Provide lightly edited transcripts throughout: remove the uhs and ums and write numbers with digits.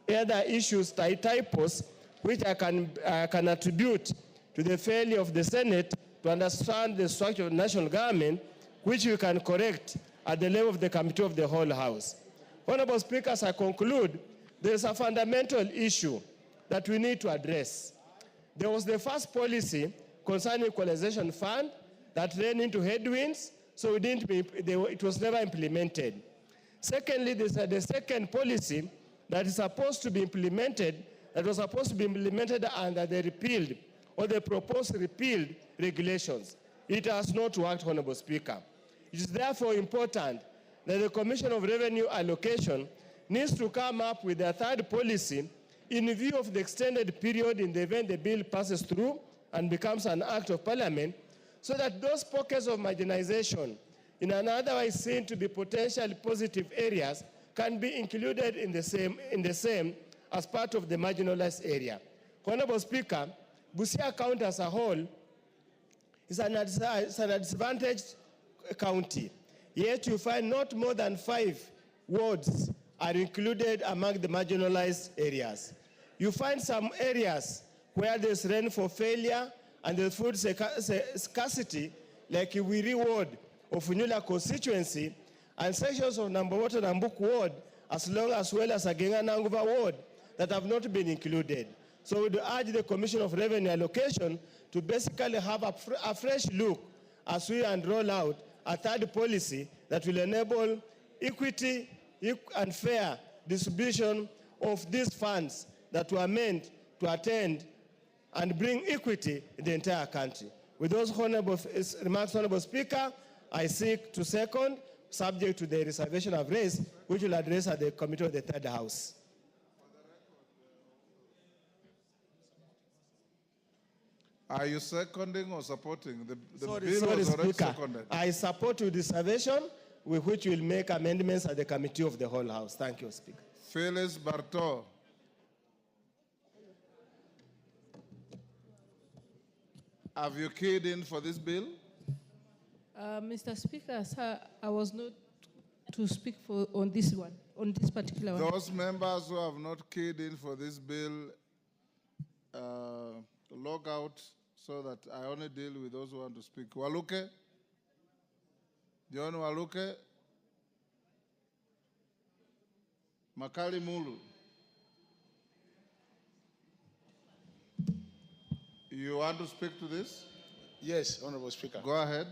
other issues, typos, which I can attribute to the failure of the Senate to understand the structure of national government, which we can correct at the level of the Committee of the Whole House. Honorable Speaker, as I conclude, there is a fundamental issue that we need to address. There was the first policy concerning equalization fund that ran into headwinds, so it was never implemented. Secondly, the second policy that is supposed to be implemented, that was supposed to be implemented under the repealed or the proposed repealed regulations. It has not worked, Honorable Speaker. It is therefore important that the Commission of Revenue Allocation needs to come up with a third policy in view of the extended period in the event the bill passes through and becomes an act of parliament, so that those pockets of marginalization in an otherwise seen to be potentially positive areas can be included in the same as part of the marginalized area. Honorable Speaker, Busia County as a whole is an disadvantaged county, yet you find not more than 5 wards are included among the marginalized areas. You find some areas where there's rainfall failure and there's food scarcity, like Iwiri ward of Funyula constituency, and sections of Nambomoto Nambuk ward, as well as Agenga Nanguva ward, that have not been included. So we would urge the Commission of Revenue Allocation to basically have a fresh look as we roll out a third policy that will enable equity and fair distribution of these funds that were meant to attend and bring equity in the entire country. With those remarks, Honorable Speaker, I seek to second, subject to the reservation I've raised, which will address at the Committee of the Third House. Are you seconding or supporting? The Sorry, bill was already Speaker. seconded. I support the reservation with which we will make amendments at the Committee of the Whole House. Thank you, Speaker. Phyllis Barto. Have you keyed in for this bill? Mr. Speaker, sir, I was not to speak on this particular one. Those members who have not keyed in for this bill, log out so that I only deal with those who want to speak. Waluke? John Waluke? Makali Mulu? You want to speak to this? Yes, Honorable Speaker. Go ahead.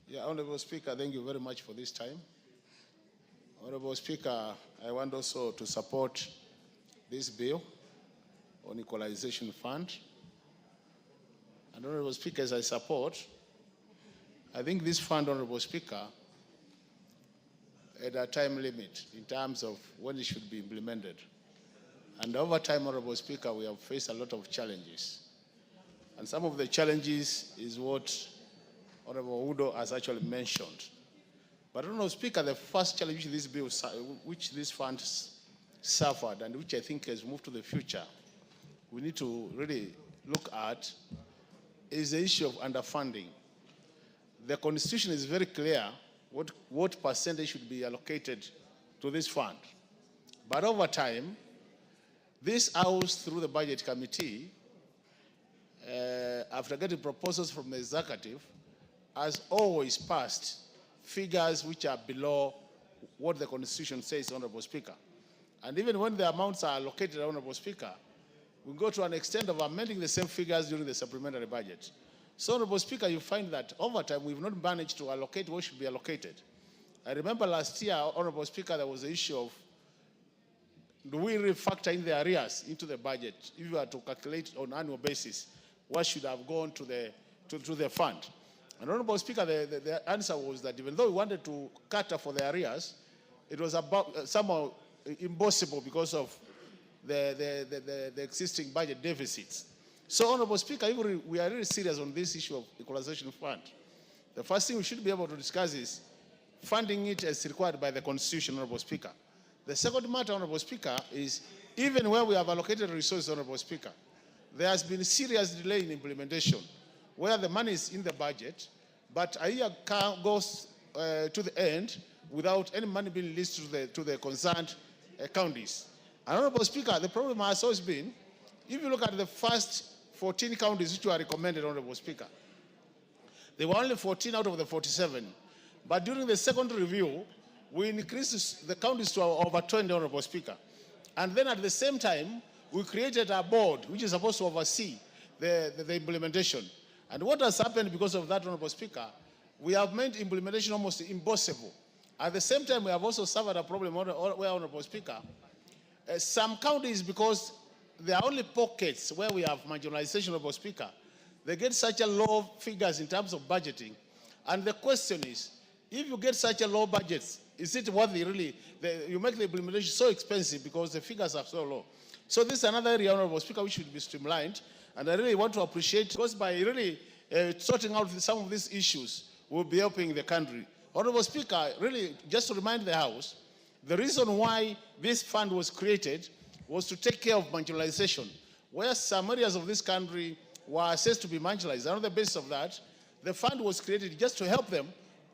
Yeah, Honorable Speaker, thank you very much for this time. Honorable Speaker, I want also to support this bill on equalization fund. And Honorable Speaker, as I support, I think this fund, Honorable Speaker, had a time limit in terms of when it should be implemented. And over time, Honorable Speaker, we have faced a lot of challenges. And some of the challenges is what Honorable Udo has actually mentioned. But Honorable Speaker, the first challenge this bill, which this fund suffered and which I think has moved to the future, we need to really look at is the issue of underfunding. The Constitution is very clear what percentage should be allocated to this fund. But over time, this House, through the Budget Committee, after getting proposals from the executive, has always passed figures which are below what the Constitution says, Honorable Speaker. And even when the amounts are allocated, Honorable Speaker, we go to an extent of amending the same figures during the supplementary budget. So, Honorable Speaker, you find that over time we've not managed to allocate what should be allocated. I remember last year, Honorable Speaker, there was the issue of do we really factor in the arrears into the budget if you were to calculate on an annual basis what should have gone to the fund. And Honorable Speaker, the answer was that even though we wanted to cater for the arrears, it was about somehow impossible because of the existing budget deficits. So, Honorable Speaker, if we are really serious on this issue of equalization fund, the first thing we should be able to discuss is funding it as required by the Constitution, Honorable Speaker. The second matter, Honorable Speaker, is even where we have allocated resources, Honorable Speaker, there has been serious delay in implementation, where the money is in the budget, but a year goes to the end without any money being released to the concerned counties. And Honorable Speaker, the problem has always been, if you look at the first 14 counties which were recommended, Honorable Speaker, there were only 14 out of the 47. But during the second review, we increased the counties to over 20, Honorable Speaker. And then at the same time, we created a board which is supposed to oversee the implementation. And what has happened because of that, Honorable Speaker, we have made implementation almost impossible. At the same time, we have also suffered a problem where, Honorable Speaker, some counties, because there are only pockets where we have marginalization, Honorable Speaker, they get such a low figures in terms of budgeting. And the question is, if you get such a low budget, is it worthy really? You make the implementation so expensive because the figures are so low. So this is another area, Honorable Speaker, which should be streamlined. And I really want to appreciate, because by really sorting out some of these issues, we'll be helping the country. Honorable Speaker, really, just to remind the House, the reason why this fund was created was to take care of marginalization, where some areas of this country were assessed to be marginalized. And on the basis of that, the fund was created just to help them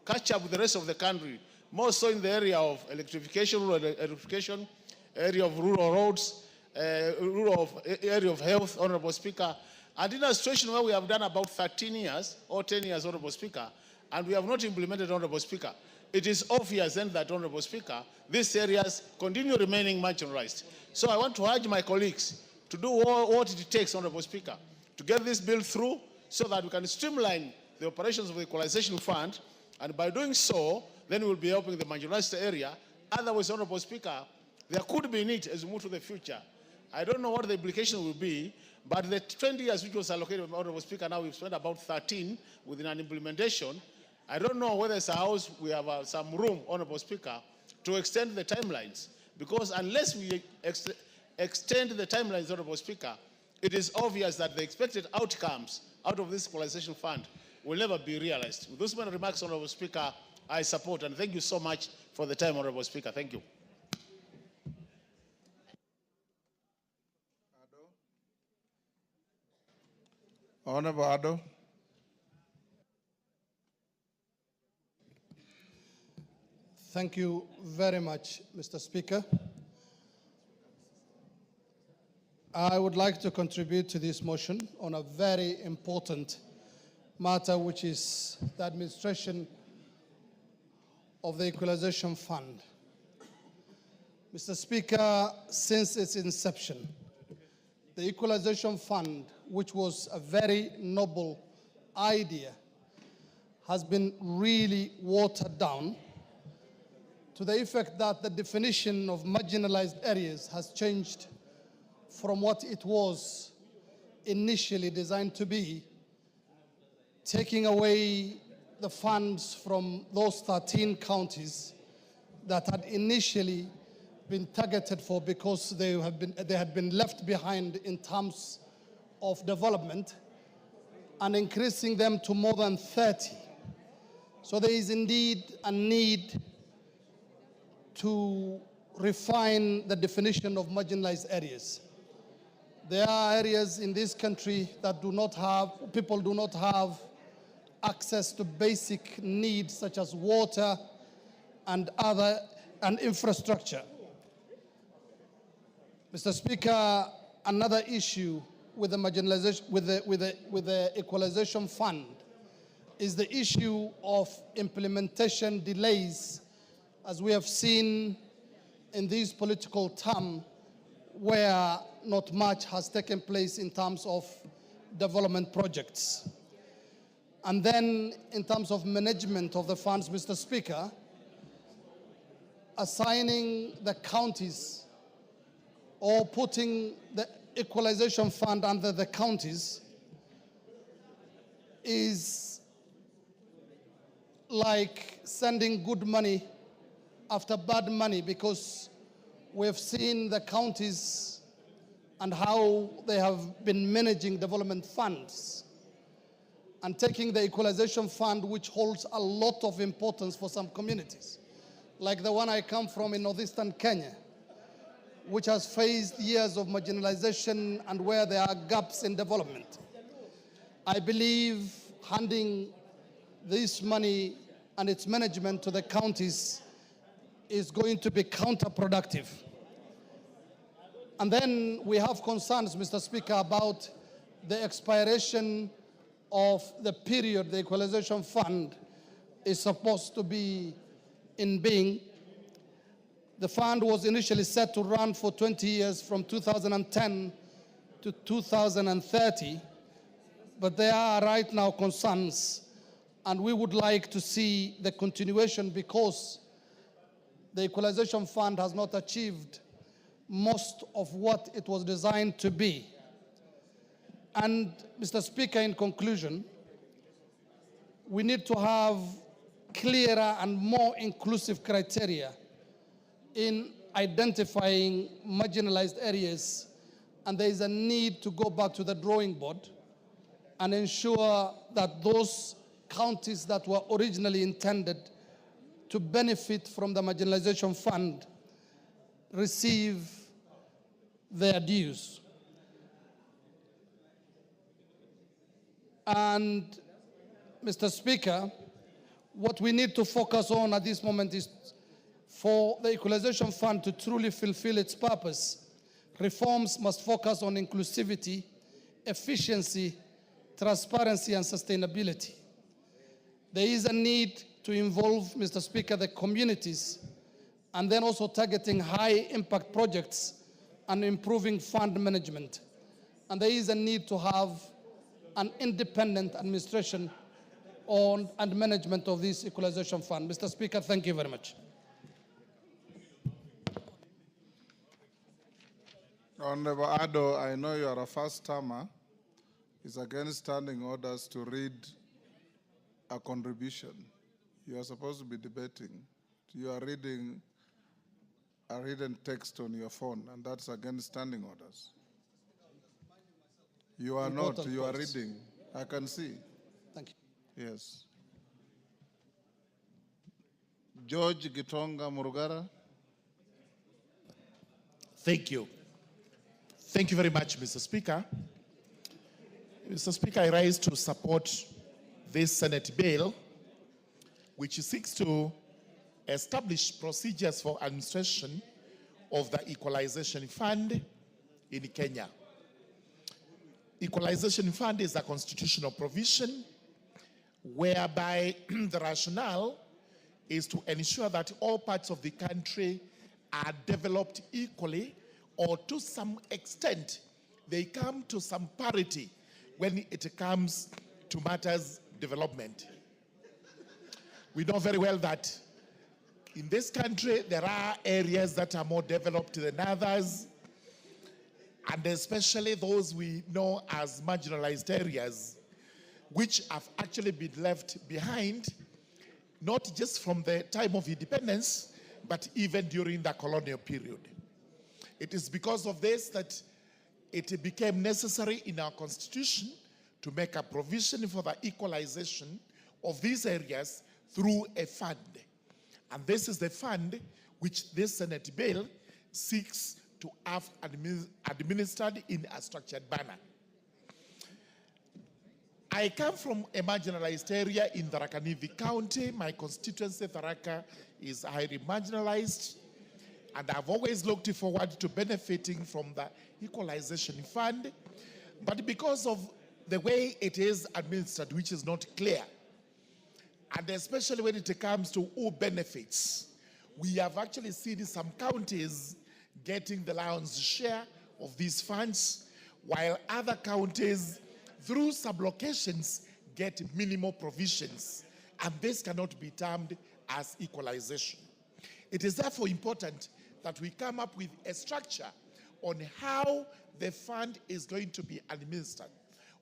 catch up with the rest of the country, more so in the area of electrification, rural electrification, area of rural roads, area of health, Honorable Speaker. And in a situation where we have done about 13 years or 10 years, Honorable Speaker, and we have not implemented, Honorable Speaker, it is obvious then that, Honorable Speaker, these areas continue remaining marginalized. So I want to urge my colleagues to do what it takes, Honorable Speaker, to get this bill through so that we can streamline the operations of the Equalization Fund, and by doing so, then we'll be helping the marginalized area. Otherwise, Honorable Speaker, there could be need as we move to the future. I don't know what the implication will be, but the 20 years which was allocated, Honorable Speaker, now we've spent about 13 within an implementation. I don't know whether as a House we have some room, Honorable Speaker, to extend the timelines. Because unless we extend the timelines, Honorable Speaker, it is obvious that the expected outcomes out of this Equalization Fund will never be realized. With those many remarks, Honorable Speaker, I support, and thank you so much for the time, Honorable Speaker. Thank you. Honorable Addo. Thank you very much, Mr. Speaker. I would like to contribute to this motion on a very important matter, which is the administration of the Equalization Fund. Mr. Speaker, since its inception, the Equalization Fund, which was a very noble idea, has been really watered down to the effect that the definition of marginalized areas has changed from what it was initially designed to be, taking away the funds from those 13 counties that had initially been targeted for because they had been left behind in terms of development, and increasing them to more than 30. So there is indeed a need to refine the definition of marginalized areas. There are areas in this country that people do not have access to basic needs such as water and infrastructure. Mr. Speaker, another issue with the marginalization, with the Equalization Fund is the issue of implementation delays, as we have seen in this political term, where not much has taken place in terms of development projects. And then in terms of management of the funds, Mr. Speaker, assigning the counties or putting the Equalization Fund under the counties is like sending good money after bad money, because we've seen the counties and how they have been managing development funds and taking the Equalization Fund, which holds a lot of importance for some communities, like the one I come from in northeastern Kenya, which has faced years of marginalization and where there are gaps in development. I believe handing this money and its management to the counties is going to be counterproductive. And then we have concerns, Mr. Speaker, about the expiration of the period the Equalization Fund is supposed to be in being. The fund was initially set to run for 20 years from 2010 to 2030, but there are right now concerns, and we would like to see the continuation because the Equalization Fund has not achieved most of what it was designed to be. And, Mr. Speaker, in conclusion, we need to have clearer and more inclusive criteria in identifying marginalized areas, and there is a need to go back to the drawing board and ensure that those counties that were originally intended to benefit from the Marginalization Fund receive their dues. And, Mr. Speaker, what we need to focus on at this moment is for the Equalization Fund to truly fulfill its purpose, reforms must focus on inclusivity, efficiency, transparency, and sustainability. There is a need to involve, Mr. Speaker, the communities, and then also targeting high-impact projects and improving fund management. And there is a need to have an independent administration on and management of this Equalization Fund. Mr. Speaker, thank you very much. Honorable Addo, I know you are a first-timer. It's against standing orders to read a contribution. You are supposed to be debating. You are reading a written text on your phone, and that's against standing orders. You are not, you are reading. I can see. Thank you. Yes. George Gitonga Murugara. Thank you. Thank you very much, Mr. Speaker. Mr. Speaker, I rise to support this Senate bill, which seeks to establish procedures for administration of the Equalization Fund in Kenya. Equalization Fund is a constitutional provision whereby the rationale is to ensure that all parts of the country are developed equally, or to some extent they come to some parity when it comes to matters development. We know very well that in this country there are areas that are more developed than others, and especially those we know as marginalized areas, which have actually been left behind, not just from the time of independence, but even during the colonial period. It is because of this that it became necessary in our constitution to make a provision for the equalization of these areas through a fund. And this is the fund which this Senate bill seeks to have administered in a structured manner. I come from a marginalized area in Tharaka Nithi County. My constituency, Tharaka, is highly marginalized, and I've always looked forward to benefiting from the Equalization Fund. But because of the way it is administered, which is not clear, and especially when it comes to who benefits, we have actually seen some counties getting the lion's share of these funds, while other counties, through sublocations, get minimal provisions, and this cannot be termed as equalization. It is therefore important that we come up with a structure on how the fund is going to be administered,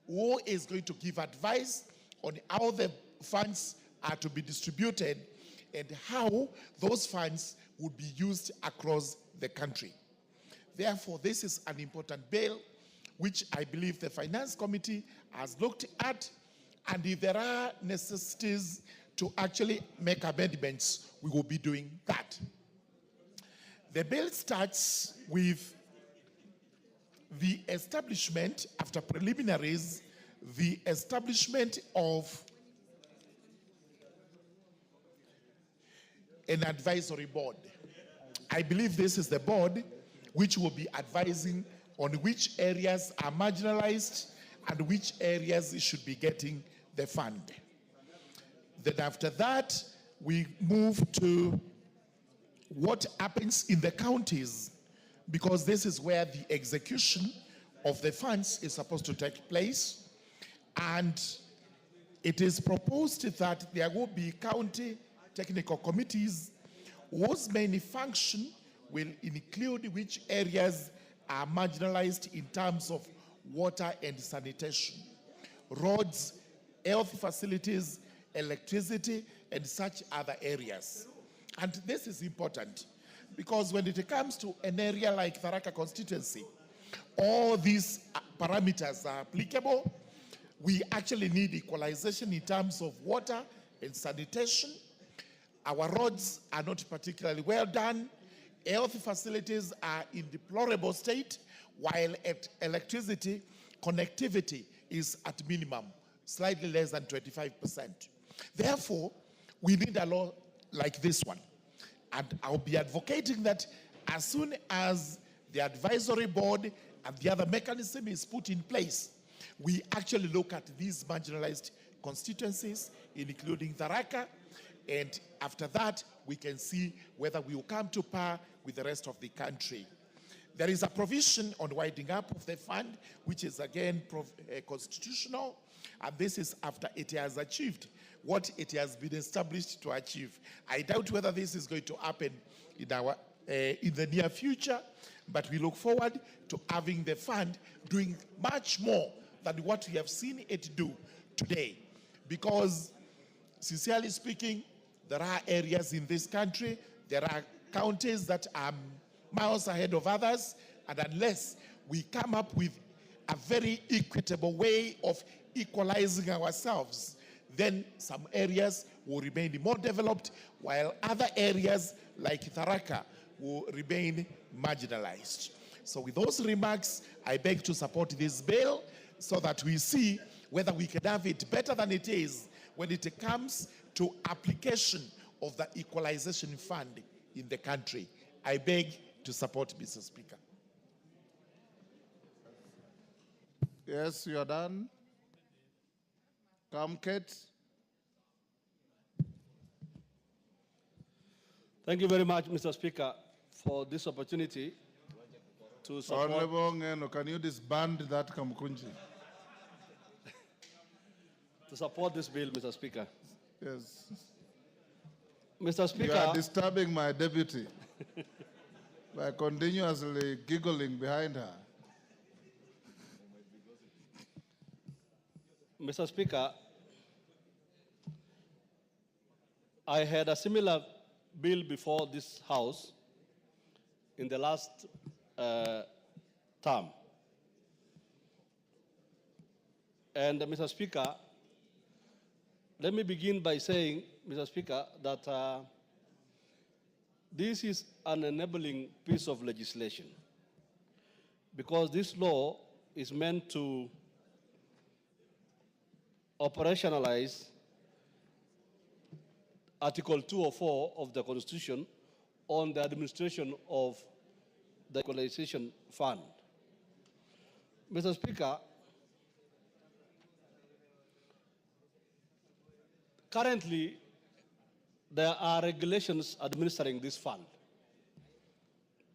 who is going to give advice on how the funds are to be distributed, and how those funds would be used across the country. Therefore, this is an important bill which I believe the Finance Committee has looked at, and if there are necessities to actually make amendments, we will be doing that. The bill starts with the establishment, after preliminaries, the establishment of an advisory board. I believe this is the board which will be advising on which areas are marginalized and which areas should be getting the fund. Then after that, we move to what happens in the counties, because this is where the execution of the funds is supposed to take place. And it is proposed that there will be county technical committees whose main function will include which areas are marginalized in terms of water and sanitation, roads, health facilities, electricity, and such other areas. And this is important because when it comes to an area like Tharaka constituency, all these parameters are applicable. We actually need equalization in terms of water and sanitation. Our roads are not particularly well done. Health facilities are in deplorable state, while electricity connectivity is at minimum, slightly less than 25%. Therefore, we need a law like this one. And I'll be advocating that as soon as the advisory board and the other mechanism is put in place, we actually look at these marginalized constituencies, including Tharaka, and after that, we can see whether we will come to par with the rest of the country. There is a provision on winding up of the fund, which is again constitutional, and this is after it has achieved what it has been established to achieve. I doubt whether this is going to happen in the near future, but we look forward to having the fund doing much more than what we have seen it do today. Because, sincerely speaking, there are areas in this country, there are counties that are miles ahead of others, and unless we come up with a very equitable way of equalizing ourselves, then some areas will remain more developed, while other areas like Tharaka will remain marginalized. So with those remarks, I beg to support this bill so that we see whether we can have it better than it is when it comes to application of the equalization fund in the country. I beg to support, Mr. Speaker. Yes, you are done. Come, Kate. Thank you very much, Mr. Speaker, for this opportunity to support. Honorable Ngeno, can you disband that Kamkunji? To support this bill, Mr. Speaker. Yes. Mr. Speaker. You are disturbing my deputy by continuously giggling behind her. Mr. Speaker, I had a similar bill before this House in the last term. And Mr. Speaker, let me begin by saying, Mr. Speaker, that this is an enabling piece of legislation because this law is meant to operationalize Article 204 of the Constitution on the administration of the Equalization Fund. Mr. Speaker, currently, there are regulations administering this fund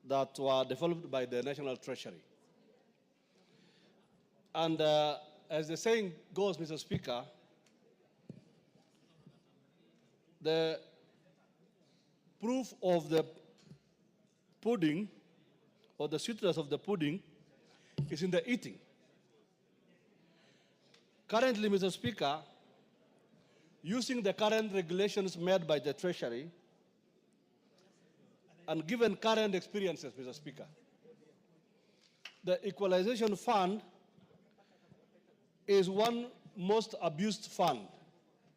that were developed by the National Treasury. And as the saying goes, Mr. Speaker, the proof of the pudding or the sweetness of the pudding is in the eating. Currently, Mr. Speaker, using the current regulations made by the Treasury and given current experiences, Mr. Speaker, the Equalization Fund is one most abused fund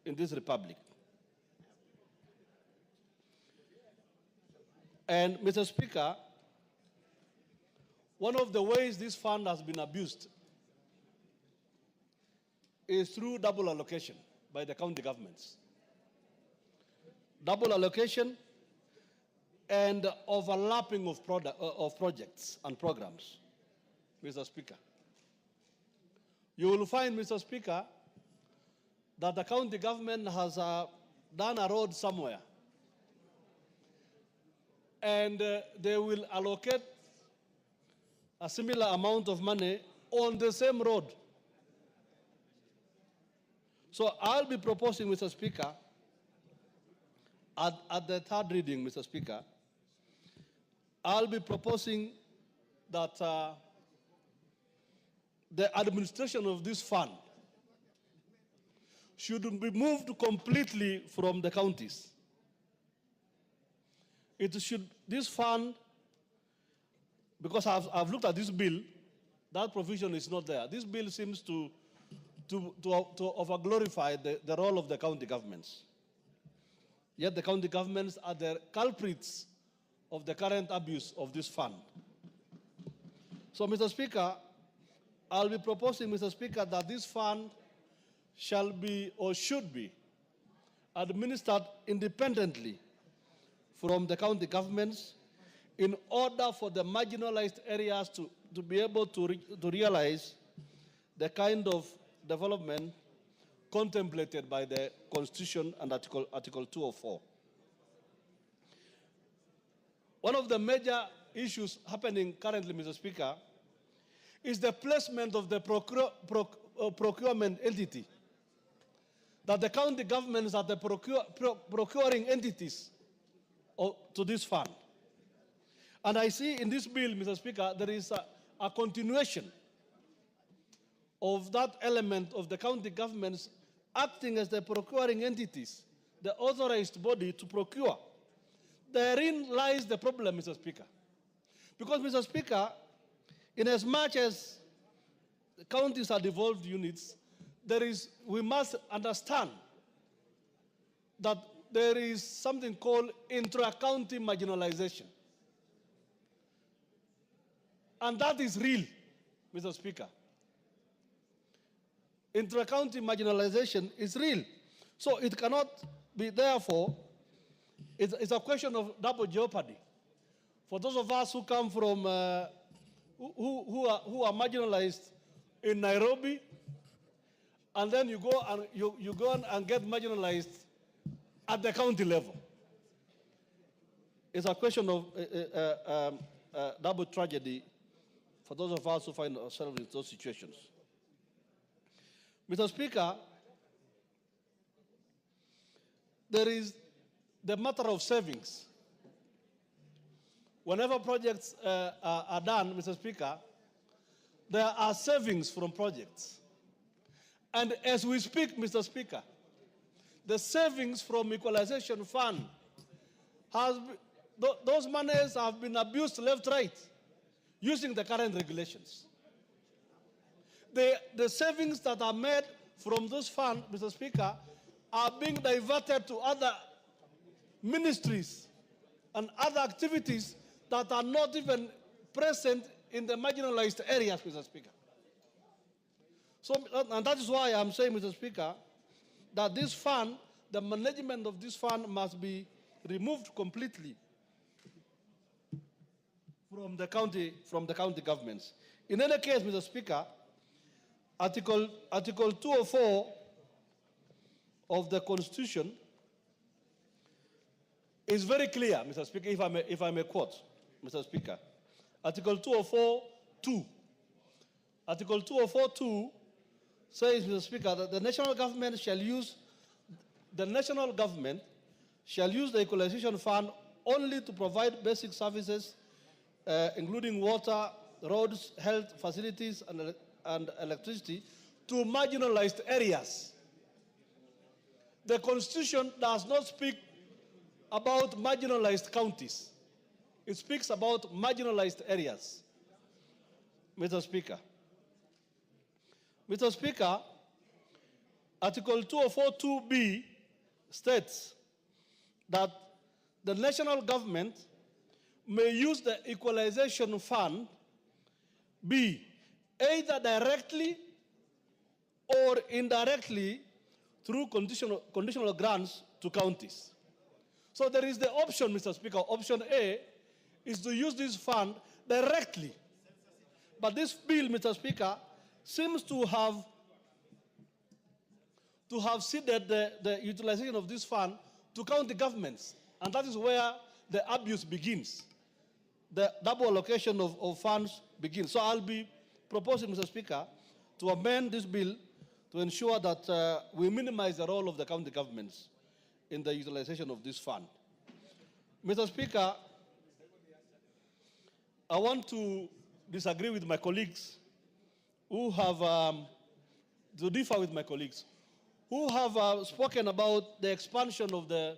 in this republic. And Mr. Speaker, one of the ways this fund has been abused is through double allocation by the county governments. Double allocation and overlapping of projects and programs, Mr. Speaker. You will find, Mr. Speaker, that the county government has done a road somewhere, and they will allocate a similar amount of money on the same road. So I'll be proposing, Mr. Speaker, at the third reading, Mr. Speaker, I'll be proposing that the administration of this fund should be moved completely from the counties. This fund, because I've looked at this bill, that provision is not there. This bill seems to over-glorify the role of the county governments. Yet the county governments are the culprits of the current abuse of this fund. So, Mr. Speaker, I'll be proposing, Mr. Speaker, that this fund shall be or should be administered independently from the county governments in order for the marginalized areas to be able to realize the kind of development contemplated by the Constitution and Article 204. One of the major issues happening currently, Mr. Speaker, is the placement of the procurement entity. That the county governments are the procuring entities to this fund. And I see in this bill, Mr. Speaker, there is a continuation of that element of the county governments acting as the procuring entities, the authorized body to procure. Therein lies the problem, Mr. Speaker. Because, Mr. Speaker, in as much as the counties are devolved units, we must understand that there is something called intra-county marginalization. And that is real, Mr. Speaker. Intra-county marginalization is real. So it cannot be, therefore, it's a question of double jeopardy. For those of us who come from, who are marginalized in Nairobi, and then you go and get marginalized at the county level. It's a question of double tragedy for those of us who find ourselves in those situations. Mr. Speaker, there is the matter of savings. Whenever projects are done, Mr. Speaker, there are savings from projects. And as we speak, Mr. Speaker, the savings from equalization fund, those monies have been abused left, right, using the current regulations. The savings that are made from this fund, Mr. Speaker, are being diverted to other ministries and other activities that are not even present in the marginalized areas, Mr. Speaker. So, and that is why I'm saying, Mr. Speaker, that this fund, the management of this fund must be removed completely from the county governments. In any case, Mr. Speaker, Article 204 of the Constitution is very clear, Mr. Speaker, if I may quote, Mr. Speaker. Article 204(2). Article 204(2) says, Mr. Speaker, that the national government shall use the equalization fund only to provide basic services, including water, roads, health facilities, and electricity to marginalized areas. The Constitution does not speak about marginalized counties. It speaks about marginalized areas, Mr. Speaker. Mr. Speaker, Article 204(2)(b) states that the national government may use the equalization fund, B, either directly or indirectly through conditional grants to counties. So there is the option, Mr. Speaker. Option A is to use this fund directly. But this bill, Mr. Speaker, seems to have ceded the utilization of this fund to county governments. And that is where the abuse begins. The double allocation of funds begins. So I'll be proposing, Mr. Speaker, to amend this bill to ensure that we minimize the role of the county governments in the utilization of this fund. Mr. Speaker, I want to disagree with my colleagues who have, to differ with my colleagues, who have spoken about the expansion of the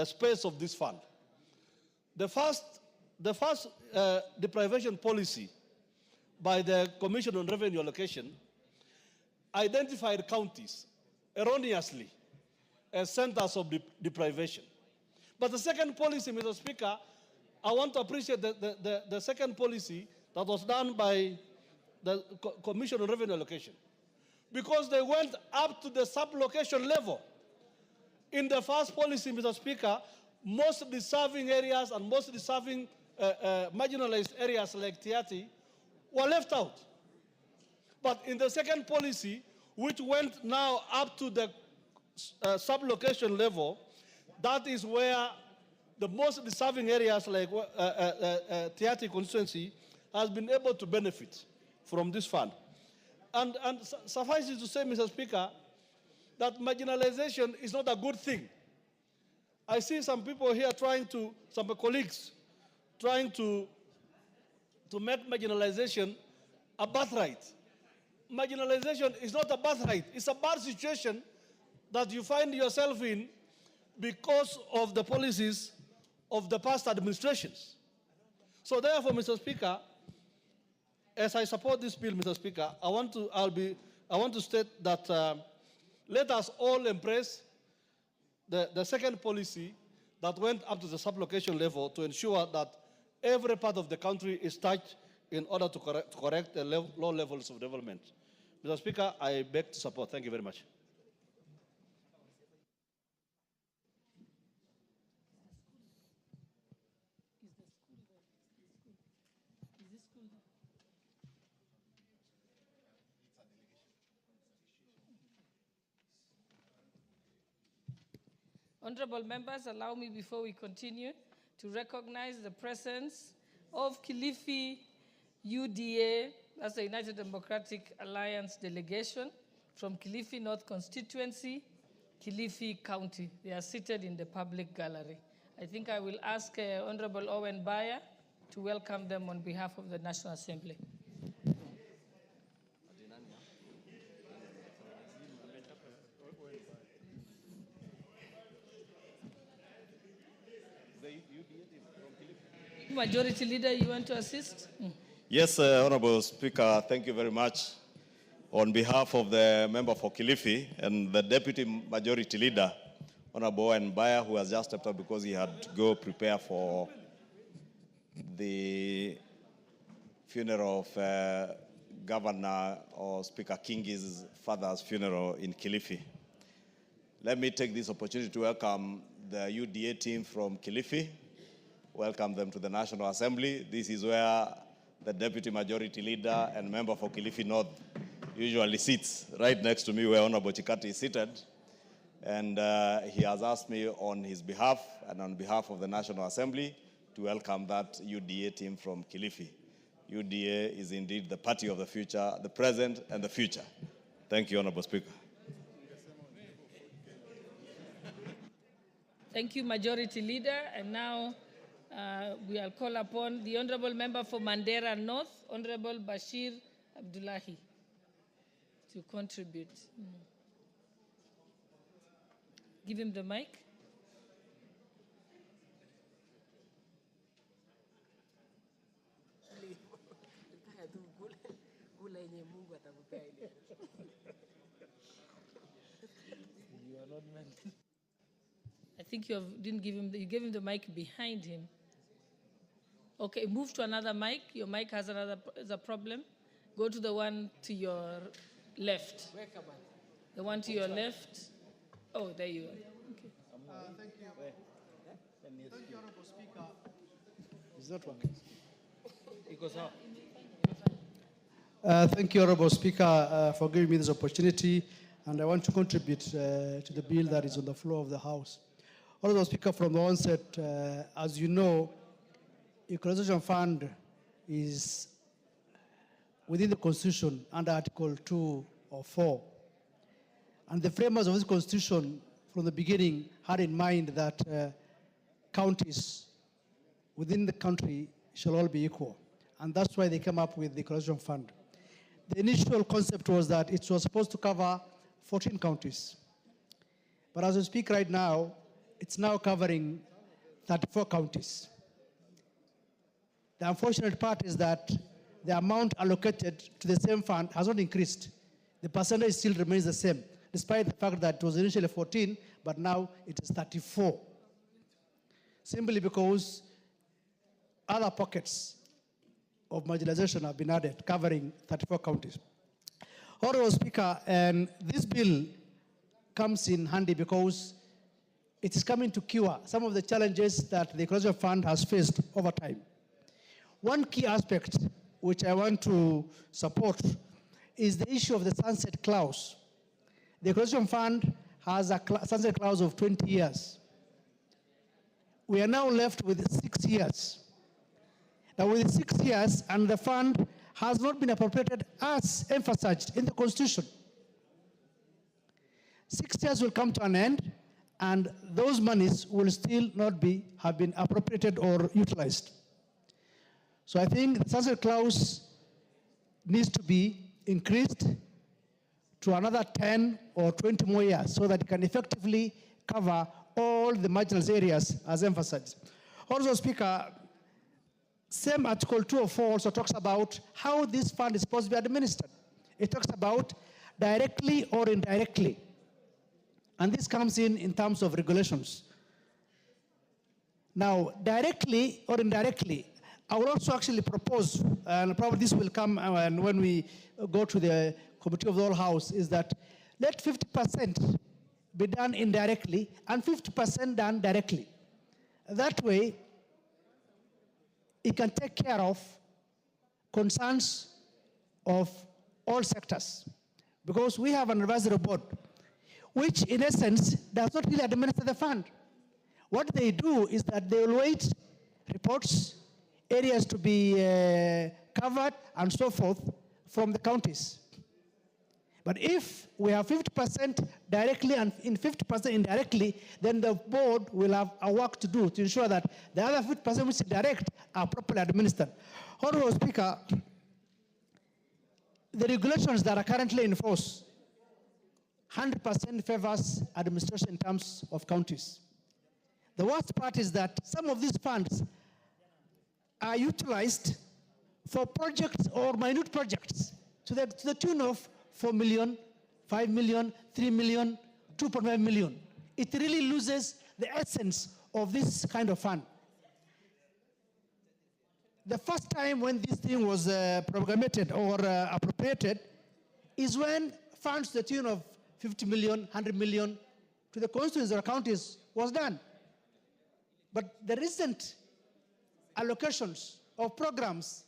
space of this fund. The first deprivation policy by the Commission on Revenue Allocation identified counties erroneously as centers of deprivation. But the second policy, Mr. Speaker, I want to appreciate the second policy that was done by the Commission on Revenue Allocation, because they went up to the sub-location level. In the first policy, Mr. Speaker, most deserving areas and most deserving marginalized areas like Tiati were left out. But in the second policy, which went now up to the sub-location level, that is where the most deserving areas like Tiati constituency has been able to benefit from this fund. And suffice it to say, Mr. Speaker, that marginalization is not a good thing. I see some people here some colleagues trying to make marginalization a birthright. Marginalization is not a birthright. It's a bad situation that you find yourself in because of the policies of the past administrations. So therefore, Mr. Speaker, as I support this bill, Mr. Speaker, I want to state that let us all embrace the second policy that went up to the sub-location level to ensure that every part of the country is touched in order to correct the low levels of development. Mr. Speaker, I beg to support. Thank you very much. Honorable members, allow me before we continue to recognize the presence of Kilifi UDA, that's the United Democratic Alliance delegation from Kilifi North constituency, Kilifi County. They are seated in the public gallery. I think I will ask Honorable Owen Baya to welcome them on behalf of the National Assembly. Majority Leader, you want to assist? Yes, Honorable Speaker, thank you very much. On behalf of the member for Kilifi and the Deputy Majority Leader, Honorable Owen Baya, who has just stepped up because he had to go prepare for the funeral of Governor or Speaker Kingi's father's funeral in Kilifi. Let me take this opportunity to welcome the UDA team from Kilifi. Welcome them to the National Assembly. This is where the Deputy Majority Leader and member for Kilifi North usually sits, right next to me where Honorable Chikati is seated. And he has asked me on his behalf and on behalf of the National Assembly to welcome that UDA team from Kilifi. UDA is indeed the party of the future, the present and the future. Thank you, Honorable Speaker. Thank you, Majority Leader. And now we'll call upon the Honorable Member for Mandera North, Honorable Bashir Abdullahi, to contribute. Give him the mic. I think didn't give him, you gave him the mic behind him. Okay, move to another mic. Your mic has a problem. Go to the one to your left. The one to your left. Oh, there you are. Okay. Thank you. Thank you, Honorable Speaker. It's not working. Thank you, Honorable Speaker, for giving me this opportunity, and I want to contribute to the bill that is on the floor of the House. Honorable Speaker, from the onset, as you know, Equalization Fund is within the Constitution under Article 2 or 4. And the framers of this Constitution from the beginning had in mind that counties within the country shall all be equal. And that's why they came up with the Equalization Fund. The initial concept was that it was supposed to cover 14 counties. But as we speak right now, it's now covering 34 counties. The unfortunate part is that the amount allocated to the same fund has not increased. The percentage still remains the same, despite the fact that it was initially 14, but now it is 34. Simply because other pockets of marginalization have been added, covering 34 counties. Honorable Speaker, and this bill comes in handy because it is coming to cure some of the challenges that the Equalization Fund has faced over time. One key aspect which I want to support is the issue of the sunset clause. The Equalization Fund has a sunset clause of 20 years. We are now left with 6 years. Now with 6 years, and the fund has not been appropriated as emphasized in the Constitution. 6 years will come to an end, and those monies will still not have been appropriated or utilized. So I think the sunset clause needs to be increased to another 10 or 20 more years so that it can effectively cover all the marginal areas as emphasized. Also, Speaker, same Article 204 also talks about how this fund is supposed to be administered. It talks about directly or indirectly. And this comes in terms of regulations. Now, directly or indirectly, I will also actually propose, and probably this will come when we go to the Committee of the Whole House, is that let 50% be done indirectly and 50% done directly. That way, it can take care of concerns of all sectors. Because we have an advisory board, which in essence does not really administer the fund. What they do is that they will wait reports, areas to be covered, and so forth from the counties. But if we have 50% directly and 50% indirectly, then the board will have a work to do to ensure that the other 50% which is direct are properly administered. Honorable Speaker, the regulations that are currently in force, 100% favors administration in terms of counties. The worst part is that some of these funds are utilized for projects or minute projects to the tune of 4 million, 5 million, 3 million, 2.5 million. It really loses the essence of this kind of fund. The first time when this thing was programmed or appropriated is when funds to the tune of 50 million, 100 million to the constituencies or counties was done. But the recent allocations of programs,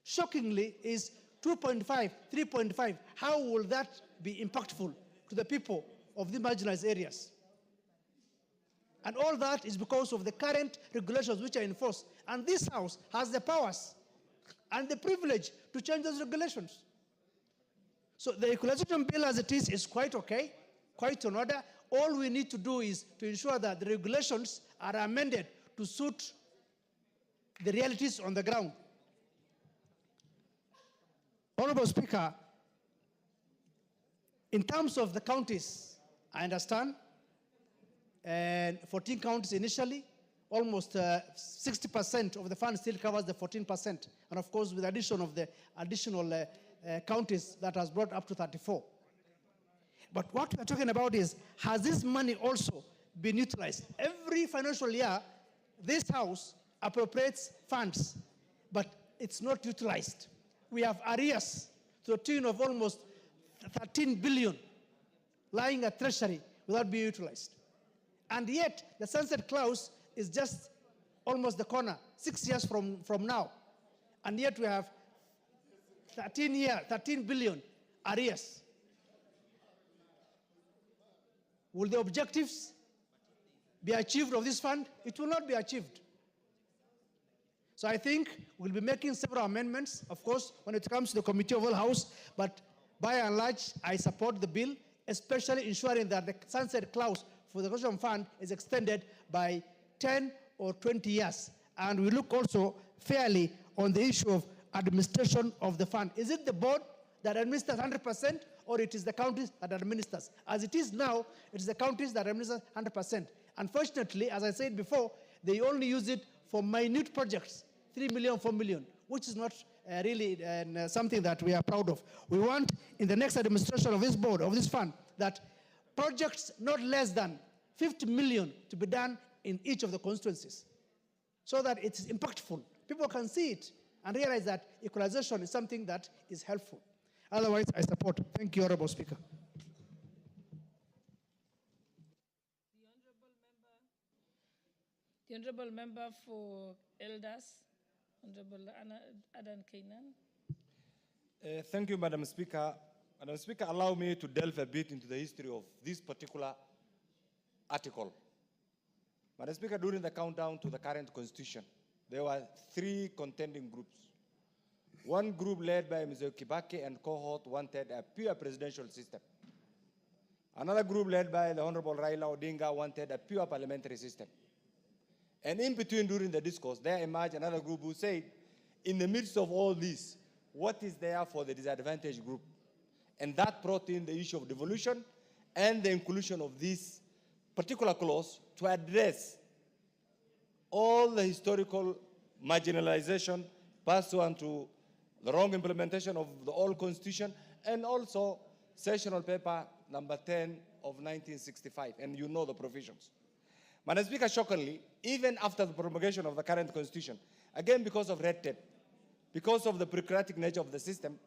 shockingly, is 2.5, 3.5. How will that be impactful to the people of the marginalized areas? And all that is because of the current regulations which are in force. And this House has the powers and the privilege to change those regulations. So the equalization bill as it is quite okay, quite in order. All we need to do is to ensure that the regulations are amended to suit the realities on the ground. Honorable Speaker, in terms of the counties, I understand, and 14 counties initially, almost 60% of the fund still covers the 14%, and of course with the addition of the additional counties that has brought up to 34. But what we're talking about is, has this money also been utilized? Every financial year, this House appropriates funds, but it's not utilized. We have arrears to the tune of almost 13 billion lying at Treasury without being utilized. And yet, the sunset clause is just almost the corner, 6 years from now. And yet we have 13 billion arrears. Will the objectives be achieved of this fund? It will not be achieved. So I think we'll be making several amendments, of course, when it comes to the Committee of All House, but by and large, I support the bill, especially ensuring that the sunset clause for the Constitution Fund is extended by 10 or 20 years. And we look also fairly on the issue of administration of the fund. Is it the board that administers 100%, or it is the counties that administers? As it is now, it is the counties that administer 100%. Unfortunately, as I said before, they only use it for minute projects, 3 million, 4 million, which is not really something that we are proud of. We want, in the next administration of this board, of this fund, that projects not less than 50 million to be done in each of the constituencies, so that it's impactful. People can see it and realize that equalization is something that is helpful. Otherwise, I support. Thank you, Honorable Speaker. The Honorable Member for Elders, Honorable Adan Kenyan. Thank you, Madam Speaker. Madam Speaker, allow me to delve a bit into the history of this particular article. Madam Speaker, during the countdown to the current constitution, there were 3 contending groups. One group led by Mr. Kibaki and cohort wanted a pure presidential system. Another group led by the Honorable Raila Odinga wanted a pure parliamentary system. And in between, during the discourse, there emerged another group who said, in the midst of all this, what is there for the disadvantaged group? And that brought in the issue of devolution and the inclusion of this particular clause to address all the historical marginalization pursuant to the wrong implementation of the old constitution, and also sessional paper number 10 of 1965, and you know the provisions. Madam Speaker, shockingly, even after the promulgation of the current constitution, again because of red tape, because of the bureaucratic nature of the system,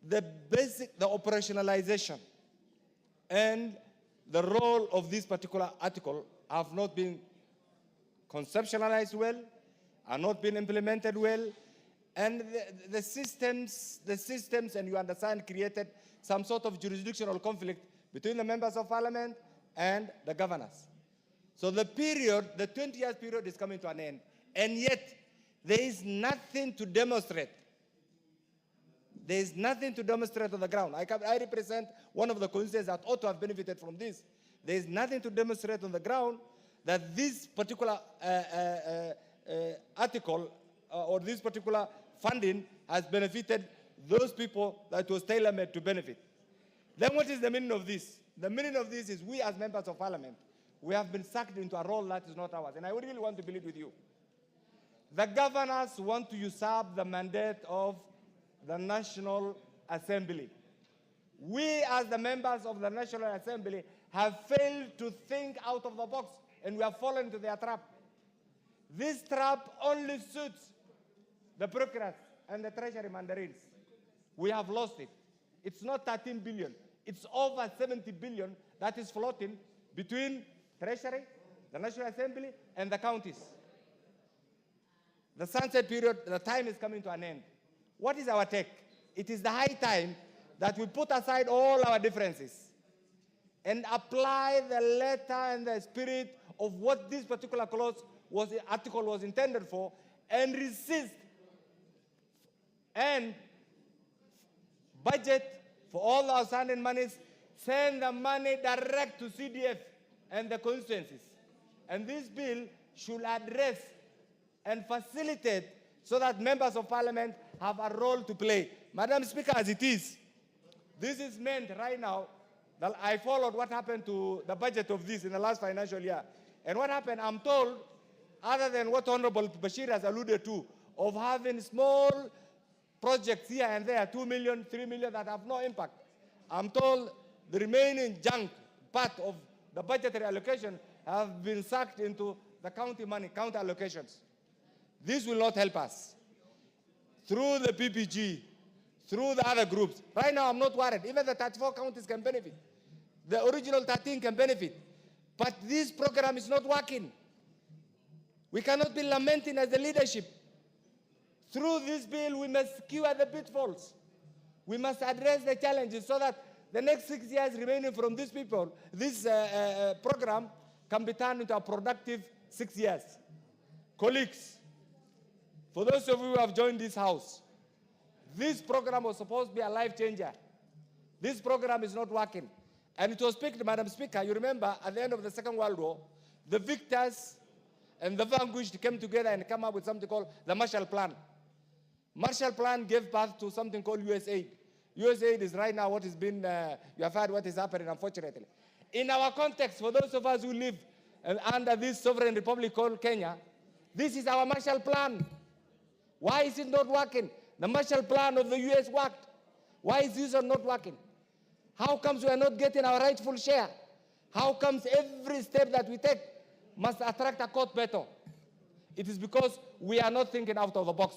the operationalization and the role of this particular article have not been conceptualized well, are not being implemented well, and the systems, and you understand, created some sort of jurisdictional conflict between the members of parliament and the governors. So the period, the 20 years period is coming to an end, and yet there is nothing to demonstrate. There is nothing to demonstrate on the ground. I represent one of the constituencies that ought to have benefited from this. There is nothing to demonstrate on the ground that this particular article or this particular funding has benefited those people that was tailor-made to benefit. Then what is the meaning of this? The meaning of this is we as members of parliament, we have been sucked into a role that is not ours. And I really want to believe with you. The governors want to usurp the mandate of the National Assembly. We as the members of the National Assembly have failed to think out of the box, and we have fallen into their trap. This trap only suits the bureaucrats and the treasury mandarins. We have lost it. It's not 13 billion. It's over 70 billion that is floating between treasury, the National Assembly, and the counties. The sunset period, the time is coming to an end. What is our take? It is the high time that we put aside all our differences and apply the letter and the spirit of what this particular clause article was intended for, and resist and budget for all the outstanding monies, send the money direct to CDF and the constituencies. And this bill should address and facilitate so that members of parliament have a role to play. Madam Speaker, as it is, this is meant right now that I followed what happened to the budget of this in the last financial year. And what happened, I'm told, other than what Honorable Bashir has alluded to, of having small projects here and there, 2 million, 3 million, that have no impact. I'm told the remaining junk part of the budgetary allocation have been sucked into the county money, county allocations. This will not help us. Through the PPG, through the other groups. Right now, I'm not worried. Even the 34 counties can benefit. The original 13 can benefit. But this program is not working. We cannot be lamenting as the leadership. Through this bill, we must cure the pitfalls. We must address the challenges so that the next 6 years remaining from these people, this program can be turned into a productive 6 years. Colleagues, for those of you who have joined this house, this program was supposed to be a life changer. This program is not working. And it was picked, Madam Speaker, you remember at the end of the Second World War, the victors and the vanquished came together and came up with something called the Marshall Plan. Marshall Plan gave birth to something called USAID. USAID is right now what has been, you have heard what is happening, unfortunately. In our context, for those of us who live under this sovereign republic called Kenya, this is our Marshall Plan. Why is it not working? The Marshall Plan of the US worked. Why is this one not working? How comes we are not getting our rightful share? How comes every step that we take must attract a court battle? It is because we are not thinking out of the box.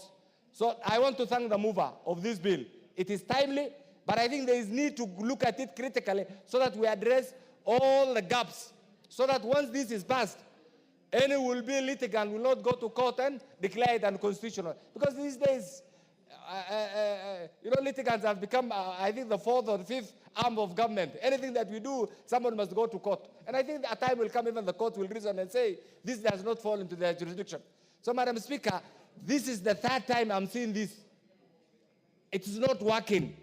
So I want to thank the mover of this bill. It is timely, but I think there is need to look at it critically so that we address all the gaps, so that once this is passed, any will be litigant will not go to court and declare it unconstitutional. Because these days, litigants have become, I think, the fourth or fifth arm of government. Anything that we do, someone must go to court. And I think a time will come even the court will reason and say, this does not fall into their jurisdiction. So, Madam Speaker, this is the third time I'm seeing this. It is not working.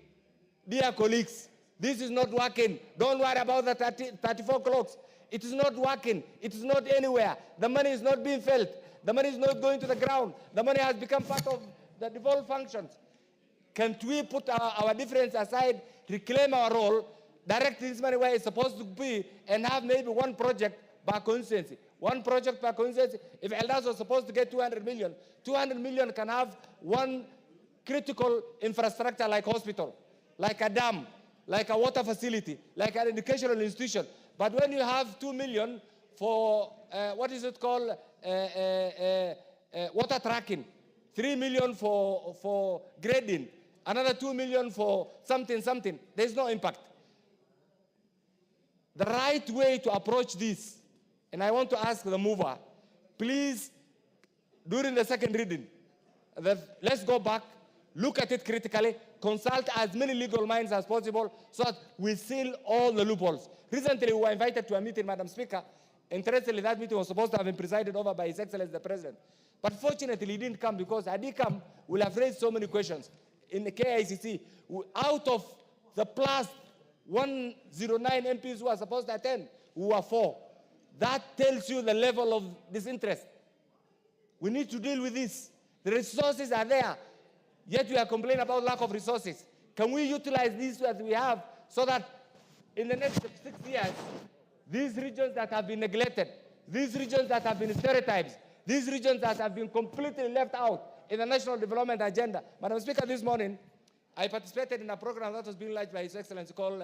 Dear colleagues, this is not working. Don't worry about the 34 clocks. It is not working. It is not anywhere. The money is not being felt. The money is not going to the ground. The money has become part of the devolved functions. Can't we put our difference aside, reclaim our role, direct this money where it's supposed to be, and have maybe one project per constituency? One project per constituency. If Elders was supposed to get 200 million, 200 million can have one critical infrastructure like hospital, like a dam, like a water facility, like an educational institution. But when you have 2 million for, what is it called, water tracking, 3 million for grading, another 2 million for something, there's no impact. The right way to approach this, and I want to ask the mover, please, during the second reading, let's go back, look at it critically, consult as many legal minds as possible so that we seal all the loopholes. Recently, we were invited to a meeting, Madam Speaker. Interestingly, that meeting was supposed to have been presided over by His Excellency the President. But fortunately, he didn't come because had he come, we'll have raised so many questions. In the KICC, out of the plus 109 MPs who are supposed to attend, we were 4. That tells you the level of disinterest. We need to deal with this. The resources are there, yet we are complaining about lack of resources. Can we utilize this that we have so that in the next 6 years, these regions that have been neglected, these regions that have been stereotyped, these regions that have been completely left out in the national development agenda. Madam Speaker, this morning, I participated in a program that was being launched by His Excellency called,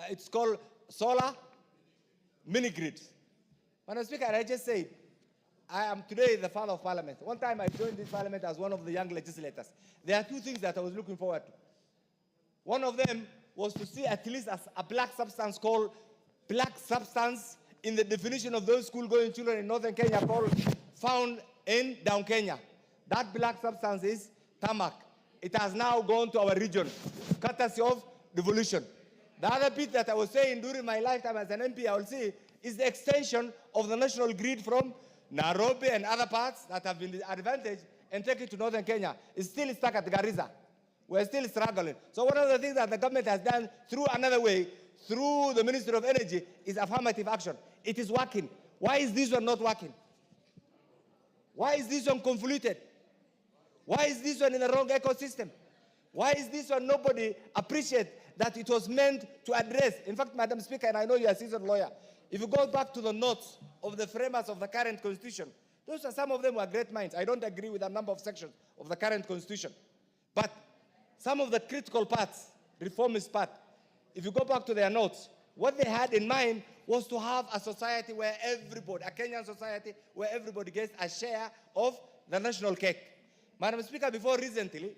it's called Solar Mini-Grids. Madam Speaker, I just said, I am today the father of parliament. One time I joined this parliament as one of the young legislators. There are 2 things that I was looking forward to. One of them was to see at least a black substance called black substance in the definition of those school-going children in northern Kenya found in down Kenya. That black substance is tarmac. It has now gone to our region, courtesy of devolution. The other bit that I was saying during my lifetime as an MP, I will see, is the extension of the national grid from Nairobi and other parts that have been advantaged and take it to northern Kenya. It's still stuck at Garissa. We're still struggling. So one of the things that the government has done through another way, through the Ministry of Energy, is affirmative action. It is working. Why is this one not working? Why is this one convoluted? Why is this one in the wrong ecosystem? Why is this one nobody appreciate that it was meant to address? In fact, Madam Speaker, and I know you're a seasoned lawyer, if you go back to the notes of the framers of the current constitution, those are some of them were great minds. I don't agree with a number of sections of the current constitution. But some of the critical parts, reformist part, if you go back to their notes, what they had in mind was to have a society where everybody, a Kenyan society, where everybody gets a share of the national cake. Madam Speaker, before recently,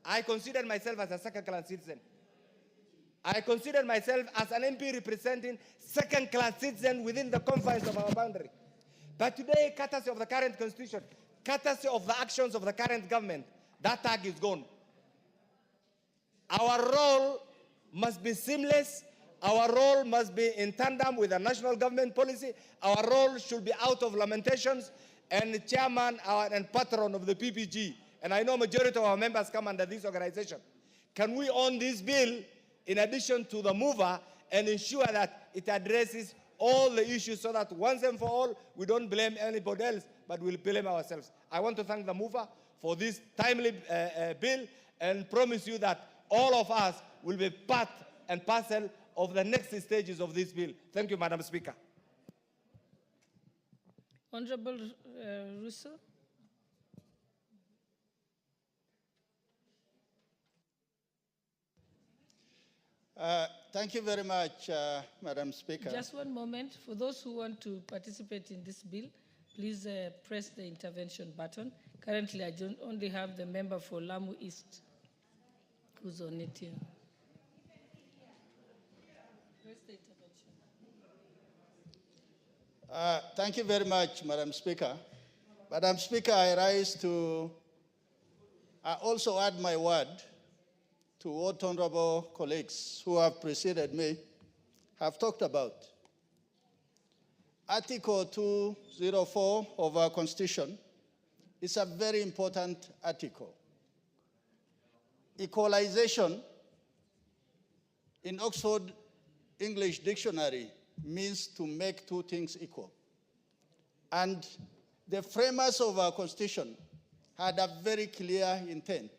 I considered myself as a second-class citizen. I consider myself as an MP representing second-class citizens within the confines of our boundary. But today, courtesy of the current constitution, courtesy of the actions of the current government, that tag is gone. Our role must be seamless. Our role must be in tandem with the national government policy. Our role should be out of lamentations. And the chairman and patron of the PPG, and I know majority of our members come under this organization, can we own this bill in addition to the mover and ensure that it addresses all the issues so that once and for all, we don't blame anybody else, but we'll blame ourselves. I want to thank the mover for this timely bill and promise you that all of us will be part and parcel of the next stages of this bill. Thank you, Madam Speaker. Honorable Russo. Thank you very much, Madam Speaker. Just one moment. For those who want to participate in this bill, please press the intervention button. Currently, I only have the member for Lamu East who's on it here. Press the intervention. Thank you very much, Madam Speaker. Madam Speaker, I also add my word to what honorable colleagues who have preceded me have talked about. Article 204 of our Constitution is a very important article. Equalization in Oxford English Dictionary means to make two things equal. And the framers of our Constitution had a very clear intent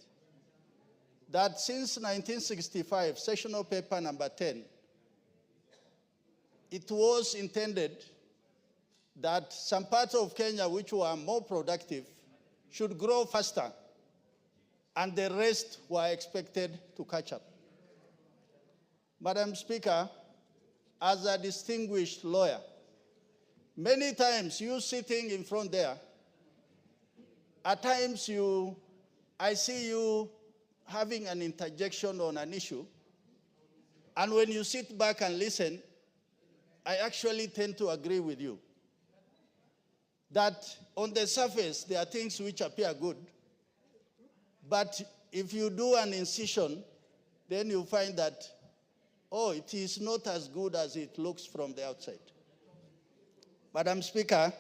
that since 1965, sessional paper number 10, it was intended that some parts of Kenya which were more productive should grow faster, and the rest were expected to catch up. Madam Speaker, as a distinguished lawyer, many times you sitting in front there, at times I see you having an interjection on an issue, and when you sit back and listen, I actually tend to agree with you that on the surface there are things which appear good, but if you do an incision, then you find that, oh, it is not as good as it looks from the outside. Madam Speaker,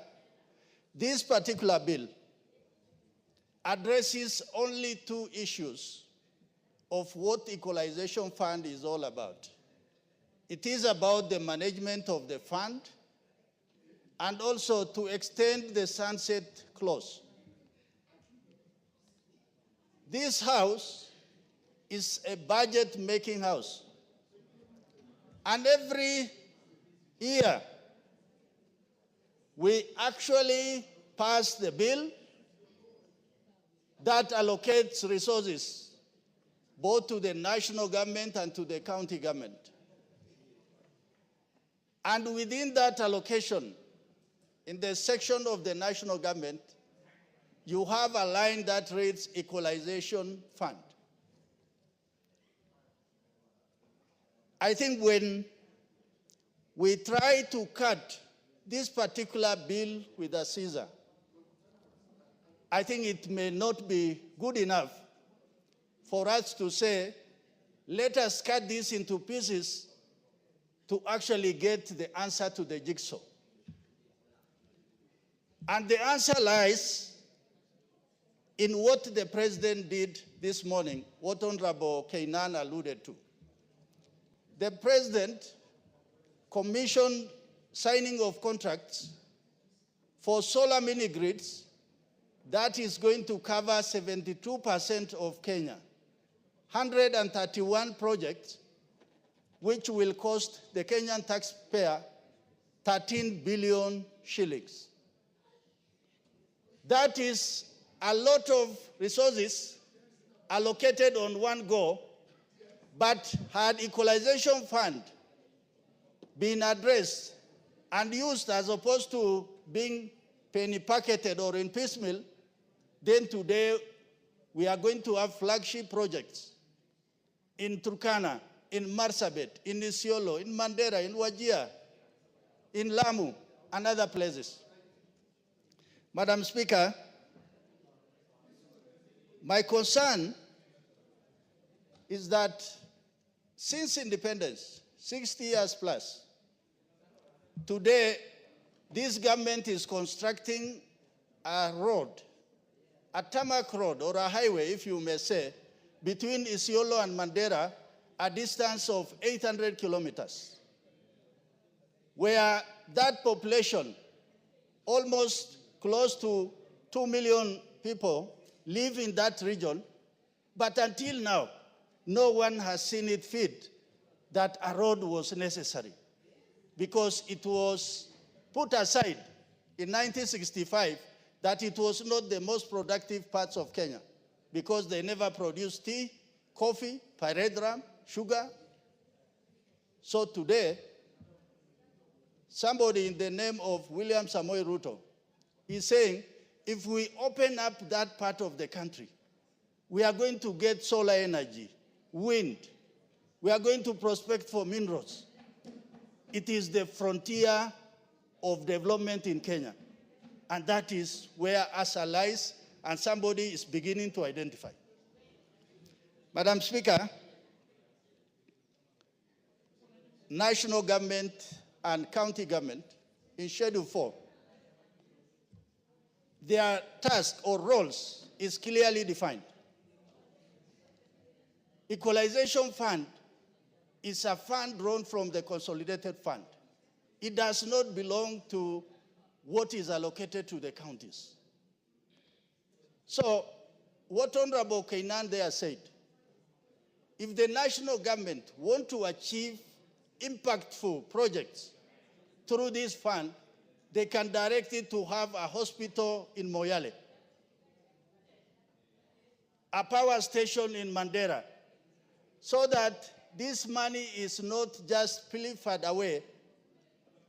this particular bill addresses only two issues of what Equalization Fund is all about. It is about the management of the fund and also to extend the sunset clause. This house is a budget-making house. And every year, we actually pass the bill that allocates resources both to the national government and to the county government. And within that allocation, in the section of the national government, you have a line that reads Equalization Fund. I think when we try to cut this particular bill with a scissor, I think it may not be good enough for us to say, let us cut this into pieces to actually get the answer to the jigsaw. And the answer lies in what the president did this morning, what Honorable Kenyan alluded to. The president commissioned signing of contracts for solar mini grids that is going to cover 72% of Kenya. 131 projects, which will cost the Kenyan taxpayer 13 billion shillings. That is a lot of resources allocated on one go, but had Equalization Fund been addressed and used as opposed to being penny pocketed or in piecemeal, then today we are going to have flagship projects in Turkana, in Marsabit, in Isiolo, in Mandera, in Wajir, in Lamu, and other places. Madam Speaker, my concern is that since independence, 60 years plus, today this government is constructing a road, a tarmac road or a highway, if you may say, between Isiolo and Mandera, a distance of 800 kilometers, where that population, almost close to 2 million people, live in that region, but until now, no one has seen it fit that a road was necessary, because it was put aside in 1965 that it was not the most productive parts of Kenya, because they never produced tea, coffee, pyrethrum, sugar. So today, somebody in the name of William Samoei Ruto is saying, if we open up that part of the country, we are going to get solar energy, wind. We are going to prospect for minerals. It is the frontier of development in Kenya. And that is where ASA lies, and somebody is beginning to identify. Madam Speaker, national government and county government in Schedule 4, their task or roles is clearly defined. Equalization Fund is a fund drawn from the consolidated fund. It does not belong to what is allocated to the counties. So, what Honorable Kenyan there said, if the national government want to achieve impactful projects through this fund, they can direct it to have a hospital in Moyale, a power station in Mandera, so that this money is not just pilfered away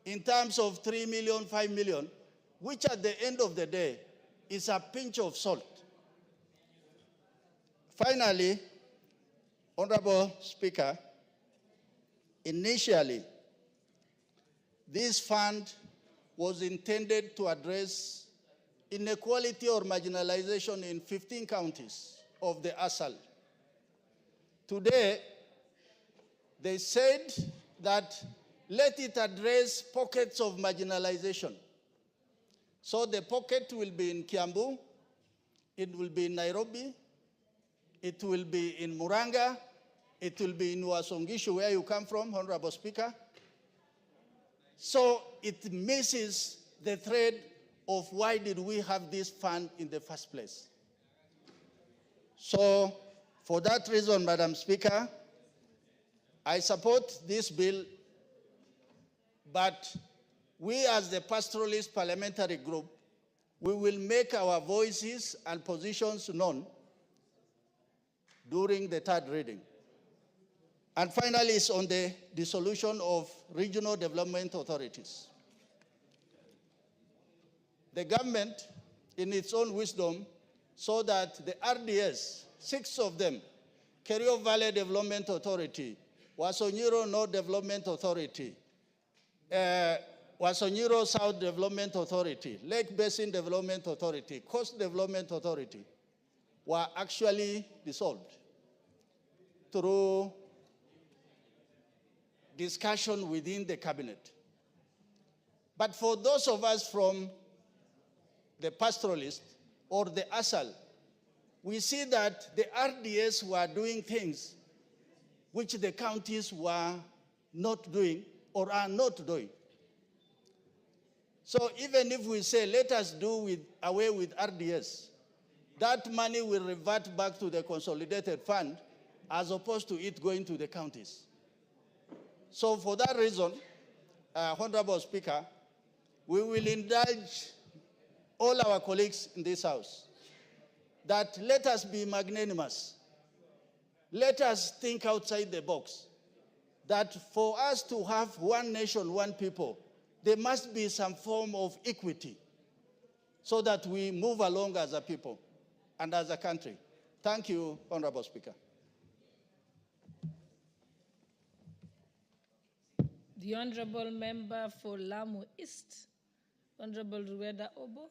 in terms of 3 million, 5 million, which at the end of the day is a pinch of salt. Finally, Honorable Speaker, initially, this fund was intended to address inequality or marginalization in 15 counties of the ASAL. Today, they said that let it address pockets of marginalization. So the pocket will be in Kiambu, it will be in Nairobi, it will be in Muranga, it will be in Uasin-Gishu, where you come from, Honorable Speaker. So it misses the thread of why did we have this fund in the first place. So for that reason, Madam Speaker, I support this bill, but we as the pastoralist parliamentary group, we will make our voices and positions known during the third reading. And finally, it's on the dissolution of regional development authorities. The government, in its own wisdom, saw that the RDS, 6 of them, Kerio Valley Development Authority, Wasonyiro North Development Authority, Wasonyiro South Development Authority, Lake Basin Development Authority, Coast Development Authority, were actually dissolved through discussion within the cabinet. But for those of us from the pastoralist or the ASAL, we see that the RDS were doing things which the counties were not doing or are not doing. So even if we say, let us do away with RDS, that money will revert back to the consolidated fund as opposed to it going to the counties. So for that reason, Honorable Speaker, we will indulge all our colleagues in this House that let us be magnanimous. Let us think outside the box. That for us to have one nation, one people, there must be some form of equity so that we move along as a people and as a country. Thank you, Honorable Speaker. The Honorable Member for Lamu East, Honorable Rueda Obo.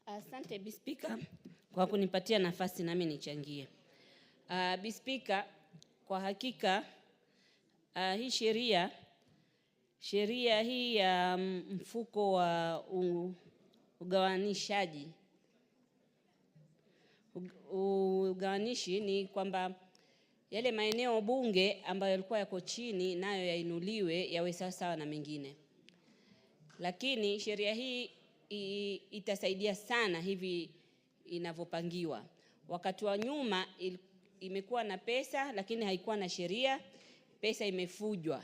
Asante Bi Speaker kwa kunipatia nafasi nami nichangie. Bi Speaker, kwa hakika hii sheria hii ya mfuko wa ugawanishi ni kwamba yale maeneo bunge ambayo yalikuwa yako chini nayo yainuliwe yawe sawa na mengine. Lakini sheria hii itasaidia sana hivi inavyopangiwa. Wakati wa nyuma imekuwa na pesa lakini haikuwa na sheria, pesa imefujwa.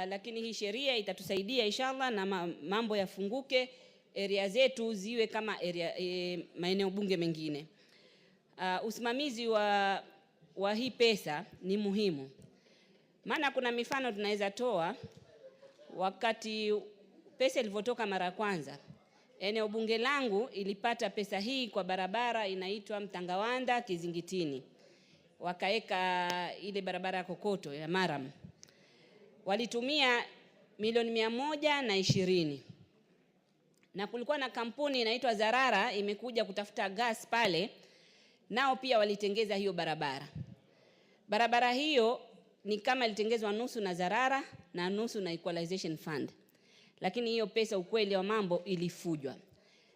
Lakini hii sheria itatusaidia inshallah na mambo yafunguke, area zetu ziwe kama maeneo bunge mengine. Usimamizi wa hii pesa ni muhimu. Maana kuna mifano tunaweza toa. Wakati pesa ilivyotoka mara kwanza, eneo bunge langu ilipata pesa hii kwa barabara inaitwa Mtangawanda Kizingitini. Wakaeka ile barabara ya kokoto ya Maram. Walitumia milioni 120. Na kulikuwa na kampuni inaitwa Zarara imekuja kutafuta gas pale, nao pia walitengeza hiyo barabara. Barabara hiyo ni kama ilitengezwa nusu na Zarara na nusu na Equalization Fund. Lakini hiyo pesa ukweli wa mambo ilifujwa.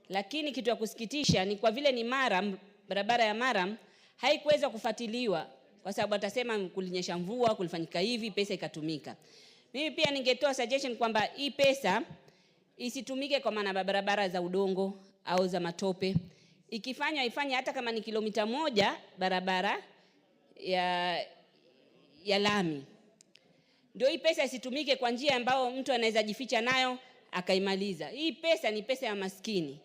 Lakini kitu ya kusikitisha ni kwa vile ni Maram, barabara ya Maram haikuweza kufuatiliwa kwa sababu atasema kulinyesha mvua, kulifanyika hivi, pesa ikatumika. Mimi pia ningetoa suggestion kwamba hii pesa isitumike kwa maana barabara za udongo au za matope. Ikifanywa ifanye hata kama ni kilomita 1 barabara ya lami. Ndio hii pesa isitumike kwa njia ambayo mtu anaweza jificha nayo akaimaliza. Hii pesa ni pesa ya maskini.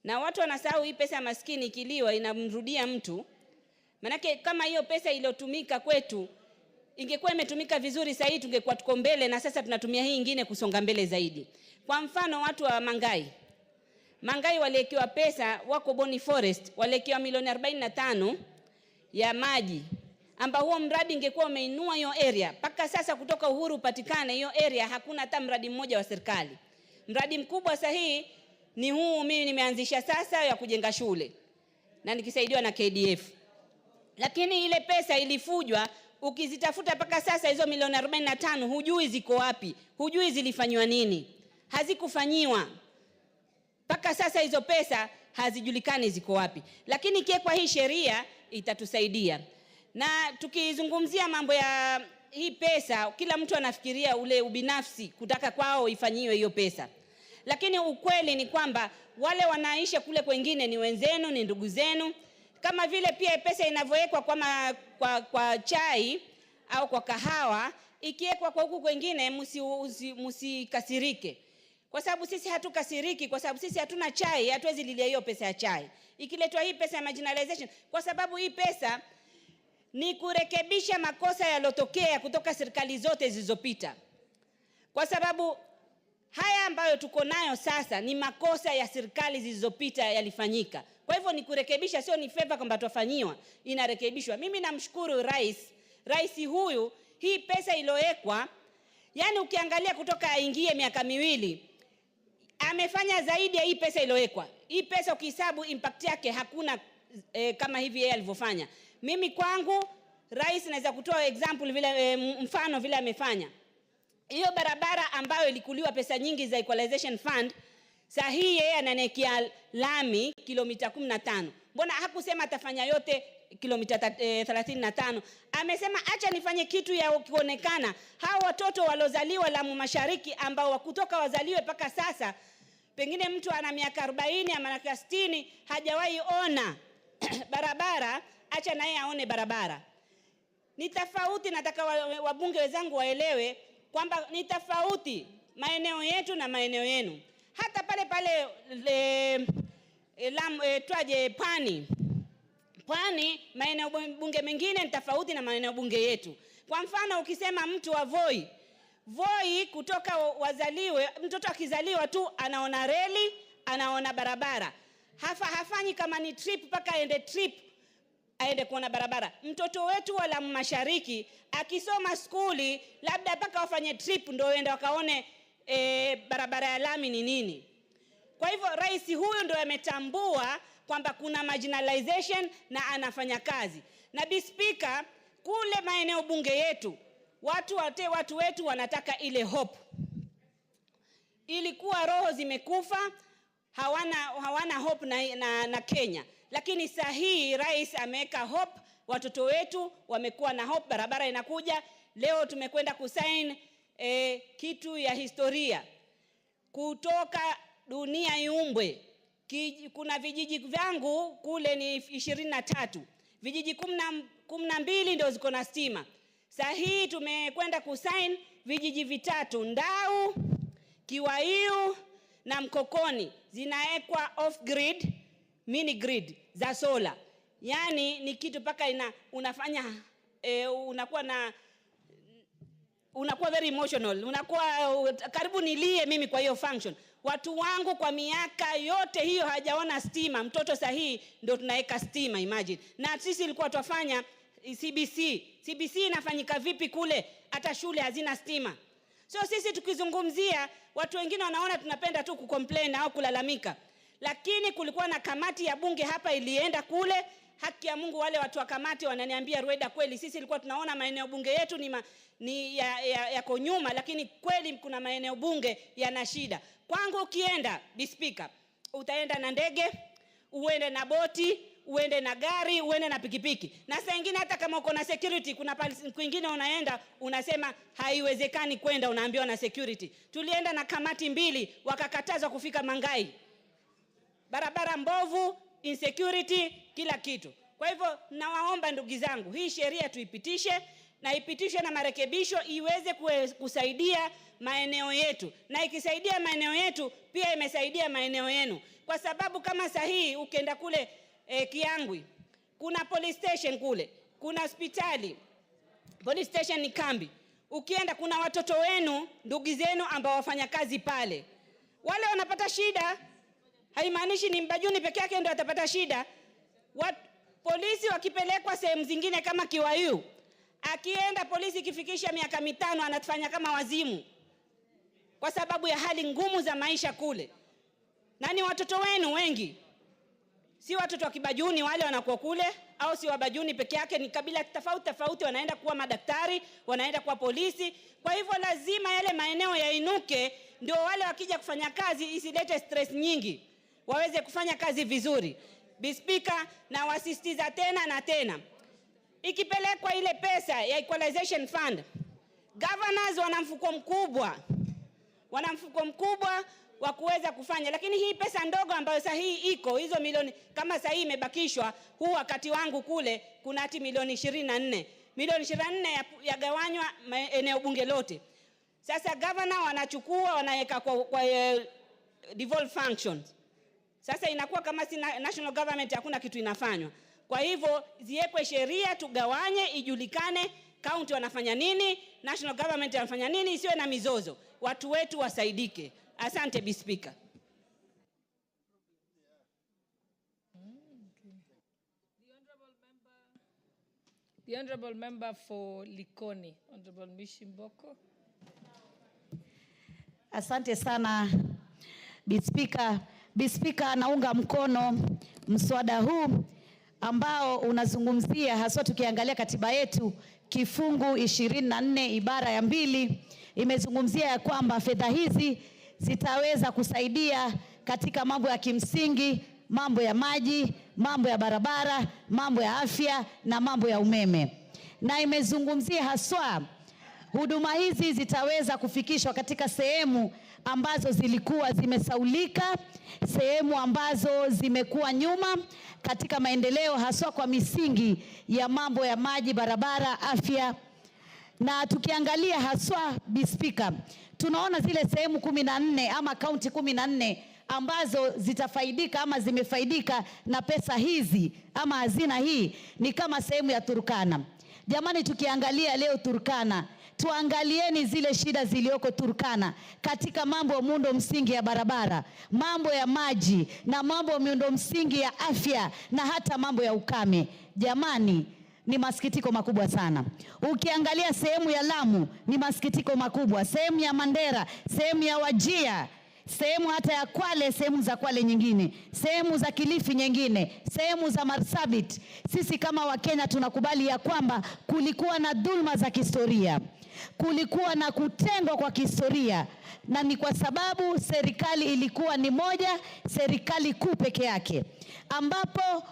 Na watu wanasahau hii pesa ya maskini ikiliwa inamrudia mtu. Manake kama hiyo pesa iliyotumika kwetu ingekuwa imetumika vizuri zaidi tungekuwa tuko mbele na sasa tunatumia hii nyingine kusonga mbele zaidi. Kwa mfano watu wa Mangai waliwekewa pesa, wako Boni Forest waliwekewa milioni 45 ya maji, ambao huo mradi ingekuwa umeinua hiyo area. Paka sasa kutoka uhuru upatikane hiyo area hakuna hata mradi mmoja wa serikali. Mradi mkubwa sahihi ni huu mimi nimeanzisha sasa ya kujenga shule na nikisaidiwa na KDF. Lakini ile pesa ilifujwa, ukizitafuta paka sasa hizo milioni 45 hujui ziko wapi, hujui zilifanywa nini. Hazikufanyiwa. Paka sasa hizo pesa hazijulikani ziko wapi. Lakini kwa hii sheria itatusaidia. Na tukizungumzia mambo ya hii pesa, kila mtu anafikiria ule ubinafsi kutaka kwao ifanyiwe hiyo pesa. Lakini ukweli ni kwamba wale wanaishi kule kwingine ni wenzenu, ni ndugu zenu. Kama vile pia pesa inavyowekwa kwa chai au kwa kahawa, ikiwekwa kwa huku kwingine msikasirike. Kwa sababu sisi hatukasiriki, kwa sababu sisi hatuna chai, hatuwezi lilia hiyo pesa ya chai. Ikiletwa hii pesa ya marginalization, kwa sababu hii pesa ni kurekebisha makosa yalotokea kutoka serikali zote zilizopita. Kwa sababu haya ambayo tuko nayo sasa ni makosa ya serikali zilizopita yalifanyika. Kwa hivyo ni kurekebisha, sio ni favor kwamba tufanyiwa, inarekebishwa. Mimi namshukuru rais huyu, hii pesa iliyowekwa, yani ukiangalia kutoka aingie miaka 2 amefanya zaidi ya hii pesa iliyowekwa. Hii pesa ukihesabu impact yake hakuna kama hivi yeye alivyofanya. Mimi kwangu rais naweza kutoa example vile mfano vile amefanya. Hiyo barabara ambayo ilikuliwa pesa nyingi za Equalization Fund, sahihi yeye ananekia lami kilomita 15. Mbona hakusema atafanya yote kilomita 35? Amesema acha nifanye kitu ya kuonekana. Hao watoto walozaliwa Lamu Mashariki ambao wakutoka wazaliwe paka sasa, pengine mtu ana miaka 40 ama miaka 60 hajawahi ona barabara, acha na yeye aone barabara. Ni tofauti, nataka wabunge wenzangu waelewe kwamba ni tofauti maeneo yetu na maeneo yenu. Hata pale Pwani maeneo bunge mengine ni tofauti na maeneo bunge yetu. Kwa mfano ukisema mtu wa Voi kutoka wazaliwe, mtoto akizaliwa tu anaona reli, anaona barabara. Hafanyi kama ni trip paka ende trip aende kuona barabara. Mtoto wetu wa Lamu Mashariki akisoma skuli labda mpaka wafanye trip ndio waende wakaone barabara ya lami ni nini. Kwa hivyo rais huyu ndio ametambua kwamba kuna marginalization na anafanya kazi. Na Bi Speaker, kule maeneo bunge yetu watu wetu wanataka ile hope. Ilikuwa roho zimekufa, hawana hope na Kenya. Lakini sahihi rais ameweka hope, watoto wetu wamekuwa na hope, barabara inakuja. Leo tumekwenda kusign kitu ya historia. Kutoka dunia iumbwe, kuna vijiji vyangu kule ni 23. Vijiji 12 ndio ziko na stima. Sahihi tumekwenda kusign vijiji 3, Ndau, Kiwaiu na Mkokoni zinaekwa off grid, mini grid za solar. Yani ni kitu paka unafanya unakuwa very emotional, unakuwa karibu nilie mimi kwa hiyo function. Watu wangu kwa miaka yote hiyo hajaona stima, mtoto sahihi ndio tunaweka stima, imagine. Na sisi ilikuwa tuwafanya CBC inafanyika vipi kule, hata shule hazina stima. So sisi tukizungumzia, watu wengine wanaona tunapenda tu kucomplain au kulalamika. Lakini kulikuwa na kamati ya bunge hapa ilienda kule, haki ya Mungu wale watu wa kamati wananiambia Rweda, kweli sisi ilikuwa tunaona maeneo bunge yetu ni yako nyuma, lakini kweli kuna maeneo bunge yana shida. Kwangu ukienda, Bi Speaker, utaenda na ndege, uende na boti, uende na gari, uende na pikipiki. Na saa nyingine hata kama uko na security, kuna kwingine unaenda unasema haiwezekani kwenda, unaambiwa na security. Tulienda na kamati 2 wakakatazwa kufika Mangai. Barabara mbovu, insecurity, kila kitu. Kwa hivyo nawaomba ndugu zangu, hii sheria tuipitishe, na ipitishwe na marekebisho iweze kusaidia maeneo yetu. Na ikisaidia maeneo yetu, pia imesaidia maeneo yenu. Kwa sababu kama sahihi ukienda kule Kiangwi, kuna police station kule, kuna hospitali. Police station ni kambi. Ukienda kuna watoto wenu, ndugu zenu ambao wafanya kazi pale. Wale wanapata shida, haimaanishi ni Mbajuni peke yake ndio atapata shida. Polisi wakipelekwa sehemu zingine kama Kiwaiu, akienda polisi kifikisha miaka 5 anatufanya kama wazimu. Kwa sababu ya hali ngumu za maisha kule. Na ni watoto wenu wengi. Si watoto wa Kibajuni wale wanakuwa kule, au si Wabajuni peke yake, ni kabila tofauti wanaenda kuwa madaktari, wanaenda kuwa polisi. Kwa hivyo lazima yale maeneo yainuke, ndio wale wakija kufanya kazi isilete stress nyingi, waweze kufanya kazi vizuri. Bi Speaker, na wasisitiza tena na tena, ikipelekwa ile pesa ya equalization fund, governors wana mfuko mkubwa wa kuweza kufanya. Lakini hii pesa ndogo ambayo sahihi iko, hizo milioni kama sahihi imebakishwa, huu wakati wangu kule kuna hati milioni 24. Milioni 24 yagawanywa eneo bunge lote. Sasa governor wanachukua wanaweka kwa devolved functions. Sasa inakuwa kama si national government, hakuna kitu inafanywa. Kwa hivyo ziwekwe sheria, tugawanye, ijulikane county wanafanya nini, national government wanafanya nini, isiwe na mizozo. Watu wetu wasaidike. Asante Bi Speaker. The honorable member for Likoni, Honorable Mishimboko. Asante sana Bi Speaker. Bi Speaker, naunga mkono mswada huu ambao unazungumzia, haswa tukiangalia katiba yetu kifungu 24 ibara ya 2 imezungumzia ya kwamba fedha hizi zitaweza kusaidia katika mambo ya kimsingi, mambo ya maji, mambo ya barabara, mambo ya afya na mambo ya umeme. Na imezungumzia haswa huduma hizi zitaweza kufikishwa katika sehemu ambazo zilikuwa zimesaulika, sehemu ambazo zimekuwa nyuma katika maendeleo, haswa kwa misingi ya mambo ya maji, barabara, afya. Na tukiangalia haswa Bi Speaker, tunaona zile sehemu 14 ama kaunti 14 ambazo zitafaidika ama zimefaidika na pesa hizi ama hazina hii ni kama sehemu ya Turkana. Jamani, tukiangalia leo Turkana, tuangalieni zile shida zilioko Turkana katika mambo ya muundo msingi ya barabara, mambo ya maji na mambo ya miundo msingi ya afya na hata mambo ya ukame. Jamani, ni masikitiko makubwa sana. Ukiangalia sehemu ya Lamu ni masikitiko makubwa, sehemu ya Mandera, sehemu ya Wajia, sehemu hata ya Kwale, sehemu za Kwale nyingine, sehemu za Kilifi nyingine, sehemu za Marsabit. Sisi kama Wakenya tunakubali ya kwamba kulikuwa na dhulma za kihistoria, kulikuwa na kutengwa kwa kihistoria, na ni kwa sababu serikali ilikuwa ni moja, serikali kuu peke yake, ambapo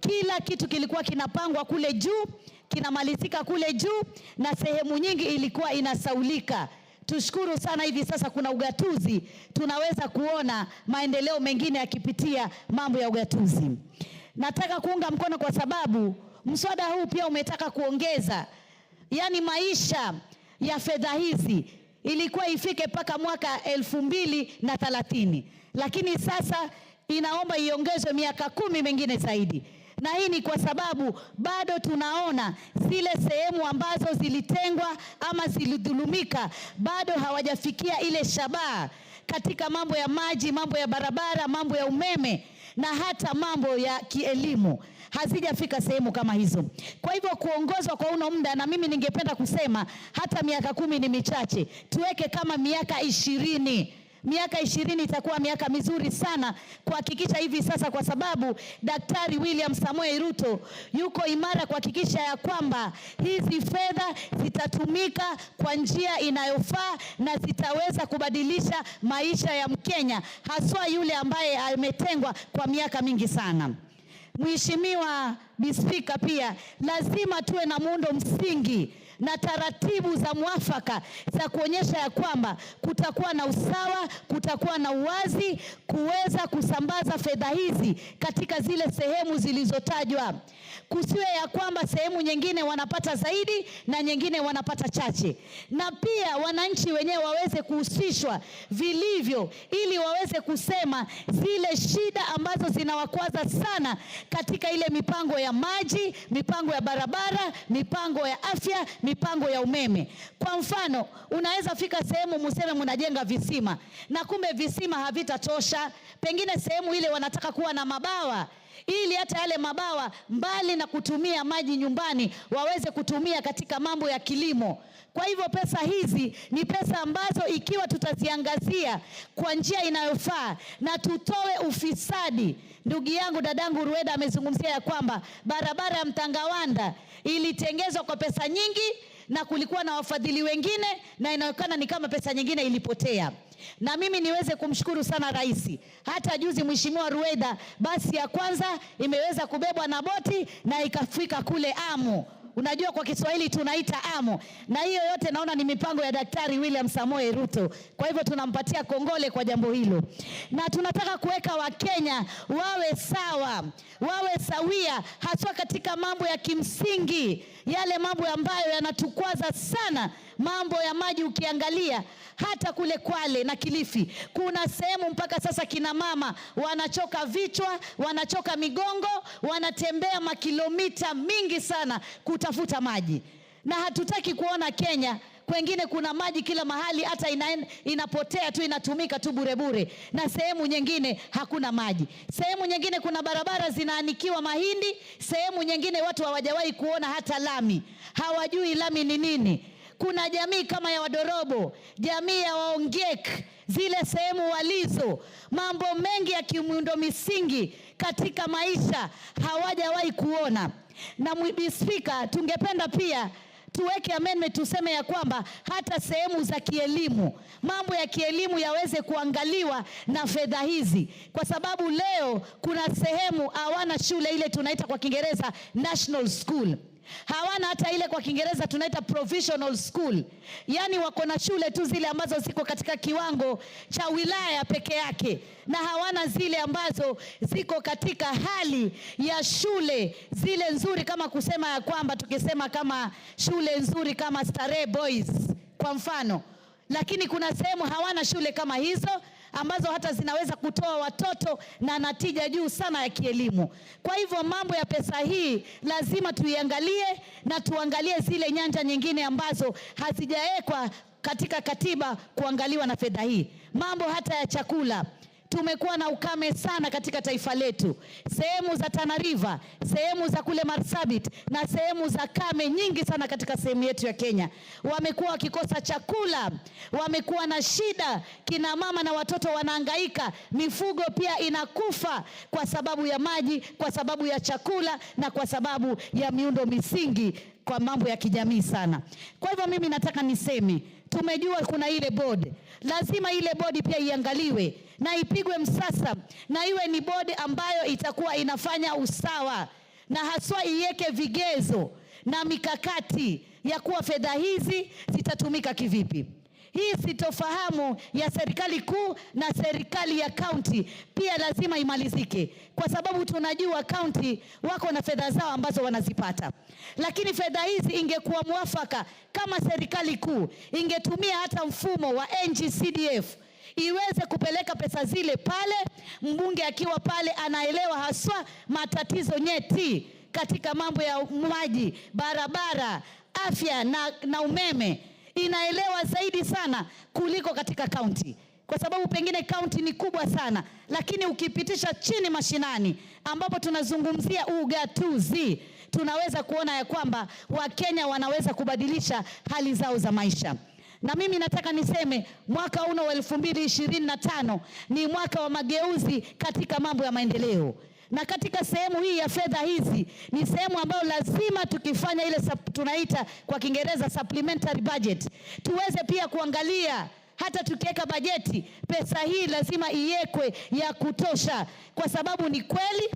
kila kitu kilikuwa kinapangwa kule juu, kinamalizika kule juu, na sehemu nyingi ilikuwa inasaulika. Tushukuru sana hivi sasa kuna ugatuzi, tunaweza kuona maendeleo mengine yakipitia mambo ya ugatuzi. Nataka kuunga mkono kwa sababu mswada huu pia umetaka kuongeza, yani maisha ya fedha hizi ilikuwa ifike mpaka mwaka 2030, lakini sasa inaomba iongezwe miaka 10 mengine zaidi. Na hii ni kwa sababu bado tunaona zile sehemu ambazo zilitengwa ama zilidhulumika bado hawajafikia ile shabaha katika mambo ya maji, mambo ya barabara, mambo ya umeme na hata mambo ya kielimu. Hazijafika sehemu kama hizo. Kwa hivyo kuongozwa kwa uno muda, na mimi ningependa kusema hata miaka 10 ni michache, tuweke kama miaka 20. Miaka 20 itakuwa miaka mizuri sana kuhakikisha hivi sasa, kwa sababu Daktari William Samoei Ruto yuko imara kuhakikisha ya kwamba hizi fedha zitatumika kwa njia inayofaa na zitaweza kubadilisha maisha ya Mkenya, haswa yule ambaye ametengwa kwa miaka mingi sana. Mheshimiwa Speaker, pia lazima tuwe na muundo msingi na taratibu za mwafaka za kuonyesha ya kwamba kutakuwa na usawa, kutakuwa na uwazi, kuweza kusambaza fedha hizi katika zile sehemu zilizotajwa. Kusiwe ya kwamba sehemu nyingine wanapata zaidi na nyingine wanapata chache. Na pia wananchi wenyewe waweze kuhusishwa vilivyo ili waweze kusema zile shida ambazo zinawakwaza sana katika ile mipango ya maji, mipango ya barabara, mipango ya afya, mipango ya umeme. Kwa mfano, unaweza fika sehemu museme mnajenga visima na kumbe visima havitatosha. Pengine sehemu ile wanataka kuwa na mabawa ili hata yale mabawa mbali na kutumia maji nyumbani waweze kutumia katika mambo ya kilimo. Kwa hivyo pesa hizi ni pesa ambazo ikiwa tutaziangazia kwa njia inayofaa na tutoe ufisadi. Ndugu yangu dadangu Rueda amezungumzia ya kwamba barabara ya Mtangawanda ilitengezwa kwa pesa nyingi na kulikuwa na wafadhili wengine na inaonekana ni kama pesa nyingine ilipotea. Na mimi niweze kumshukuru sana rais. Hata juzi Mheshimiwa Rueda basi ya kwanza imeweza kubebwa na boti na ikafika kule Amu. Unajua kwa Kiswahili tunaita Amu. Na hiyo yote naona ni mipango ya Daktari William Samoei Ruto. Kwa hivyo tunampatia kongole kwa jambo hilo. Na tunataka kuweka Wakenya wawe sawa, wawe sawia, haswa katika mambo ya kimsingi, yale mambo ambayo yanatukwaza sana. Mambo ya maji ukiangalia hata kule Kwale na Kilifi kuna sehemu mpaka sasa kina mama wanachoka vichwa, wanachoka migongo, wanatembea makilomita mingi sana kutafuta maji. Na hatutaki kuona Kenya kwengine kuna maji kila mahali, hata inapotea tu, inatumika tu bure bure, na sehemu nyingine hakuna maji. Sehemu nyingine kuna barabara zinaanikiwa mahindi, sehemu nyingine watu hawajawahi kuona hata lami, hawajui lami ni nini. Kuna jamii kama ya Wadorobo, jamii ya Waongek, zile sehemu walizo, mambo mengi ya kimuundo misingi katika maisha hawajawahi kuona. Na Speaker, tungependa pia tuweke amendment tuseme ya kwamba hata sehemu za kielimu, mambo ya kielimu yaweze kuangaliwa na fedha hizi, kwa sababu leo kuna sehemu hawana shule ile tunaita kwa Kiingereza national school. Hawana hata ile kwa Kiingereza tunaita provisional school. Yani wako na shule tu zile ambazo ziko katika kiwango cha wilaya peke yake, na hawana zile ambazo ziko katika hali ya shule zile nzuri, kama kusema ya kwamba tukisema kama shule nzuri kama Starehe Boys kwa mfano. Lakini kuna sehemu hawana shule kama hizo, ambazo hata zinaweza kutoa watoto na natija juu sana ya kielimu. Kwa hivyo mambo ya pesa hii lazima tuiangalie na tuangalie zile nyanja nyingine ambazo hazijawekwa katika katiba kuangaliwa na fedha hii. Mambo hata ya chakula. Tumekuwa na ukame sana katika taifa letu. Sehemu za Tana River, sehemu za kule Marsabit na sehemu za kame nyingi sana katika sehemu yetu ya Kenya. Wamekuwa wakikosa chakula, wamekuwa na shida, kina mama na watoto wanahangaika, mifugo pia inakufa kwa sababu ya maji, kwa sababu ya chakula na kwa sababu ya miundo misingi kwa mambo ya kijamii sana. Kwa hivyo mimi nataka niseme, tumejua kuna ile board. Lazima ile board pia iangaliwe na ipigwe msasa na iwe ni board ambayo itakuwa inafanya usawa na haswa iweke vigezo na mikakati ya kuwa fedha hizi zitatumika kivipi. Hii sitofahamu ya serikali kuu na serikali ya kaunti pia lazima imalizike, kwa sababu tunajua kaunti wako na fedha zao ambazo wanazipata. Lakini fedha hizi ingekuwa mwafaka kama serikali kuu ingetumia hata mfumo wa NGCDF iweze kupeleka pesa zile pale, mbunge akiwa pale anaelewa haswa matatizo nyeti katika mambo ya maji, barabara, afya na umeme. Inaelewa zaidi sana kuliko katika kaunti, kwa sababu pengine kaunti ni kubwa sana, lakini ukipitisha chini mashinani ambapo tunazungumzia ugatuzi, tunaweza kuona ya kwamba Wakenya wanaweza kubadilisha hali zao za maisha. Na mimi nataka niseme mwaka huu wa 2025 ni mwaka wa mageuzi katika mambo ya maendeleo. Na katika sehemu hii ya fedha hizi ni sehemu ambayo lazima tukifanya ile tunaita kwa Kiingereza supplementary budget, tuweze pia kuangalia hata tukiweka bajeti, pesa hii lazima iwekwe ya kutosha, kwa sababu ni kweli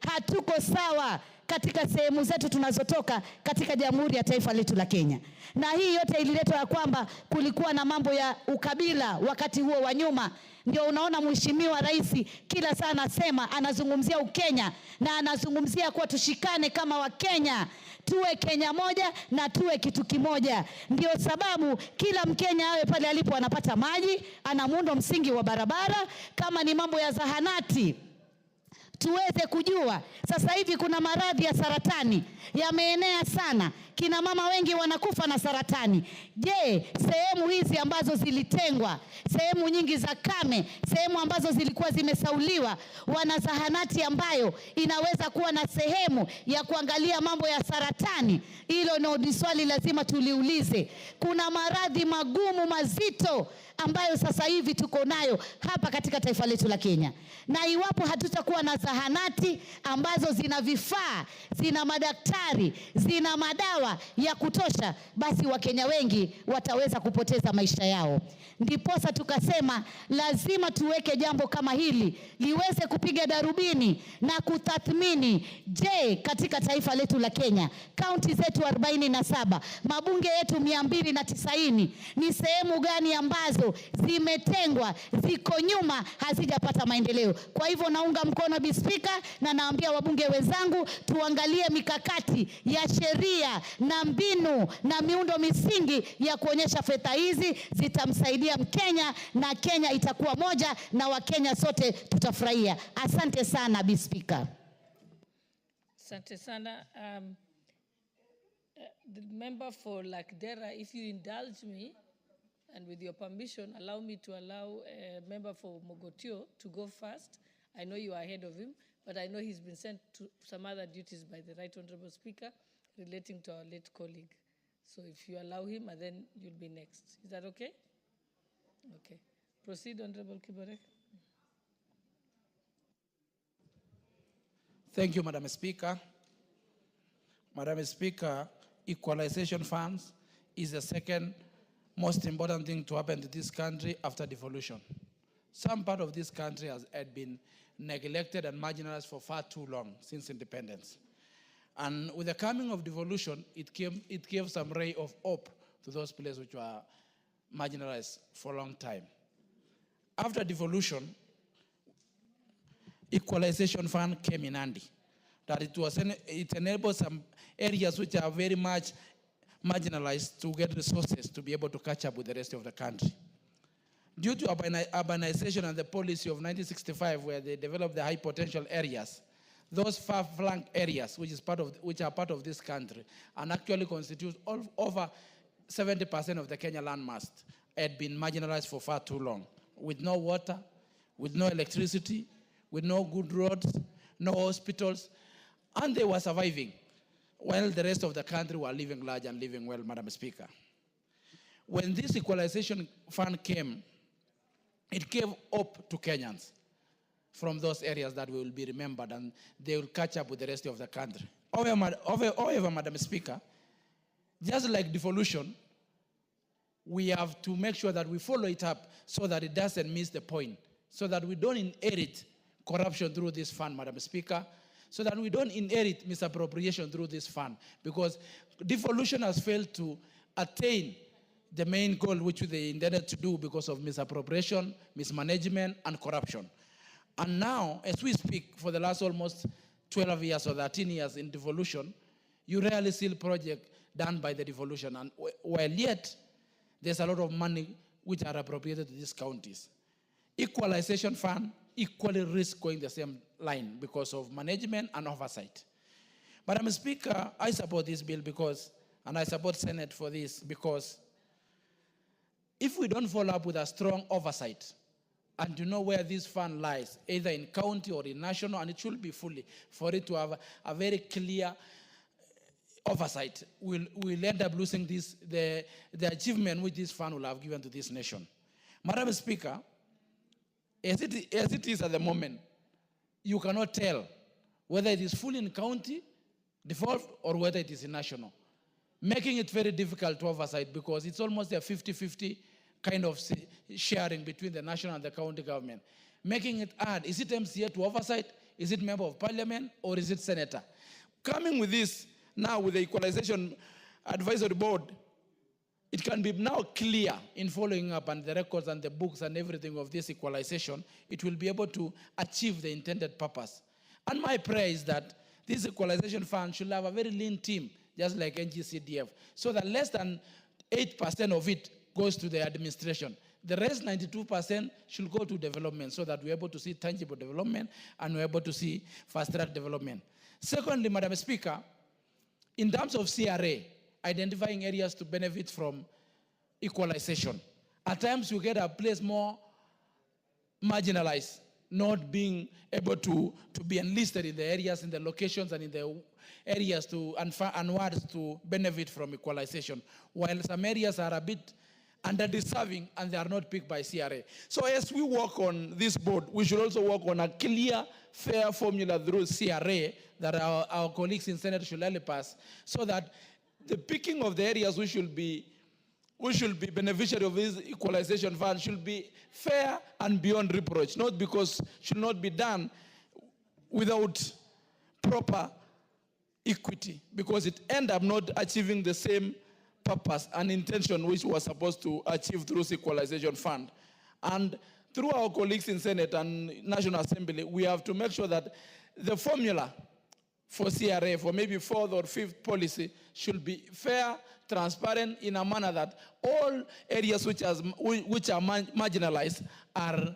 hatuko sawa katika sehemu zetu tunazotoka katika Jamhuri ya Taifa letu la Kenya. Na hii yote ililetwa ya kwamba kulikuwa na mambo ya ukabila wakati huo wa nyuma. Ndio unaona Mheshimiwa Rais kila saa anasema, anazungumzia Ukenya na anazungumzia kuwa tushikane kama Wakenya, tuwe Kenya moja na tuwe kitu kimoja. Ndio sababu kila Mkenya awe pale alipo anapata maji, ana muundo msingi wa barabara, kama ni mambo ya zahanati tuweze kujua. Sasa hivi kuna maradhi ya saratani yameenea sana, kina mama wengi wanakufa na saratani. Je, sehemu hizi ambazo zilitengwa, sehemu nyingi za kame, sehemu ambazo zilikuwa zimesauliwa, wana zahanati ambayo inaweza kuwa na sehemu ya kuangalia mambo ya saratani? Hilo ni swali lazima tuliulize. Kuna maradhi magumu mazito ambayo sasa hivi tuko nayo hapa katika taifa letu la Kenya, na iwapo hatutakuwa na zahanati ambazo zina vifaa, zina madaktari, zina madawa ya kutosha, basi Wakenya wengi wataweza kupoteza maisha yao. Ndiposa tukasema lazima tuweke jambo kama hili liweze kupiga darubini na kutathmini, je, katika taifa letu la Kenya, kaunti zetu 47, mabunge yetu 290, ni sehemu gani ambazo zimetengwa, ziko nyuma, hazijapata maendeleo? Kwa hivyo naunga mkono Bi Speaker na naambia wabunge wenzangu tuangalie mikakati ya sheria na mbinu na miundo misingi ya kuonyesha fedha hizi zitamsaidia Mkenya na Kenya itakuwa moja na Wakenya sote tutafurahia. Asante sana Bi Speaker. Asante sana. The member for Lakdera, if you indulge me, and with your permission, allow me to allow a member for Mogotio to go first. I know you are ahead of him, but I know he's been sent to some other duties by the Right Honorable Speaker relating to our late colleague. So if you allow him, and then you'll be next. Is that okay? Okay. Proceed, Honorable Kiborek. Thank you, Madam Speaker. Madam Speaker, equalization funds is the second most important thing to happen to this country after devolution. Some part of this country had been neglected and marginalized for far too long since independence. And with the coming of devolution, it gave some ray of hope to those places which were marginalized for a long time. After devolution, equalization fund came in handy. That it enabled some areas which are very much marginalized to get resources to be able to catch up with the rest of the country. due to urbanization and the policy of 1965, where they developed the high potential areas, those far-flung areas, which are part of this country, and actually constitute over 70% of the Kenya landmass, had been marginalized for far too long, with no water, with no electricity, with no good roads, no hospitals, and they were surviving, while the rest of the country were living large and living well, Madam Speaker. When this equalization fund came, it gave hope to Kenyans from those areas that will be remembered, and they will catch up with the rest of the country. However, Madam Speaker, just like devolution, we have to make sure that we follow it up so that it doesn't miss the point, so that we don't inherit corruption through this fund, Madam Speaker, so that we don't inherit misappropriation through this fund, because devolution has failed to attain the main goal which they intended to do because of misappropriation, mismanagement, and corruption. And now, as we speak, for the last almost 12 years or 13 years in devolution, you rarely see a project done by the devolution. And while yet, there's a lot of money which are appropriated to these counties. Equalization fund equally risk going the same line because of management and oversight. But Madam Speaker, I support this bill because, and I support Senate for this, because if we don't follow up with a strong oversight and to know where this fund lies, either in county or in national, and it should be fully, for it to have a very clear oversight, we'll end up losing the achievement which this fund will have given to this nation. Madam Speaker, as it is at the moment, you cannot tell whether it is fully in county, devolved, or whether it is in national, making it very difficult to oversight because it's almost a 50-50 kind of sharing between the national and the county government, making it hard. Is it MCA to oversight? Is it member of parliament? Or is it senator? Coming with this, now with the Equalization Advisory Board, it can be now clear in following up and the records and the books and everything of this equalization, it will be able to achieve the intended purpose. And my prayer is that this equalization fund should have a very lean team, just like NGCDF, so that less than 8% of it goes to the administration. The rest, 92%, should go to development so that we're able to see tangible development and we're able to see fast-track development. Secondly, Madam Speaker, in terms of CRA, identifying areas to benefit from equalization, at times we get a place more marginalized, not being able to be enlisted in the areas, in the locations, and in the areas and wards to benefit from equalization, while some areas are a bit under-deserving and they are not picked by CRA. So as we work on this board, we should also work on a clear, fair formula through CRA that our colleagues in Senate should help us, so that the picking of the areas we should be beneficiary of this equalization fund should be fair and beyond reproach, should not be done without proper equity, because it end up not achieving the same purpose and intention which was supposed to achieve through the equalization fund. And through our colleagues in Senate and National Assembly, we have to make sure that the formula for CRA, for maybe fourth or fifth policy, should be fair, transparent, in a manner that all areas which are marginalized are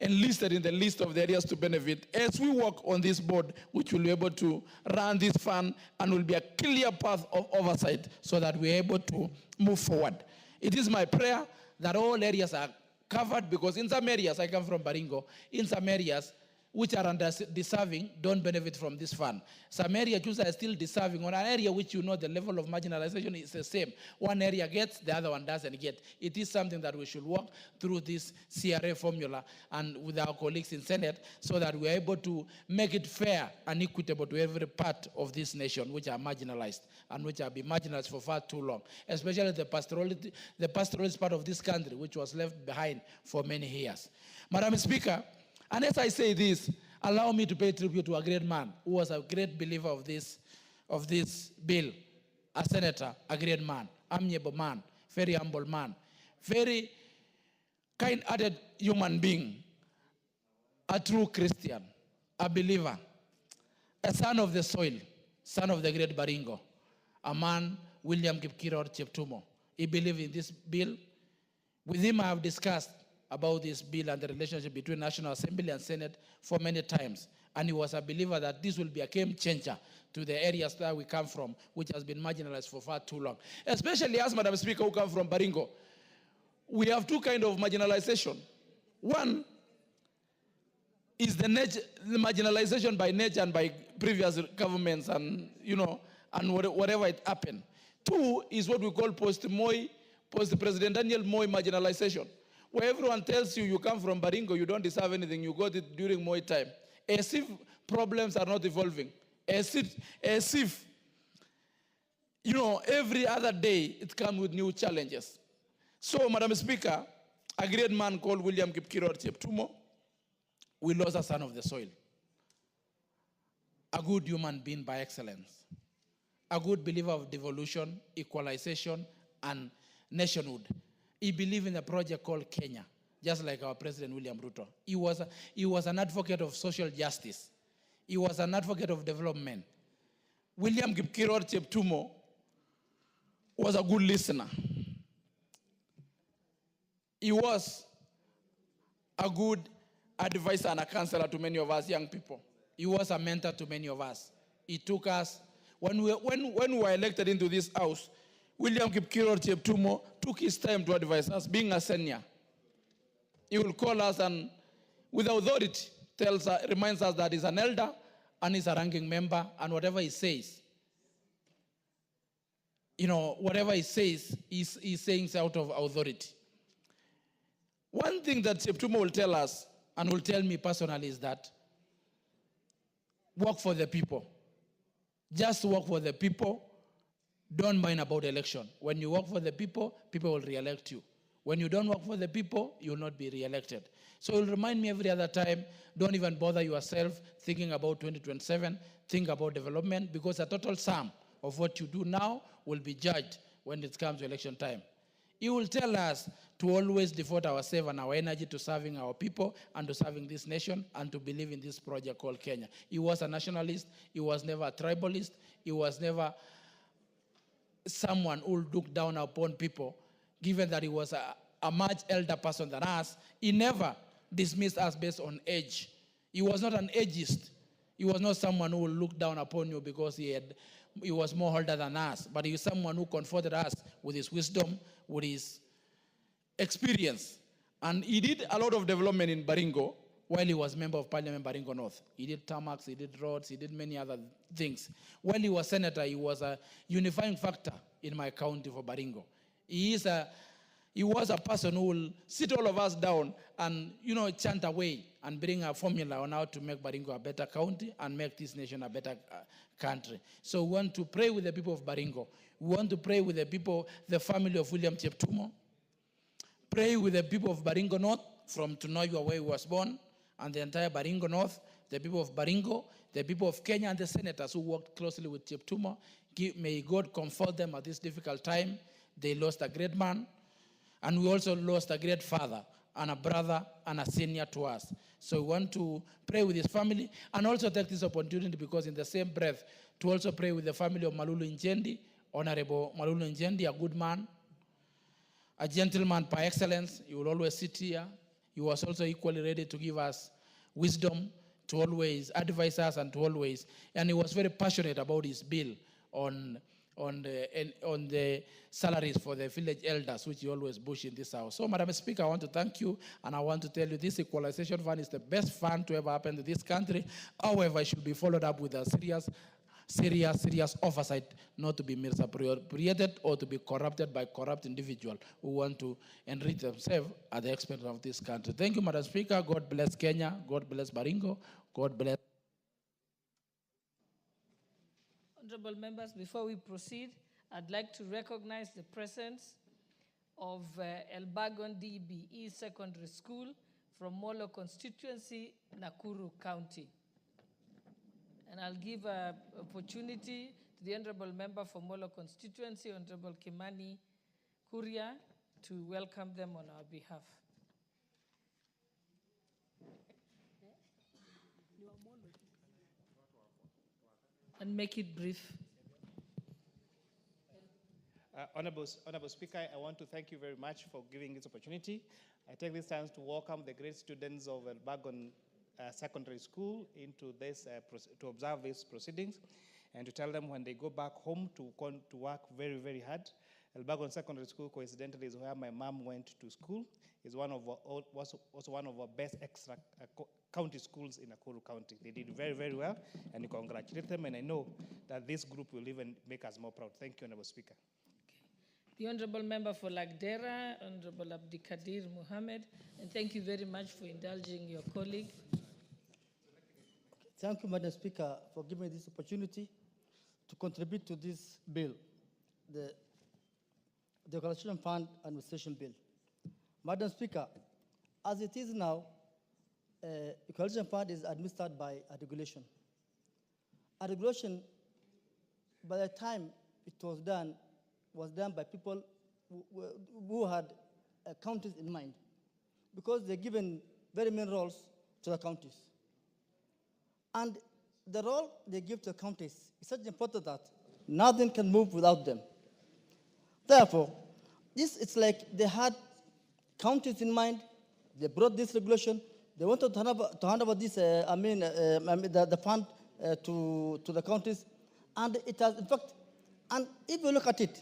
enlisted in the list of the areas to benefit. As we work on this board, which will be able to run this fund and will be a clear path of oversight so that we're able to move forward. It is my prayer that all areas are covered, because in some areas, I come from Baringo, in some areas which are under-deserving don't benefit from this fund. Some areas which are still deserving, or an area which you know the level of marginalization is the same. One area gets, the other one doesn't get. It is something that we should work through this CRA formula and with our colleagues in Senate, so that we are able to make it fair and equitable to every part of this nation which are marginalized and which have been marginalized for far too long, especially the pastoralist part of this country, which was left behind for many years. Madam Speaker, and as I say this, allow me to pay tribute to a great man who was a great believer of this bill, a senator, a great man, amiable man, very humble man, very kind-hearted human being, a true Christian, a believer, a son of the soil, son of the great Baringo, a man, William Kipkiror Cheptumo. He believed in this bill. With him I have discussed about this bill and the relationship between National Assembly and Senate for many times. And he was a believer that this will be a game changer to the areas that we come from, which has been marginalized for far too long. Especially as Madam Speaker, who come from Baringo. We have two kinds of marginalization. One is the marginalization by nature and by previous governments and, and whatever it happened. Two is what we call post-President Daniel Moi marginalization, where everyone tells you come from Baringo, you don't deserve anything, you got it during Moi time. As if problems are not evolving. As if every other day it comes with new challenges. So, Madam Speaker, a great man called William Kipkiror Cheptumo, we lost a son of the soil. A good human being by excellence. A good believer of devolution, equalization, and nationhood. He believed in a project called Kenya, just like our President William Ruto. He was an advocate of social justice. He was an advocate of development. William Kipkiror Cheptumo was a good listener. He was a good advisor and a counselor to many of us young people. He was a mentor to many of us. He took us, when we were elected into this house, William Kipkiror Cheptumo took his time to advise us, being a senior. He will call us and with authority reminds us that he's an elder and he's a ranking member, and whatever he says, whatever he says, he's saying out of authority. One thing that Cheptumo will tell us, and will tell me personally, is that work for the people. Just work for the people. Don't mind about election. When you work for the people, people will re-elect you. When you don't work for the people, you will not be re-elected. So it will remind me every other time, don't even bother yourself thinking about 2027, think about development, because a total sum of what you do now will be judged when it comes to election time. He will tell us to always devote ourselves and our energy to serving our people and to serving this nation and to believe in this project called Kenya. He was a nationalist. He was never a tribalist. He was never someone who would look down upon people, given that he was a much elder person than us. He never dismissed us based on age. He was not an ageist. He was not someone who would look down upon you because he was more older than us, but he was someone who comforted us with his wisdom, with his experience. And he did a lot of development in Baringo while he was member of parliament Baringo North. He did tarmacs, he did roads, he did many other things. When he was senator, he was a unifying factor in my county for Baringo. He was a person who will sit all of us down and, chant away and bring a formula on how to make Baringo a better county and make this nation a better country. So we want to pray with the people of Baringo. We want to pray with the people, the family of William Cheptumo. Pray with the people of Baringo North, from Tunoyua where he was born, and the entire Baringo North, the people of Baringo, the people of Kenya, and the senators who worked closely with Cheptumo. May God comfort them at this difficult time. They lost a great man, and we also lost a great father and a brother and a senior to us. So we want to pray with his family and also take this opportunity, because in the same breath, to also pray with the family of Malulu Njendi, Honorable Malulu Njendi, a good man, a gentleman by excellence. He will always sit here. He was also equally ready to give us wisdom, to always advise us, and he was very passionate about his bill on the salaries for the village elders, which you always push in this house. So, Madam Speaker, I want to thank you, and I want to tell you this equalization fund is the best fund to ever happen to this country. However, it should be followed up with a serious oversight, not to be misappropriated or to be corrupted by corrupt individuals who want to enrich themselves at the expense of this country. Thank you, Madam Speaker. God bless Kenya. God bless Baringo. God bless. Honorable members, before we proceed, I'd like to recognize the presence of Elbagon DBE Secondary School from Molo constituency, Nakuru County. And I'll give an opportunity to the Honorable Member for Molo constituency, Honorable Kimani Kuria, to welcome them on our behalf. And make it brief. Honorable Speaker, I want to thank you very much for giving this opportunity. I take this chance to welcome the great students of Elbagon Secondary School into this, to observe these proceedings, and to tell them when they go back home to work very, very hard. Elbagon Secondary School, coincidentally, is where my mom went to school. It's was also one of our best extra county schools in Nakuru County. They did very, very well, and we congratulate them, and I know that this group will even make us more proud. Thank you, Honorable Speaker. The Honorable Member for Lagdera, Honorable Abdikadir Mohammed, and thank you very much for indulging your colleague. Thank you, Madam Speaker, for giving me this opportunity to contribute to this bill, the Equalization Fund Administration Bill. Madam Speaker, as it is now, Equalization Fund is administered by a regulation. A regulation, by the time it was done by people who had counties in mind, because they're given very many roles to the counties. And the role they give to the counties is such important that nothing can move without them. Therefore, it's like they had counties in mind. They brought this regulation. They wanted to hand over this, the fund to the counties. And it has, in fact, and if you look at it,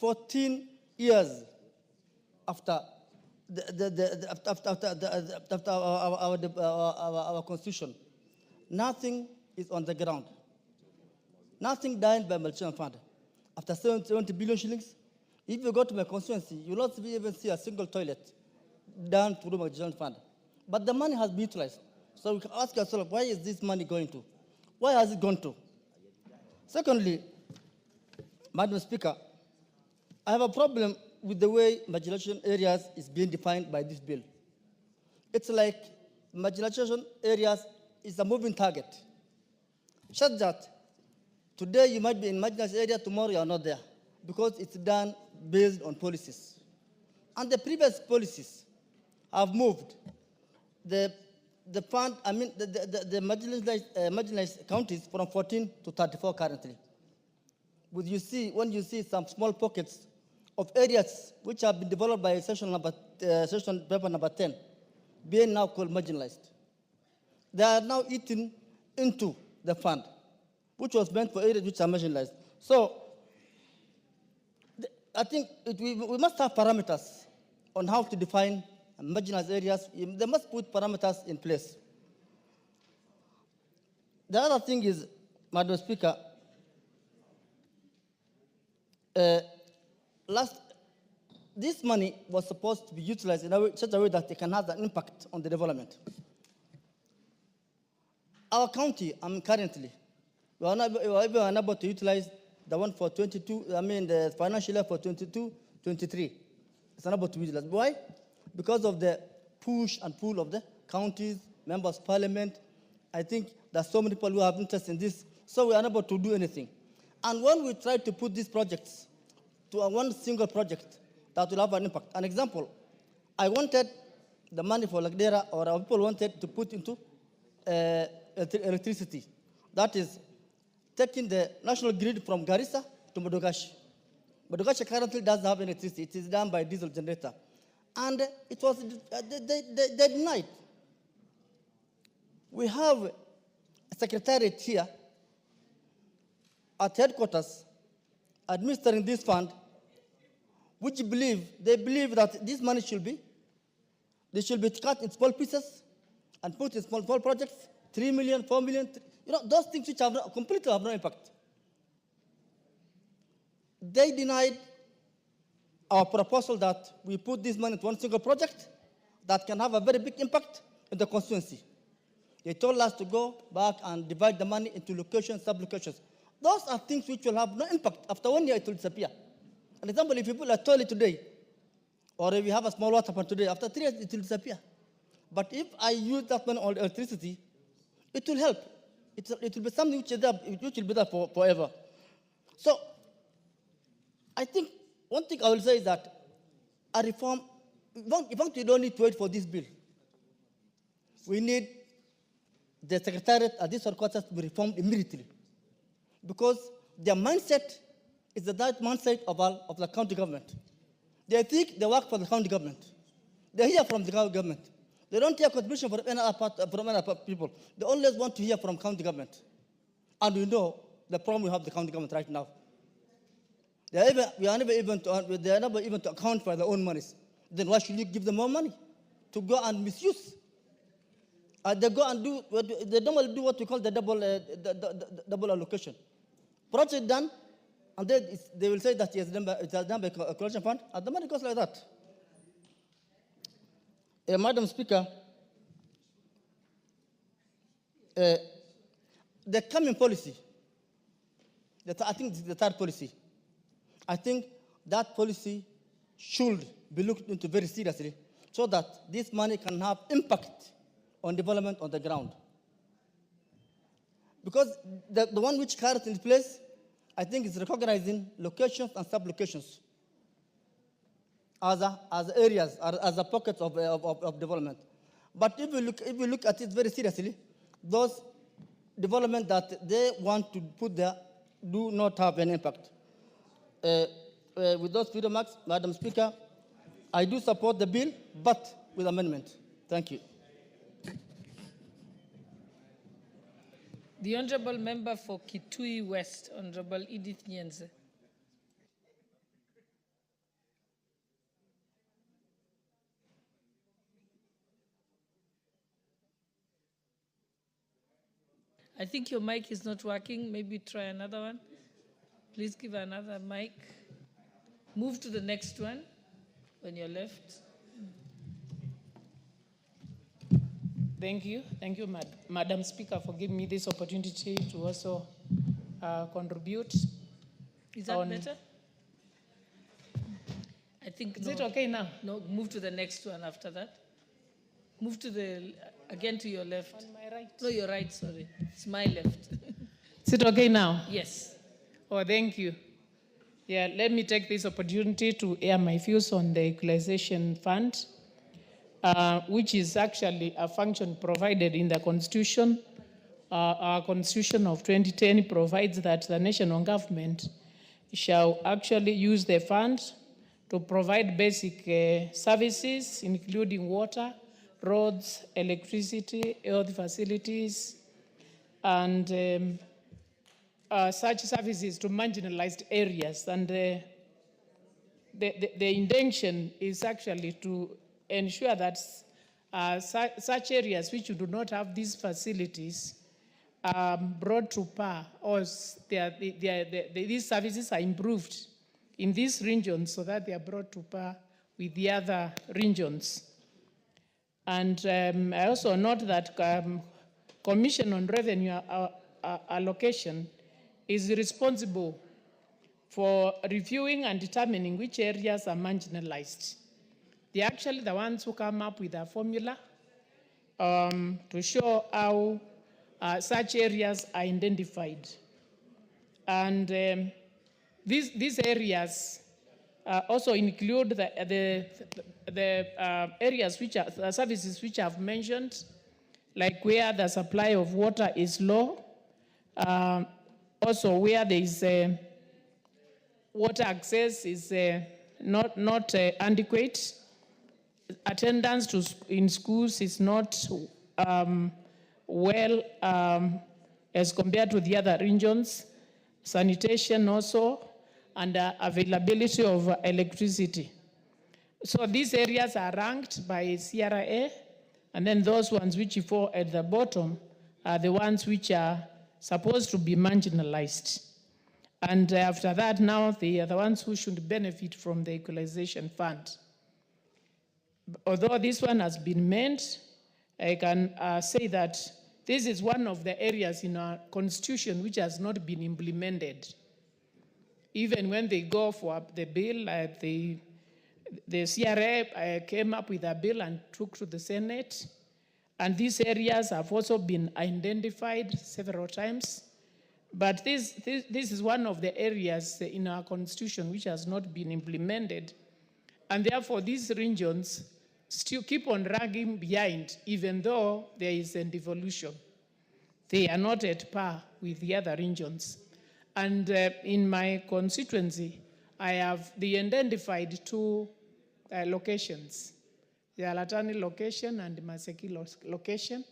14 years after our constitution, nothing is on the ground. Nothing done by Malchan Fund. After 70 billion shillings, if you go to my constituency, you will not even see a single toilet done through Malchan Fund. But the money has been utilized. So we can ask ourselves, where is this money going to? Where has it gone to? Secondly, Madam Speaker, I have a problem with the way marginalization areas is being defined by this bill. It's like marginalization areas is a moving target, such that today you might be in marginalized area, tomorrow you are not there, because it's done based on policies. And the previous policies have moved the fund, the marginalized counties from 14 to 34 currently. When you see some small pockets of areas which have been developed by session paper number 10, being now called marginalized. They are now eaten into the fund, which was meant for areas which are marginalized. So I think we must have parameters on how to define marginalized areas. They must put parameters in place. The other thing is, Madam Speaker, this money was supposed to be utilized in such a way that it can have an impact on the development. Our county, currently, we are unable to utilize the one for the financial year for 22-23. It's unable to be utilized. Why? Because of the push and pull of the counties, members of parliament. I think there are so many people who have interest in this, so we are unable to do anything. And when we try to put these projects to one single project that will have an impact. An example, I wanted the money for Lagdera, or our people wanted to put into electricity. That is, taking the national grid from Garissa to Modogashi. Modogashi currently doesn't have electricity. It is done by diesel generator. And it was, they denied. We have a secretariat here at headquarters administering this fund, which they believe that this money should be cut in small pieces and put in small projects, 3 million, 4 million, those things which completely have no impact. They denied our proposal that we put this money into one single project that can have a very big impact in the constituency. They told us to go back and divide the money into locations, sub-locations. Those are things which will have no impact. After 1 year, it will disappear. An example, if you put a toilet today, or if you have a small water pump today, after 3 years, it will disappear. But if I use that money on electricity, it will help. It will be something which will be there forever. So I think one thing I will say is that a reform, in fact, we don't need to wait for this bill. We need the Secretariat at this headquarters to be reformed immediately, because their mindset is the that mindset of the county government. They think they work for the county government. They hear from the county government. They don't hear contribution from any other people. They always want to hear from county government. And we know the problem we have with the county government right now. They are never even to account for their own monies. Then why should you give them more money to go and misuse? They go and they normally do what we call the double allocation. Project done, and then they will say that it's done by a collection fund, and the money goes like that. Madam Speaker, the coming policy, I think this is the third policy. I think that policy should be looked into very seriously so that this money can have impact on development on the ground. Because the one which carries in place, I think is recognizing locations and sub-locations as areas, as a pockets of development. But if we look at it very seriously, those development that they want to put there do not have an impact. With those few remarks, Madam Speaker, I do support the bill, but with amendment. Thank you. The Honourable Member for Kitui West, Honourable Edith Nyenze. I think your mic is not working. Maybe try another one. Please give another mic. Move to the next one on your left. Thank you. Thank you, Madam Speaker, for giving me this opportunity to also contribute. Is that better? I think. Is it okay now? No, move to the next one after that. Move to again to your left. On my right. No, your right, sorry. It's my left. Is it okay now? Yes. Oh, thank you. Yeah, let me take this opportunity to air my views on the Equalization Fund, which is actually a function provided in the Constitution. Our Constitution of 2010 provides that the national government shall actually use the fund to provide basic services, including water, roads, electricity, health facilities, and such services to marginalized areas. And the intention is actually to ensure that such areas which do not have these facilities are brought to par, or these services are improved in these regions so that they are brought to par with the other regions. And I also note that Commission on Revenue Allocation is responsible for reviewing and determining which areas are marginalized. They're actually the ones who come up with a formula to show how such areas are identified. And these areas also include the areas which are the services which I've mentioned, like where the supply of water is low, also where there is water access is not adequate, attendance in schools is not well as compared to the other regions, sanitation also, and availability of electricity. So these areas are ranked by CRA, and then those ones which fall at the bottom are the ones which are supposed to be marginalized. And after that, now they are the ones who should benefit from the Equalization Fund. Although this one has been meant, I can say that this is one of the areas in our Constitution which has not been implemented. Even when they go for the bill, the CRA came up with a bill and took to the Senate. And these areas have also been identified several times. But this is one of the areas in our Constitution which has not been implemented. And therefore, these regions still keep on lagging behind, even though there is a devolution. They are not at par with the other regions. And in my constituency, I have identified two locations. the Alatani location and Maseki location.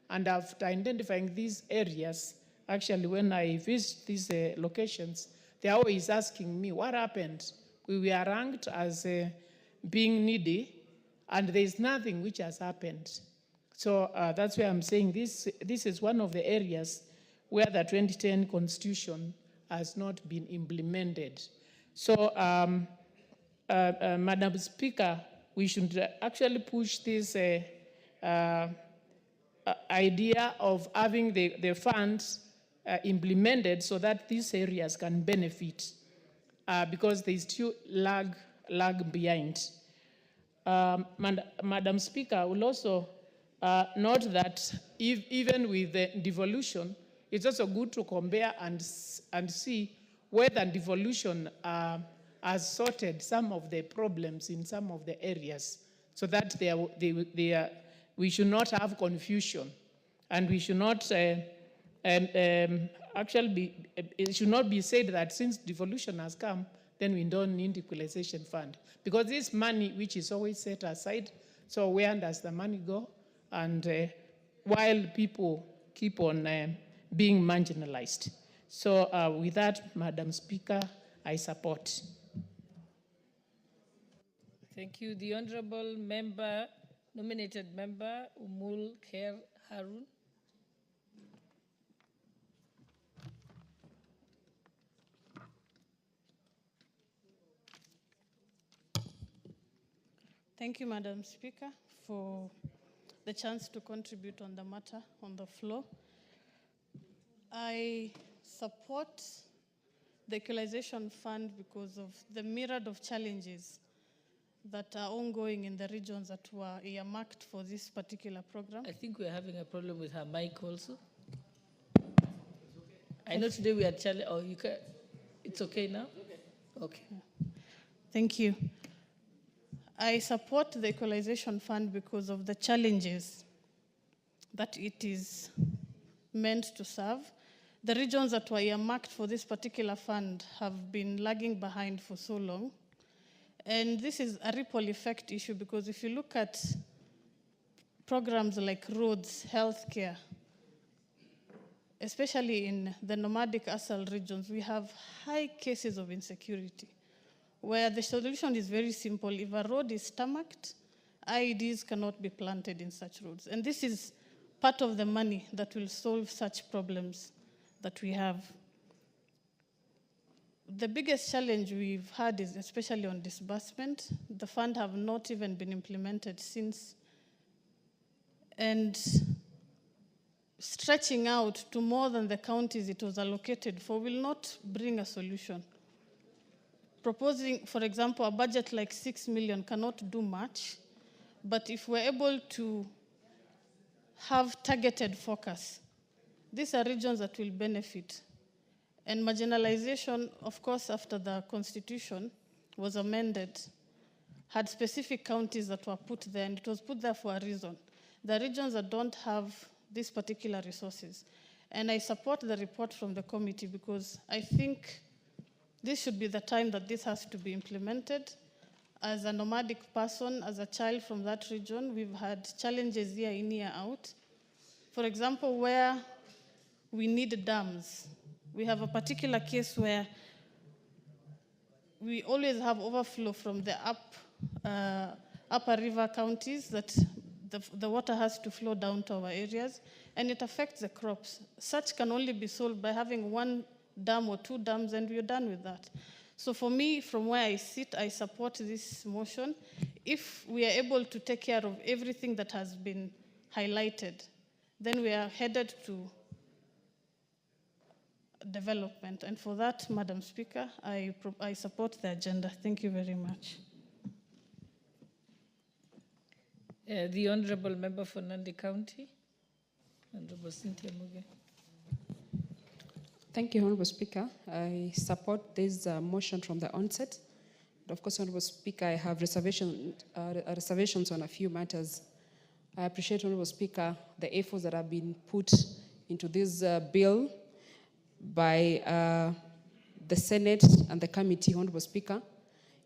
And after identifying these areas, actually when I visit these locations, they're always asking me, what happened? We were ranked as being needy, and there's nothing which has happened. So that's why I'm saying this is one of the areas where the 2010 Constitution has not been implemented. So, Madam Speaker, we should actually push this idea of having the funds implemented so that these areas can benefit, because they still lag behind. Madam Speaker, I will also note that even with the devolution, it's also good to compare and see whether devolution has sorted some of the problems in some of the areas, so that we should not have confusion, and we should not it should not be said that since devolution has come, then we don't need equalization fund, because this money which is always set aside, so where does the money go? And while people keep on being marginalized. So with that, Madam Speaker, I support. Thank you. The Honorable Member, nominated Member, Umul Khair Harun. Thank you, Madam Speaker, for the chance to contribute on the matter on the floor. I support the Equalization Fund because of the myriad of challenges that are ongoing in the regions that were earmarked for this particular program. I think we're having a problem with her mic also. I know today we are challenged. Oh, it's okay now? Okay. Thank you. I support the Equalization Fund because of the challenges that it is meant to serve. The regions that were earmarked for this particular fund have been lagging behind for so long. And this is a ripple effect issue, because if you look at programs like roads, healthcare, especially in the nomadic ASAL regions, we have high cases of insecurity, where the solution is very simple. If a road is tarmacked, IEDs cannot be planted in such roads. And this is part of the money that will solve such problems that we have. The biggest challenge we've had is especially on disbursement. The fund have not even been implemented since. And stretching out to more than the counties it was allocated for will not bring a solution. Proposing, for example, a budget like 6 million cannot do much, but if we're able to have targeted focus, these are regions that will benefit. And marginalization, of course, after the Constitution was amended, had specific counties that were put there, and it was put there for a reason. The regions that don't have these particular resources. And I support the report from the committee because I think this should be the time that this has to be implemented. As a nomadic person, as a child from that region, we've had challenges year in, year out. For example, where we need dams. We have a particular case where we always have overflow from the upper river counties that the water has to flow down to our areas, and it affects the crops. Such can only be solved by having one dam or two dams, and we're done with that. So for me, from where I sit, I support this motion. If we are able to take care of everything that has been highlighted, then we are headed to development. And for that, Madam Speaker, I support the agenda. Thank you very much. The Honorable Member for Nandi County, Honorable Cynthia Muge. Thank you, Honorable Speaker. I support this motion from the onset. But of course, Honorable Speaker, I have reservations on a few matters. I appreciate, Honorable Speaker, the efforts that have been put into this bill by the Senate and the committee, Honorable Speaker.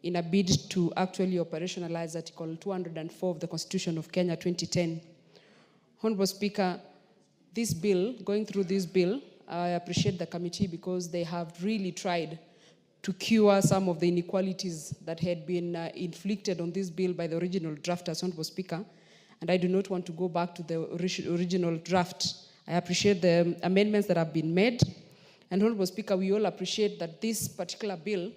in a bid to actually operationalize Article 204 of the Constitution of Kenya 2010. Honorable Speaker, this bill, going through this bill, I appreciate the committee because they have really tried to cure some of the inequalities that had been inflicted on this bill by the original drafters, Honorable Speaker. And I do not want to go back to the original draft. I appreciate the amendments that have been made. And Honorable Speaker, we all appreciate that this particular bill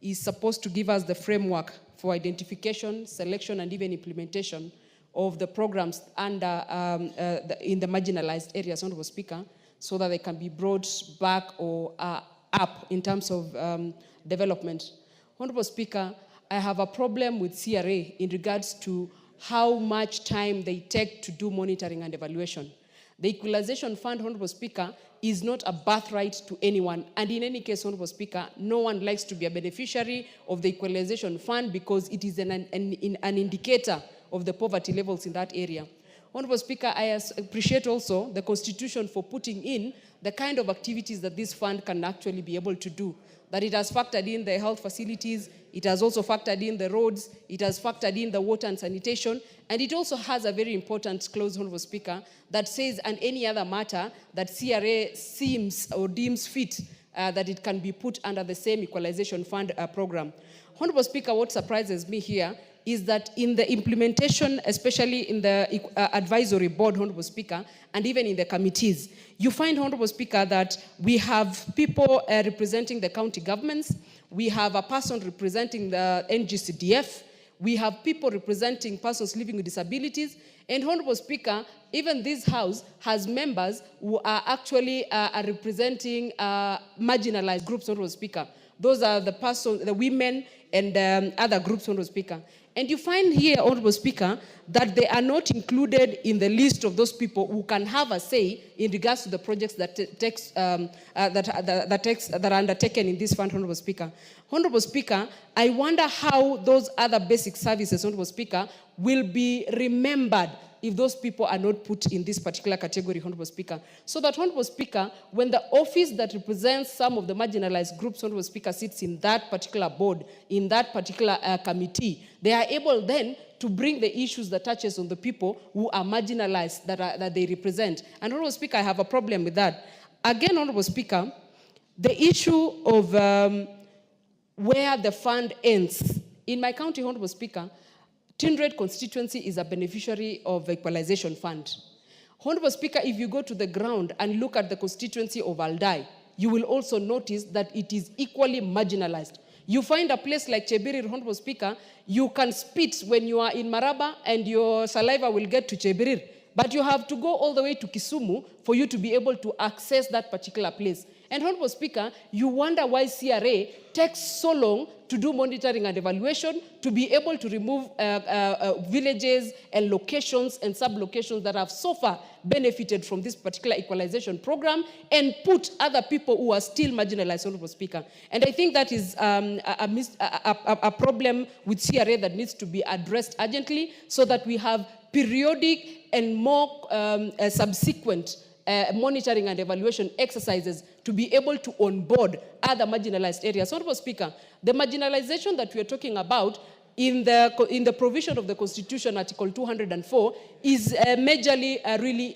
is supposed to give us the framework for identification, selection, and even implementation of the programs under, in the marginalized areas, Honorable Speaker, so that they can be brought back or up in terms of development. Honorable Speaker, I have a problem with CRA in regards to how much time they take to do monitoring and evaluation. The Equalization Fund, Honorable Speaker, is not a birthright to anyone. And in any case, Honorable Speaker, no one likes to be a beneficiary of the Equalization Fund because it is an indicator of the poverty levels in that area. Honorable Speaker, I appreciate also the Constitution for putting in the kind of activities that this fund can actually be able to do. That it has factored in the health facilities, it has also factored in the roads, it has factored in the water and sanitation, and it also has a very important clause, Honorable Speaker, that says, and any other matter that CRA seems or deems fit, that it can be put under the same Equalization Fund program. Honorable Speaker, what surprises me here is that in the implementation, especially in the advisory board, Honorable Speaker, and even in the committees, you find, Honorable Speaker, that we have people representing the county governments, we have a person representing the NGCDF, we have people representing persons living with disabilities, and Honorable Speaker, even this House has members who are actually representing marginalized groups, Honorable Speaker. Those are the persons, the women and other groups, Honorable Speaker. And you find here, Honorable Speaker, that they are not included in the list of those people who can have a say in regards to the projects that are undertaken in this fund, Honorable Speaker. Honorable Speaker, I wonder how those other basic services, Honorable Speaker, will be remembered if those people are not put in this particular category, Honorable Speaker. So that, Honorable Speaker, when the office that represents some of the marginalized groups, Honorable Speaker, sits in that particular board, in that particular committee, they are able then to bring the issues that touches on the people who are marginalized that they represent. And Honorable Speaker, I have a problem with that. Again, Honorable Speaker, the issue of where the fund ends. In my county, Honorable Speaker, Tindred constituency is a beneficiary of the Equalization Fund. Honorable Speaker, if you go to the ground and look at the constituency of Aldai, you will also notice that it is equally marginalized. You find a place like Chebirir, Honorable Speaker, you can spit when you are in Maraba and your saliva will get to Chebirir. But you have to go all the way to Kisumu for you to be able to access that particular place. And Honorable Speaker, you wonder why CRA takes so long to do monitoring and evaluation, to be able to remove villages and locations and sub-locations that have so far benefited from this particular equalization program and put other people who are still marginalized, Honorable Speaker. And I think that is a problem with CRA that needs to be addressed urgently so that we have periodic and more subsequent monitoring and evaluation exercises to be able to onboard other marginalized areas. Honorable Speaker, the marginalization that we are talking about in the provision of the Constitution, Article 204, is majorly really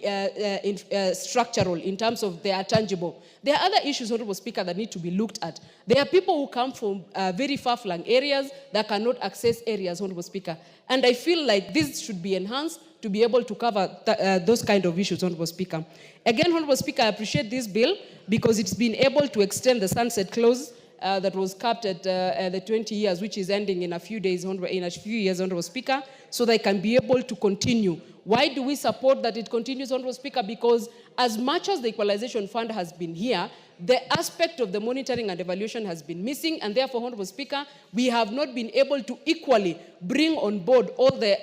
structural in terms of they are tangible. There are other issues, Honorable Speaker, that need to be looked at. There are people who come from very far-flung areas that cannot access areas, Honorable Speaker. And I feel like this should be enhanced to be able to cover those kind of issues, Honorable Speaker. Again, Honorable Speaker, I appreciate this bill because it's been able to extend the sunset clause that was capped at the 20 years, which is ending in a few days, in a few years, Honorable Speaker, so they can be able to continue. Why do we support that it continues, Honorable Speaker? Because as much as the Equalization Fund has been here, the aspect of the monitoring and evaluation has been missing, and therefore, Honorable Speaker, we have not been able to equally bring on board all the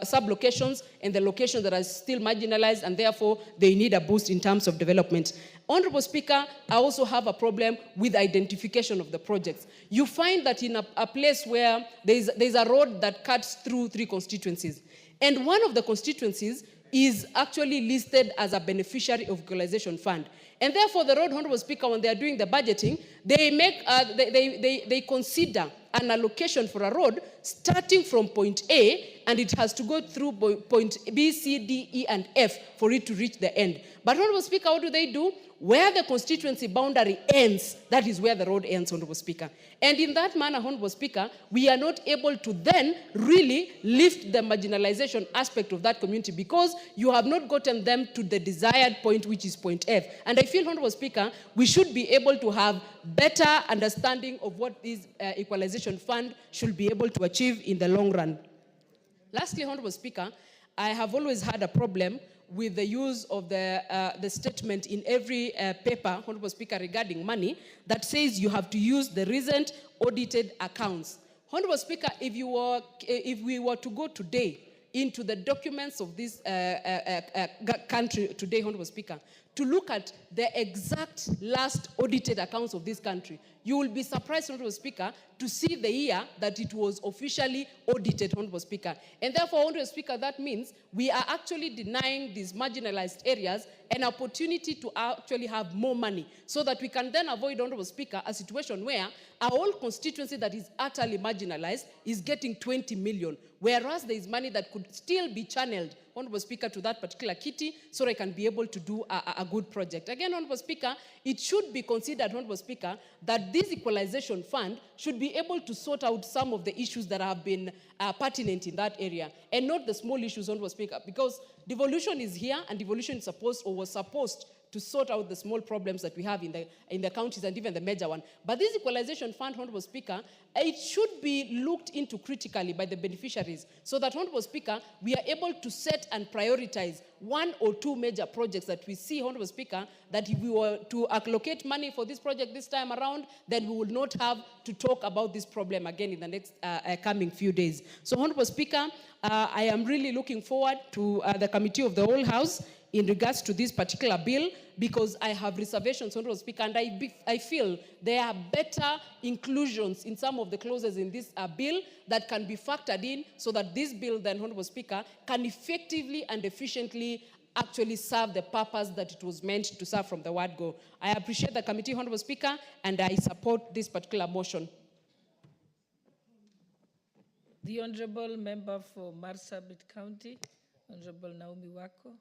sub-locations and the locations that are still marginalized, and therefore, they need a boost in terms of development. Honorable Speaker, I also have a problem with identification of the projects. You find that in a place where there's a road that cuts through 3 constituencies, and one of the constituencies is actually listed as a beneficiary of equalization fund. And therefore, the Road Honorable Speaker, when they are doing the budgeting, they consider an allocation for a road starting from point A, and it has to go through point B, C, D, E, and F for it to reach the end. But Honorable Speaker, what do? Where the constituency boundary ends, that is where the road ends, Honorable Speaker. And in that manner, Honorable Speaker, we are not able to then really lift the marginalization aspect of that community because you have not gotten them to the desired point, which is point F. And I feel, Honorable Speaker, we should be able to have better understanding of what this equalization fund should be able to achieve in the long run. Lastly, Honorable Speaker, I have always had a problem with the use of the statement in every paper, Honorable Speaker, regarding money that says you have to use the recent audited accounts. Honorable Speaker, if we were to go today into the documents of this country today, Honorable Speaker, to look at the exact last audited accounts of this country, you will be surprised, Honorable Speaker, to see the year that it was officially audited, Honorable Speaker. And therefore, Honorable Speaker, that means we are actually denying these marginalized areas an opportunity to actually have more money so that we can then avoid, Honorable Speaker, a situation where our whole constituency that is utterly marginalized is getting 20 million, whereas there is money that could still be channeled, Honorable Speaker, to that particular kitty so that I can be able to do a good project. Again, Honorable Speaker, it should be considered, Honorable Speaker, that this equalization fund should be able to sort out some of the issues that have been pertinent in that area and not the small issues, Honorable Speaker, because devolution is here and devolution is supposed or was supposed to sort out the small problems that we have in the counties and even the major one. But this equalization fund, Honorable Speaker, it should be looked into critically by the beneficiaries so that, Honorable Speaker, we are able to set and prioritize one or two major projects that we see, Honorable Speaker, that if we were to allocate money for this project this time around, then we would not have to talk about this problem again in the next coming few days. So, Honorable Speaker, I am really looking forward to the Committee of the Whole House in regards to this particular bill, because I have reservations, Honorable Speaker, and I feel there are better inclusions in some of the clauses in this bill that can be factored in so that this bill then, Honorable Speaker, can effectively and efficiently actually serve the purpose that it was meant to serve from the word go. I appreciate the committee, Honorable Speaker, and I support this particular motion. The Honorable Member for Marsabit County, Honorable Naomi Wako.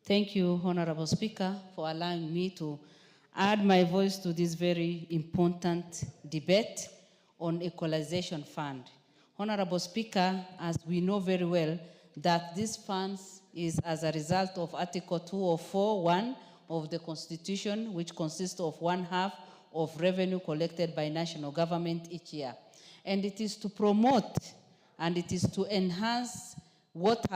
Thank you, Honorable Speaker, for allowing me to add my voice to this very important debate on equalization fund. Honorable Speaker, as we know very well, that this funds is as a result of Article 204(1) of the Constitution, which consists of 1/2 of revenue collected by national government each year. And it is to promote and it is to enhance what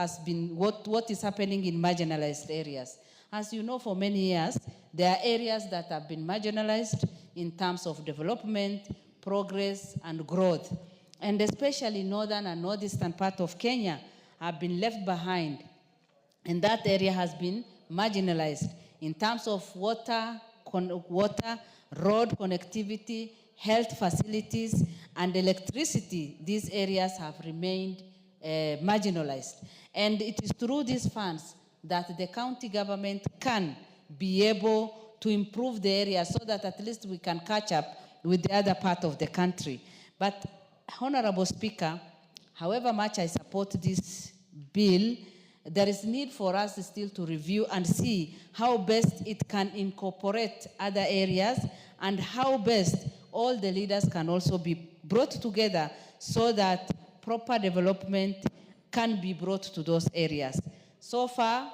is happening in marginalized areas. As you know, for many years, there are areas that have been marginalized in terms of development, progress, and growth. And especially northern and northeastern part of Kenya have been left behind. And that area has been marginalized in terms of water, road connectivity, health facilities, and electricity. These areas have remained marginalized. And it is through these funds that the county government can be able to improve the area so that at least we can catch up with the other part of the country. But, Honorable Speaker, however much I support this bill, there is need for us still to review and see how best it can incorporate other areas and how best all the leaders can also be brought together so that proper development can be brought to those areas. So far,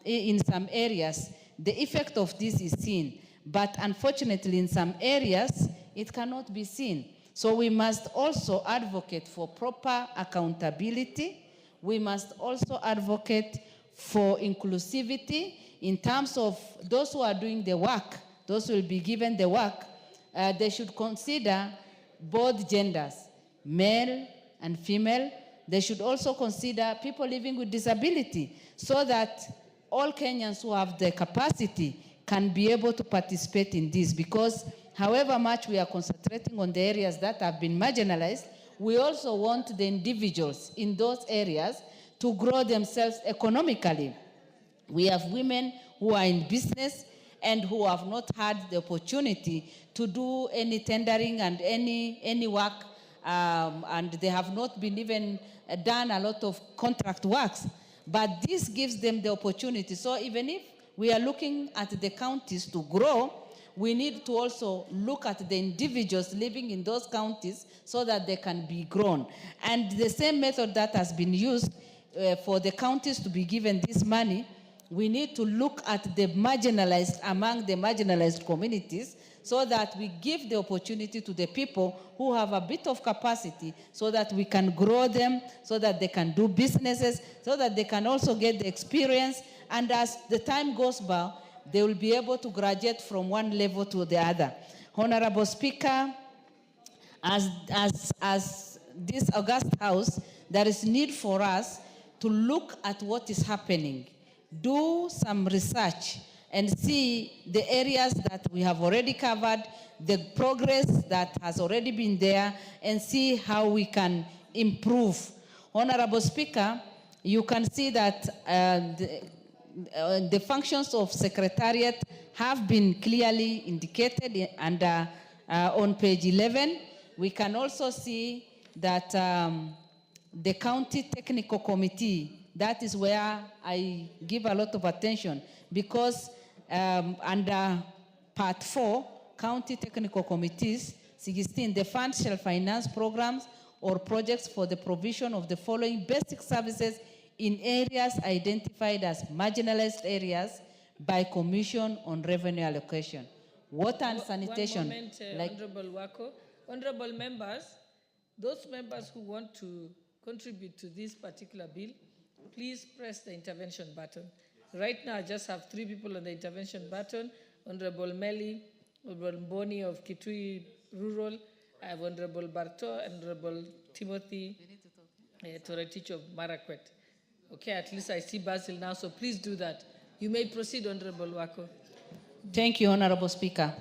in some areas, the effect of this is seen, but unfortunately in some areas, it cannot be seen. So we must also advocate for proper accountability. We must also advocate for inclusivity in terms of those who are doing the work, those who will be given the work, they should consider both genders, male and female. They should also consider people living with disability so that all Kenyans who have the capacity can be able to participate in this, because however much we are concentrating on the areas that have been marginalized, we also want the individuals in those areas to grow themselves economically. We have women who are in business and who have not had the opportunity to do any tendering and any work, and they have not been even done a lot of contract works. But this gives them the opportunity. So even if we are looking at the counties to grow, we need to also look at the individuals living in those counties so that they can be grown. And the same method that has been used for the counties to be given this money, we need to look at the marginalized among the marginalized communities so that we give the opportunity to the people who have a bit of capacity so that we can grow them, so that they can do businesses, so that they can also get the experience. And as the time goes by, they will be able to graduate from one level to the other. Honorable Speaker, as this august House, there is need for us to look at what is happening, do some research, and see the areas that we have already covered, the progress that has already been there, and see how we can improve. Honorable Speaker, you can see that the functions of Secretariat have been clearly indicated on page 11. We can also see that the County Technical Committee, that is where I give a lot of attention, because under Part 4, County Technical Committees, 16, the fund shall finance programs or projects for the provision of the following basic services in areas identified as marginalized areas by Commission on Revenue Allocation. Water and sanitation. One moment, Honorable Wako. Honorable members, those members who want to contribute to this particular bill, please press the intervention button. Right now, I just have 3 people on the intervention button. Honorable Meli, Honorable Boni of Kitui Rural, I have Honorable Barto, Honorable Timothy Toretich of Marakwet. Okay, at least I see Basil now, so please do that. You may proceed, Honorable Wako. Thank you, Honorable Speaker.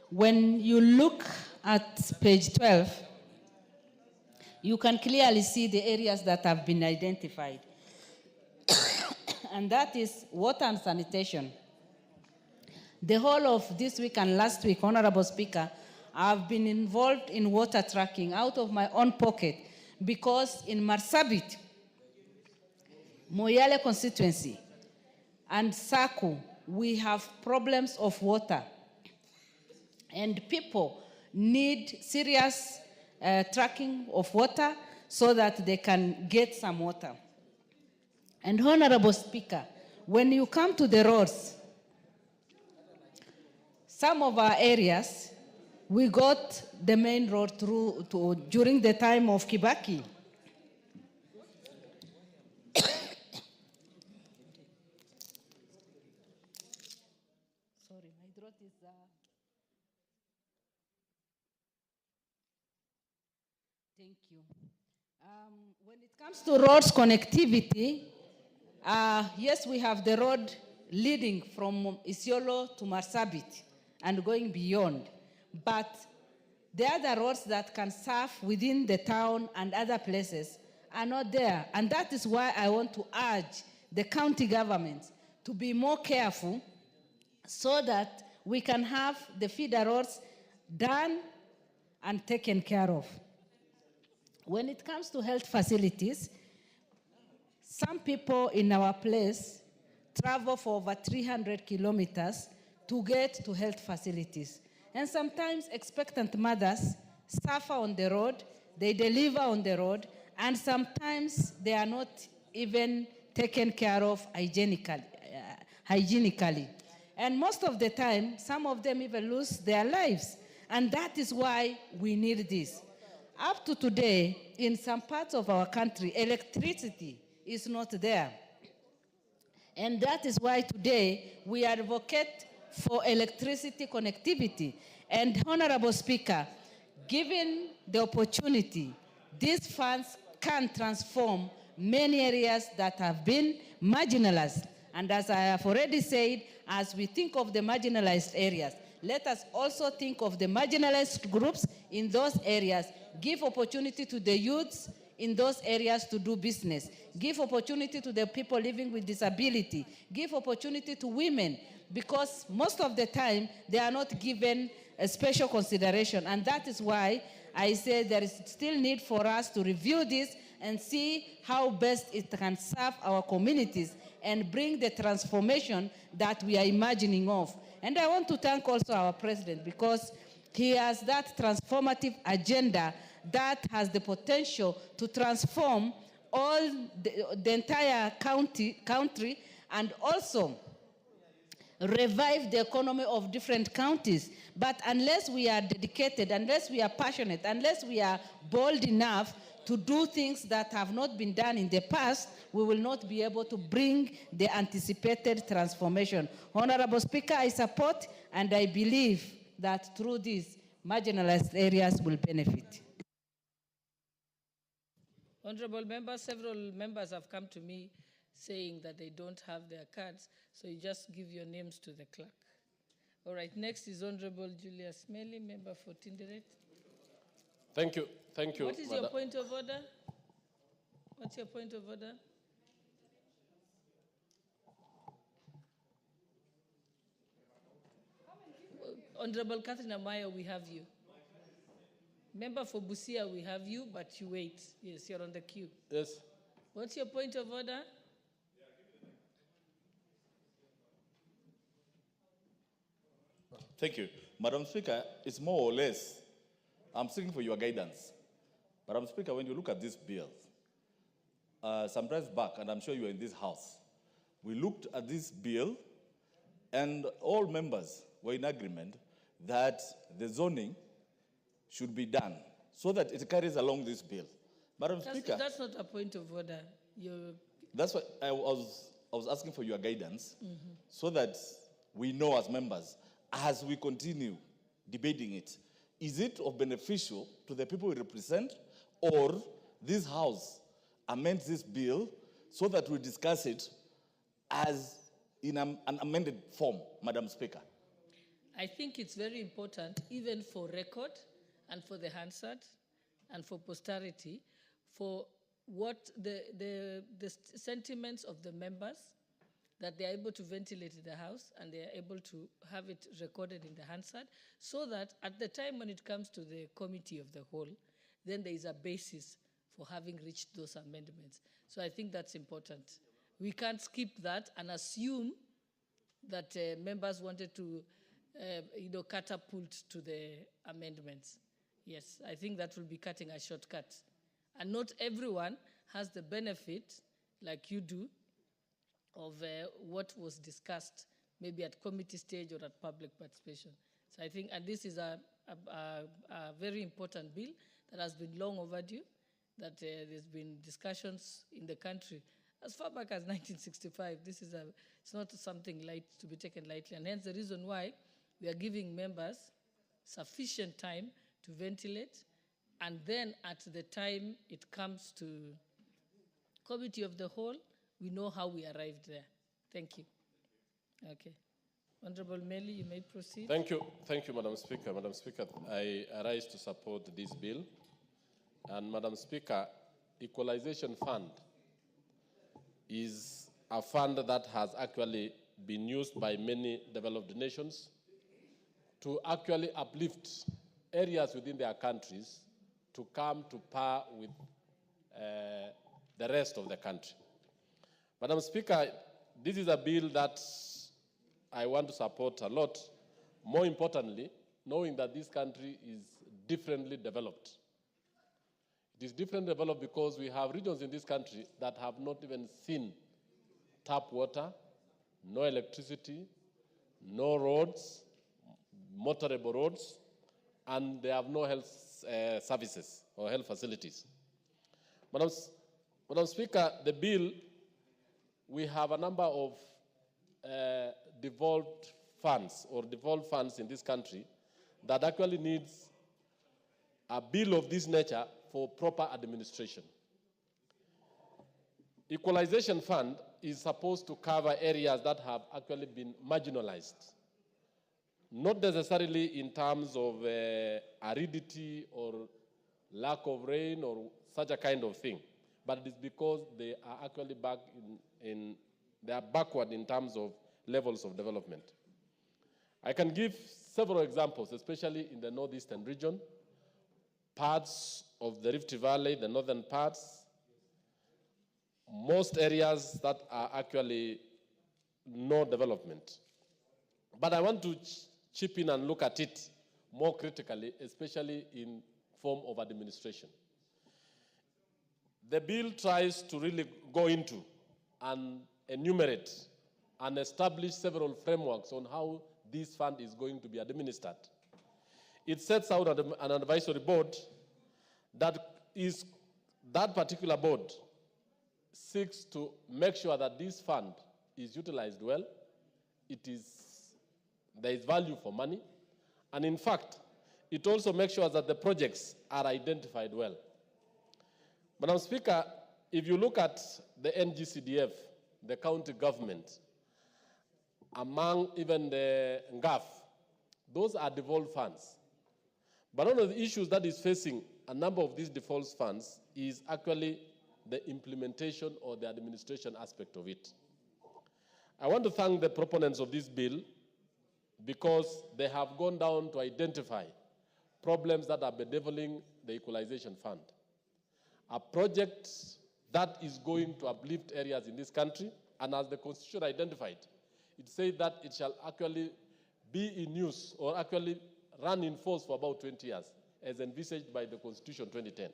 When you look at page 12, you can clearly see the areas that have been identified. And that is water and sanitation. The whole of this week and last week, Honorable Speaker, I've been involved in water tracking out of my own pocket, because in Marsabit, Moyale constituency, and Saku, we have problems of water. And people need serious tracking of water so that they can get some water. And Honorable Speaker, when you come to the roads, some of our areas, we got the main road through during the time of Kibaki. Sorry, my throat is... Thank you. When it comes to roads connectivity, yes, we have the road leading from Isiolo to Marsabit and going beyond. But the other roads that can serve within the town and other places are not there. And that is why I want to urge the county government to be more careful so that we can have the feeder roads done and taken care of. When it comes to health facilities, some people in our place travel for over 300 kilometers to get to health facilities. And sometimes expectant mothers suffer on the road, they deliver on the road, and sometimes they are not even taken care of hygienically. And most of the time, some of them even lose their lives. And that is why we need this. Up to today, in some parts of our country, electricity is not there. And that is why today we advocate for electricity connectivity. And Honorable Speaker, given the opportunity, these funds can transform many areas that have been marginalized. And as I have already said, as we think of the marginalized areas, let us also think of the marginalized groups in those areas. Give opportunity to the youths in those areas to do business. Give opportunity to the people living with disability. Give opportunity to women, because most of the time they are not given a special consideration. And that is why I say there is still need for us to review this and see how best it can serve our communities and bring the transformation that we are imagining of. And I want to thank also our president, because he has that transformative agenda that has the potential to transform all the entire country and also revive the economy of different counties. But unless we are dedicated, unless we are passionate, unless we are bold enough to do things that have not been done in the past, we will not be able to bring the anticipated transformation. Honorable Speaker, I support and I believe that through this, marginalized areas will benefit. Honorable members, several members have come to me saying that they don't have their cards, so you just give your names to the clerk. All right, next is Honorable Julius Melly, member for Tinderet. Thank you. Thank you. What is your point of order? What's your point of order? Honorable Catherine Amaya, we have you. Member for Busia, we have you, but you wait. Yes, you're on the queue. Yes. What's your point of order? Thank you. Madam Speaker, it's more or less, I'm seeking for your guidance. Madam Speaker, when you look at this bill, some time back, and I'm sure you are in this house, we looked at this bill and all members were in agreement that the zoning should be done so that it carries along this bill. Madam Speaker. That's not a point of order. That's why I was asking for your guidance so that we know as members, as we continue debating it, is it of beneficial to the people we represent, or this House amends this bill so that we discuss it as in an amended form, Madam Speaker? I think it's very important, even for record and for the Hansard and for posterity, for what the sentiments of the members, that they are able to ventilate in the House and they are able to have it recorded in the Hansard, so that at the time when it comes to the committee of the whole, then there is a basis for having reached those amendments. So I think that's important. We can't skip that and assume that members wanted to catapult to the amendments. Yes, I think that will be cutting a shortcut. And not everyone has the benefit, like you do, of what was discussed, maybe at committee stage or at public participation. So I think, and this is a very important bill that has been long overdue, that there's been discussions in the country as far back as 1965. It's not something light to be taken lightly, and hence the reason why we are giving members sufficient time to ventilate, and then at the time it comes to committee of the whole, we know how we arrived there. Thank you. Okay. Honorable Melly, you may proceed. Thank you, Madam Speaker. Madam Speaker, I arise to support this bill. And Madam Speaker, Equalization Fund is a fund that has actually been used by many developed nations to actually uplift areas within their countries to come to par with the rest of the country. Madam Speaker, this is a bill that I want to support a lot, more importantly, knowing that this country is differently developed. It is differently developed because we have regions in this country that have not even seen tap water, no electricity, no roads, motorable roads, and they have no health services or health facilities. Madam Speaker, the bill, we have a number of devolved funds in this country that actually needs a bill of this nature for proper administration. Equalization Fund is supposed to cover areas that have actually been marginalized. not necessarily in terms of aridity or lack of rain or such a kind of thing, but it is because they are actually they are backward in terms of levels of development. I can give several examples, especially in the northeastern region, parts of the Rift Valley, the northern parts, most areas that are actually no development. But I want to chip in and look at it more critically, especially in form of administration. The bill tries to really go into and enumerate and establish several frameworks on how this fund is going to be administered. It sets out an advisory board that particular board seeks to make sure that this fund is utilized well, there is value for money, and in fact, it also makes sure that the projects are identified well. Madam Speaker, if you look at the NGCDF, the county government, among even the NGAF, those are devolved funds. But one of the issues that is facing a number of these default funds is actually the implementation or the administration aspect of it. I want to thank the proponents of this bill because they have gone down to identify problems that are bedeviling the equalization fund. A project that is going to uplift areas in this country, and as the Constitution identified, it says that it shall actually be in use or actually run in force for about 20 years, as envisaged by the Constitution 2010.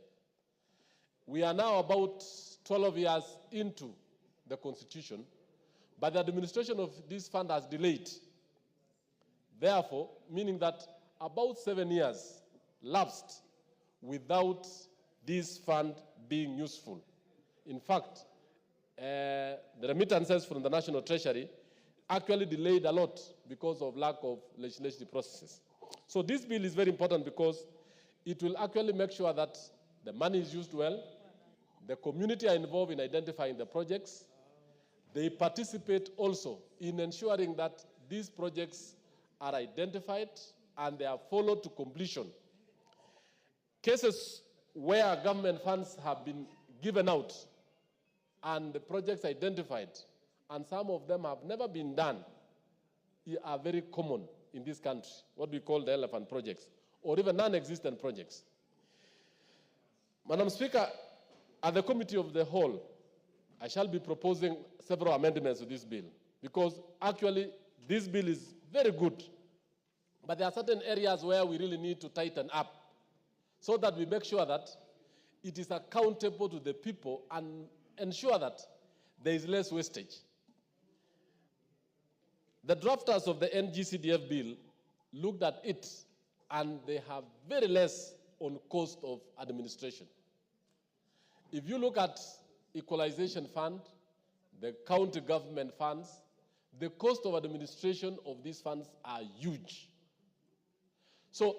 We are now about 12 years into the Constitution, but the administration of this fund has delayed. Therefore, meaning that about 7 years lapsed without this fund being useful. In fact, the remittances from the National Treasury actually delayed a lot because of lack of legislative processes. So this bill is very important because it will actually make sure that the money is used well, the community are involved in identifying the projects, they participate also in ensuring that these projects are identified and they are followed to completion. Cases where government funds have been given out and the projects identified, and some of them have never been done, are very common in this country, what we call the elephant projects, or even non-existent projects. Madam Speaker, at the Committee of the Whole, I shall be proposing several amendments to this bill, because actually this bill is very good, but there are certain areas where we really need to tighten up so that we make sure that it is accountable to the people and ensure that there is less wastage. The drafters of the NGCDF bill looked at it and they have very less on cost of administration. If you look at equalization fund, the county government funds, the cost of administration of these funds are huge. So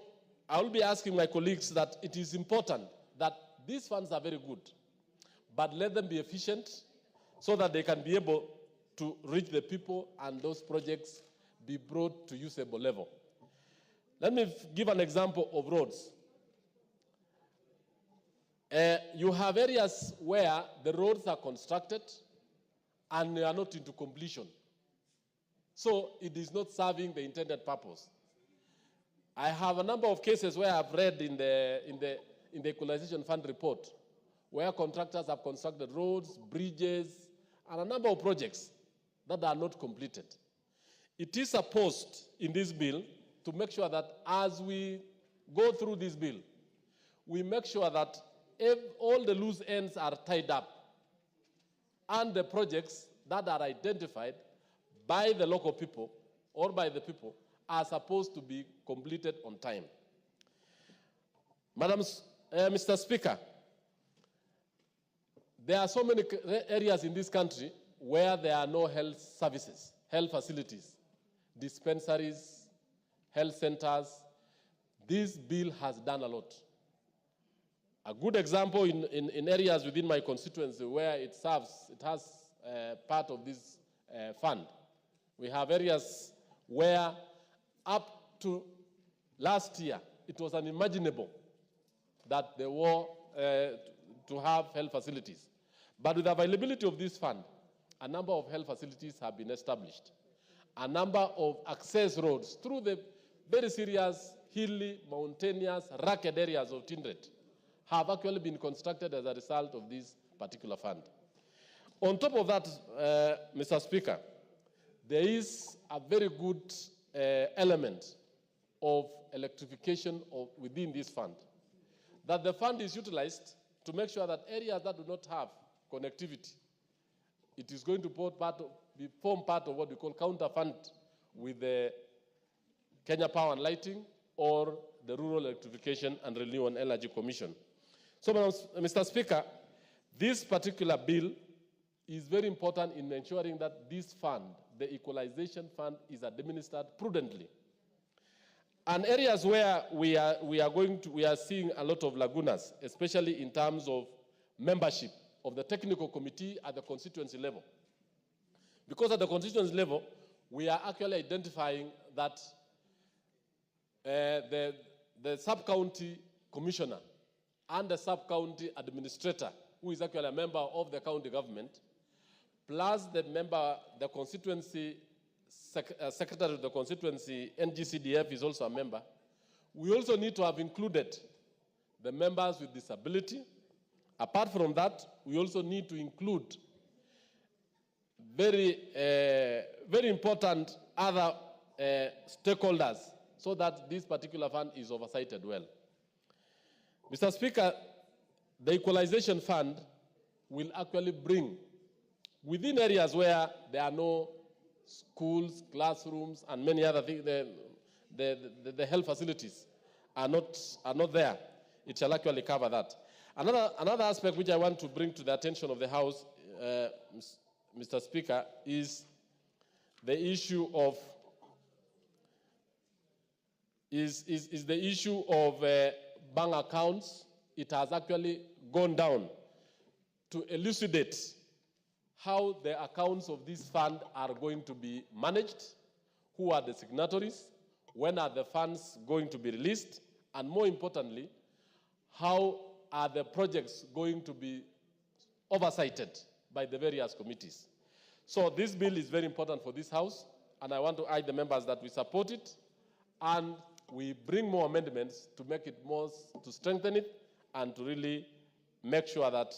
I will be asking my colleagues that it is important that these funds are very good, but let them be efficient so that they can be able to reach the people and those projects be brought to usable level. Let me give an example of roads. You have areas where the roads are constructed and they are not into completion. So it is not serving the intended purpose. I have a number of cases where I've read in the Equalization Fund report where contractors have constructed roads, bridges, and a number of projects that are not completed. It is supposed in this bill to make sure that as we go through this bill, we make sure that all the loose ends are tied up and the projects that are identified by the local people or by the people are supposed to be completed on time. Mr. Speaker, there are so many areas in this country where there are no health services, health facilities, dispensaries, health centers. This bill has done a lot. A good example in areas within my constituency where it has part of this fund. We have areas where up to last year, it was unimaginable that there were to have health facilities. But with the availability of this fund, a number of health facilities have been established. A number of access roads through the very serious, hilly, mountainous, rugged areas of Tindret have actually been constructed as a result of this particular fund. On top of that, Mr. Speaker, there is a very good element of electrification within this fund, that the fund is utilized to make sure that areas that do not have connectivity, it is going to form part of what we call counter fund with the Kenya Power and Lighting or the Rural Electrification and Renewable Energy Commission. So, Mr. Speaker, this particular bill is very important in ensuring that this fund, the equalization fund, is administered prudently. And areas where we are seeing a lot of lagunas, especially in terms of membership of the technical committee at the constituency level. Because at the constituency level, we are actually identifying that the sub-county commissioner and the sub-county administrator, who is actually a member of the county government, plus the constituency secretary of the constituency, NGCDF, is also a member. We also need to have included the members with disability. Apart from that, we also need to include very important other stakeholders so that this particular fund is oversighted well. Mr. Speaker, the equalization fund will actually bring, within areas where there are no schools, classrooms, and many other things, the health facilities are not there. It shall actually cover that. Another aspect which I want to bring to the attention of the House, Mr. Speaker, is the issue of bank accounts. It has actually gone down to elucidate how the accounts of this fund are going to be managed, who are the signatories, when are the funds going to be released, and more importantly, how are the projects going to be oversighted by the various committees. So this bill is very important for this House, and I want to urge the members that we support it, and we bring more amendments to make it more, to strengthen it, and to really make sure that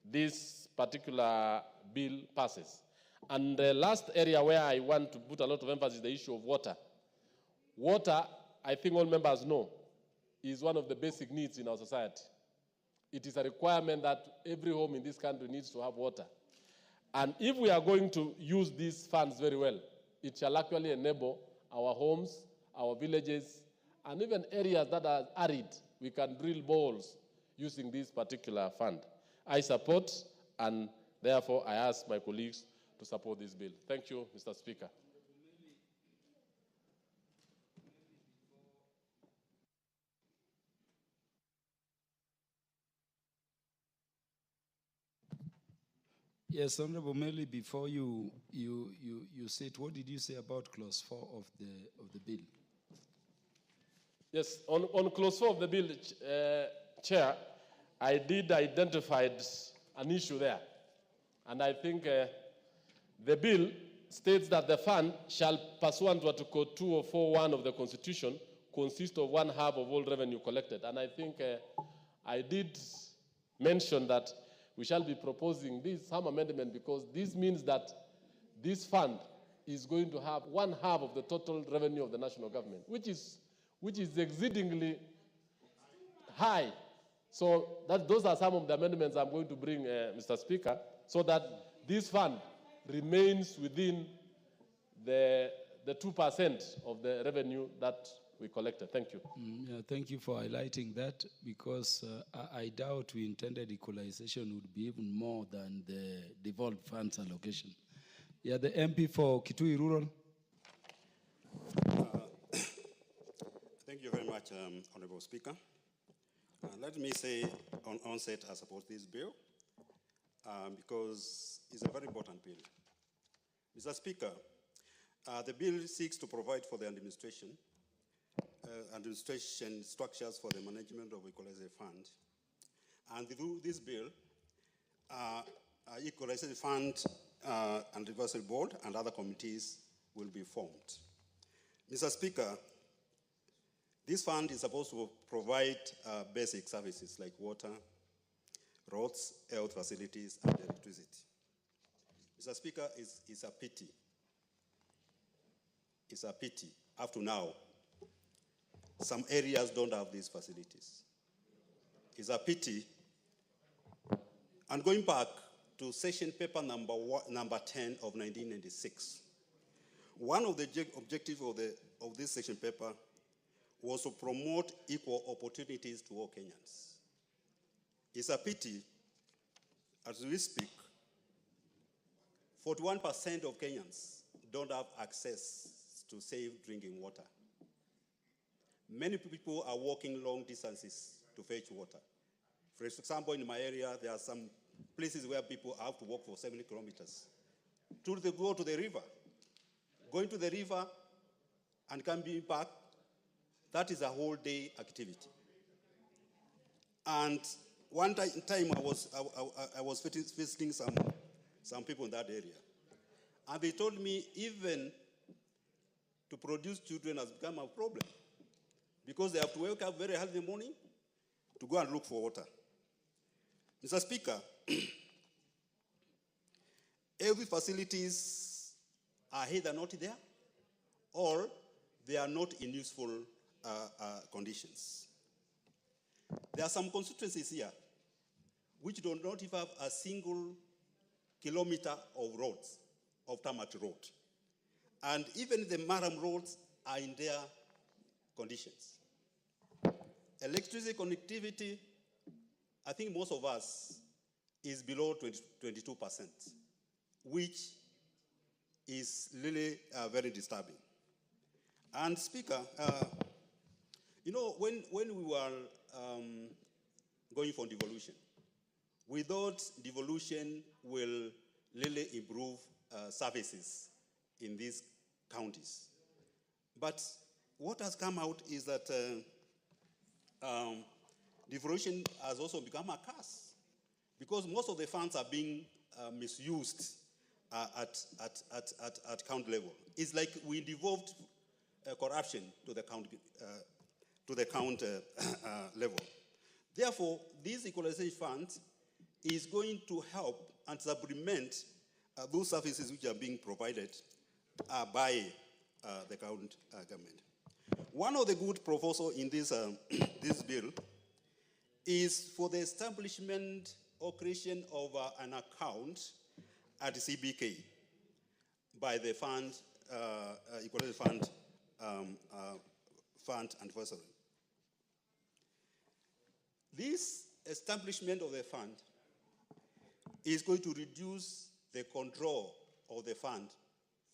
this particular bill passes. And the last area where I want to put a lot of emphasis is the issue of water. Water, I think all members know, is one of the basic needs in our society. It is a requirement that every home in this country needs to have water. And if we are going to use these funds very well, it shall actually enable our homes, our villages, and even areas that are arid. We can drill boreholes using this particular fund. I support, and therefore I ask my colleagues to support this bill. Thank you, Mr. Speaker. Yes, Honorable Meli, before you said, what did you say about clause 4 of the bill? Yes, on clause 4 of the bill, Chair, I did identify an issue there. And I think the bill states that the fund shall, pursuant to Article 2041 of the Constitution, consist of 1/2 of all revenue collected. And I think I did mention that we shall be proposing some amendment, because this means that this fund is going to have 1/2 of the total revenue of the national government, which is exceedingly high. So those are some of the amendments I'm going to bring, Mr. Speaker, so that this fund remains within the 2% of the revenue that we collected. Thank you. Yeah, thank you for highlighting that, because I doubt we intended equalization would be even more than the devolved funds allocation. Yeah, the MP for Kitui Rural. Thank you very much, Honorable Speaker. Let me say on onset, I support this bill because it's a very important bill. Mr. Speaker, the bill seeks to provide for the administration administration structures for the management of Equalization Fund. And through this bill, Equalization Fund and Advisory Board and other committees will be formed. Mr. Speaker, this fund is supposed to provide basic services like water, roads, health facilities, and electricity. Mr. Speaker, it's a pity. It's a pity, up to now, some areas don't have these facilities. It's a pity. And going back to session paper number 10 of 1996, one of the objectives of this session paper was to promote equal opportunities to all Kenyans. It's a pity, as we speak, 41% of Kenyans don't have access to safe drinking water. Many people are walking long distances to fetch water. For example, in my area, there are some places where people have to walk for 70 kilometers to go to the river. Going to the river and coming back, that is a whole day activity. And one time I was visiting some people in that area. And they told me even to produce children has become a problem because they have to wake up very early in the morning to go and look for water. Mr. Speaker, every facilities are either not there or they are not in useful conditions. There are some constituencies here which do not even have a single kilometer of roads, of tarmac road. And even the Maram roads are in their conditions. Electricity connectivity, I think most of us is below 22%, which is really very disturbing. And Speaker, you know, when we were going for devolution, we thought devolution will really improve services in these counties. But what has come out is that devolution has also become a curse because most of the funds are being misused at county level. It's like we devolved corruption to the county level. Therefore, this equalization fund is going to help and supplement those services which are being provided by the county government. One of the good proposals in this, this bill is for the establishment or creation of an account at the CBK by the fund, Equality Fund, Fund Advisory. This establishment of the fund is going to reduce the control of the fund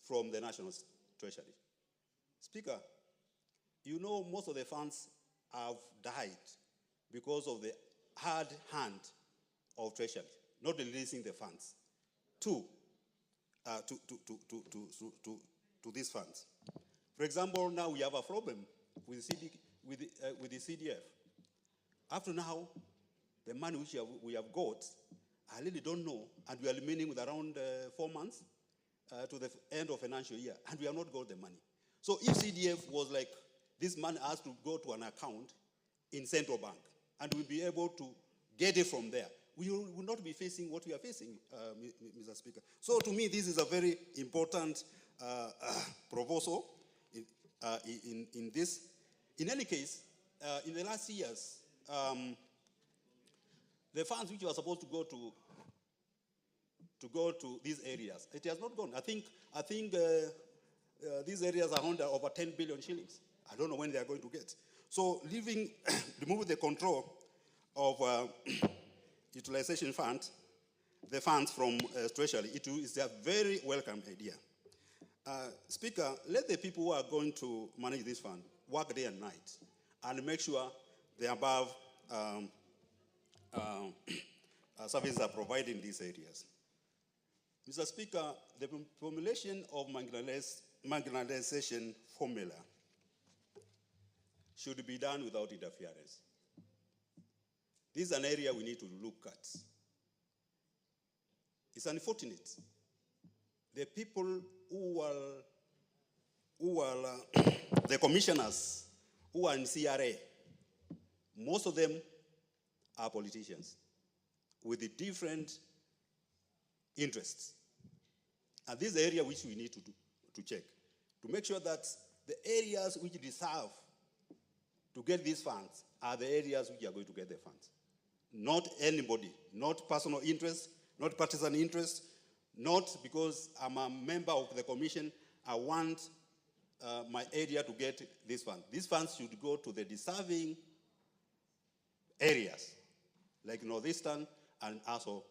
from the National Treasury. Speaker, you know most of the funds have died because of the hard hand of Treasury, not releasing the funds to these funds. For example, now we have a problem with the CDF. Up to now, the money which we have got, I really don't know, and we are remaining with around 4 months to the end of financial year, and we have not got the money. So if CDF was like, this money has to go to an account in central bank, and we'll be able to get it from there, we will not be facing what we are facing, Mr. Speaker. So to me, this is a very important proposal in this. In any case, in the last years, the funds which were supposed to go to these areas, it has not gone. I think these areas are under over 10 billion shillings. I don't know when they are going to get. So removing the control of utilization fund, the funds from Treasury, it is a very welcome idea. Speaker, let the people who are going to manage this fund work day and night and make sure the above services are provided in these areas. Mr. Speaker, the formulation of marginalization formula should be done without interference. This is an area we need to look at. It's unfortunate. The people who are the commissioners who are in CRA, most of them are politicians with different interests. And this is the area which we need to check, to make sure that the areas which deserve to get these funds are the areas which are going to get the funds. Not anybody, not personal interest, not partisan interest, not because I'm a member of the commission, I want my area to get this fund. These funds should go to the deserving areas, like Northeastern and Aso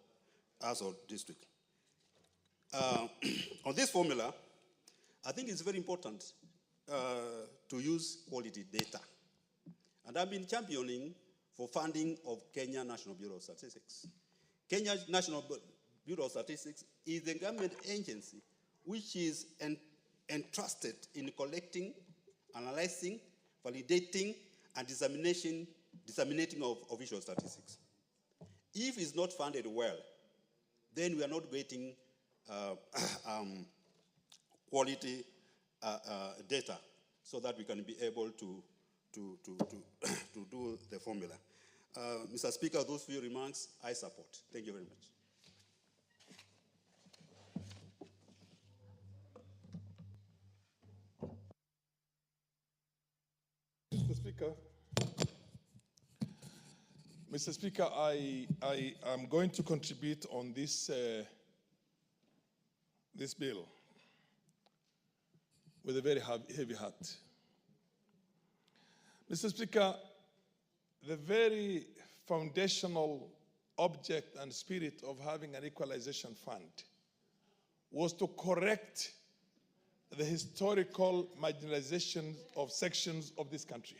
district. On this formula, I think it's very important to use quality data. And I've been championing for funding of Kenya National Bureau of Statistics. Kenya National Bureau of Statistics is the government agency which is entrusted in collecting, analyzing, validating, and disseminating of official statistics. If it's not funded well, then we are not getting quality data so that we can be able to do the formula. Mr. Speaker, those few remarks I support. Thank you very much. Mr. Speaker, I am going to contribute on this this bill with a very heavy heart. Mr. Speaker, the very foundational object and spirit of having an equalization fund was to correct the historical marginalization of sections of this country.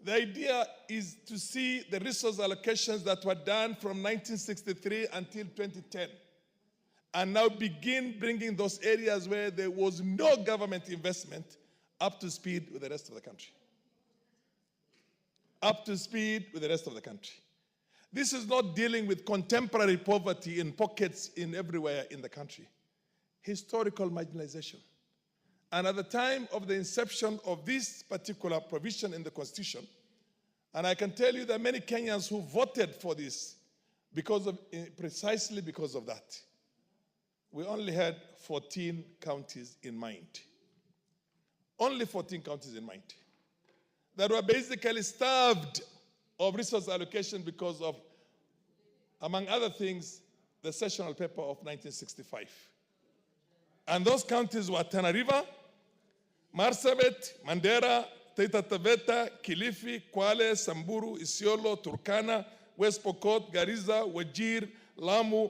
The idea is to see the resource allocations that were done from 1963 until 2010 and now begin bringing those areas where there was no government investment up to speed with the rest of the country. Up to speed with the rest of the country. This is not dealing with contemporary poverty in pockets in everywhere in the country. Historical marginalization. And at the time of the inception of this particular provision in the Constitution, and I can tell you that many Kenyans who voted for this precisely because of that, we only had 14 counties in mind. Only 14 counties in mind. That were basically starved of resource allocation because of, among other things, the sessional paper of 1965. And those counties were Tana River, Marsabit, Mandera, Taita Taveta, Kilifi, Kwale, Samburu, Isiolo, Turkana, West Pokot, Garissa, Wajir, Lamu,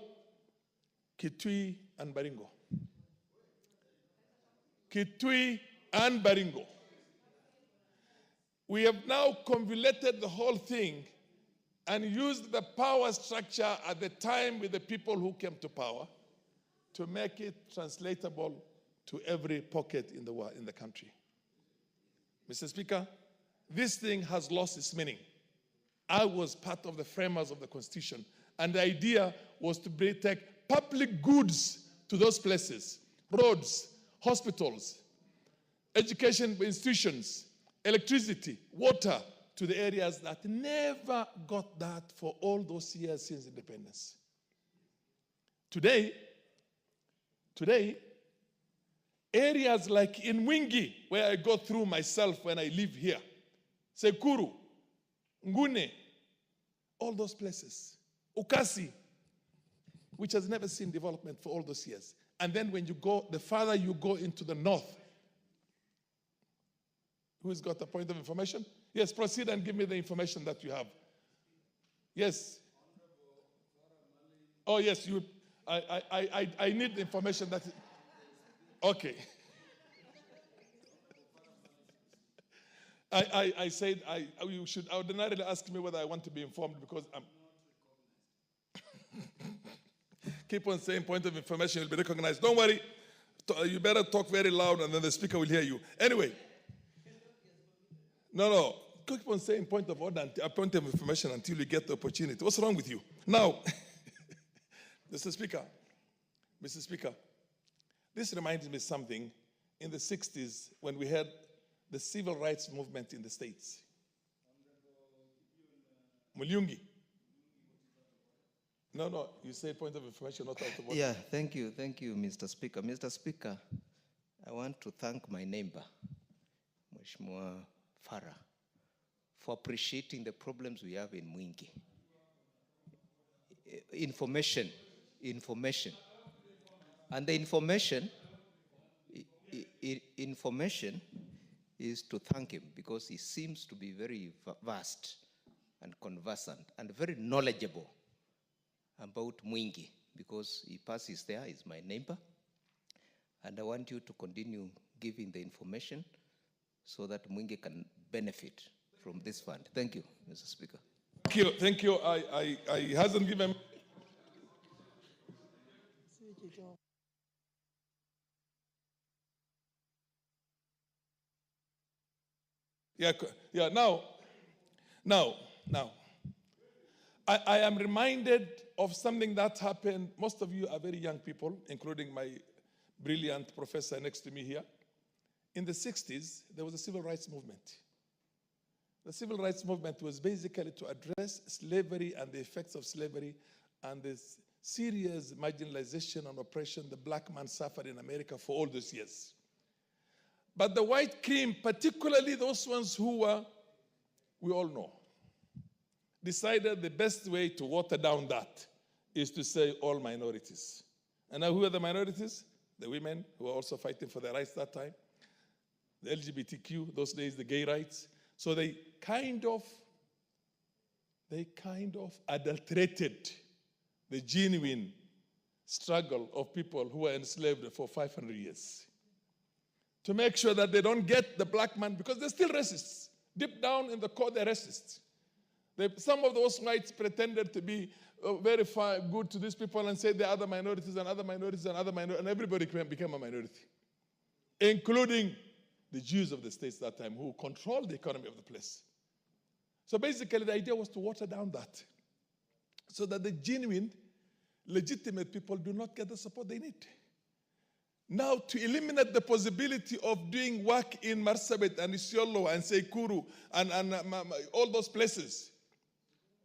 Kitui, and Baringo. Kitui and Baringo. We have now convoluted the whole thing and used the power structure at the time with the people who came to power to make it translatable to every pocket in the country. Mr. Speaker, this thing has lost its meaning. I was part of the framers of the Constitution, and the idea was to take public goods to those places, roads, hospitals, education institutions, electricity, water, to the areas that never got that for all those years since independence. Today, areas like in Mwingi, where I go through myself when I live here, Sekuru, Ngune, all those places, Ukasi, which has never seen development for all those years. And then when you go, the farther you go into the north, who's got a point of information? Yes, proceed and give me the information that you have. Yes. Oh, yes, I need the information that, okay. I said you should ordinarily ask me whether I want to be informed because I'm, keep on saying point of information, you'll be recognized. Don't worry, you better talk very loud and then the speaker will hear you. Anyway. No. Keep on saying point of order, point of information until you get the opportunity. What's wrong with you? Now, Mr. Speaker, this reminds me of something in the 60s when we had the civil rights movement in the States. Mulyungi. No, you said point of information, not out of order. Yeah, thank you, Mr. Speaker. Mr. Speaker, I want to thank my neighbor, Mheshimiwa Farah, for appreciating the problems we have in Mwingi. Information. And the information is to thank him because he seems to be very vast and conversant and very knowledgeable about Mwingi because he passes there, he's my neighbor. And I want you to continue giving the information so that Mwingi can benefit from this fund. Thank you, Mr. Speaker. Thank you. I hasn't given. Yeah. Now. I am reminded of something that happened. Most of you are very young people, including my brilliant professor next to me here. In the 60s, there was a civil rights movement. The civil rights movement was basically to address slavery and the effects of slavery and the serious marginalization and oppression the black man suffered in America for all those years. But the white cream, particularly those ones who were, we all know, decided the best way to water down that is to say all minorities. And now who are the minorities? The women who were also fighting for their rights that time, the LGBTQ, those days the gay rights. So they kind of adulterated the genuine struggle of people who were enslaved for 500 years to make sure that they don't get the black man, because they're still racists. Deep down in the core, they're racists. Some of those whites pretended to be very good to these people and said there are other minorities and other minorities and other minorities, and everybody became a minority, including the Jews of the States that time who controlled the economy of the place. So basically the idea was to water down that so that the genuine, legitimate people do not get the support they need. Now to eliminate the possibility of doing work in Marsabit and Isiolo and Sekuru and all those places,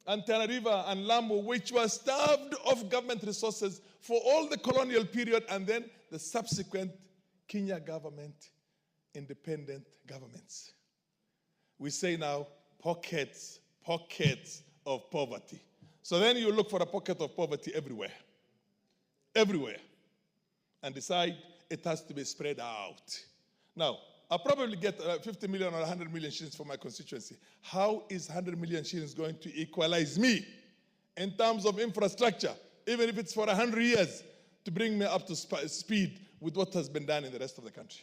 and Tana River and Lamu, which were starved of government resources for all the colonial period and then the subsequent Kenya government, independent governments. We say now pockets of poverty. So then you look for a pocket of poverty everywhere, and decide it has to be spread out. Now, I'll probably get 50 million or 100 million shillings for my constituency. How is 100 million shillings going to equalize me in terms of infrastructure, even if it's for 100 years, to bring me up to speed with what has been done in the rest of the country?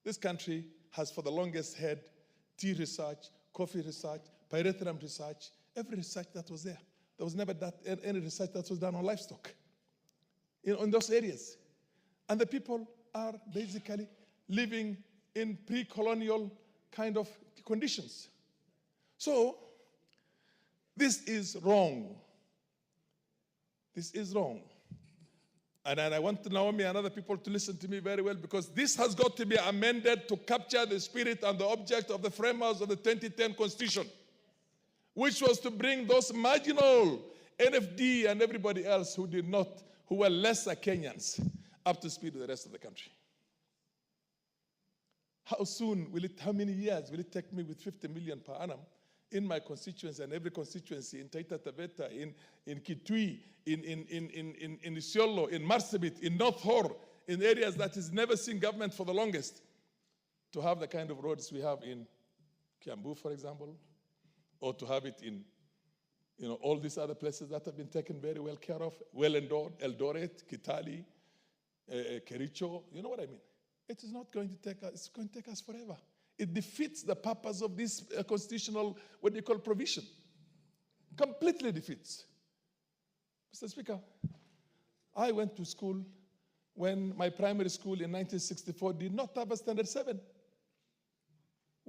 This country has for the longest had tea research, coffee research, pyrethrum research, every research that was there. There was never any research that was done on livestock in those areas. And the people are basically living in pre-colonial kind of conditions. So this is wrong. And I want Naomi and other people to listen to me very well, because this has got to be amended to capture the spirit and the object of the framers of the 2010 Constitution, which was to bring those marginal NFD and everybody else who were lesser Kenyans up to speed with the rest of the country. How many years will it take me with 50 million per annum in my constituency and every constituency, in Taita Taveta, in Kitui, in Isiolo, in Marsabit, in North Hor, in areas that has never seen government for the longest, to have the kind of roads we have in Kiambu, for example, or to have it in all these other places that have been taken very well care of, well-endowed, Eldoret, Kitale, Kericho, you know what I mean? It is not going to take us, it's going to take us forever. It defeats the purpose of this constitutional, provision. Completely defeats. Mr. Speaker, I went to school when my primary school in 1964 did not have a standard 7.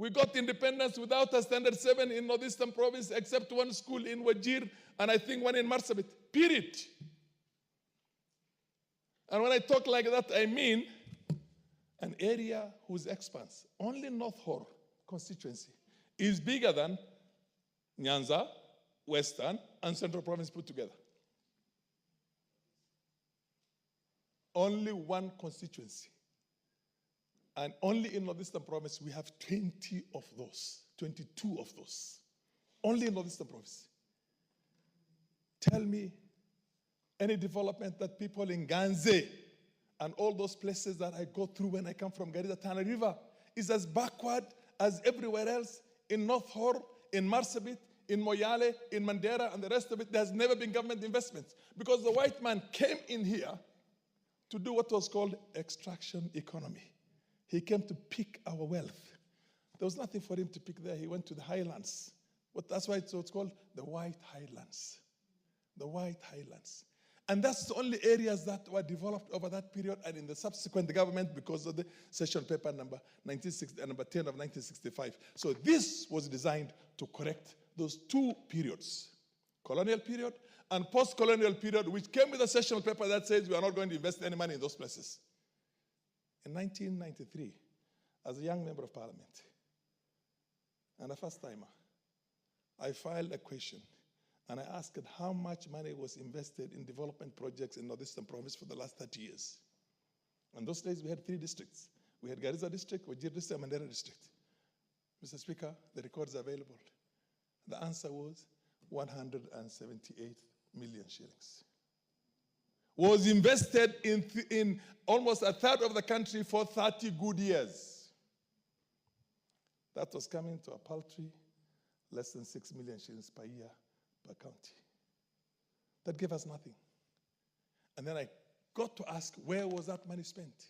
We got independence without a standard 7 in Northeastern Province, except one school in Wajir, and I think one in Marsabit, period. And when I talk like that, I mean an area whose expanse, only North Horr constituency, is bigger than Nyanza, Western, and Central Province put together. Only one constituency. And only in Northeastern Province, we have 20 of those, 22 of those. Only in Northeastern Province. Tell me any development that people in Ganze and all those places that I go through when I come from Garissa, Tana River, is as backward as everywhere else in North Horr, in Marsabit, in Moyale, in Mandera, and the rest of it. There's never been government investments because the white man came in here to do what was called extraction economy. He came to pick our wealth. There was nothing for him to pick there. He went to the highlands. But that's why it's called the White Highlands. The White Highlands. And that's the only areas that were developed over that period and in the subsequent government because of the session paper number 10 of 1965. So this was designed to correct those two periods, colonial period and post-colonial period, which came with a sessional paper that says we are not going to invest any money in those places. In 1993, as a young member of parliament and a first-timer, I filed a question and I asked how much money was invested in development projects in Northeastern Province for the last 30 years. In those days, we had 3 districts. We had Garissa District, Wajir District, and Mandera District. Mr. Speaker, the records are available. The answer was 178 million shillings. Was invested in almost a third of the country for 30 good years. That was coming to a paltry less than 6 million shillings per year per county. That gave us nothing. And then I got to ask, where was that money spent?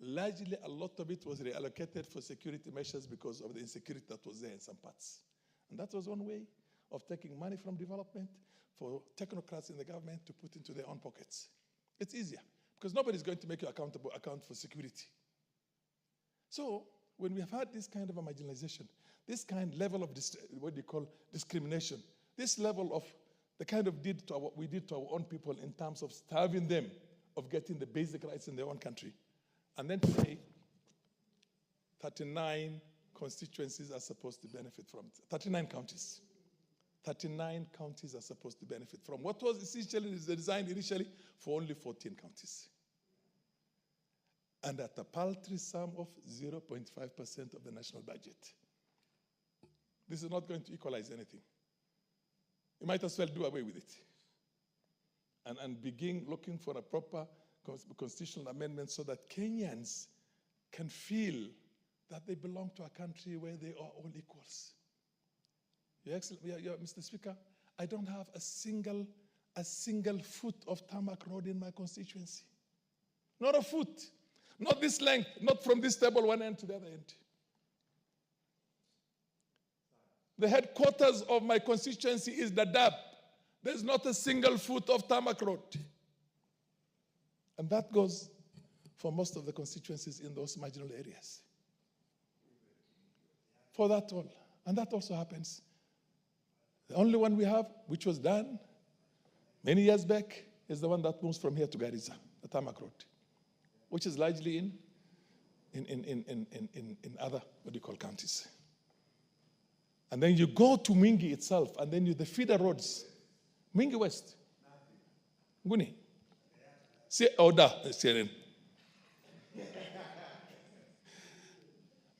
Largely, a lot of it was reallocated for security measures because of the insecurity that was there in some parts. And that was one way of taking money from development for technocrats in the government to put into their own pockets. It's easier because nobody's going to make you account for security. So when we have had this kind of a marginalization, this kind of level of what do you call discrimination, this level of the kind of what we did to our own people in terms of starving them of getting the basic rights in their own country. And then today, 39 constituencies are supposed to benefit from it. 39 counties. 39 counties are supposed to benefit from what was essentially designed initially for only 14 counties. And at a paltry sum of 0.5% of the national budget. This is not going to equalize anything. You might as well do away with it and begin looking for a proper constitutional amendment so that Kenyans can feel that they belong to a country where they are all equals. Mr. Speaker, I don't have a single foot of tarmac road in my constituency. Not a foot. Not this length, not from this table one end to the other end. The headquarters of my constituency is Dadaab. There's not a single foot of tarmac road. And that goes for most of the constituencies in those marginal areas. For that all. And that also happens. The only one we have, which was done many years back, is the one that moves from here to Garissa, the tarmac road, which is largely in other, what do you call, counties. And then you go to Mwingi itself, and then the feeder roads, Mwingi West, Nguni, Oda,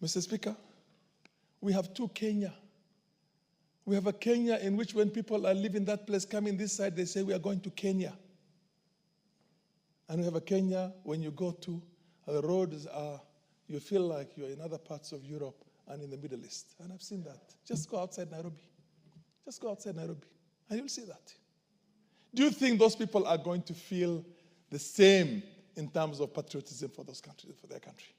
Mr. Speaker, we have 2 Kenya. We have a Kenya in which when people are leaving that place, coming this side, they say we are going to Kenya. And we have a Kenya when you go to, the roads are, you feel like you're in other parts of Europe and in the Middle East. And I've seen that. Just go outside Nairobi. Just go outside Nairobi, and you'll see that. Do you think those people are going to feel the same in terms of patriotism for those countries, for their country?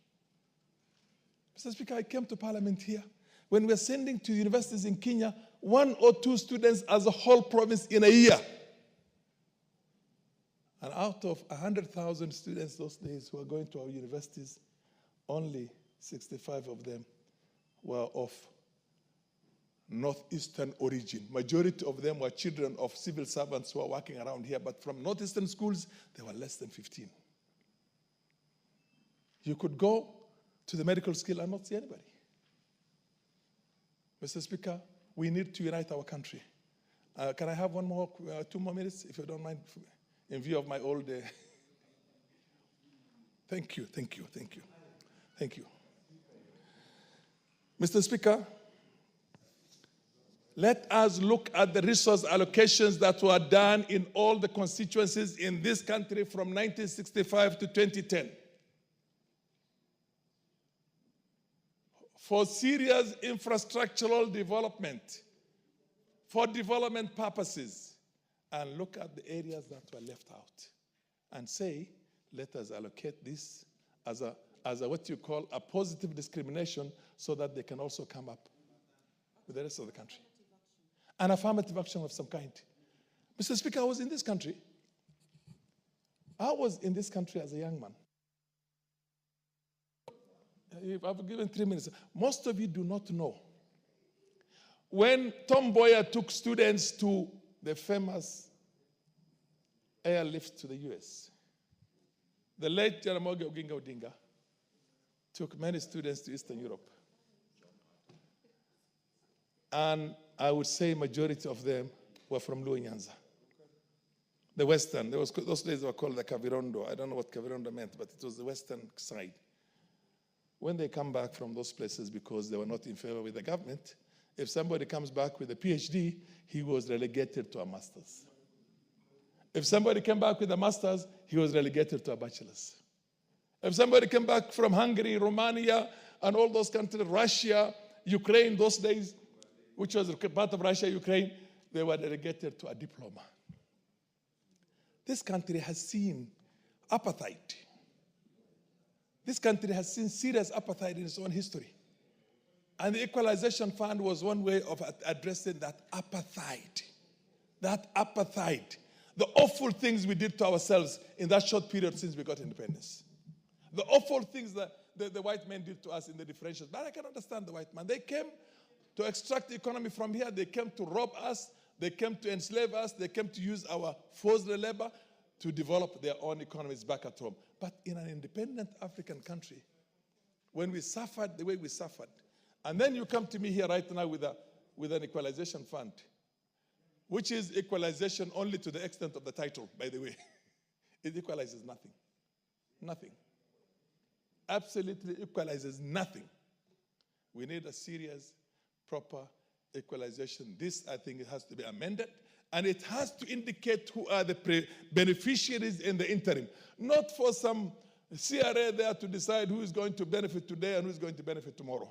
Mr. Speaker, I came to Parliament here. When we're sending to universities in Kenya 1 or 2 students as a whole province in a year. And out of 100,000 students those days who are going to our universities, only 65 of them were of northeastern origin. Majority of them were children of civil servants who are working around here, but from northeastern schools, there were less than 15. You could go to the medical school and not see anybody. Mr. Speaker, we need to unite our country. Can I have 2 more minutes, if you don't mind, in view of my old... Thank you. Mr. Speaker, let us look at the resource allocations that were done in all the constituencies in this country from 1965 to 2010. For serious infrastructural development, for development purposes, and look at the areas that were left out and say, let us allocate this as a what you call a positive discrimination so that they can also come up with the rest of the country. An affirmative action of some kind. Mr. Speaker, I was in this country. I was in this country as a young man. I've given 3 minutes. Most of you do not know. When Tom Boyer took students to the famous airlift to the US, the late Raila Odinga took many students to Eastern Europe. And I would say majority of them were from Luo Nyanza. The Western, those days were called the Kavirondo. I don't know what Kavirondo meant, but it was the Western side. When they come back from those places because they were not in favor with the government, if somebody comes back with a PhD, he was relegated to a master's. If somebody came back with a master's, he was relegated to a bachelor's. If somebody came back from Hungary, Romania, and all those countries, Russia, Ukraine, those days, which was part of Russia, Ukraine, they were relegated to a diploma. This country has seen apartheid. This country has seen serious apartheid in its own history. And the Equalization Fund was one way of addressing that apartheid. That apartheid. The awful things we did to ourselves in that short period since we got independence. The awful things that the white men did to us in the differentials. But I can understand the white man. They came to extract the economy from here. They came to rob us. They came to enslave us. They came to use our forced labor to develop their own economies back at home. But in an independent African country, when we suffered the way we suffered, and then you come to me here right now with an equalization fund, which is equalization only to the extent of the title, by the way. It equalizes nothing. Nothing. Absolutely equalizes nothing. We need a serious, proper equalization. This, I think, it has to be amended, and it has to indicate who are the beneficiaries in the interim, not for some CRA there to decide who is going to benefit today and who is going to benefit tomorrow.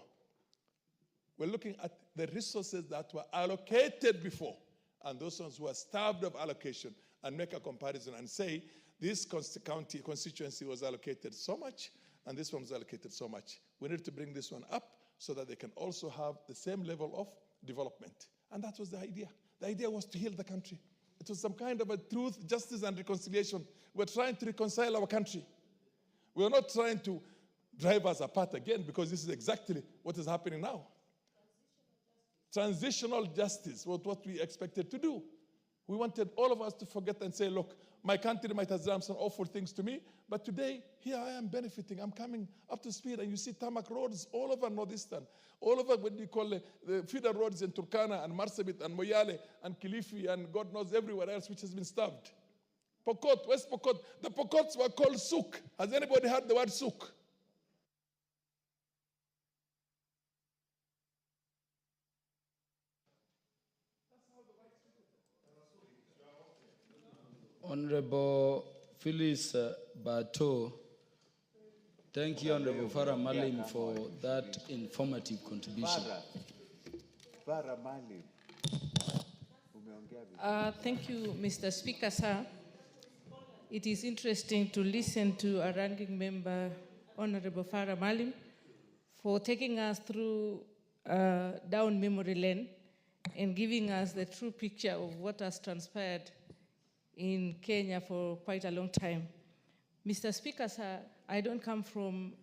We're looking at the resources that were allocated before, and those ones who are starved of allocation, and make a comparison and say, this county constituency was allocated so much, and this one was allocated so much. We need to bring this one up so that they can also have the same level of development. And that was the idea. The idea was to heal the country. It was some kind of a truth, justice, and reconciliation. We're trying to reconcile our country. We're not trying to drive us apart again, because this is exactly what is happening now. Transitional justice was what we expected to do. We wanted all of us to forget and say, look, my country might have done some awful things to me, but today, here I am benefiting. I'm coming up to speed, and you see tarmac roads all over Northeastern, all over what you call the feeder roads in Turkana and Marsabit and Moyale and Kilifi and God knows everywhere else which has been starved. Pokot, West Pokot. The Pokots were called Souk. Has anybody heard the word Souk? Honorable Phyllis Bato, thank you, Honorable Farah Malim, for that informative contribution. Thank you, Mr. Speaker, sir. It is interesting to listen to a ranking member, Honorable Farah Malim, for taking us through down memory lane and giving us the true picture of what has transpired in Kenya for quite a long time. Mr. Speaker, sir, I don't come from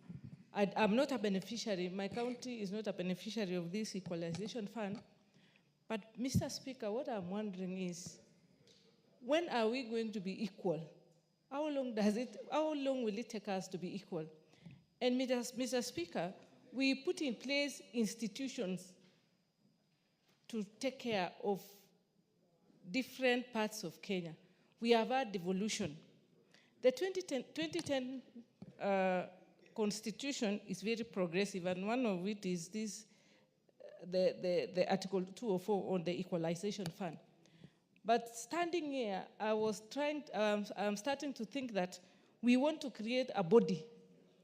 I'm not a beneficiary. My county is not a beneficiary of this equalization fund. But Mr. Speaker, what I'm wondering is, when are we going to be equal? How long will it take us to be equal? And Mr. Speaker, we put in place institutions to take care of different parts of Kenya. We have had devolution. The 2010 Constitution is very progressive, and one of it is this, the Article 204 on the Equalization Fund. But standing here, I'm starting to think that we want to create a body,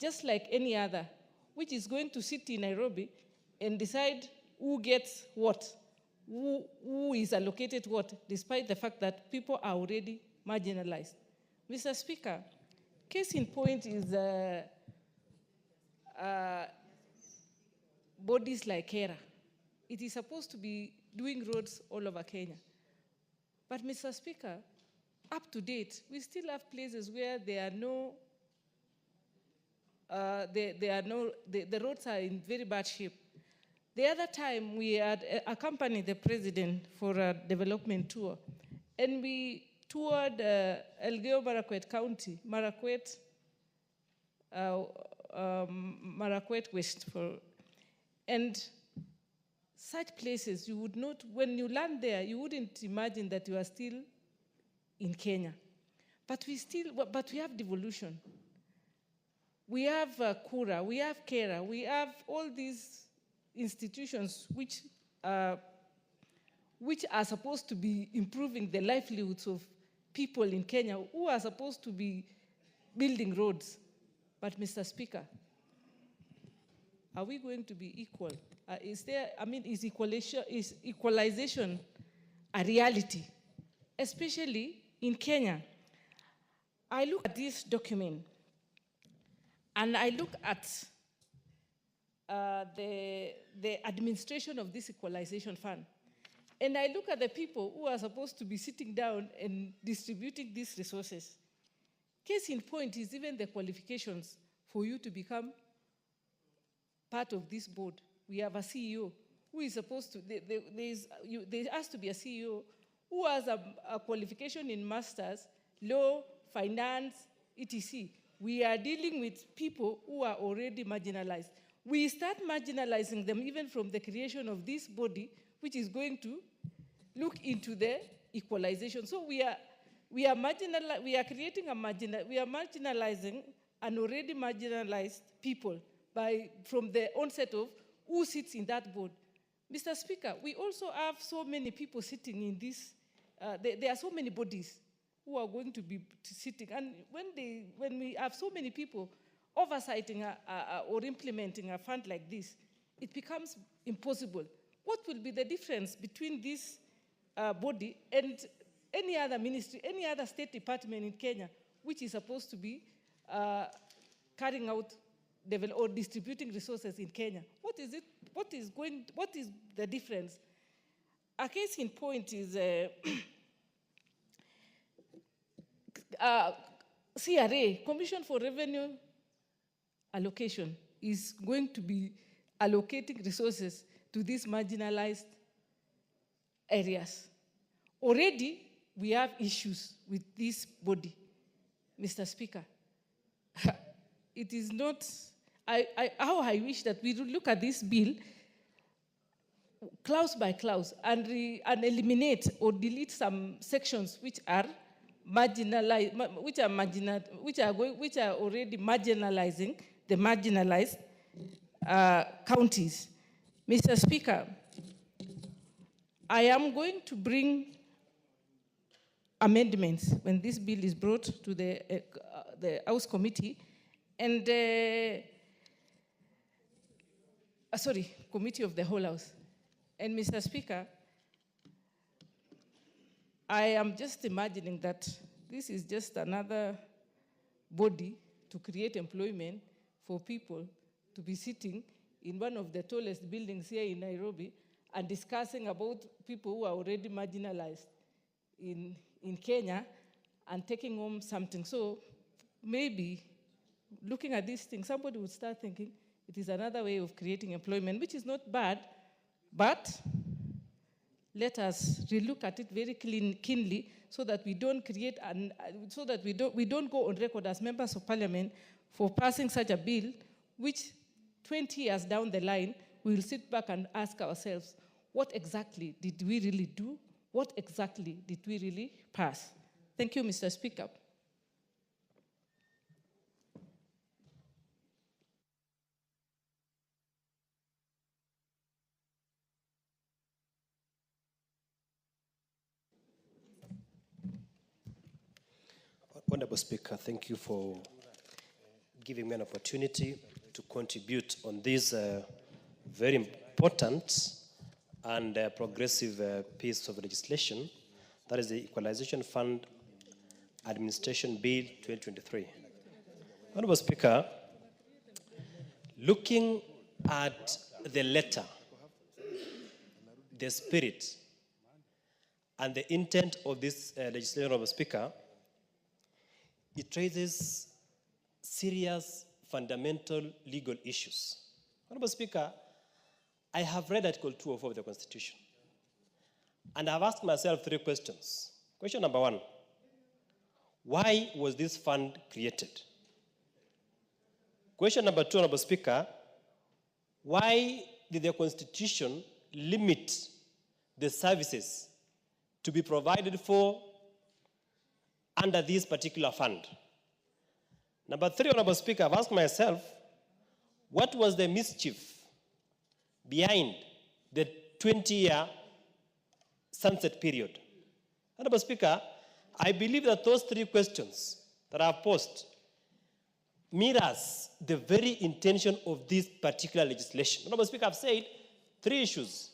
just like any other, which is going to sit in Nairobi and decide who gets what, who is allocated what, despite the fact that people are already marginalized. Mr. Speaker, case in point is bodies like KERA. It is supposed to be doing roads all over Kenya. But Mr. Speaker, up to date, we still have places where there are no, the roads are in very bad shape. The other time we had accompanied the president for a development tour, and we toured Elgeyo Marakwet County, Marakwet West, and such places you would not, when you land there, you wouldn't imagine that you are still in Kenya. But we have devolution. We have Kura, we have KERA, we have all these institutions which are supposed to be improving the livelihoods of people in Kenya, who are supposed to be building roads. But Mr. Speaker, are we going to be equal? Is equalization a reality, especially in Kenya? I look at this document, and I look at the administration of this equalization fund, and I look at the people who are supposed to be sitting down and distributing these resources. Case in point is even the qualifications for you to become part of this board. We have a CEO who is supposed to, there has to be a CEO who has a qualification in masters, law, finance, etc. We are dealing with people who are already marginalized. We start marginalizing them even from the creation of this body, which is going to look into the equalization. So we are marginalizing an already marginalized people from the onset of who sits in that board. Mr. Speaker, we also have so many people sitting in this, there are so many bodies who are going to be sitting, and when we have so many people oversighting or implementing a fund like this, it becomes impossible. What will be the difference between this body and any other ministry, any other state department in Kenya, which is supposed to be carrying out or distributing resources in Kenya? What is it? What is the difference? A case in point is CRA, Commission for Revenue Allocation, is going to be allocating resources to these marginalized areas. Already, we have issues with this body, Mr. Speaker. It is not, how I wish that we would look at this bill clause by clause and eliminate or delete some sections which are marginalized, which are already marginalizing the marginalized counties. Mr. Speaker, I am going to bring amendments when this bill is brought to the House Committee, and Committee of the Whole House. And Mr. Speaker, I am just imagining that this is just another body to create employment for people to be sitting in one of the tallest buildings here in Nairobi and discussing about people who are already marginalized in Kenya and taking home something. So maybe looking at these things, somebody would start thinking, It is another way of creating employment, which is not bad, but let us relook at it very keenly so that we don't create, so that we don't go on record as members of parliament for passing such a bill, which 20 years down the line, we will sit back and ask ourselves, what exactly did we really do? What exactly did we really pass? Thank you, Mr. Speaker. Honorable Speaker, thank you for giving me an opportunity to contribute on this very important and progressive piece of legislation, that is the Equalization Fund Administration Bill 2023. Honorable Speaker, looking at the letter, the spirit, and the intent of this legislation, Honorable Speaker, it raises serious fundamental legal issues. Honorable Speaker, I have read Article 204 of the Constitution, and I've asked myself 3 questions. Question number 1, why was this fund created? Question number 2, Honorable Speaker, why did the Constitution limit the services to be provided for under this particular fund? Number 3, Honorable Speaker, I've asked myself, what was the mischief behind the 20-year sunset period? Honorable Speaker, I believe that those 3 questions that I've posed mirrors the very intention of this particular legislation. Honorable Speaker, I've said 3 issues.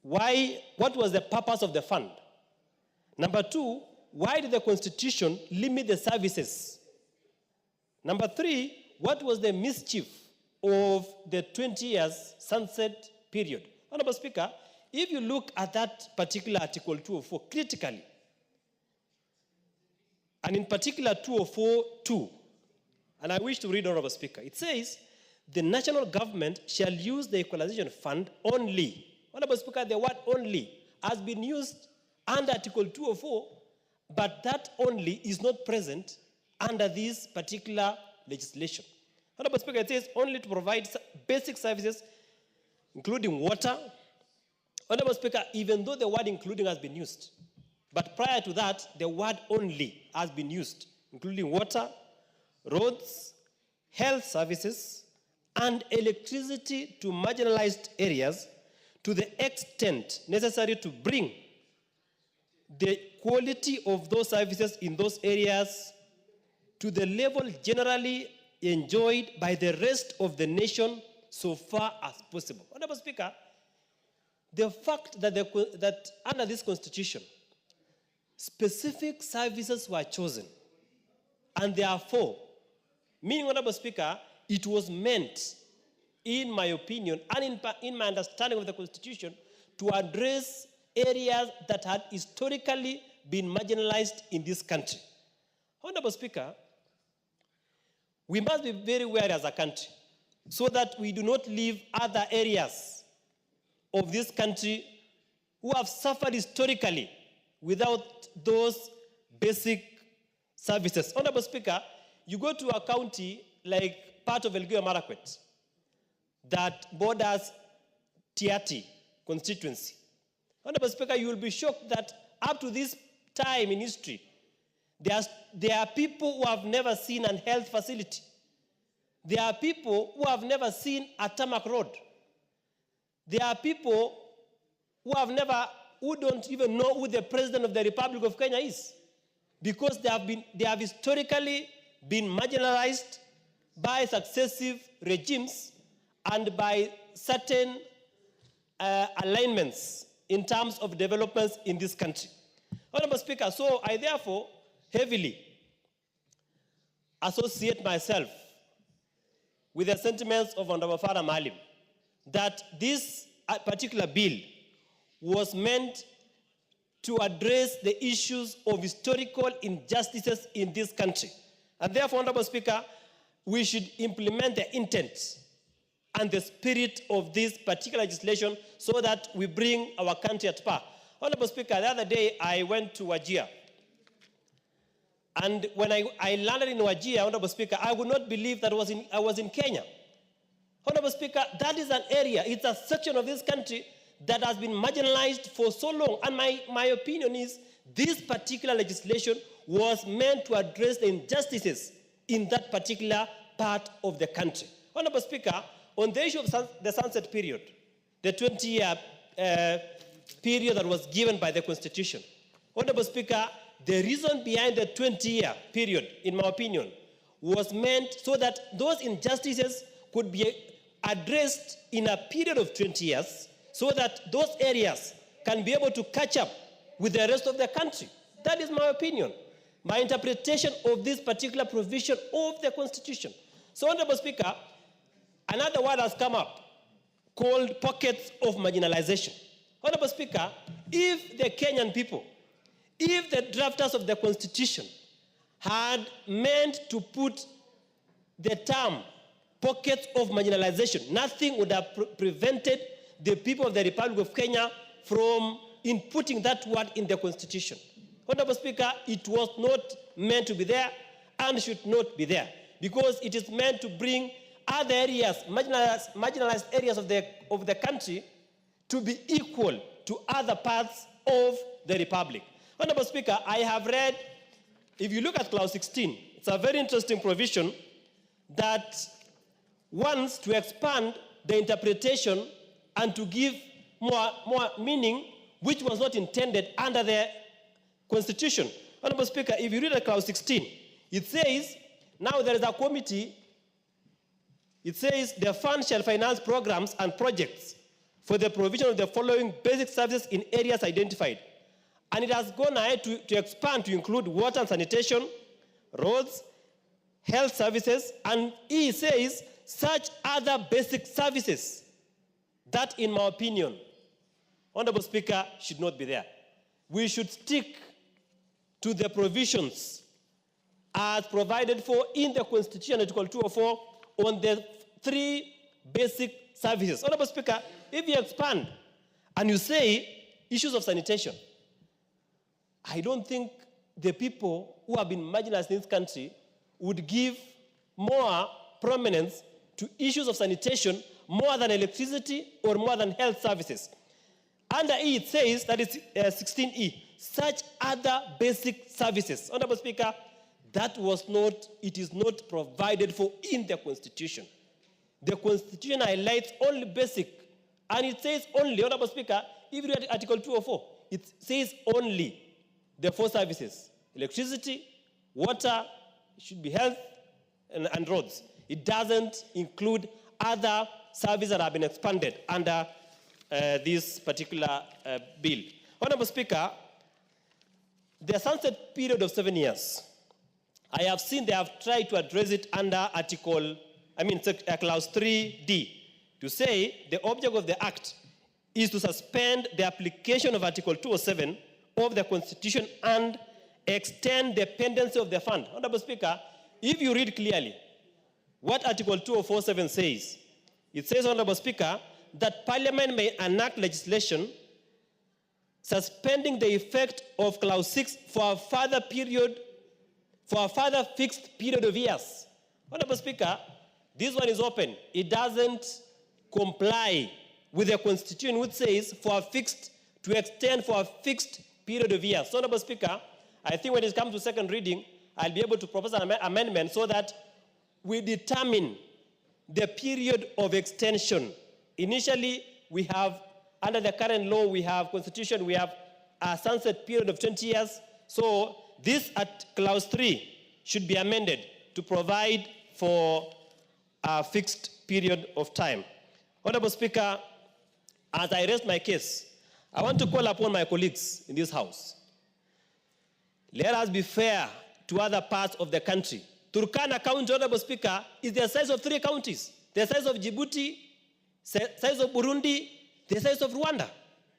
What was the purpose of the fund? Number 2, why did the Constitution limit the services? Number 3, what was the mischief of the 20 years sunset period? Honorable Speaker, if you look at that particular Article 204 critically, and in particular 204(2), and I wish to read, Honorable Speaker, it says, the national government shall use the Equalization Fund only. Honorable Speaker, the word only has been used under Article 204, but that only is not present under this particular legislation. Honorable Speaker, it says only to provide basic services, including water. Honorable Speaker, even though the word including has been used, but prior to that, the word only has been used, including water, roads, health services, and electricity to marginalized areas to the extent necessary to bring the quality of those services in those areas to the level generally enjoyed by the rest of the nation so far as possible. Honorable Speaker, the fact that, that under this Constitution, specific services were chosen, and therefore, meaning, Honorable Speaker, it was meant, in my opinion, and in my understanding of the Constitution, to address areas that had historically been marginalized in this country. Honorable Speaker, we must be very wary as a country so that we do not leave other areas of this country who have suffered historically without those basic services. Honorable Speaker, you go to a county like part of Elgeyo Marakwet that borders Tiaty constituency. Honorable Speaker, you will be shocked that up to this time in history, there are people who have never seen a health facility. There are people who have never seen a tarmac road. There are people who don't even know who the President of the Republic of Kenya is, because they have historically been marginalized by successive regimes and by certain alignments in terms of developments in this country. Honorable Speaker, so I therefore heavily associate myself with the sentiments of Honorable Father Malim that this particular bill was meant to address the issues of historical injustices in this country. And therefore, Honorable Speaker, we should implement the intent and the spirit of this particular legislation so that we bring our country at par. Honorable Speaker, the other day I went to Wajir. And when I landed in Wajir, Honorable Speaker, I would not believe that I was in Kenya. Honorable Speaker, that is an area, it's a section of this country that has been marginalized for so long. And my opinion is this particular legislation was meant to address the injustices in that particular part of the country. Honorable Speaker, on the issue of the sunset period, the 20-year period that was given by the Constitution, Honorable Speaker, the reason behind the 20-year period, in my opinion, was meant so that those injustices could be addressed in a period of 20 years so that those areas can be able to catch up with the rest of the country. That is my opinion, my interpretation of this particular provision of the Constitution. So, Honorable Speaker, another word has come up called pockets of marginalization. Honorable Speaker, if the Kenyan people, if the drafters of the Constitution had meant to put the term pockets of marginalization, nothing would have prevented the people of the Republic of Kenya from inputting that word in the Constitution. Honorable Speaker, it was not meant to be there and should not be there because it is meant to bring other areas, marginalized areas of the country to be equal to other parts of the Republic. Honorable Speaker, I have read, if you look at Clause 16, it's a very interesting provision that wants to expand the interpretation and to give more meaning which was not intended under the Constitution. Honorable Speaker, if you read at Clause 16, it says, now there is a committee, it says the fund shall finance programs and projects for the provision of the following basic services in areas identified. And it has gone ahead to expand to include water and sanitation, roads, health services, and it says such other basic services that, in my opinion, Honorable Speaker, should not be there. We should stick to the provisions as provided for in the Constitution, Article 204, on the three basic services. Honorable Speaker, if you expand and you say issues of sanitation, I don't think the people who have been marginalized in this country would give more prominence to issues of sanitation more than electricity or more than health services. Under E, it says, that is 16E, such other basic services. Honorable Speaker, it is not provided for in the Constitution. The Constitution highlights only basic, and it says only, Honorable Speaker, if you read Article 204, it says only the four services: electricity, water, it should be health, and roads. It doesn't include other services that have been expanded under this particular bill. Honorable Speaker, the sunset period of 7 years, I have seen they have tried to address it under Clause 3D, to say the object of the Act is to suspend the application of Article 207 of the Constitution and extend the pendency of the fund. Honorable Speaker, if you read clearly what Article 204.7 says, it says, Honorable Speaker, that Parliament may enact legislation suspending the effect of Clause 6 for a further fixed period of years. Honorable Speaker, this one is open. It doesn't comply with the Constitution, which says to extend for a fixed period of years. So, Honorable Speaker, I think when it comes to second reading, I'll be able to propose an amendment so that we determine the period of extension. Initially, we have, under the current law, we have Constitution, we have a sunset period of 20 years. So this at Clause 3 should be amended to provide for a fixed period of time. Honorable Speaker, as I rest my case, I want to call upon my colleagues in this House. Let us be fair to other parts of the country. Turkana County, Honorable Speaker, is the size of 3 counties. The size of Djibouti, size of Burundi, the size of Rwanda.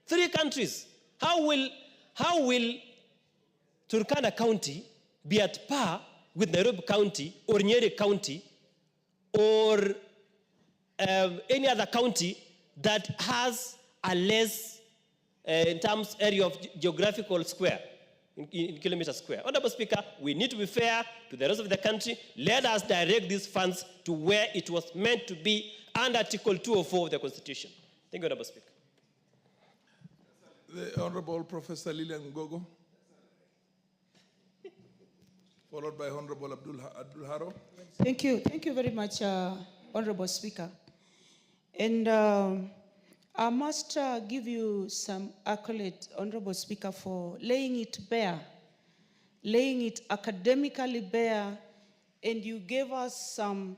3 countries. How will Turkana County be at par with Nairobi County or Nyeri County or any other county that has a less, in terms area of geographical square, in kilometer square. Honorable Speaker, we need to be fair to the rest of the country. Let us direct these funds to where it was meant to be under Article 204 of the Constitution. Thank you, Honorable Speaker. The Honorable Professor Lilian Ngogo, followed by Honorable Abdul Haro. Thank you very much, Honorable Speaker. And I must give you some accolade, Honorable Speaker, for laying it bare, laying it academically bare, and you gave us some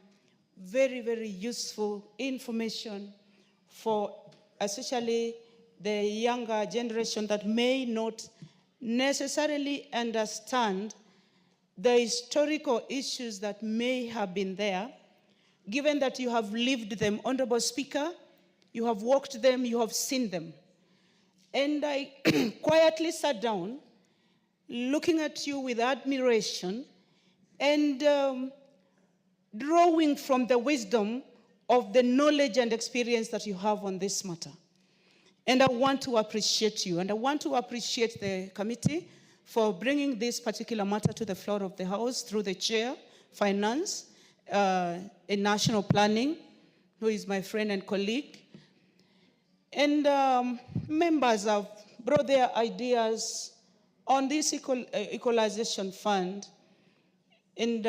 very, very useful information for especially the younger generation that may not necessarily understand the historical issues that may have been there, given that you have lived them, Honorable Speaker, you have walked them, you have seen them. And I quietly sat down, looking at you with admiration and drawing from the wisdom of the knowledge and experience that you have on this matter. And I want to appreciate you, and I want to appreciate the committee for bringing this particular matter to the floor of the House through the Chair, Finance, and National Planning, who is my friend and colleague. And members have brought their ideas on this equalization fund. And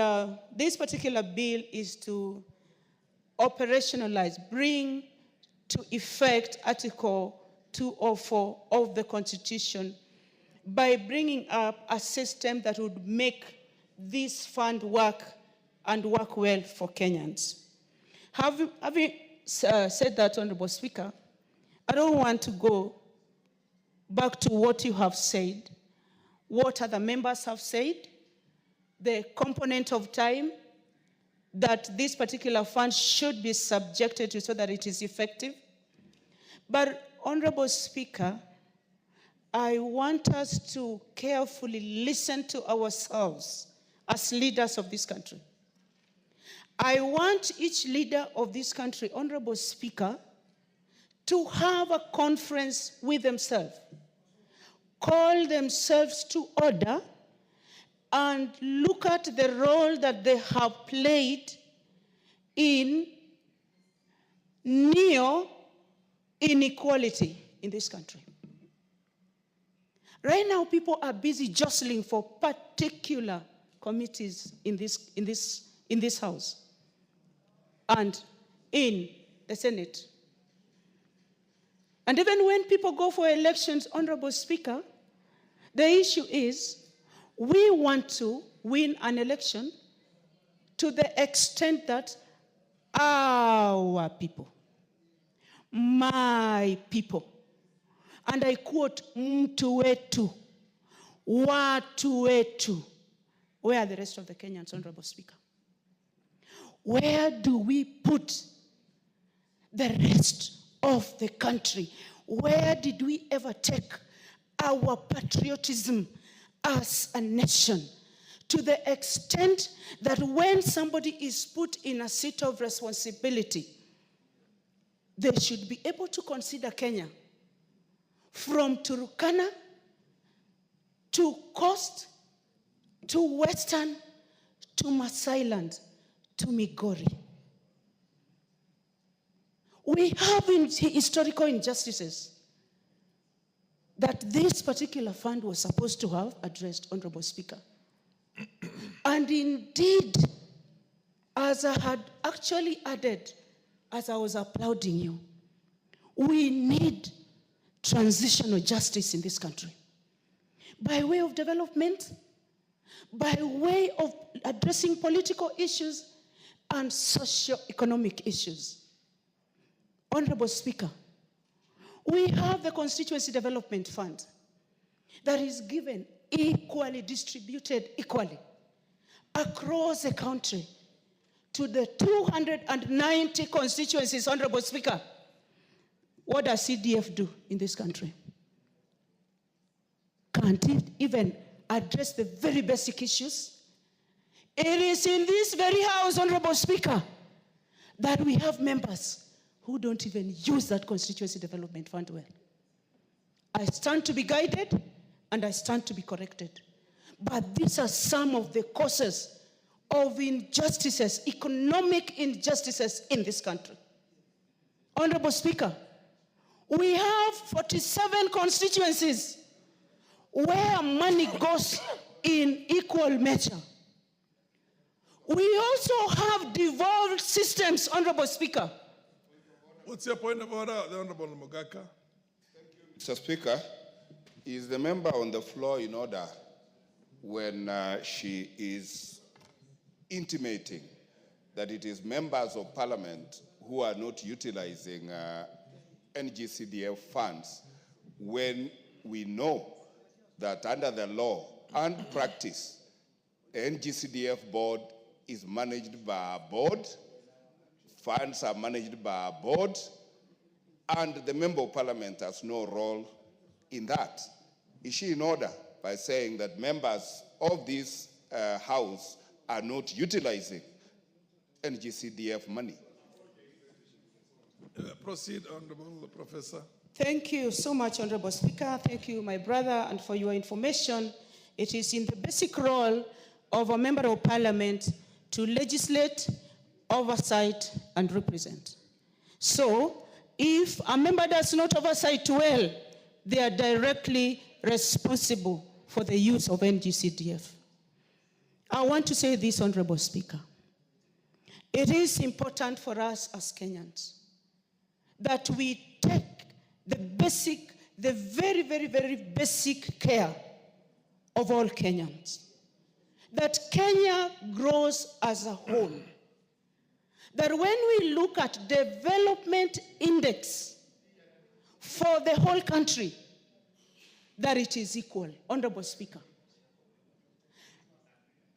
this particular bill is to operationalize, bring to effect Article 204 of the Constitution by bringing up a system that would make this fund work and work well for Kenyans. Having said that, Honorable Speaker, I don't want to go back to what you have said, what other members have said, the component of time that this particular fund should be subjected to so that it is effective. But, Honorable Speaker, I want us to carefully listen to ourselves as leaders of this country. I want each leader of this country, Honorable Speaker, to have a conference with themselves, call themselves to order, and look at the role that they have played in neo-inequality in this country. Right now, people are busy jostling for particular committees in this House and in the Senate. And even when people go for elections, Honorable Speaker, the issue is we want to win an election to the extent that our people, my people, and I quote, mtu wetu, watu wetu. Where are the rest of the Kenyans, Honorable Speaker? Where do we put the rest of the country? Where did we ever take our patriotism as a nation to the extent that when somebody is put in a seat of responsibility, they should be able to consider Kenya from Turkana to Coast to Western to Maasai Land to Migori. We have historical injustices that this particular fund was supposed to have addressed, Honorable Speaker. And indeed, as I had actually added, as I was applauding you, we need transitional justice in this country. By way of development, by way of addressing political issues and socio-economic issues. Honorable Speaker, we have the Constituency Development Fund that is given equally distributed equally across the country to the 290 constituencies, Honorable Speaker. What does CDF do in this country? Can't it even address the very basic issues? It is in this very House, Honorable Speaker, that we have members who don't even use that constituency development fund well. I stand to be guided and I stand to be corrected. But these are some of the causes of injustices, economic injustices in this country. Honorable Speaker, we have 47 constituencies where money goes in equal measure. We also have devolved systems, Honorable Speaker. What's your point of order, the Honorable Mogaka? Mr. Speaker, is the member on the floor in order when she is intimating that it is members of parliament who are not utilizing NGCDF funds when we know that under the law and practice, the NGCDF board is managed by a board, funds are managed by a board, and the member of parliament has no role in that. Is she in order by saying that members of this house are not utilizing NGCDF money? Proceed, Honorable Professor. Thank you so much, Honorable Speaker. Thank you, my brother, and for your information. It is in the basic role of a member of parliament to legislate, oversight, and represent. So, if a member does not oversight well, they are directly responsible for the use of NGCDF. I want to say this, Honorable Speaker. It is important for us as Kenyans that we take the very, very, very basic care of all Kenyans. That Kenya grows as a whole. That when we look at development index for the whole country, that it is equal, Honorable Speaker.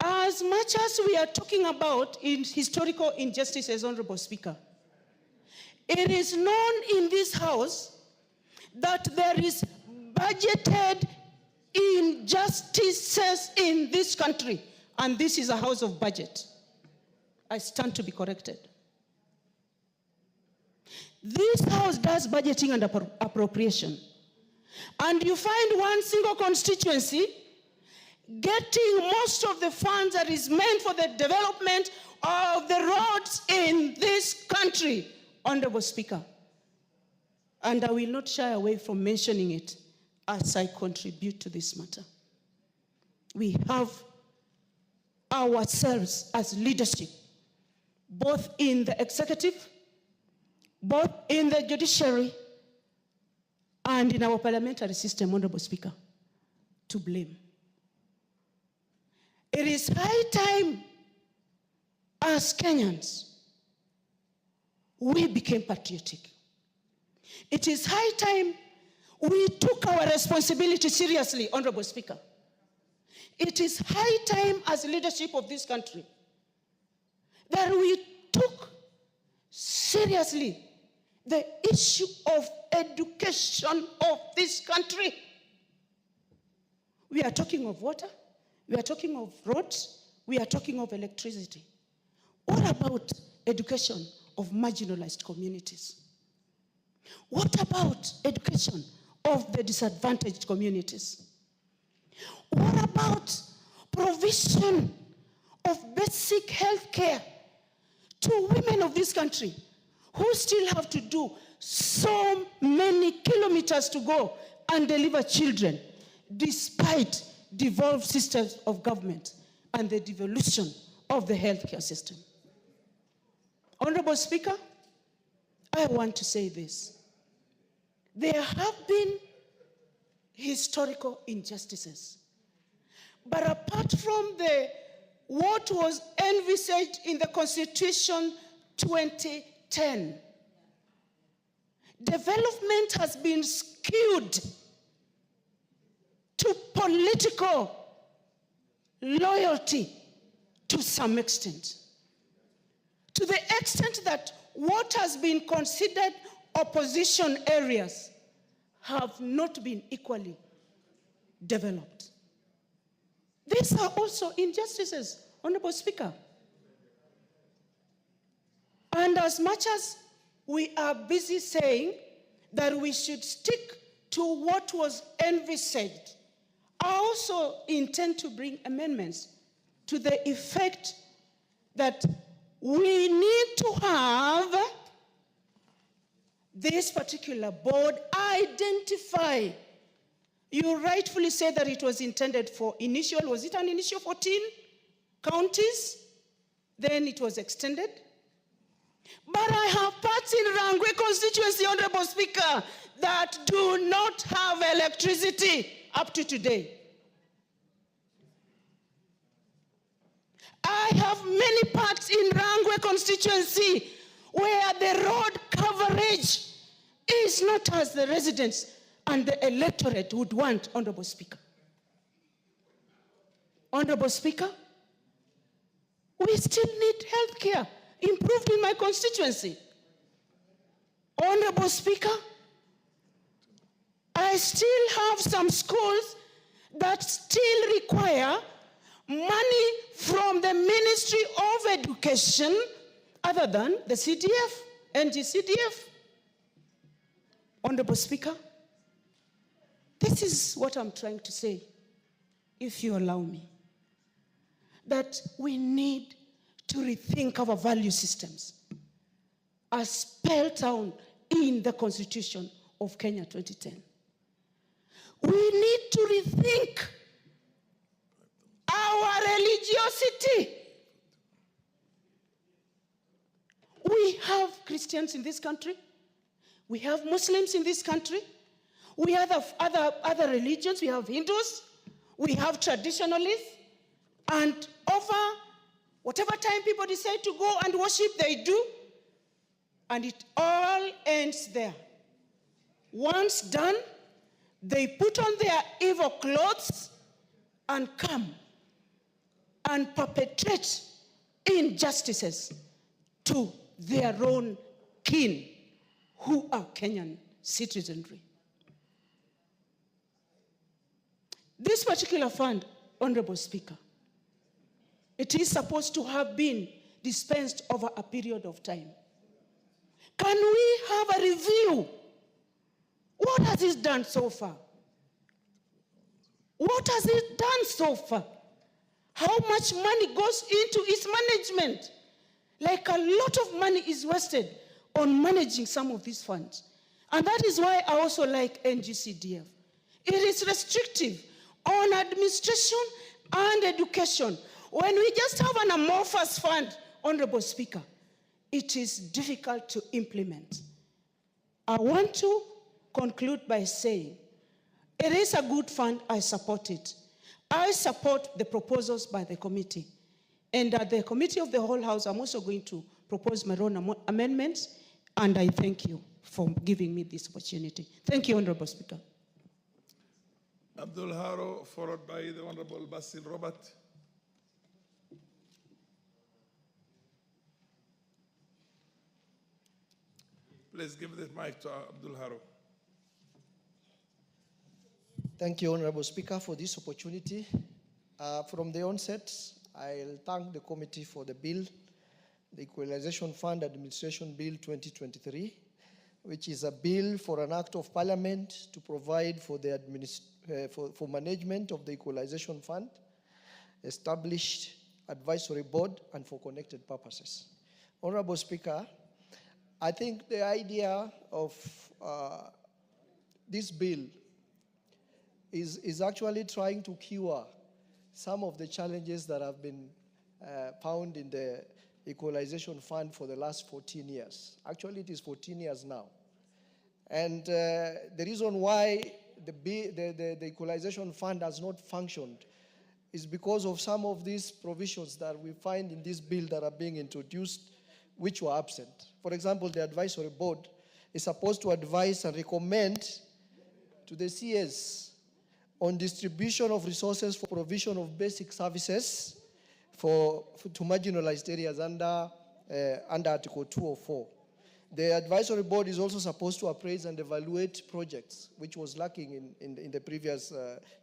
As much as we are talking about in historical injustices, Honorable Speaker, it is known in this house that there is budgeted injustices in this country, and this is a house of budget. I stand to be corrected. This house does budgeting and appropriation. And you find one single constituency getting most of the funds that is meant for the development of the roads in this country, Honorable Speaker. And I will not shy away from mentioning it as I contribute to this matter. We have ourselves as leadership, both in the executive, both in the judiciary, and in our parliamentary system, Honorable Speaker, to blame. It is high time, as Kenyans, we became patriotic. It is high time we took our responsibility seriously, Honorable Speaker. It is high time as leadership of this country that we took seriously the issue of education of this country. We are talking of water, we are talking of roads, we are talking of electricity. What about education of marginalized communities? What about education of the disadvantaged communities? What about provision of basic health care to women of this country who still have to do so many kilometers to go and deliver children despite devolved systems of government and the devolution of the healthcare system? Honorable Speaker, I want to say this. There have been historical injustices. But apart from what was envisaged in the Constitution 2010, development has been skewed to political loyalty to some extent. To the extent that what has been considered opposition areas have not been equally developed. These are also injustices, Honorable Speaker. And as much as we are busy saying that we should stick to what was envisaged, I also intend to bring amendments to the effect that we need to have this particular board identify. You rightfully say that it was intended for initial, was it an initial 14 counties? Then it was extended. But I have parts in Rangwe constituency, Honorable Speaker, that do not have electricity up to today. I have many parts in Rangwe constituency where the road coverage is not as the residents and the electorate would want, Honorable Speaker. Honorable Speaker, we still need health care improved in my constituency. Honorable Speaker, I still have some schools that still require money from the Ministry of Education other than the CDF, NG-CDF. Honorable Speaker, this is what I'm trying to say, if you allow me, that we need to rethink our value systems as spelled out in the Constitution of Kenya 2010. We need to rethink our religiosity. We have Christians in this country. We have Muslims in this country. We have other religions. We have Hindus. We have traditionalists. And over whatever time people decide to go and worship, they do. And it all ends there. Once done, they put on their evil clothes and come and perpetrate injustices to their own kin who are Kenyan citizenry. This particular fund, Honorable Speaker, it is supposed to have been dispensed over a period of time. Can we have a review? What has it done so far? What has it done so far? How much money goes into its management? Like a lot of money is wasted on managing some of these funds. And that is why I also like NG-CDF. It is restrictive on administration and education. When we just have an amorphous fund, Honorable Speaker, it is difficult to implement. I want to conclude by saying, it is a good fund, I support it. I support the proposals by the committee. And at the committee of the whole house, I'm also going to propose my own amendments, and I thank you for giving me this opportunity. Thank you, Honorable Speaker. Abdul Haro, followed by the Honorable Basil Robert. Please give the mic to Abdul Haro. Thank you, Honorable Speaker, for this opportunity. From the onset, I'll thank the committee for the bill, the Equalization Fund Administration Bill 2023, which is a bill for an act of parliament to provide for the for management of the Equalization Fund, established advisory board, and for connected purposes. Honorable Speaker, I think the idea of this bill is actually trying to cure some of the challenges that have been found in the Equalization Fund for the last 14 years. Actually, it is 14 years now. And the reason why the Equalization Fund has not functioned is because of some of these provisions that we find in this bill that are being introduced, which were absent. For example, the advisory board is supposed to advise and recommend to the CS on distribution of resources for provision of basic services to marginalized areas under Article 204. The advisory board is also supposed to appraise and evaluate projects, which was lacking in the previous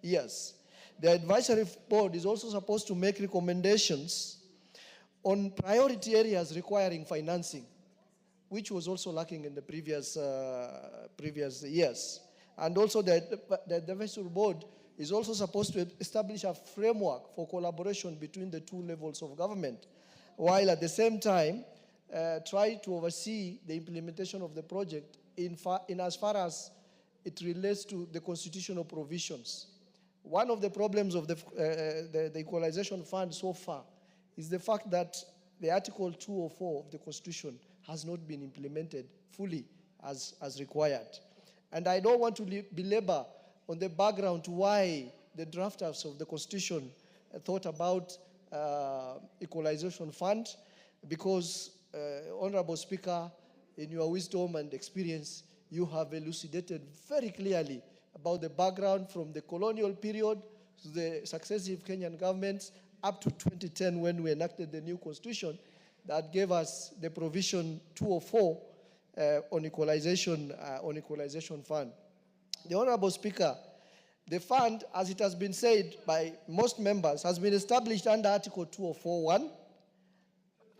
years. The advisory board is also supposed to make recommendations on priority areas requiring financing. which was also lacking in the previous years. And also the advisory board is also supposed to establish a framework for collaboration between the two levels of government, while at the same time try to oversee the implementation of the project in as far as it relates to the constitutional provisions. One of the problems of the Equalization Fund so far is the fact that the Article 204 of the Constitution has not been implemented fully as required. And I don't want to belabor on the background why the drafters of the Constitution thought about Equalization Fund, because, Honorable Speaker, in your wisdom and experience, you have elucidated very clearly about the background from the colonial period to the successive Kenyan governments up to 2010 when we enacted the new constitution that gave us the provision 204 on equalization fund. The Honorable Speaker, the fund, as it has been said by most members, has been established under Article 204(1),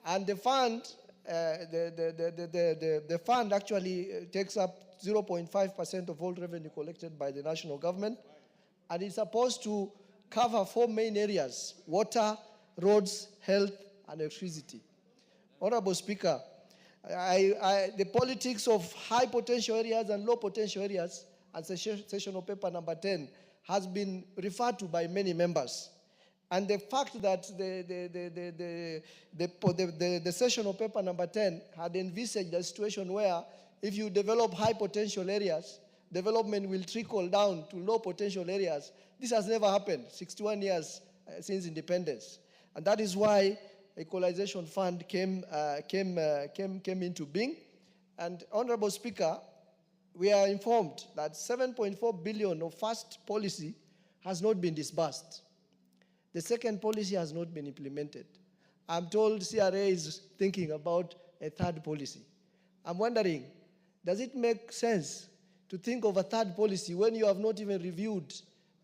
and the fund, the fund actually takes up 0.5% of all revenue collected by the national government, and it's supposed to cover 4 main areas: water, roads, health, and electricity. Honorable Speaker, the politics of high potential areas and low potential areas, and sessional paper number 10, has been referred to by many members. And the fact that the sessional paper number 10 had envisaged a situation where if you develop high potential areas, development will trickle down to low potential areas. This has never happened, 61 years since independence. And that is why Equalization Fund came into being. And Honorable Speaker, we are informed that 7.4 billion of first policy has not been disbursed. The second policy has not been implemented. I'm told CRA is thinking about a third policy. I'm wondering, does it make sense to think of a third policy when you have not even reviewed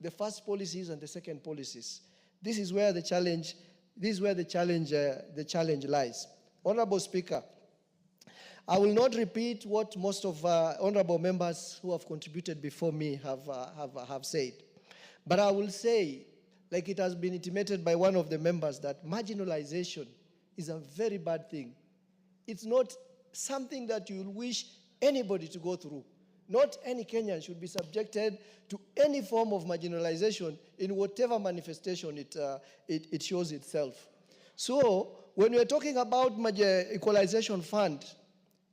the first policies and the second policies? This is where the challenge lies. Honorable Speaker, I will not repeat what most of honorable members who have contributed before me have said. But I will say, like it has been intimated by one of the members, that marginalization is a very bad thing. It's not something that you wish anybody to go through. Not any Kenyan should be subjected to any form of marginalization in whatever manifestation it shows itself. So when we're talking about Equalization Fund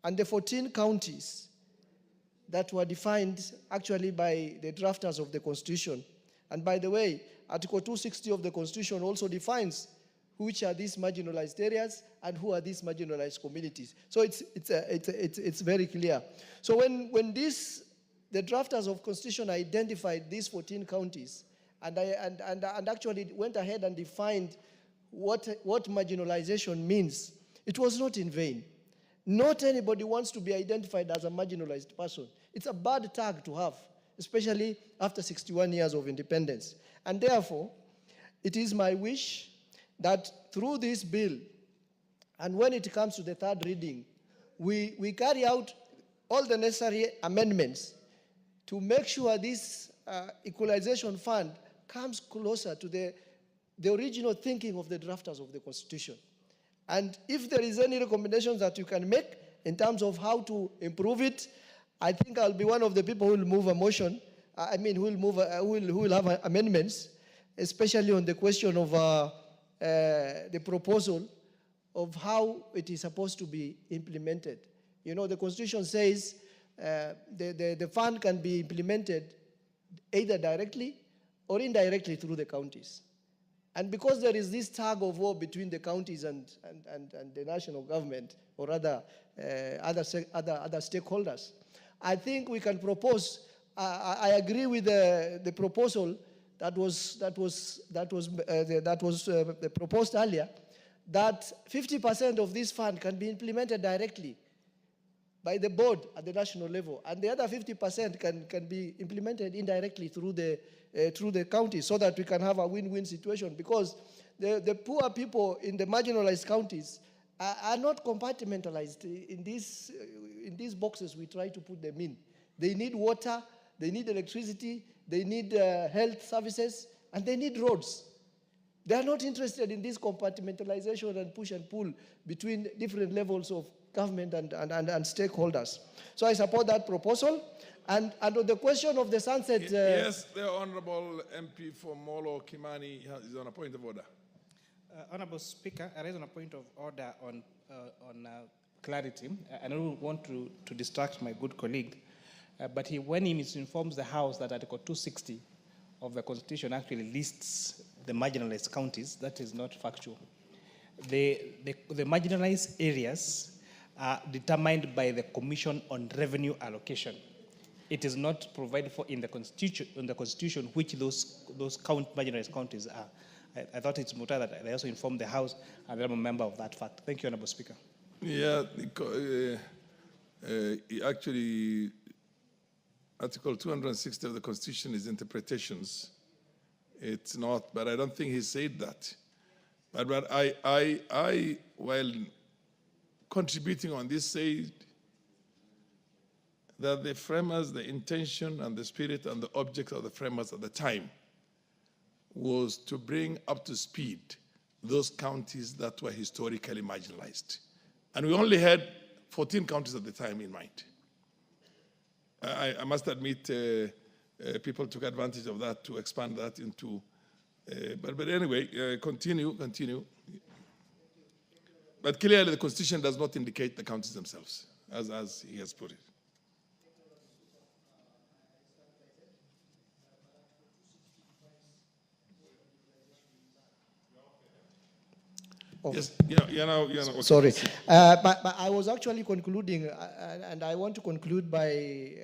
and the 14 counties that were defined actually by the drafters of the Constitution, and by the way, Article 260 of the Constitution also defines which are these marginalized areas and who are these marginalized communities. So it's very clear. So when the drafters of Constitution identified these 14 counties and actually went ahead and defined what marginalization means, it was not in vain. Not anybody wants to be identified as a marginalized person. It's a bad tag to have, especially after 61 years of independence. And therefore, it is my wish that through this bill, and when it comes to the third reading, we carry out all the necessary amendments to make sure this Equalization Fund comes closer to the original thinking of the drafters of the Constitution. And if there is any recommendations that you can make in terms of how to improve it, I think I'll be one of the people who will move a motion. Who will have amendments, especially on the question of the proposal of how it is supposed to be implemented. You know, the Constitution says the fund can be implemented either directly or indirectly through the counties. And because there is this tug of war between the counties and the national government or other stakeholders, I think we can propose. I agree with the proposal that was proposed earlier, that 50% of this fund can be implemented directly by the board at the national level, and the other 50% can be implemented indirectly through the county, so that we can have a win-win situation. Because the poor people in the marginalized counties are not compartmentalized in these boxes we try to put them in. They need water, they need electricity, they need health services, and they need roads. They are not interested in this compartmentalization and push and pull between different levels of government and stakeholders. So I support that proposal. And on the question of the sunset... yes, the Honorable MP for Molo Kimani is on a point of order. Honorable Speaker, I raise on a point of order on clarity. I don't want to distract my good colleague, but when he misinforms the House that Article 260 of the Constitution actually lists the marginalized counties, that is not factual. The marginalized areas are determined by the Commission on Revenue Allocation. It is not provided for in the Constitution which those marginalized counties are. I thought it's much that I also informed the House, and I'm a member of that fact. Thank you, Honorable Speaker. Yeah, actually, Article 260 of the Constitution is interpretations. It's not, but I don't think he said that. But I while contributing on this, said that the framers, the intention and the spirit and the object of the framers at the time was to bring up to speed those counties that were historically marginalized. And we only had 14 counties at the time in mind. I must admit, people took advantage of that to expand that into, but anyway, continue. But clearly the Constitution does not indicate the counties themselves, as he has put it. Oh. Yes, you know. Okay. Sorry, but I was actually concluding, and I want to conclude by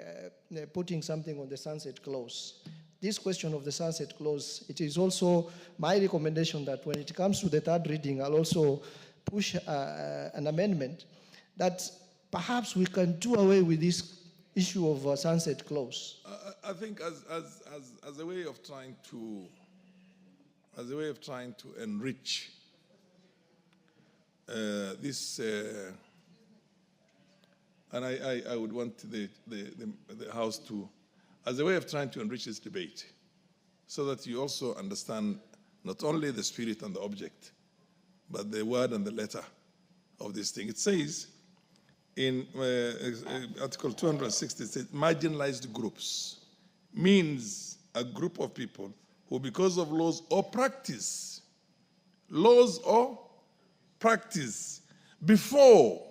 putting something on the sunset clause. This question of the sunset clause, it is also my recommendation that when it comes to the third reading, I'll also push an amendment that perhaps we can do away with this issue of a sunset clause. I think as a way of trying to enrich this, and I would want the House to, as a way of trying to enrich this debate, so that you also understand not only the spirit and the object, but the word and the letter of this thing. It says in Article 260, it says marginalized groups means a group of people who, because of laws or practice before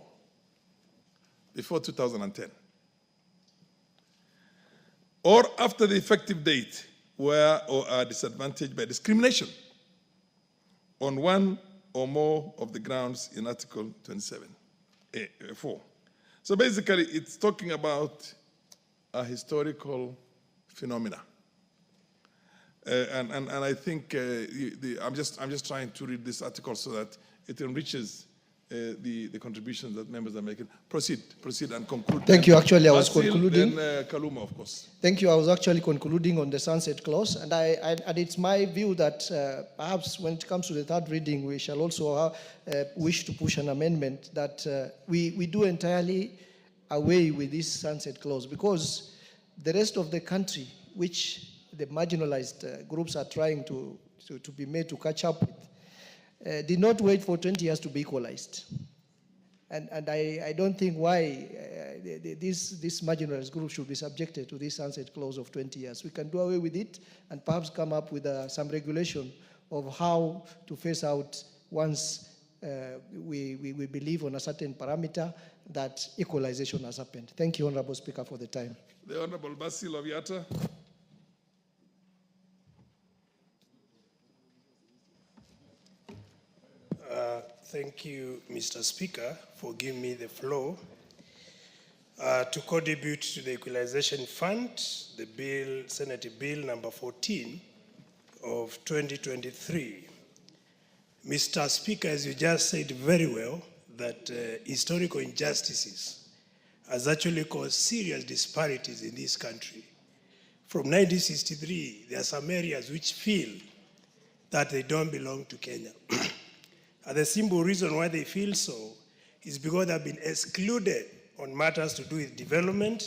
2010 or after the effective date were or are disadvantaged by discrimination on one or more of the grounds in Article 27(4). So basically, it's talking about a historical phenomena. And I think I'm just trying to read this article so that it enriches the contributions that members are making. Proceed and conclude. Thank you. Actually, I was concluding. Then Kaluma, of course. Thank you. I was actually concluding on the sunset clause, and it's my view that perhaps when it comes to the third reading, we shall also wish to push an amendment that we do entirely away with this sunset clause, because the rest of the country, which the marginalized groups are trying to be made to catch up with, did not wait for 20 years to be equalized. And I don't think why this marginalized group should be subjected to this sunset clause of 20 years. We can do away with it and perhaps come up with some regulation of how to phase out once we believe on a certain parameter that equalization has happened. Thank you, Honorable Speaker, for the time. The Honorable Basil Oviatta. Thank you, Mr. Speaker, for giving me the floor. To contribute to the Equalization Fund, the bill, Senate Bill number 14 of 2023. Mr. Speaker, as you just said very well, that historical injustices has actually caused serious disparities in this country. From 1963, there are some areas which feel that they don't belong to Kenya. And the simple reason why they feel so is because they've been excluded on matters to do with development.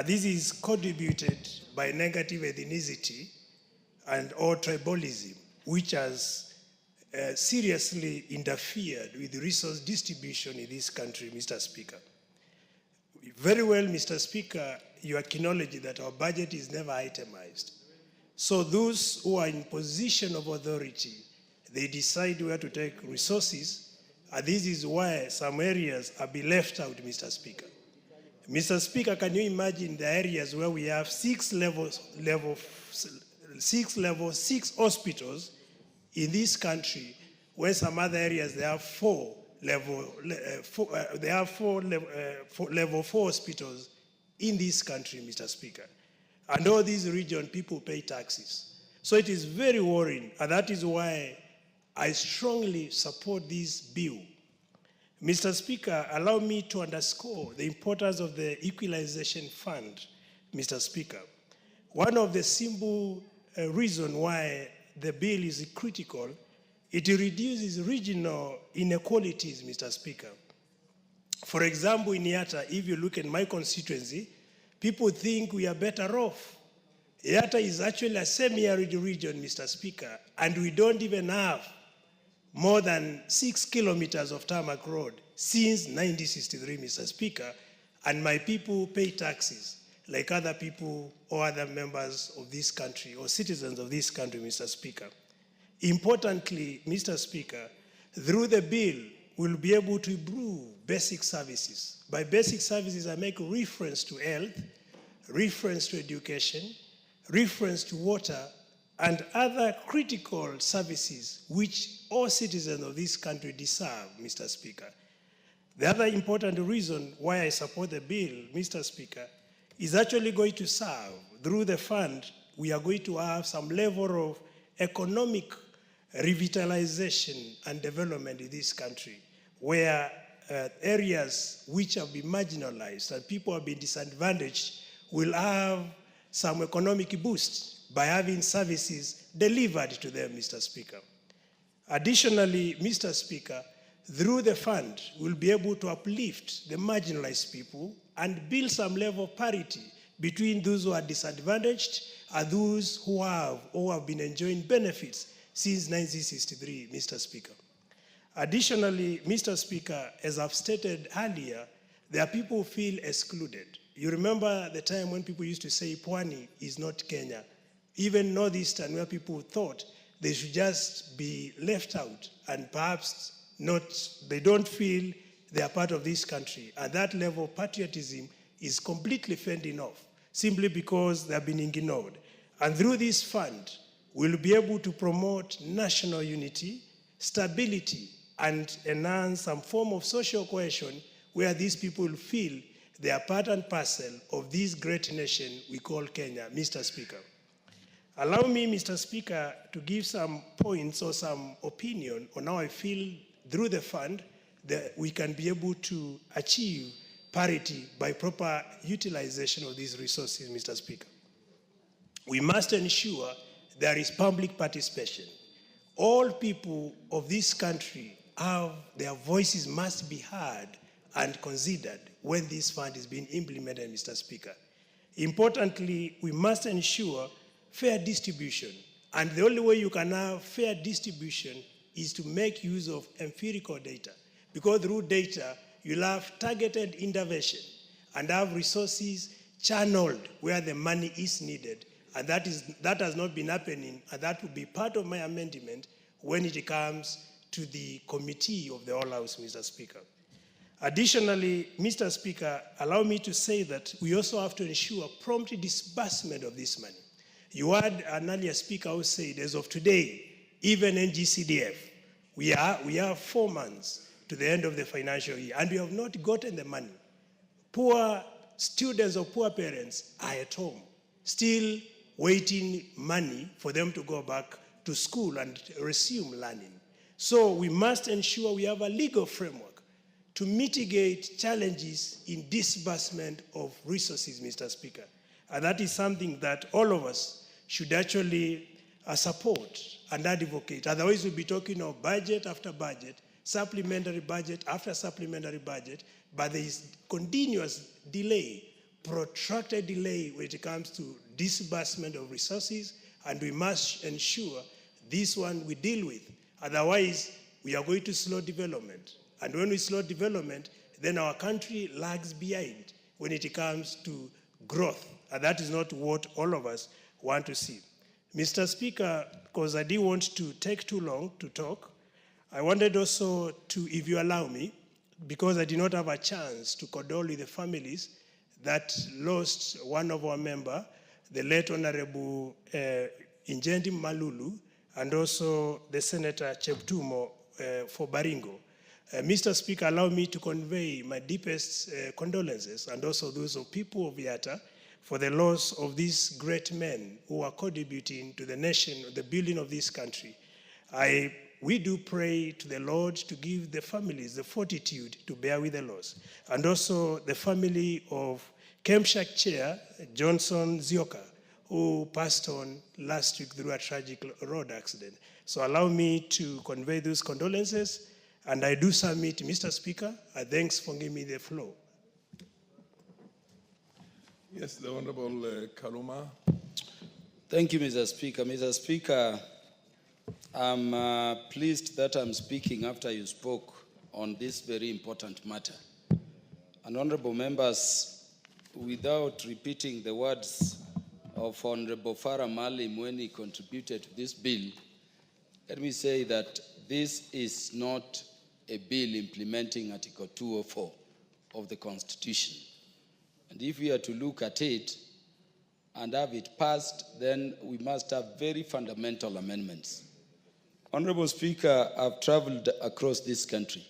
This is contributed by negative ethnicity and or tribalism, which has seriously interfered with the resource distribution in this country, Mr. Speaker. Very well, Mr. Speaker, you acknowledge that our budget is never itemized. So those who are in position of authority, they decide where to take resources, and this is why some areas are being left out, Mr. Speaker. Mr. Speaker, can you imagine the areas where we have six hospitals in this country, where some other areas they have level 4 hospitals in this country, Mr. Speaker. And all these regions, people pay taxes. So it is very worrying, and that is why I strongly support this bill. Mr. Speaker, allow me to underscore the importance of the Equalization Fund, Mr. Speaker. One of the simple reasons why the bill is critical, it reduces regional inequalities, Mr. Speaker. For example, in Yatta, if you look at my constituency, people think we are better off. Yatta is actually a semi-arid region, Mr. Speaker, and we don't even have more than 6 kilometers of tarmac road since 1963, Mr. Speaker, and my people pay taxes like other people or other members of this country or citizens of this country, Mr. Speaker. Importantly, Mr. Speaker, through the bill, we'll be able to improve basic services. By basic services, I make reference to health, reference to education, reference to water, and other critical services which all citizens of this country deserve, Mr. Speaker. The other important reason why I support the bill, Mr. Speaker, is actually going to serve, through the fund, we are going to have some level of economic revitalization and development in this country, where areas which have been marginalized and people have been disadvantaged will have some economic boost by having services delivered to them, Mr. Speaker. Additionally, Mr. Speaker, through the fund, we'll be able to uplift the marginalized people and build some level of parity between those who are disadvantaged and those who have or have been enjoying benefits since 1963, Mr. Speaker. Additionally, Mr. Speaker, as I've stated earlier, there are people who feel excluded. You remember the time when people used to say Pwani is not Kenya, even Northeastern, where people thought they should just be left out and perhaps they don't feel they are part of this country. And that level of patriotism is completely fending off, simply because they have been ignored. And through this fund, we'll be able to promote national unity, stability, and enhance some form of social cohesion where these people feel they are part and parcel of this great nation we call Kenya, Mr. Speaker. Allow me, Mr. Speaker, to give some points or some opinion on how I feel through the fund that we can be able to achieve parity by proper utilization of these resources, Mr. Speaker. We must ensure there is public participation. All people of this country their voices must be heard and considered when this fund is being implemented, Mr. Speaker. Importantly, we must ensure fair distribution. And the only way you can have fair distribution is to make use of empirical data. Because through data, you'll have targeted intervention and have resources channeled where the money is needed. And that has not been happening, and that will be part of my amendment when it comes to the committee of the All House, Mr. Speaker. Additionally, Mr. Speaker, allow me to say that we also have to ensure prompt disbursement of this money. You had an earlier speaker who said, as of today, even NGCDF, we have 4 months to the end of the financial year, and we have not gotten the money. Poor students or poor parents are at home, still waiting money for them to go back to school and resume learning. So we must ensure we have a legal framework to mitigate challenges in disbursement of resources, Mr. Speaker. And that is something that all of us should actually support and advocate. Otherwise, we'll be talking of budget after budget, supplementary budget after supplementary budget, but there is continuous delay, protracted delay when it comes to disbursement of resources, and we must ensure this one we deal with. Otherwise, we are going to slow development. And when we slow development, then our country lags behind when it comes to growth. And that is not what all of us want to see. Mr. Speaker, because I didn't want to take too long to talk, I wanted also to, if you allow me, because I did not have a chance to condole with the families that lost one of our members, the late Honorable Injendi Malulu, and also the Senator Cheptumo for Baringo. Mr. Speaker, allow me to convey my deepest condolences and also those of people of Yatta for the loss of these great men who are contributing to the nation, the building of this country. We do pray to the Lord to give the families the fortitude to bear with the loss. And also the family of Kemshak Chair, Johnson Zioka, who passed on last week through a tragic road accident. So allow me to convey those condolences, and I do submit, Mr. Speaker, thanks for giving me the floor. Yes, the Honorable Kaluma. Thank you, Mr. Speaker. Mr. Speaker, I'm pleased that I'm speaking after you spoke on this very important matter. And honorable members, without repeating the words of Honorable Farah Malim when he contributed to this bill, let me say that this is not a bill implementing Article 204 of the Constitution. And if we are to look at it and have it passed, then we must have very fundamental amendments. Honorable Speaker, I've traveled across this country,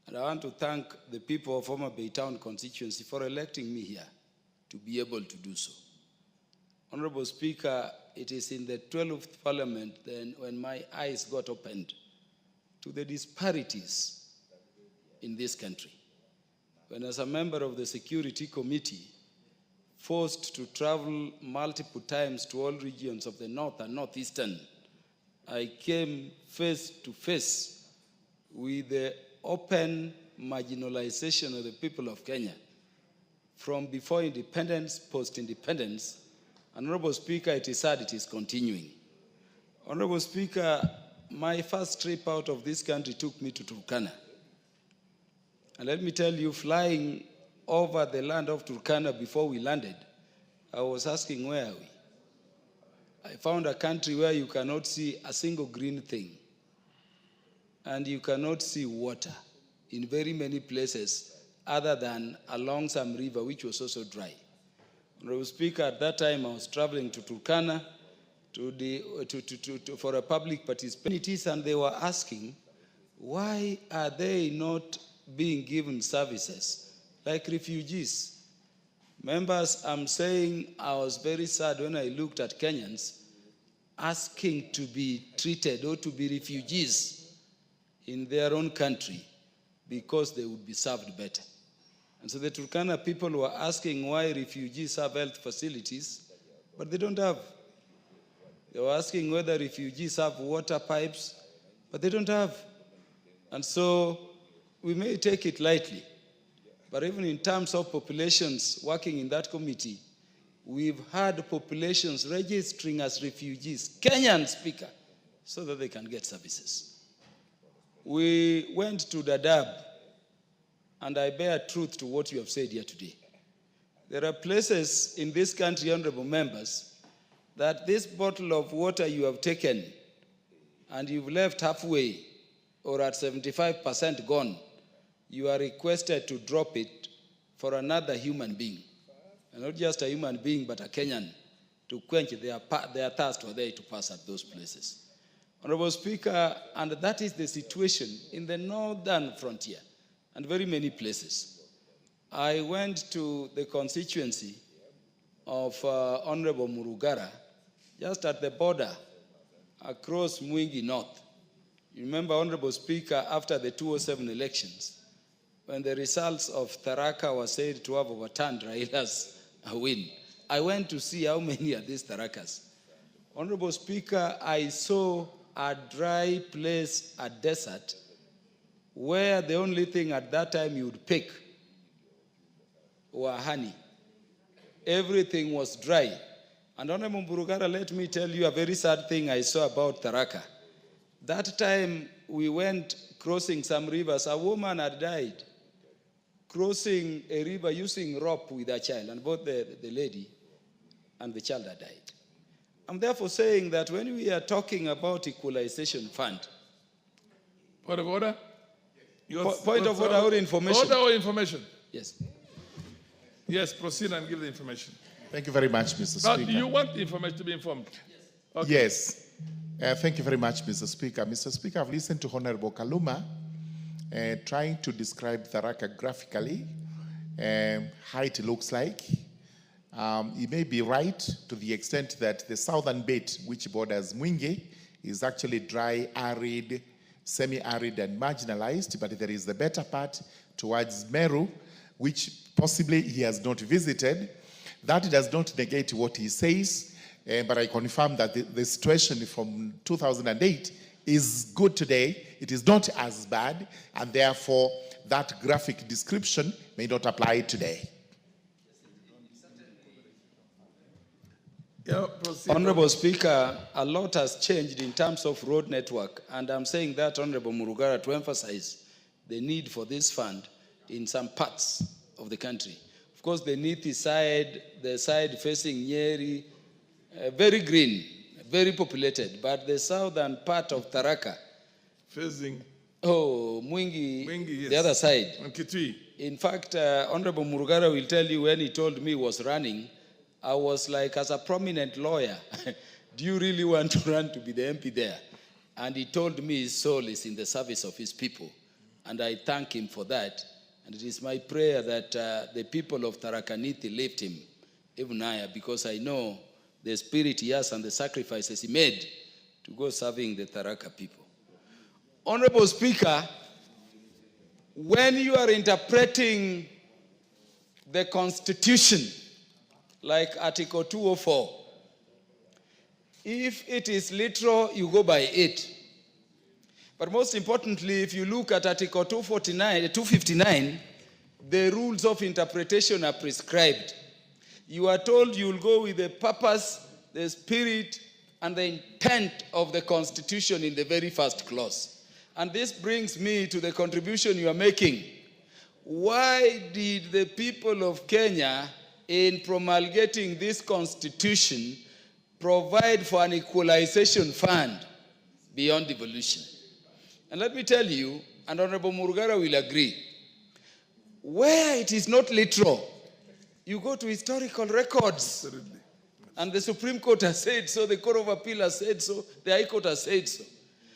and I want to thank the people of Homa Bay Town constituency for electing me here to be able to do so. Honorable Speaker, it is in the 12th Parliament then when my eyes got opened to the disparities in this country. When as a member of the Security Committee, forced to travel multiple times to all regions of the North and Northeastern, I came face to face with the open marginalization of the people of Kenya from before independence, post-independence. Honorable Speaker, it is sad it is continuing. Honorable Speaker, my first trip out of this country took me to Turkana. And let me tell you, flying over the land of Turkana before we landed, I was asking, where are we? I found a country where you cannot see a single green thing. And you cannot see water in very many places other than along some river, which was also dry. Honorable Speaker, at that time I was traveling to Turkana for a public participation, and they were asking, why are they not being given services like refugees? Members, I'm saying I was very sad when I looked at Kenyans asking to be treated or to be refugees in their own country because they would be served better. And so the Turkana people were asking why refugees have health facilities, but they don't have. They were asking whether refugees have water pipes, but they don't have. And so we may take it lightly, but even in terms of populations working in that committee, we've had populations registering as refugees, Kenyan, Speaker, so that they can get services. We went to Dadaab, and I bear truth to what you have said here today. There are places in this country, honorable members, that this bottle of water you have taken and you've left halfway or at 75% gone, you are requested to drop it for another human being. And not just a human being, but a Kenyan, to quench their thirst were there to pass at those places. Honorable Speaker, and that is the situation in the northern frontier and very many places. I went to the constituency of Honorable Murugara, just at the border across Mwingi North. You remember, Honorable Speaker, after the 2007 elections, when the results of Tharaka were said to have overturned Raila's win, I went to see how many are these Tharakas. Honorable Speaker, I saw a dry place, a desert, where the only thing at that time you would pick were honey. Everything was dry. And Honorable Mburugara, let me tell you a very sad thing I saw about Tharaka. That time we went crossing some rivers, a woman had died crossing a river using rope with a child, and both the lady and the child had died. I'm therefore saying that when we are talking about equalization fund. Point of order? Point of order or information? Order or information? Yes. Yes, proceed and give the information. Thank you very much, Mr. Now, Speaker. do you want the information to be informed? Okay. Yes. Thank you very much, Mr. Speaker. Mr. Speaker, I've listened to Honorable Kaluma trying to describe Tharaka graphically, how it looks like. He may be right to the extent that the southern bit, which borders Mwingi, is actually dry, arid, semi-arid, and marginalized, but there is the better part towards Meru, which possibly he has not visited. That does not negate what he says, but I confirm that the situation from 2008 is good today. It is not as bad, and therefore that graphic description may not apply today. Yeah, Honorable Speaker, a lot has changed in terms of road network, and I'm saying that, Honorable Murugara, to emphasize the need for this fund in some parts of the country. Of course, the Nithi side, the side facing Nyeri, very green, very populated, but the southern part of Tharaka, facing Mwingi, yes. The other side. And Kitui. In fact, Honorable Murugara will tell you when he told me he was running, I was like, as a prominent lawyer, do you really want to run to be the MP there? And he told me his soul is in the service of his people. And I thank him for that. And it is my prayer that the people of Tharaka Nithi lift him even higher, because I know the spirit he has and the sacrifices he made to go serving the Tharaka people. Honorable Speaker, when you are interpreting the Constitution, like Article 204, if it is literal, you go by it. But most importantly, if you look at Article 259, the rules of interpretation are prescribed. You are told you will go with the purpose, the spirit, and the intent of the Constitution in the very first clause. And this brings me to the contribution you are making. Why did the people of Kenya, in promulgating this Constitution, provide for an equalization fund beyond devolution? And let me tell you, and Honorable Murugara will agree, where it is not literal, you go to historical records. Absolutely. And the Supreme Court has said so, the Court of Appeal has said so, the High Court has said so.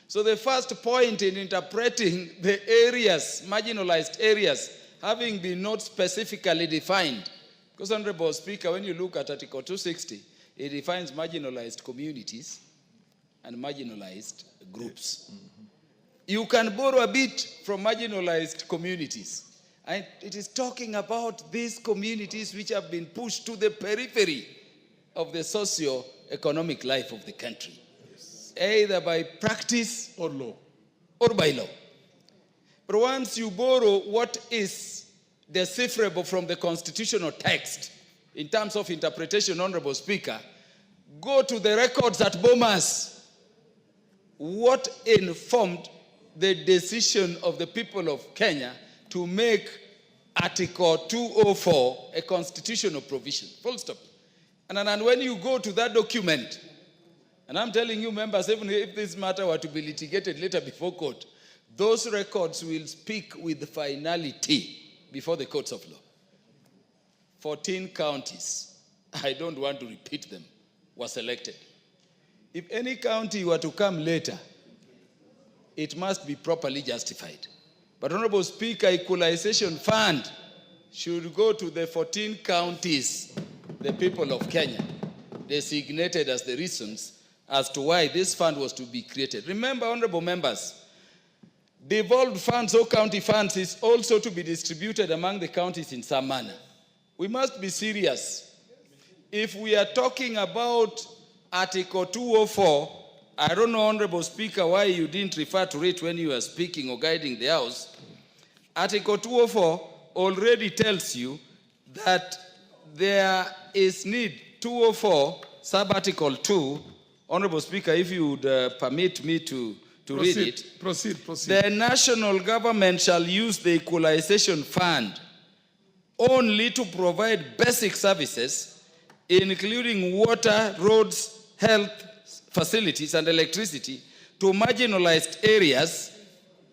So the first point in interpreting the areas, marginalized areas, having been not specifically defined, because, Honorable Speaker, when you look at Article 260, it defines marginalized communities and marginalized groups. You can borrow a bit from marginalized communities. And it is talking about these communities which have been pushed to the periphery of the socio-economic life of the country, either by practice or law. Or by law. But once you borrow what is decipherable from the constitutional text in terms of interpretation, Honorable Speaker, go to the records at Bomas. What informed the decision of the people of Kenya to make Article 204 a constitutional provision? Full stop. And when you go to that document, and I'm telling you, members, even if this matter were to be litigated later before court, those records will speak with finality before the courts of law. 14 counties, I don't want to repeat them, were selected. If any county were to come later, it must be properly justified. But, Honorable Speaker, equalization fund should go to the 14 counties the people of Kenya designated as the reasons as to why this fund was to be created. Remember, honorable members, devolved funds or county funds is also to be distributed among the counties in some manner. We must be serious. If we are talking about Article 204, I don't know, Honorable Speaker, why you didn't refer to it when you were speaking or guiding the House. Article 204 already tells you that there is need, 204, sub-article 2, Honorable Speaker, if you would permit me to read it. Proceed. The national government shall use the equalization fund only to provide basic services, including water, roads, health facilities, and electricity to marginalized areas.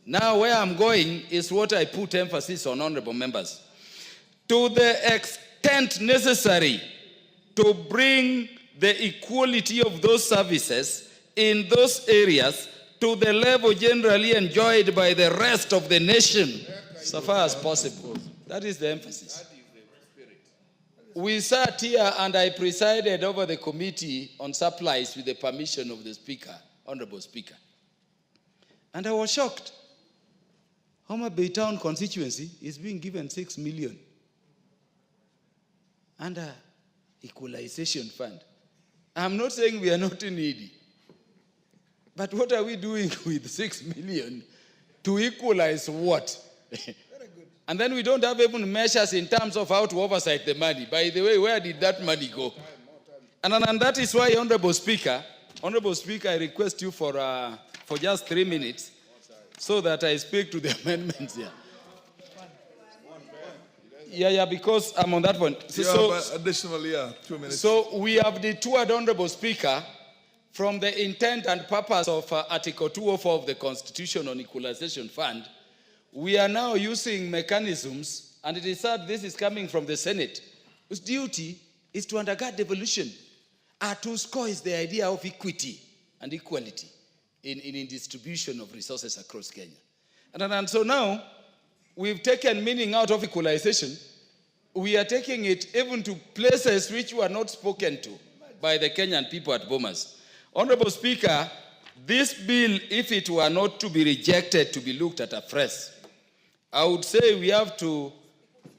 Now, where I'm going is what I put emphasis on, honorable members. To the extent necessary to bring the equality of those services in those areas to the level generally enjoyed by the rest of the nation, so far as possible. That is the emphasis. We sat here and I presided over the committee on supplies with the permission of the Speaker, Honorable Speaker. And I was shocked. Homa Bay Town constituency is being given 6 million under equalization fund. I'm not saying we are not needy, but what are we doing with 6 million to equalize what? And then we don't have even measures in terms of how to oversight the money. By the way, where did that money go? And that is why, Honorable Speaker, I request you for just 3 minutes so that I speak to the amendments here. Yeah, because I'm on that point. Additionally, 2 minutes. So we have detoured, Honorable Speaker, from the intent and purpose of Article 204 of the Constitution on Equalization Fund. We are now using mechanisms, and it is sad this is coming from the Senate, whose duty is to undergird devolution. Our to score is the idea of equity and equality in distribution of resources across Kenya. And so now, we've taken meaning out of equalization. We are taking it even to places which were not spoken to by the Kenyan people at Bomas. Honorable Speaker, this bill, if it were not to be rejected, to be looked at afresh, I would say we have to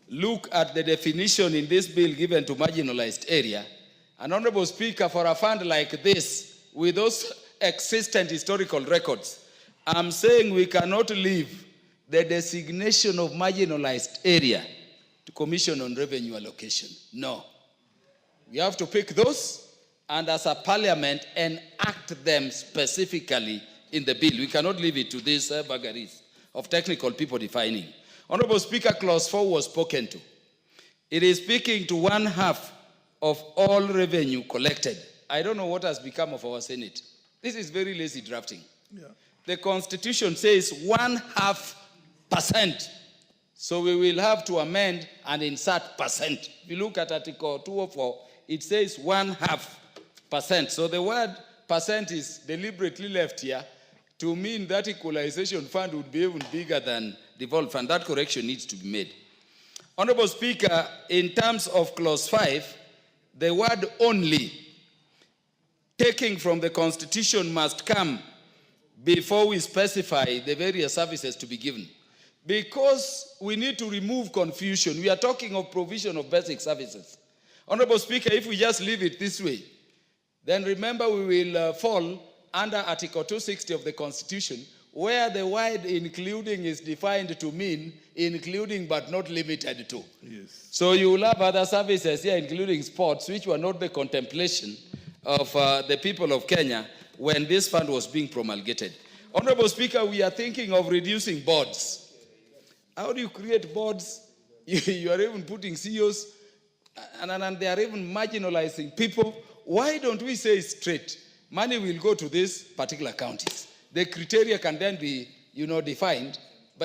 look at the definition in this bill given to marginalized area. And Honorable Speaker, for a fund like this, with those existent historical records, I'm saying we cannot leave the designation of marginalized area to Commission on Revenue Allocation. No. We have to pick those and as a parliament enact them specifically in the bill. We cannot leave it to these vagaries of technical people defining. Honorable Speaker, Clause 4 was spoken to. It is speaking to 1/2 of all revenue collected. I don't know what has become of our Senate. This is very lazy drafting. Yeah. The Constitution says 1/2%. So we will have to amend and insert percent. If you look at Article 204, it says 1/2%. So the word percent is deliberately left here to mean that equalization fund would be even bigger than devolved fund. That correction needs to be made. Honorable Speaker, in terms of Clause 5, the word only, taking from the Constitution, must come before we specify the various services to be given. Because we need to remove confusion. We are talking of provision of basic services. Honorable Speaker, if we just leave it this way, then remember we will fall under Article 260 of the Constitution, where the word including is defined to mean including but not limited to. Yes. So you will have other services here, including sports, which were not the contemplation of the people of Kenya when this fund was being promulgated. Honorable Speaker, we are thinking of reducing boards. How do you create boards? You are even putting CEOs, and they are even marginalizing people. Why don't we say straight, money will go to these particular counties? The criteria can then be, defined,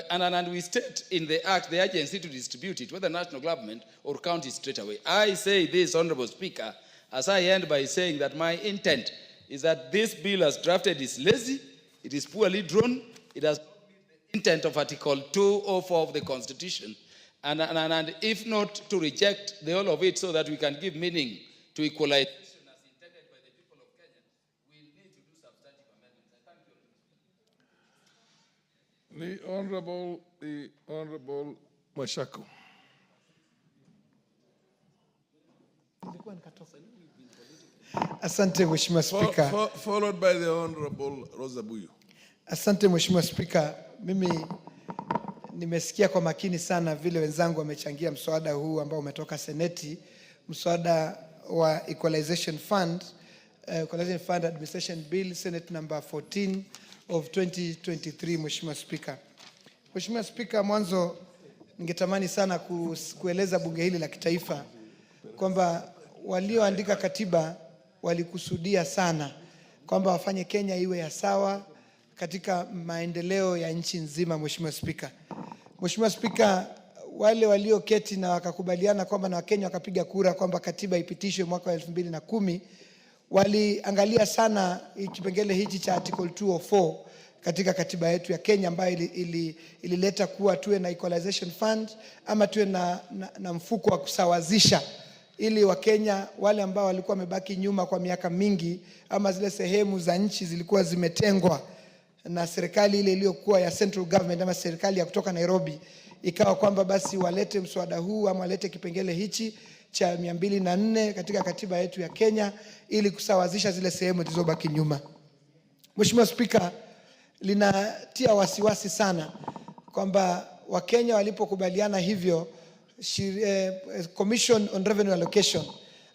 and we state in the act the agency to distribute it, whether national government or county straight away. I say this, Honorable Speaker, as I end by saying that my intent is that this bill as drafted is lazy, it is poorly drawn, it has not met the intent of Article 204 of the Constitution, and if not, to reject the whole of it so that we can give meaning to equalization as intended by the people of Kenya, we need to do substantive amendments. I thank you. The Honorable Mashako. Asante Mheshimiwa Spika. Followed by the Honorable Rosa Buyu. Asante Mheshimiwa Spika. Mimi nimesikia kwa makini sana vile wenzangu wamechangia mswada huu ambao umetoka Seneti, mswada wa Equalization Fund, Equalization Fund Administration Bill, Senate number 14 of 2023, Mheshimiwa Spika. Mheshimiwa Spika, mwanzo ningetamani sana kueleza bunge hili la kitaifa kwamba walioandika katiba walikusudia sana kwamba wafanye Kenya iwe ya sawa katika maendeleo ya nchi nzima. Mheshimiwa Spika, Mheshimiwa Spika, wale walioketi na wakakubaliana kwamba na Wakenya wakapiga kura kwamba katiba ipitishwe mwaka wa 2010 waliangalia sana kipengele hichi cha article 204 katika katiba yetu ya Kenya ambayo ilileta kuwa tuwe na equalization fund ama tuwe na mfuko wa kusawazisha ili Wakenya wale ambao walikuwa wamebaki nyuma kwa miaka mingi ama zile sehemu za nchi zilikuwa zimetengwa na serikali ile iliyokuwa ya central government ama serikali ya kutoka Nairobi, ikawa kwamba basi walete mswada huu ama walete kipengele hichi cha 204 katika katiba yetu ya Kenya ili kusawazisha zile sehemu zilizobaki nyuma. Mheshimiwa Spika, linatia wasiwasi sana kwamba Wakenya walipokubaliana hivyo, Commission on Revenue Allocation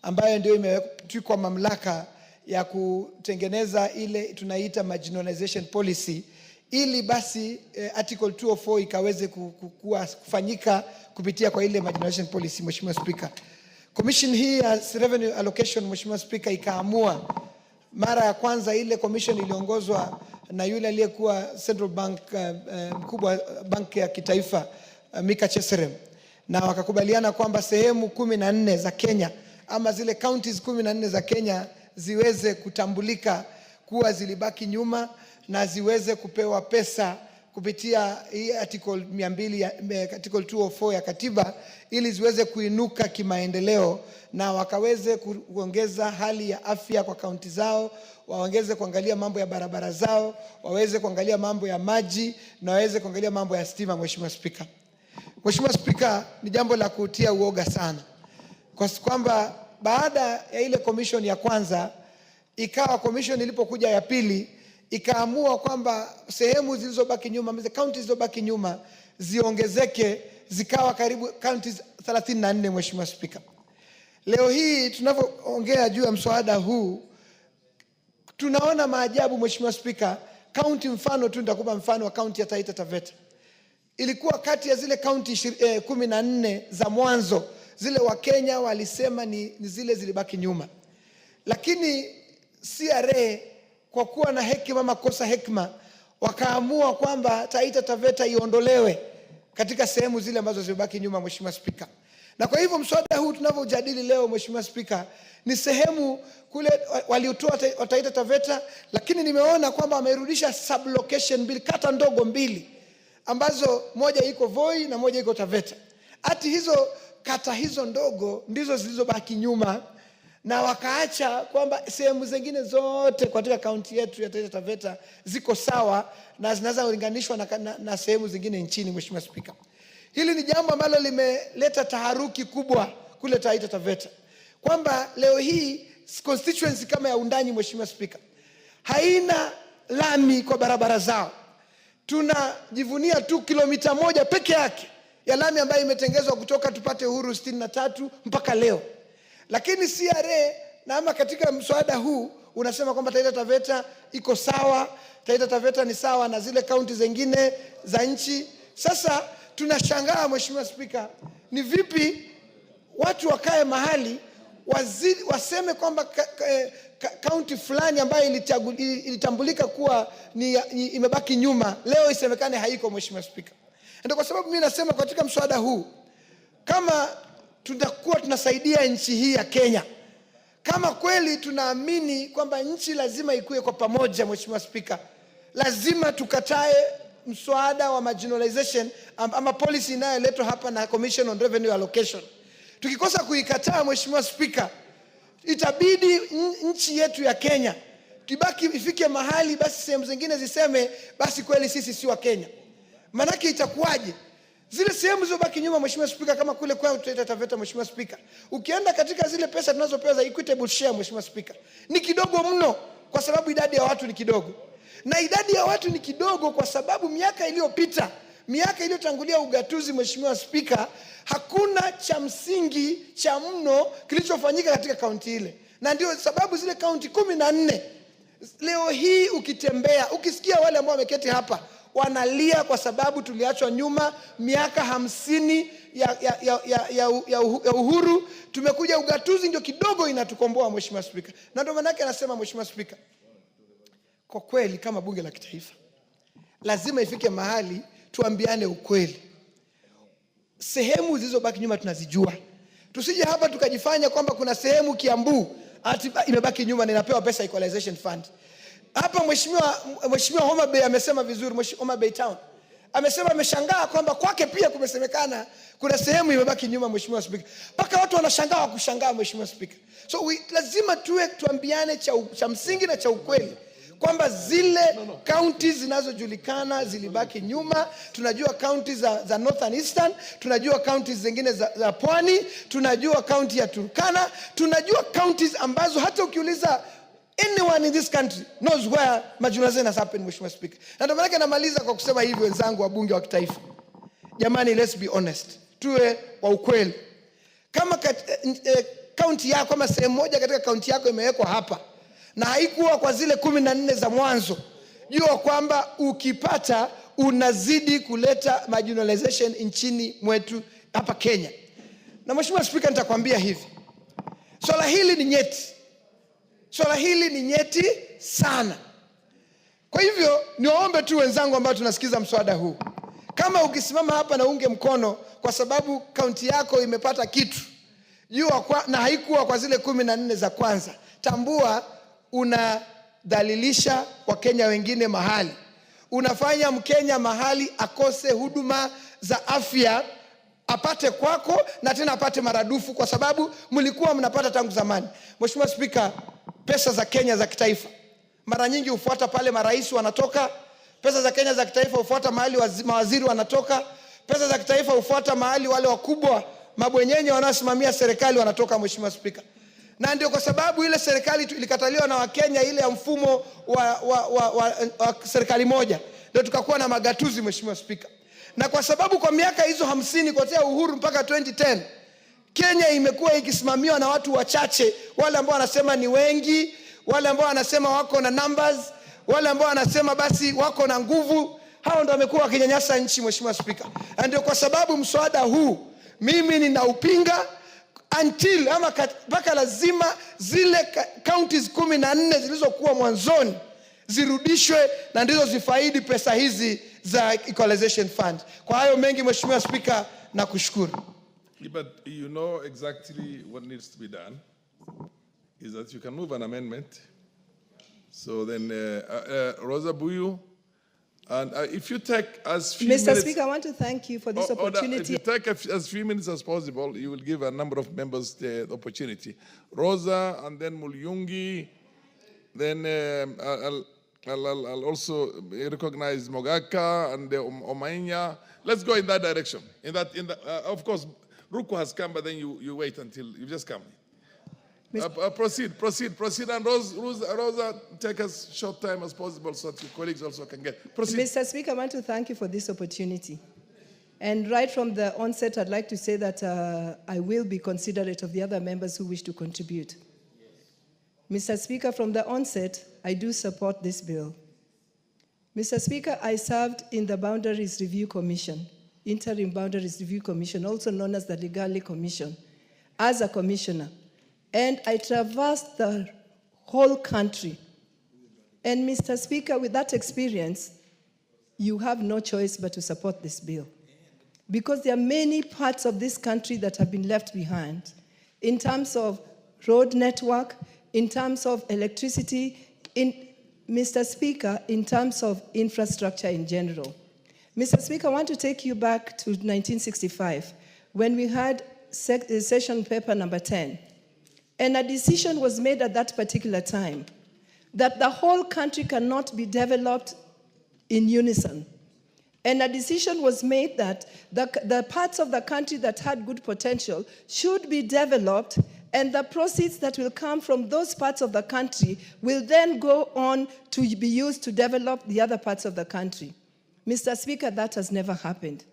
ambayo ndio imetwikwa mamlaka ya kutengeneza ile tunaita marginalization policy, ili basi article 204 ikaweze kufanyika kupitia kwa ile marginalization policy. Mheshimiwa Spika, commission hii ya revenue allocation, Mheshimiwa Spika, ikaamua mara ya kwanza, ile commission iliongozwa na yule aliyekuwa Central Bank mkubwa banki ya kitaifa Mika Cheserem, na wakakubaliana kwamba sehemu 14 za Kenya ama zile counties 14 za Kenya ziweze kutambulika kuwa zilibaki nyuma na ziweze kupewa pesa kupitia hii article 204 ya katiba ili ziweze kuinuka kimaendeleo na wakaweze kuongeza hali ya afya kwa kaunti zao, waongeze kuangalia mambo ya barabara zao, waweze kuangalia mambo ya maji na waweze kuangalia mambo ya stima. Mheshimiwa Spika, Mheshimiwa Spika, ni jambo la kutia uoga sana kwa kwamba baada ya ile commission ya kwanza, ikawa commission ilipokuja ya pili ikaamua kwamba sehemu zilizobaki nyuma, counties zilizobaki nyuma ziongezeke zikawa karibu counties 34. Mheshimiwa Spika, leo hii tunapoongea juu ya mswada huu tunaona maajabu. Mheshimiwa Spika, county mfano tu nitakupa mfano wa county ya Taita Taveta. Ilikuwa kati ya zile county 14 za mwanzo zile Wakenya walisema ni zile zilibaki nyuma, lakini CRA kwa kuwa na hekima makosa hekima wakaamua kwamba Taita Taveta iondolewe katika sehemu zile ambazo zilibaki nyuma. Mheshimiwa Spika, na kwa hivyo mswada huu tunavyojadili leo, Mheshimiwa Spika, ni sehemu kule waliotoa Taita Taveta, lakini nimeona kwamba wamerudisha sublocation bill, kata ndogo mbili ambazo moja iko Voi na moja iko Taveta. Ati hizo kata hizo ndogo ndizo zilizobaki nyuma na wakaacha kwamba sehemu zingine zote katika kaunti yetu ya Taita Taveta ziko sawa na zinaweza kulinganishwa na sehemu zingine nchini. Mheshimiwa Spika, hili ni jambo ambalo limeleta taharuki kubwa kule Taita Taveta, kwamba leo hii constituency kama ya Undanyi, Mheshimiwa Spika, haina lami kwa barabara zao. Tunajivunia tu kilomita 1 peke yake ya lami ambayo imetengezwa kutoka tupate uhuru 63 mpaka leo. Lakini CRA na ama katika mswada huu unasema kwamba Taita Taveta iko sawa, Taita Taveta ni sawa na zile kaunti zingine za nchi. Sasa tunashangaa Mheshimiwa Spika, ni vipi watu wakae mahali waseme kwamba kaunti fulani ambayo ilitambulika kuwa imebaki nyuma leo isemekane haiko. Mheshimiwa Spika, ndio kwa sababu mimi nasema katika mswada huu, kama tutakuwa tunasaidia nchi hii ya Kenya, kama kweli tunaamini kwamba nchi lazima ikue kwa pamoja, Mheshimiwa Spika, lazima tukatae mswada wa marginalization ama policy inayoletwa hapa na Commission on Revenue Allocation. Tukikosa kuikataa, Mheshimiwa Spika, itabidi nchi yetu ya Kenya ifike mahali basi sehemu zingine ziseme basi kweli sisi si wa Kenya. Manake itakuwaje? Zile sehemu zilizobaki nyuma, Mheshimiwa Spika, kama kule kwa Taita Taveta, Mheshimiwa Spika, ukienda katika zile pesa tunazopewa za equitable share, Mheshimiwa Spika, ni kidogo mno kwa sababu idadi ya watu ni kidogo. Na idadi ya watu ni kidogo kwa sababu miaka iliyopita, miaka iliyotangulia ugatuzi, Mheshimiwa Spika, hakuna cha msingi cha mno kilichofanyika katika kaunti ile. Na ndio sababu zile kaunti 14 leo hii ukitembea, ukisikia wale ambao wameketi hapa wanalia kwa sababu tuliachwa nyuma miaka 50 ya uhuru, tumekuja ugatuzi ndio kidogo inatukomboa, Mheshimiwa Spika. Na ndio maana yake anasema, Mheshimiwa Spika, kwa kweli kama bunge la kitaifa lazima ifike mahali tuambiane ukweli. Sehemu zilizobaki nyuma tunazijua. Tusije hapa tukajifanya kwamba kuna sehemu Kiambu ati imebaki nyuma na inapewa pesa equalization fund. Hapa Mheshimiwa Homa Bay amesema vizuri, Mheshimiwa Homa Bay Town amesema ameshangaa kwamba kwake pia kumesemekana kuna sehemu imebaki nyuma, Mheshimiwa Spika. Paka watu wanashangaa wa kushangaa, Mheshimiwa Spika. So lazima tuambiane cha msingi na cha ukweli kwamba zile counties zinazojulikana zilibaki nyuma. Tunajua counties za Northern Eastern, tunajua counties zingine za Pwani, tunajua county ya Turkana, tunajua counties ambazo hata ukiuliza anyone in this country knows where marginalization has happened, Mheshimiwa Speaker. Na ndio maana namaliza kwa kusema hivi, wenzangu wa bunge wa kitaifa, jamani, let's be honest, tuwe wa ukweli. Kama county yako, kama sehemu moja katika county yako imewekwa hapa na haikuwa kwa zile 14 za mwanzo, jua kwamba ukipata unazidi kuleta marginalization nchini mwetu hapa Kenya. Na Mheshimiwa Speaker, nitakwambia hivi, swala hili ni nyeti. Swala hili ni nyeti sana. Kwa hivyo niwaombe tu wenzangu ambao tunasikiza mswada huu, kama ukisimama hapa na unge mkono kwa sababu kaunti yako imepata kitu, jua na haikuwa kwa zile 14 za kwanza, tambua unadhalilisha Wakenya wengine mahali. Unafanya Mkenya mahali akose huduma za afya, apate kwako na tena apate maradufu kwa sababu mlikuwa mnapata tangu zamani. Mheshimiwa Speaker, pesa za Kenya za kitaifa mara nyingi hufuata pale marais wanatoka. Pesa za Kenya za kitaifa hufuata mahali mawaziri wanatoka. Pesa za kitaifa hufuata mahali wale wakubwa mabwenyenye wanaosimamia serikali wanatoka, Mheshimiwa Speaker. Na ndio kwa sababu ile serikali ilikataliwa na Wakenya, ile ya mfumo wa serikali moja, ndio tukakuwa na magatuzi, Mheshimiwa Speaker. Na kwa sababu kwa miaka hizo 50 kuanzia uhuru mpaka 2010 Kenya imekuwa ikisimamiwa na watu wachache, wale ambao wanasema ni wengi, wale ambao wanasema wako na numbers, wale ambao wanasema basi wako na nguvu. Hao ndio wamekuwa wakinyanyasa nchi, Mheshimiwa Speaker. Ndio kwa sababu mswada huu mimi ninaupinga until mpaka lazima zile counties 14 zilizokuwa mwanzoni zirudishwe na ndizo zifaidi pesa hizi za equalization fund. Kwa hayo mengi, Mheshimiwa Speaker, nakushukuru. But you know exactly what needs to be done is that you can move an amendment. So then, Rosa Buyu, and if you take as few minutes... Mr. Speaker, I want to thank you for this opportunity. If you take as few minutes as possible, you will give a number of members the opportunity. Rosa, and then Mulyungi, then I'll also recognize Mogaka and Omainya. Let's go in that direction. Of course, Ruku has come, but then you wait until you just come. Proceed. And Rosa, take as short time as possible so that your colleagues also can get. Proceed. Mr. Speaker, I want to thank you for this opportunity. And right from the onset, I'd like to say that I will be considerate of the other members who wish to contribute. Mr. Speaker, from the onset, I do support this bill. Mr. Speaker, I served in the Boundaries Review Commission, Interim Boundaries Review Commission, also known as the Legally Commission, as a commissioner. And I traversed the whole country. And Mr. Speaker, with that experience, you have no choice but to support this bill. Because there are many parts of this country that have been left behind in terms of road network, in terms of electricity, Mr. Speaker, in terms of infrastructure in general. Mr. Speaker, I want to take you back to 1965 when we had session paper number 10. And a decision was made at that particular time that the whole country cannot be developed in unison. And a decision was made that the parts of the country that had good potential should be developed, and the proceeds that will come from those parts of the country will then go on to be used to develop the other parts of the country. Mr. Speaker, that has never happened.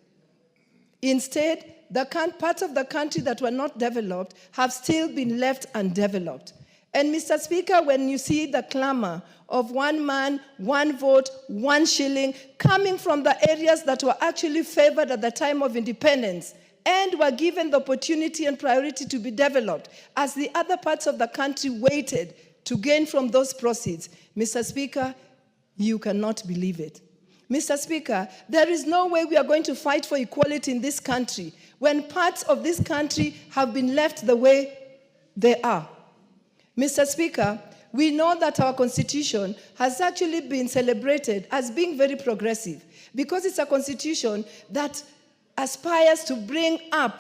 Instead, the parts of the country that were not developed have still been left undeveloped. And Mr. Speaker, when you see the clamor of 1 man, 1 vote, 1 shilling coming from the areas that were actually favored at the time of independence and were given the opportunity and priority to be developed, as the other parts of the country waited to gain from those proceeds, Mr. Speaker, you cannot believe it. Mr. Speaker, there is no way we are going to fight for equality in this country when parts of this country have been left the way they are. Mr. Speaker, we know that our constitution has actually been celebrated as being very progressive because it's a constitution that aspires to bring up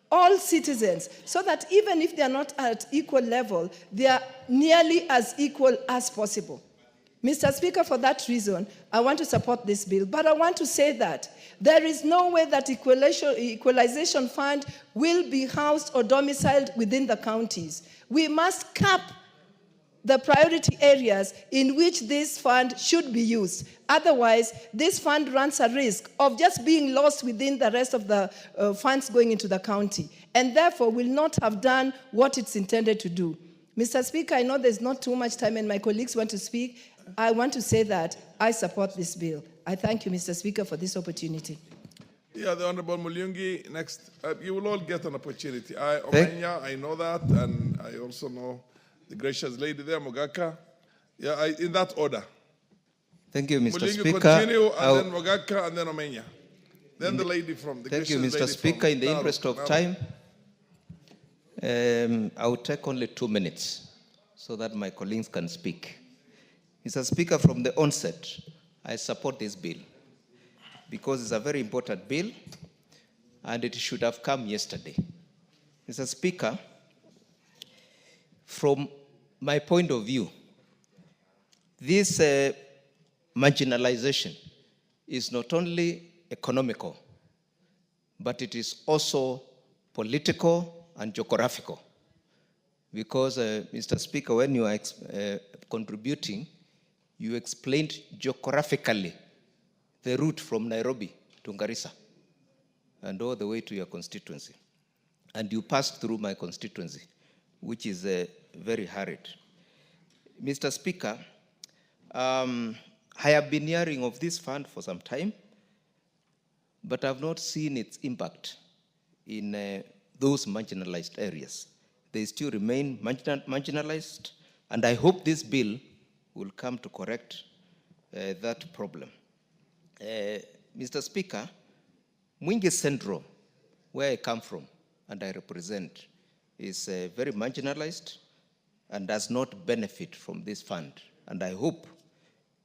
all citizens so that even if they are not at equal level, they are nearly as equal as possible. Mr. Speaker, for that reason, I want to support this bill, but I want to say that there is no way that equalization fund will be housed or domiciled within the counties. We must cap the priority areas in which this fund should be used. Otherwise, this fund runs a risk of just being lost within the rest of the funds going into the county, and therefore will not have done what it's intended to do. Mr. Speaker, I know there's not too much time and my colleagues want to speak. I want to say that I support this bill. I thank you, Mr. Speaker, for this opportunity. Yeah, the Honorable Mulyungi, next. You will all get an opportunity. Omenya, I know that, and I also know the gracious lady there, Mogaka. Yeah, in that order. Thank you, Mr. Mulyungi, Speaker. continue, and then Mogaka, and then Omenya. Then the lady from the Thank you, gracious Mr. lady Speaker. In the Narok, interest of Narok. time, I will take only 2 minutes so that my colleagues can speak. Mr. Speaker, from the onset, I support this bill because it's a very important bill and it should have come yesterday. Mr. Speaker, from my point of view, this marginalization is not only economical, but it is also political and geographical. Because, Mr. Speaker, when you are contributing, you explained geographically the route from Nairobi to Garissa and all the way to your constituency. And you passed through my constituency, which is very hurried. Mr. Speaker, I have been hearing of this fund for some time, but I've not seen its impact in those marginalized areas. They still remain marginalized, and I hope this bill will come to correct that problem. Mr. Speaker, Mwingi Central, where I come from and I represent, is very marginalized and does not benefit from this fund. And I hope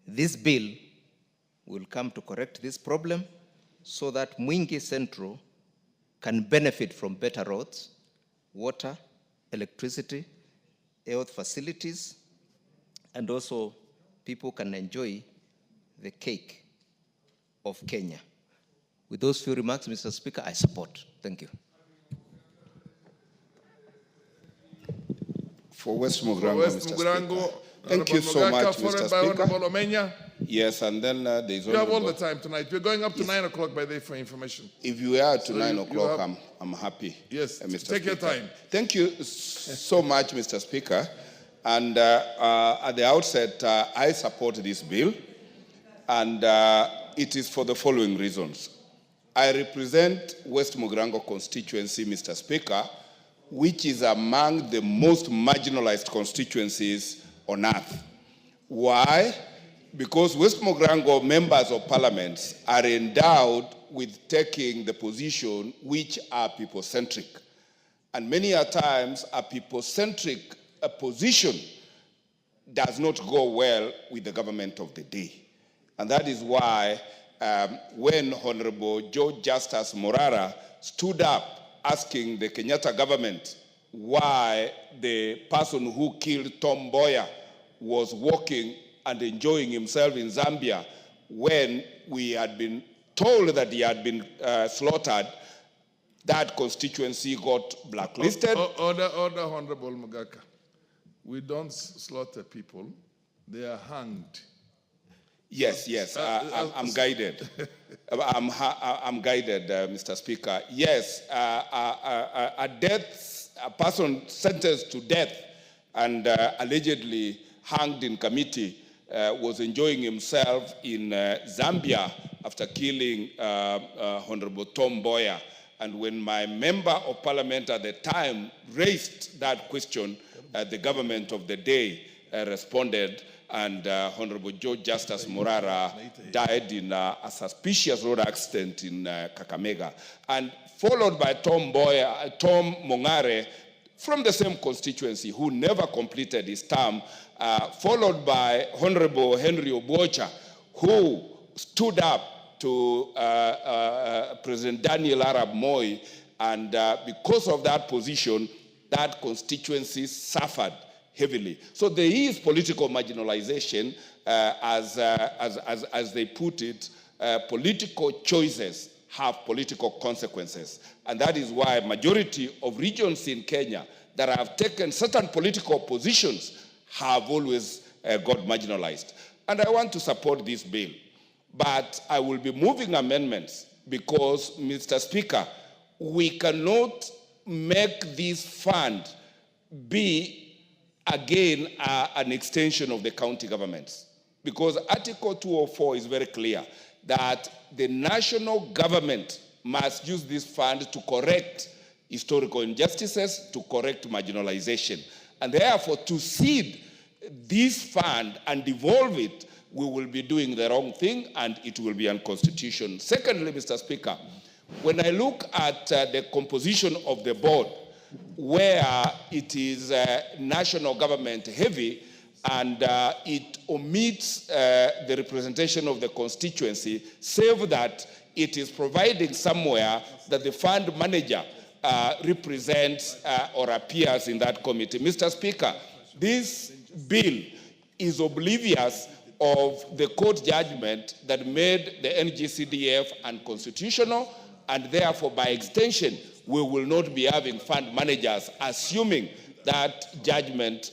this bill will come to correct this problem so that Mwingi Central can benefit from better roads, water, electricity, health facilities, and also people can enjoy the cake of Kenya. With those few remarks, Mr. Speaker, I support. Thank you. For West Mogrango, Mr. Speaker. Thank you so much, Mr. Speaker. Yes, and then there's You have all the time tonight. We're going up to 9 o'clock by day for information. If you are to 9 o'clock, I'm happy. Yes, Mr. take your Speaker. time. Thank you so much, Mr. Speaker. And at the outset, I support this bill, and it is for the following reasons. I represent West Mogrango constituency, Mr. Speaker, which is among the most marginalized constituencies on earth. Why? Because West Mogrango members of parliament are endowed with taking the position which are people-centric. And many a times a people-centric position does not go well with the government of the day. And that is why when Honorable George Justice Morara stood up asking the Kenyatta government why the person who killed Tom Mboya was walking and enjoying himself in Zambia when we had been told that he had been slaughtered, that constituency got blacklisted. Order, Honorable Mugaka. We don't slaughter people. They are hanged. Yes, I'm guided. I'm guided, Mr. Speaker. Yes, a person sentenced to death and allegedly hanged in committee was enjoying himself in Zambia after killing Honorable Tom Mboya. And when my member of parliament at the time raised that question, the government of the day responded, and Honorable George Justice Morara died in a suspicious road accident in Kakamega. And followed by Tom Mongare from the same constituency, who never completed his term, followed by Honorable Henry Obuocha, who stood up to President Daniel Arap Moi, and because of that position, that constituency suffered heavily. So there is political marginalization, as they put it. Political choices have political consequences, and that is why majority of regions in Kenya that have taken certain political positions have always got marginalized. And I want to support this bill. But I will be moving amendments because, Mr. Speaker, we cannot make this fund be, again, an extension of the county governments. Because Article 204 is very clear that the national government must use this fund to correct historical injustices, to correct marginalization. And therefore, to cede this fund and devolve it, we will be doing the wrong thing, and it will be unconstitutional. Secondly, Mr. Speaker, when I look at the composition of the board, where it is national government heavy, and it omits the representation of the constituency, save that it is providing somewhere that the fund manager represents or appears in that committee. Mr. Speaker, this bill is oblivious of the court judgment that made the NGCDF unconstitutional, and therefore, by extension, we will not be having fund managers, assuming that judgment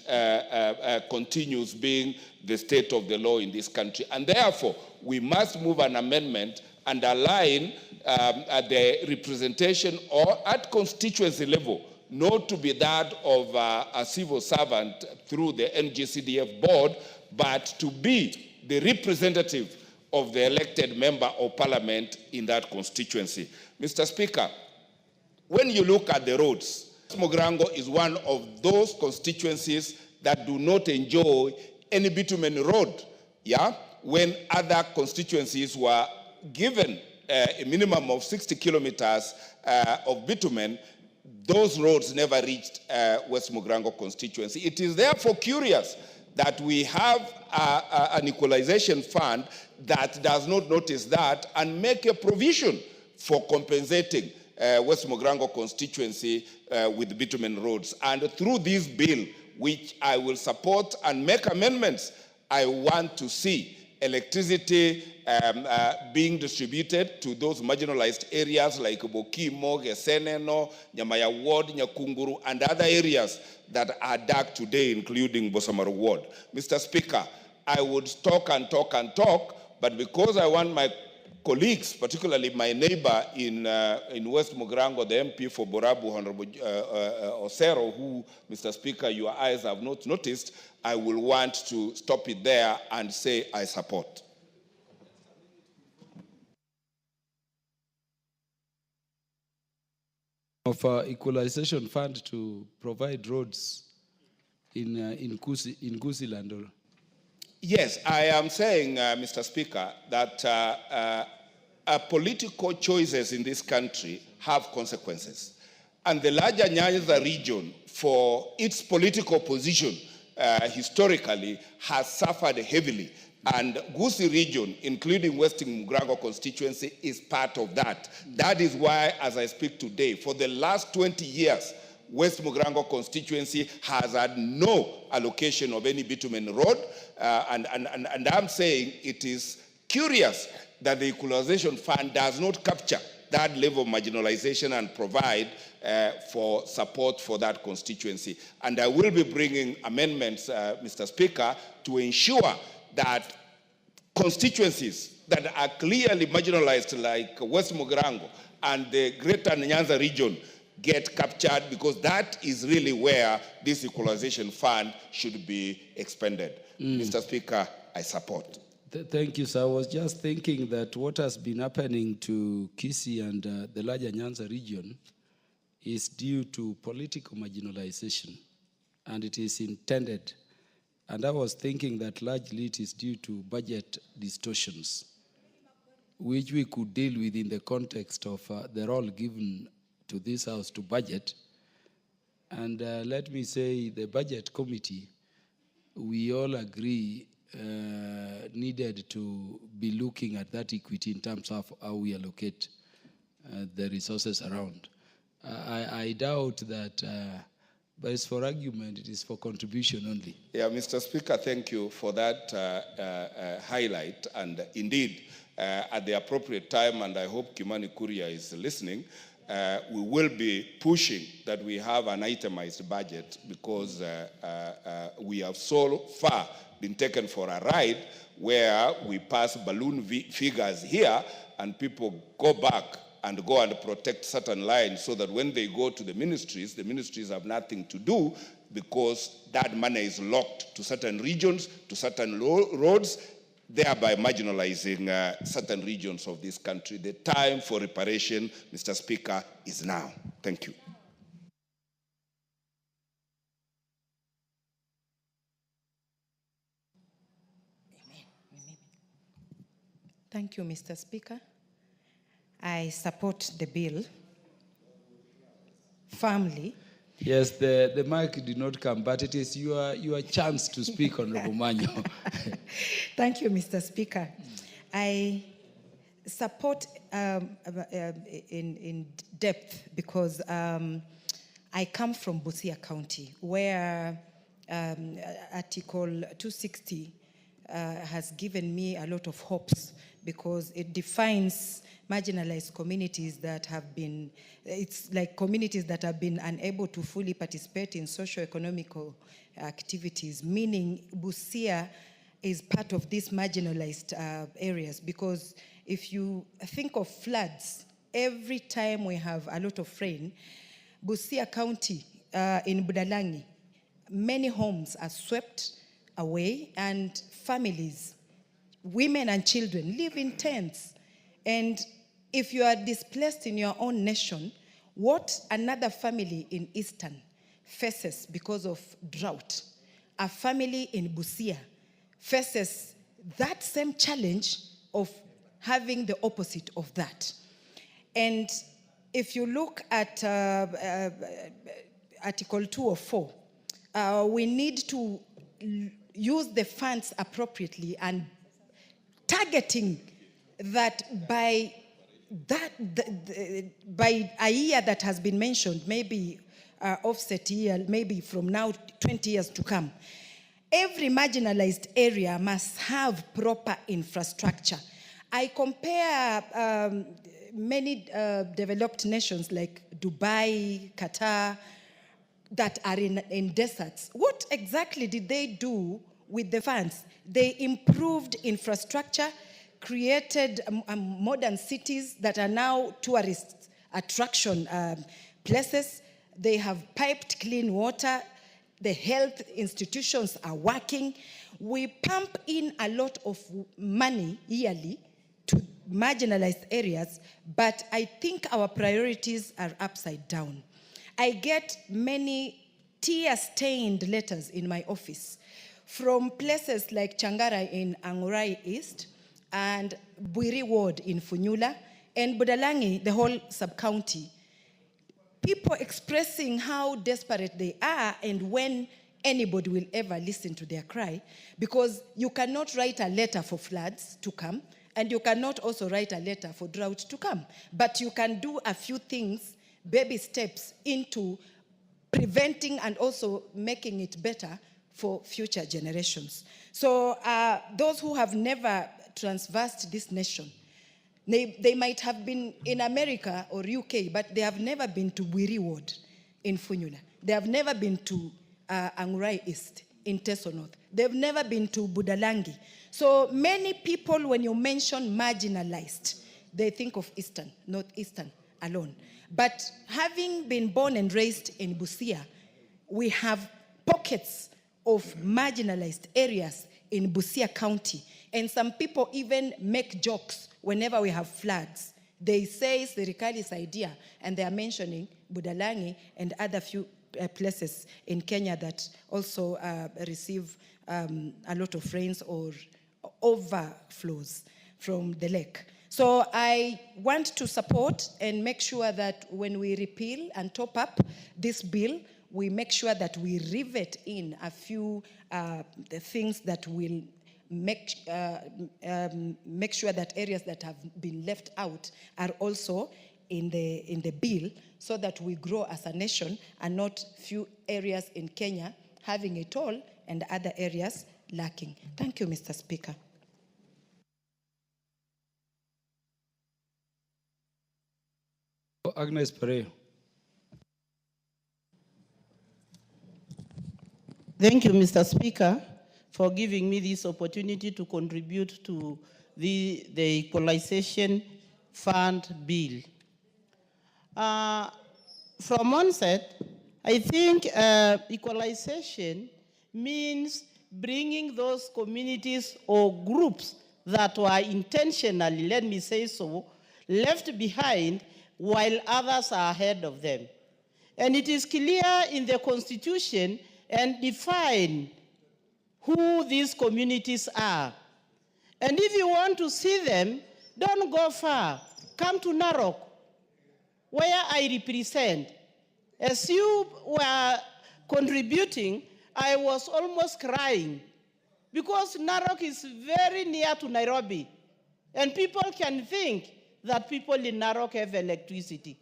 continues being the state of the law in this country. And therefore, we must move an amendment and align the representation or at constituency level, not to be that of a civil servant through the NGCDF board, but to be the representative of the elected member of parliament in that constituency. Mr. Speaker, when you look at the roads, Mogrango is one of those constituencies that do not enjoy any bitumen road, when other constituencies were given a minimum of 60 kilometers of bitumen, those roads never reached West Mogrango constituency. It is therefore curious that we have an equalization fund that does not notice that and make a provision for compensating West Mogrango constituency with bitumen roads. And through this bill, which I will support and make amendments, I want to see electricity being distributed to those marginalized areas like Bokimo, Geseneno, Nyamaya Ward, Nyakunguru, and other areas that are dark today, including Bosamaru Ward. Mr. Speaker, I would talk and talk and talk, but because I want my colleagues, particularly my neighbor in West Mogrango, the MP for Borabu, Honorable Osero, who, Mr. Speaker, your eyes have not noticed, I will want to stop it there and say I support. Of equalization fund to provide roads in Gusiland. Yes, I am saying, Mr. Speaker, that political choices in this country have consequences. And the larger Nyanza region, for its political position historically, has suffered heavily. And Gusii region, including Western Mogrango constituency, is part of that. That is why, as I speak today, for the last 20 years, West Mogrango constituency has had no allocation of any bitumen road. And I'm saying it is curious that the Equalization Fund does not capture that level of marginalization and provide for support for that constituency. And I will be bringing amendments, Mr. Speaker, to ensure that constituencies that are clearly marginalized like West Mugirango and the Greater Nyanza region get captured, because that is really where this Equalization Fund should be expended. Mr. Speaker, I support. Thank you, sir. I was just thinking that what has been happening to Kisii and the larger Nyanza region is due to political marginalization, and it is intended. And I was thinking that largely it is due to budget distortions, which we could deal with in the context of the role given to this House to budget. And let me say, the Budget Committee, we all agree needed to be looking at that equity in terms of how we allocate the resources around. I doubt that, but it's for argument, it is for contribution only. Yeah, Mr. Speaker, thank you for that highlight. And indeed, at the appropriate time, and I hope Kimani Kuria is listening, we will be pushing that we have an itemized budget, because we have so far been taken for a ride where we pass balloon figures here and people go back and go and protect certain lines, so that when they go to the ministries have nothing to do, because that money is locked to certain regions, to certain roads, thereby marginalizing certain regions of this country. The time for reparation, Mr. Speaker, is now. Thank you. Thank you, Mr. Speaker. I support the bill firmly. Yes, the mic did not come, but it is your chance to speak, Honorable Manyo. Thank you, Mr. Speaker. I support in depth, because I come from Busia County, where Article 260 has given me a lot of hopes, because it defines marginalized communities that have been, it's like communities that have been unable to fully participate in socio-economical activities, meaning Busia is part of these marginalized areas. Because if you think of floods, every time we have a lot of rain, Busia County in Budalangi, many homes are swept away, and families, women and children, live in tents. And if you are displaced in your own nation, what another family in Eastern faces because of drought, a family in Busia faces that same challenge of having the opposite of that. And if you look at Article 204, we need to use the funds appropriately and targeting that by a year that has been mentioned, maybe offset year, maybe from now 20 years to come, every marginalized area must have proper infrastructure. I compare many developed nations like Dubai, Qatar, that are in deserts. What exactly did they do with the funds? They improved infrastructure, created modern cities that are now tourist attraction places. They have piped clean water. The health institutions are working. We pump in a lot of money yearly to marginalized areas, but I think our priorities are upside down. I get many tear-stained letters in my office from places like Changara in Angurai East and Buiri Ward in Funyula and Budalangi, the whole sub-county. People expressing how desperate they are and when anybody will ever listen to their cry, because you cannot write a letter for floods to come and you cannot also write a letter for drought to come. But you can do a few things, baby steps into preventing and also making it better for future generations. So those who have never traversed this nation. They might have been in America or UK, but they have never been to Wiri Ward in Funyula. They have never been to Angurai East in Teso North. They've never been to Budalangi. So many people, when you mention marginalized, they think of Eastern, not Eastern alone. But having been born and raised in Busia, we have pockets of marginalized areas in Busia County. And some people even make jokes whenever we have floods. They say it's the Serikali's idea, and they are mentioning Budalangi and other few places in Kenya that also receive a lot of rains or overflows from the lake. So I want to support and make sure that when we repeal and top up this bill, we make sure that we rivet in a few the things that will make sure that areas that have been left out are also in the bill, so that we grow as a nation and not few areas in Kenya having it all and other areas lacking. Thank you, Mr. Speaker. Agnes Pereira. Thank you, Mr. Speaker, for giving me this opportunity to contribute to the Equalization Fund bill. From onset, I think equalization means bringing those communities or groups that were intentionally, let me say so, left behind while others are ahead of them. And it is clear in the Constitution and define who these communities are. And if you want to see them, don't go far. Come to Narok, where I represent. As you were contributing, I was almost crying because Narok is very near to Nairobi. And people can think that people in Narok have electricity,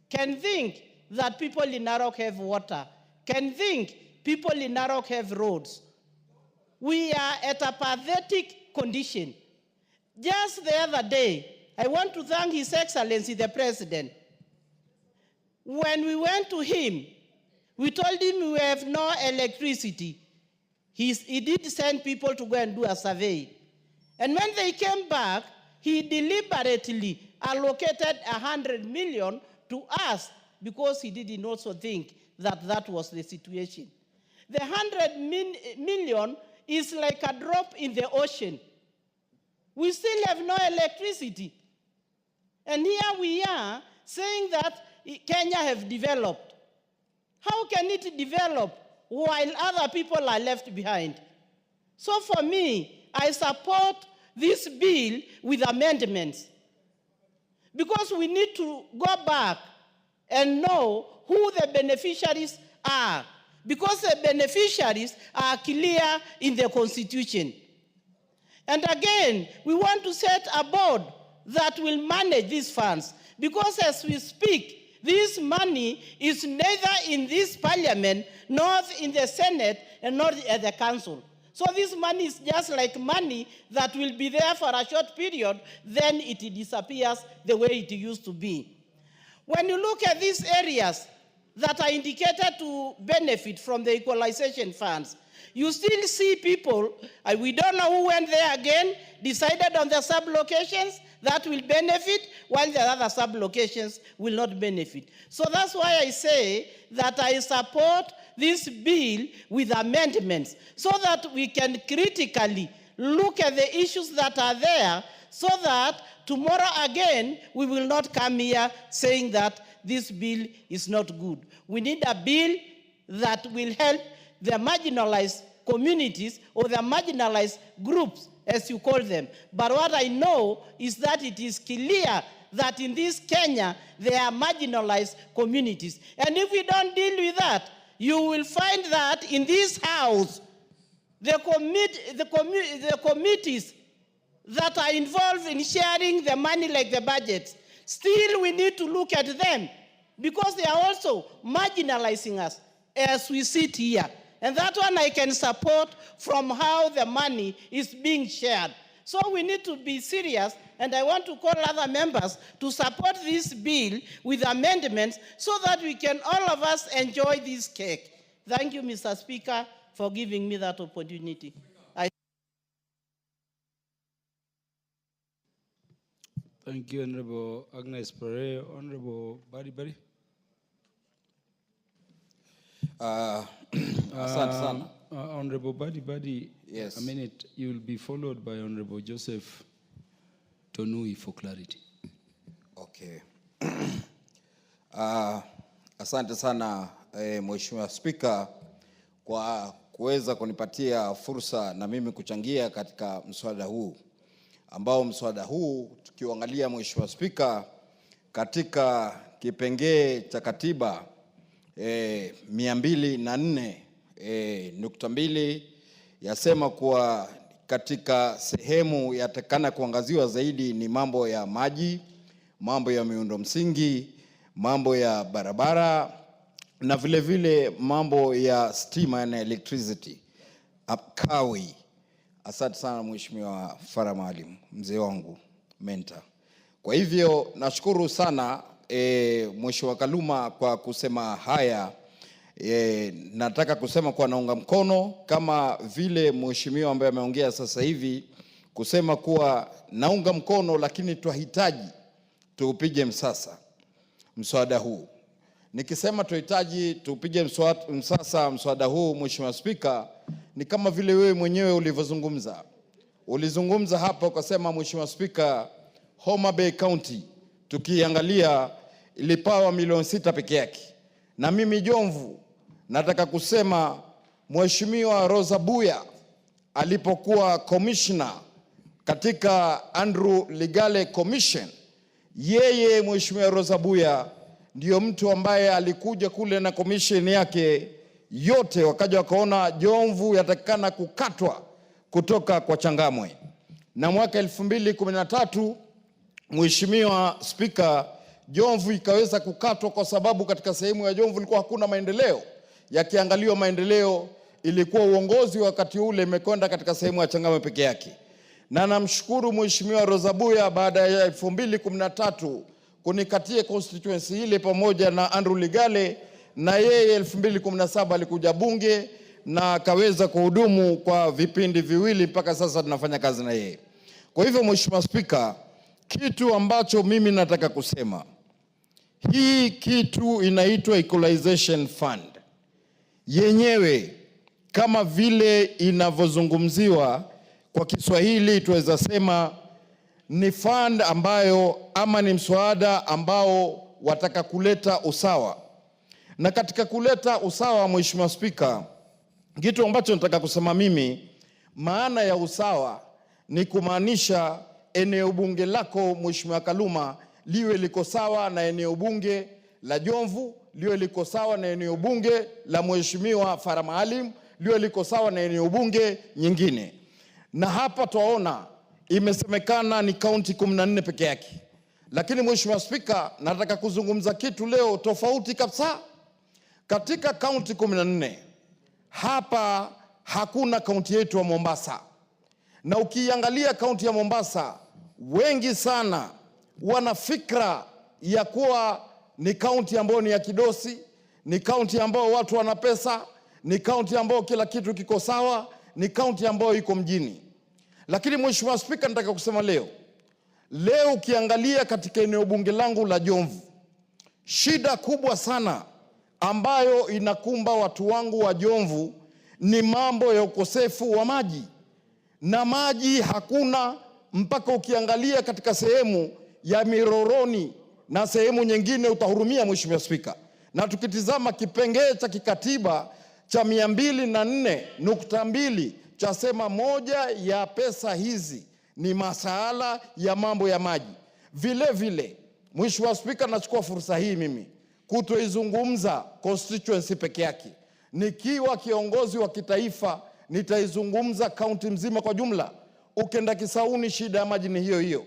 can think that people in Narok have water, can think people in Narok have roads. We are at a pathetic condition. Just the other day, I want to thank His Excellency the President. When we went to him, we told him we have no electricity. He did send people to go and do a survey. And when they came back, he deliberately allocated 100 million to us because he didn't also think that that was the situation. The 100 million is like a drop in the ocean. We still have no electricity. And here we are saying that Kenya have developed. How can it develop while other people are left behind? So for me, I support this bill with amendments, because we need to go back and know who the beneficiaries are, because the beneficiaries are clear in the Constitution. And again, we want to set a board that will manage these funds, because as we speak, this money is neither in this parliament, nor in the Senate, and nor at the council. So this money is just like money that will be there for a short period, then it disappears the way it used to be. When you look at these areas that are indicated to benefit from the equalization funds, you still see people, we don't know who went there again, decided on the sub-locations that will benefit, while the other sub-locations will not benefit. So that's why I say that I support this bill with amendments, so that we can critically look at the issues that are there, so that tomorrow again, we will not come here saying that this bill is not good. We need a bill that will help the marginalized communities or the marginalized groups, as you call them. But what I know is that it is clear that in this Kenya, there are marginalized communities. And if we don't deal with that, you will find that in this house, the committees that are involved in sharing the money like the budgets, still we need to look at them, because they are also marginalizing us as we sit here. And that one I can support from how the money is being shared. So we need to be serious, and I want to call other members to support this bill with amendments so that we can all of us enjoy this cake. Thank you, Mr. Speaker, for giving me that opportunity. Thank you, Honorable Agnes Pere. Honorable Badi. Asante sana. Honorable Badi, yes. A minute, you will be followed by Honorable Joseph Tonui for clarity. Okay. Asante sana Mheshimiwa Spika kwa kuweza kunipatia fursa na mimi kuchangia katika mswada huu, ambao mswada huu tukiangalia Mheshimiwa Spika katika kipengee cha katiba 204 yasema kuwa katika sehemu yatakana kuangaziwa zaidi ni mambo ya maji, mambo ya miundo msingi, mambo ya barabara na vile vile mambo ya stima na electricity. Kawi. Asante sana Mheshimiwa Farah Maalim, mzee wangu, mentor. Kwa hivyo nashukuru sana Mheshimiwa Kaluma kwa kusema haya. Nataka kusema kwa naunga mkono kama vile mheshimiwa ambaye ameongea sasa hivi kusema kuwa naunga mkono, lakini tuhitaji tuupige msasa mswada huu. Nikisema tuhitaji tupige msasa mswada huu, Mheshimiwa Spika, ni kama vile wewe mwenyewe ulivyozungumza. Ulizungumza hapa ukasema, Mheshimiwa Spika, Homa Bay County tukiangalia ilipawa milioni 6 peke yake. Na mimi Jomvu nataka kusema Mheshimiwa Rosa Buya alipokuwa commissioner katika Andrew Ligale Commission, yeye Mheshimiwa Rosa Buya ndio mtu ambaye alikuja kule na commission yake yote, wakaja wakaona Jomvu yatakana kukatwa kutoka kwa Changamwe. Na mwaka 2013 Mheshimiwa Spika, Jomvu ikaweza kukatwa kwa sababu katika sehemu ya Jomvu ilikuwa hakuna maendeleo. Yakiangaliwa maendeleo, ilikuwa uongozi wakati ule imekwenda katika sehemu ya Changamwe peke yake. Na namshukuru Mheshimiwa Rosa Buya baada ya 2013 kunikatie constituency ile pamoja na Andrew Ligale, na yeye 2017 alikuja bunge na akaweza kuhudumu kwa vipindi viwili mpaka sasa tunafanya kazi na yeye. Kwa hivyo Mheshimiwa Spika, kitu ambacho mimi nataka kusema, hii kitu inaitwa Equalization Fund. Yenyewe kama vile inavyozungumziwa kwa Kiswahili tuweza sema ni fund ambayo ama ni mswada ambao wataka kuleta usawa. Na katika kuleta usawa, Mheshimiwa Spika, kitu ambacho nataka kusema mimi, maana ya usawa ni kumaanisha eneo bunge lako Mheshimiwa Kaluma liwe liko sawa na eneo bunge la Jomvu, liwe liko sawa na eneo bunge la Mheshimiwa Farah Maalim, liwe liko sawa na eneo bunge nyingine. Na hapa tunaona imesemekana ni kaunti 14 peke yake. Lakini Mheshimiwa Spika, nataka kuzungumza kitu leo tofauti kabisa. Katika kaunti 14 hapa hakuna kaunti yetu ya Mombasa. Na ukiangalia kaunti ya Mombasa, wengi sana wana fikra ya kuwa ni kaunti ambayo ni ya kidosi, ni kaunti ambayo watu wana pesa, ni kaunti ambayo kila kitu kiko sawa, ni kaunti ambayo iko mjini. Lakini Mheshimiwa Spika, nataka kusema leo ukiangalia katika eneo bunge langu la Jomvu, shida kubwa sana ambayo inakumba watu wangu wa Jomvu ni mambo ya ukosefu wa maji. Na maji hakuna, mpaka ukiangalia katika sehemu ya Miroroni na sehemu nyingine utahurumia Mheshimiwa Spika. Na tukitizama kipengee cha kikatiba cha 204.2 chasema moja ya pesa hizi ni masuala ya mambo ya maji. Vile vile Mheshimiwa Spika, nachukua fursa hii mimi kutoizungumza constituency peke yake. Nikiwa kiongozi wa kitaifa nitaizungumza kaunti mzima kwa jumla. Ukenda Kisauni shida ya maji ni hiyo hiyo.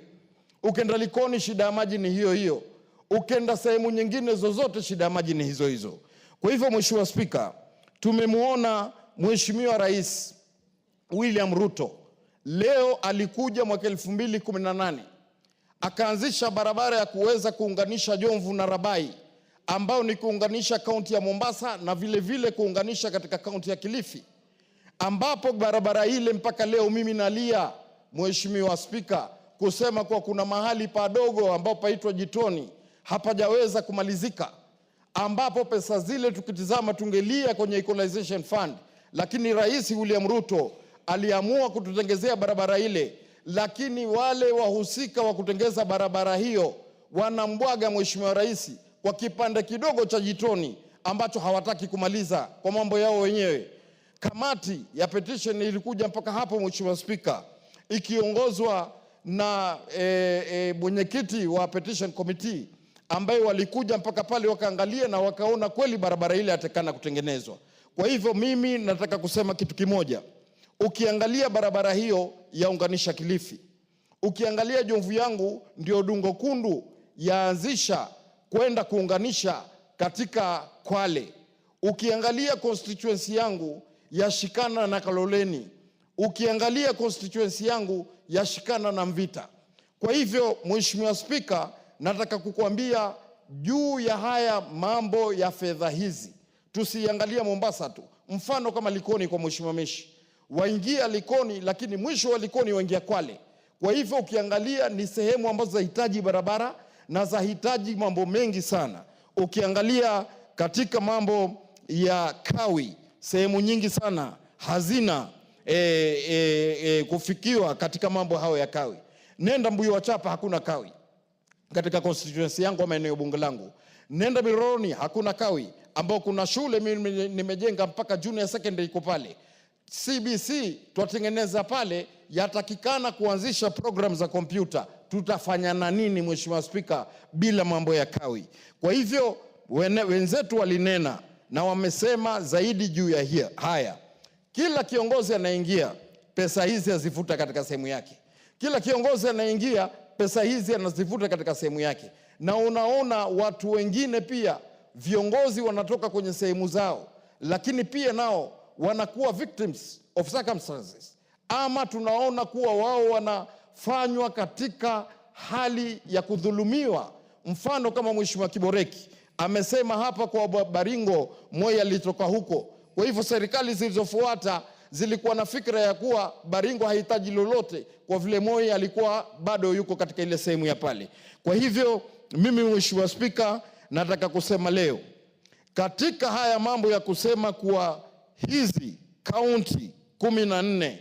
Ukenda Likoni shida ya maji ni hiyo hiyo. Ukenda sehemu nyingine zozote shida ya maji ni hizo hizo. Kwa hivyo Mheshimiwa Spika, tumemuona Mheshimiwa Rais William Ruto Leo alikuja mwaka 2018 akaanzisha barabara ya kuweza kuunganisha Jomvu na Rabai, ambao ni kuunganisha kaunti ya Mombasa na vile vile kuunganisha katika kaunti ya Kilifi, ambapo barabara ile mpaka leo mimi nalia, Mheshimiwa Spika, kusema kwa kuna mahali padogo ambapo paitwa Jitoni hapajaweza kumalizika, ambapo pesa zile tukitizama tungelia kwenye equalization fund, lakini Rais William Ruto aliamua kututengezea barabara ile, lakini wale wahusika wa kutengeza barabara hiyo wanambwaga Mheshimiwa Rais kwa kipande kidogo cha Jitoni ambacho hawataki kumaliza kwa mambo yao wenyewe. Kamati ya petition ilikuja mpaka hapo, Mheshimiwa Spika, ikiongozwa na mwenyekiti wa petition committee, ambaye walikuja mpaka pale wakaangalia na wakaona kweli barabara ile yatakana kutengenezwa. Kwa hivyo mimi nataka kusema kitu kimoja. Ukiangalia barabara hiyo yaunganisha Kilifi, ukiangalia Jomvu yangu ndio Dungo Kundu yaanzisha kwenda kuunganisha katika Kwale, ukiangalia constituency yangu yashikana na Kaloleni, ukiangalia constituency yangu yashikana na Mvita. Kwa hivyo Mheshimiwa Spika, nataka kukuambia juu ya haya mambo ya fedha hizi, tusiangalia Mombasa tu. Mfano kama Likoni kwa Mheshimiwa Meshi, waingia Likoni lakini mwisho wa Likoni waingia Kwale. Kwa hivyo ukiangalia ni sehemu ambazo zahitaji barabara na zahitaji mambo mengi sana. Ukiangalia katika mambo ya kawi, sehemu nyingi sana hazina kufikiwa katika mambo hayo ya kawi. Nenda Mbuyu wa Chapa hakuna kawi katika constituency yangu ama eneo bunge langu. Nenda Miroroni hakuna kawi, ambao kuna shule mimi nimejenga mpaka junior secondary iko pale. CBC tuatengeneza pale, yatakikana kuanzisha program za kompyuta. Tutafanya na nini Mheshimiwa Spika bila mambo ya kawi? Kwa hivyo wenzetu walinena na wamesema zaidi juu ya haya. Kila kiongozi anaingia, pesa hizi azifuta katika sehemu yake. Kila kiongozi anaingia, pesa hizi anazifuta katika sehemu yake. Na unaona watu wengine pia, viongozi wanatoka kwenye sehemu zao, lakini pia nao wanakuwa victims of circumstances, ama tunaona kuwa wao wanafanywa katika hali ya kudhulumiwa. Mfano kama Mheshimiwa Kiboreki amesema hapa kwa Baringo, Moi alitoka huko. Kwa hivyo serikali zilizofuata zilikuwa na fikra ya kuwa Baringo hahitaji lolote kwa vile Moi alikuwa bado yuko katika ile sehemu ya pale. Kwa hivyo mimi Mheshimiwa Spika, nataka kusema leo katika haya mambo ya kusema kuwa hizi kaunti 14,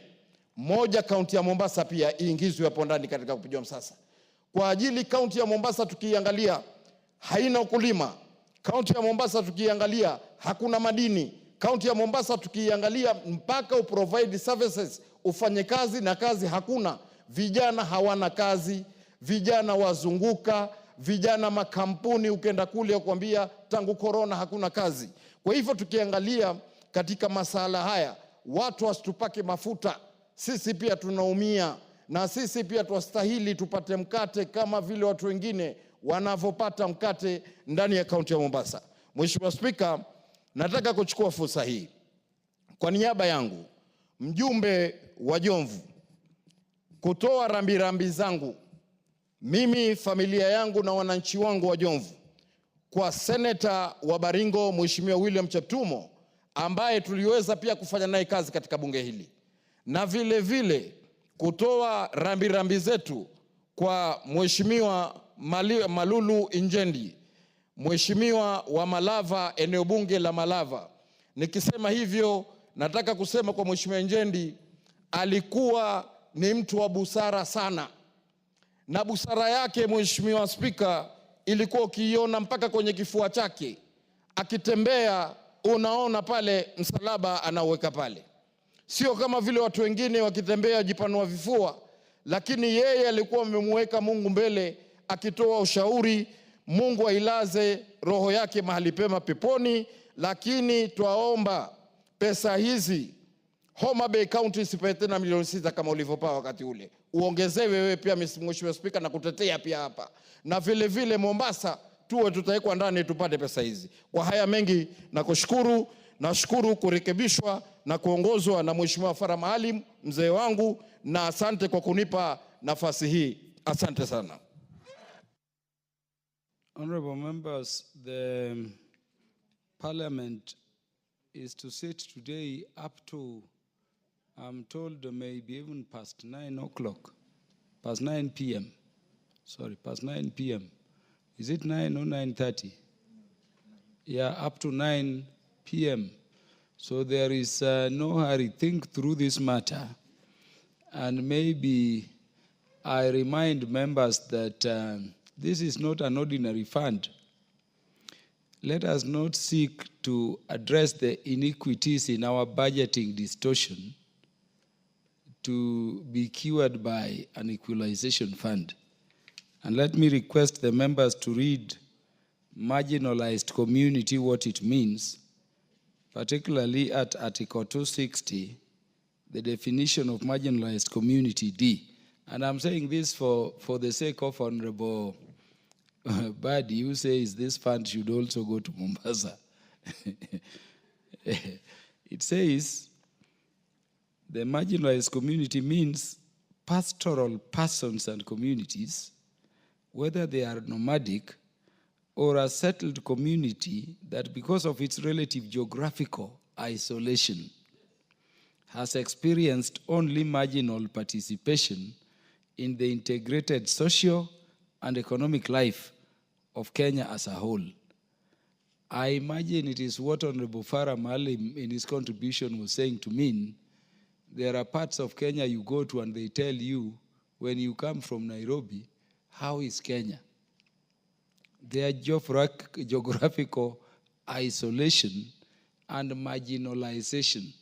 moja kaunti ya Mombasa pia iingizwe hapo ndani katika kupigiwa msasa. Kwa ajili kaunti ya Mombasa tukiangalia haina ukulima. Kaunti ya Mombasa tukiangalia hakuna madini. Kaunti ya Mombasa tukiangalia mpaka uprovide services, ufanye kazi na kazi hakuna. Vijana hawana kazi, vijana wazunguka, vijana makampuni ukenda kule kuambia tangu corona hakuna kazi. Kwa hivyo tukiangalia katika masala haya, watu wasitupake mafuta. Sisi pia tunaumia na sisi pia twastahili tupate mkate kama vile watu wengine wanavyopata mkate ndani ya kaunti ya Mombasa. Mheshimiwa Spika, nataka kuchukua fursa hii kwa niaba yangu, mjumbe wa Jomvu, kutoa rambirambi zangu mimi, familia yangu na wananchi wangu wa Jomvu kwa seneta wa Baringo Mheshimiwa William Cheptumo, ambaye tuliweza pia kufanya naye kazi katika bunge hili, na vile vile kutoa rambirambi zetu kwa Mheshimiwa Malulu Injendi, Mheshimiwa wa Malava, eneo bunge la Malava. Nikisema hivyo nataka kusema kwa Mheshimiwa Injendi alikuwa ni mtu wa busara sana, na busara yake Mheshimiwa Spika ilikuwa ukiiona mpaka kwenye kifua chake. Akitembea unaona pale msalaba anaweka pale. Sio kama vile watu wengine wakitembea jipanua vifua, lakini yeye alikuwa amemweka Mungu mbele, akitoa ushauri. Mungu ailaze roho yake mahali pema peponi. Lakini twaomba pesa hizi Homa Bay County isipewe tena milioni 6 kama ulivyopa wakati ule. Uongezewe wewe pia Mheshimiwa Spika na kutetea pia hapa. Na vile vile Mombasa tuwe tutawekwa ndani tupate pesa hizi. Kwa haya mengi na kushukuru, nashukuru kurekebishwa. na kuongozwa na Mheshimiwa Farah Maalim, mzee wangu, na asante kwa kunipa nafasi hii. Asante sana. Honorable members, the Parliament is to sit today up to, I'm told, maybe even past 9 o'clock, past 9 p.m. Sorry, past 9 p.m. Is it 9 or 9:30? Yeah, up to 9 p.m. So there is no hurry. Think through this matter. And maybe I remind members that this is not an ordinary fund. Let us not seek to address the iniquities in our budgeting distortion to be cured by an equalization fund. And let me request the members to read marginalized community, what it means, particularly at Article 260, the definition of marginalized community, D. And I'm saying this for the sake of Honorable Badi, who says this fund should also go to Mombasa. It says the marginalized community means pastoral persons and communities, whether they are nomadic or a settled community that, because of its relative geographical isolation, has experienced only marginal participation in the integrated social and economic life of Kenya as a whole. I imagine it is what Honorable Farah Maalim in his contribution was saying to mean. There are parts of Kenya you go to and they tell you, when you come from Nairobi, how is Kenya? Their geographical isolation and marginalization.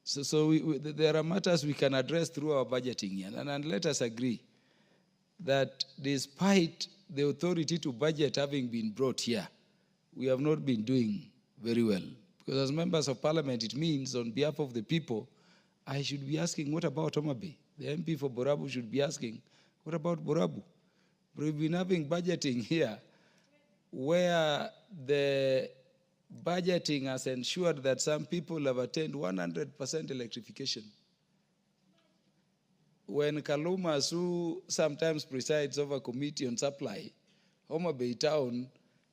So there are matters we can address through our budgeting here. And let us agree that despite the authority to budget having been brought here, we have not been doing very well. Because as members of parliament, it means on behalf of the people, I should be asking, what about Homa Bay? The MP for Borabu should be asking, what about Borabu? But we've been having budgeting here where the budgeting has ensured that some people have attained 100% electrification. When Kalumas, who sometimes presides over committee on supply, Homa Bay town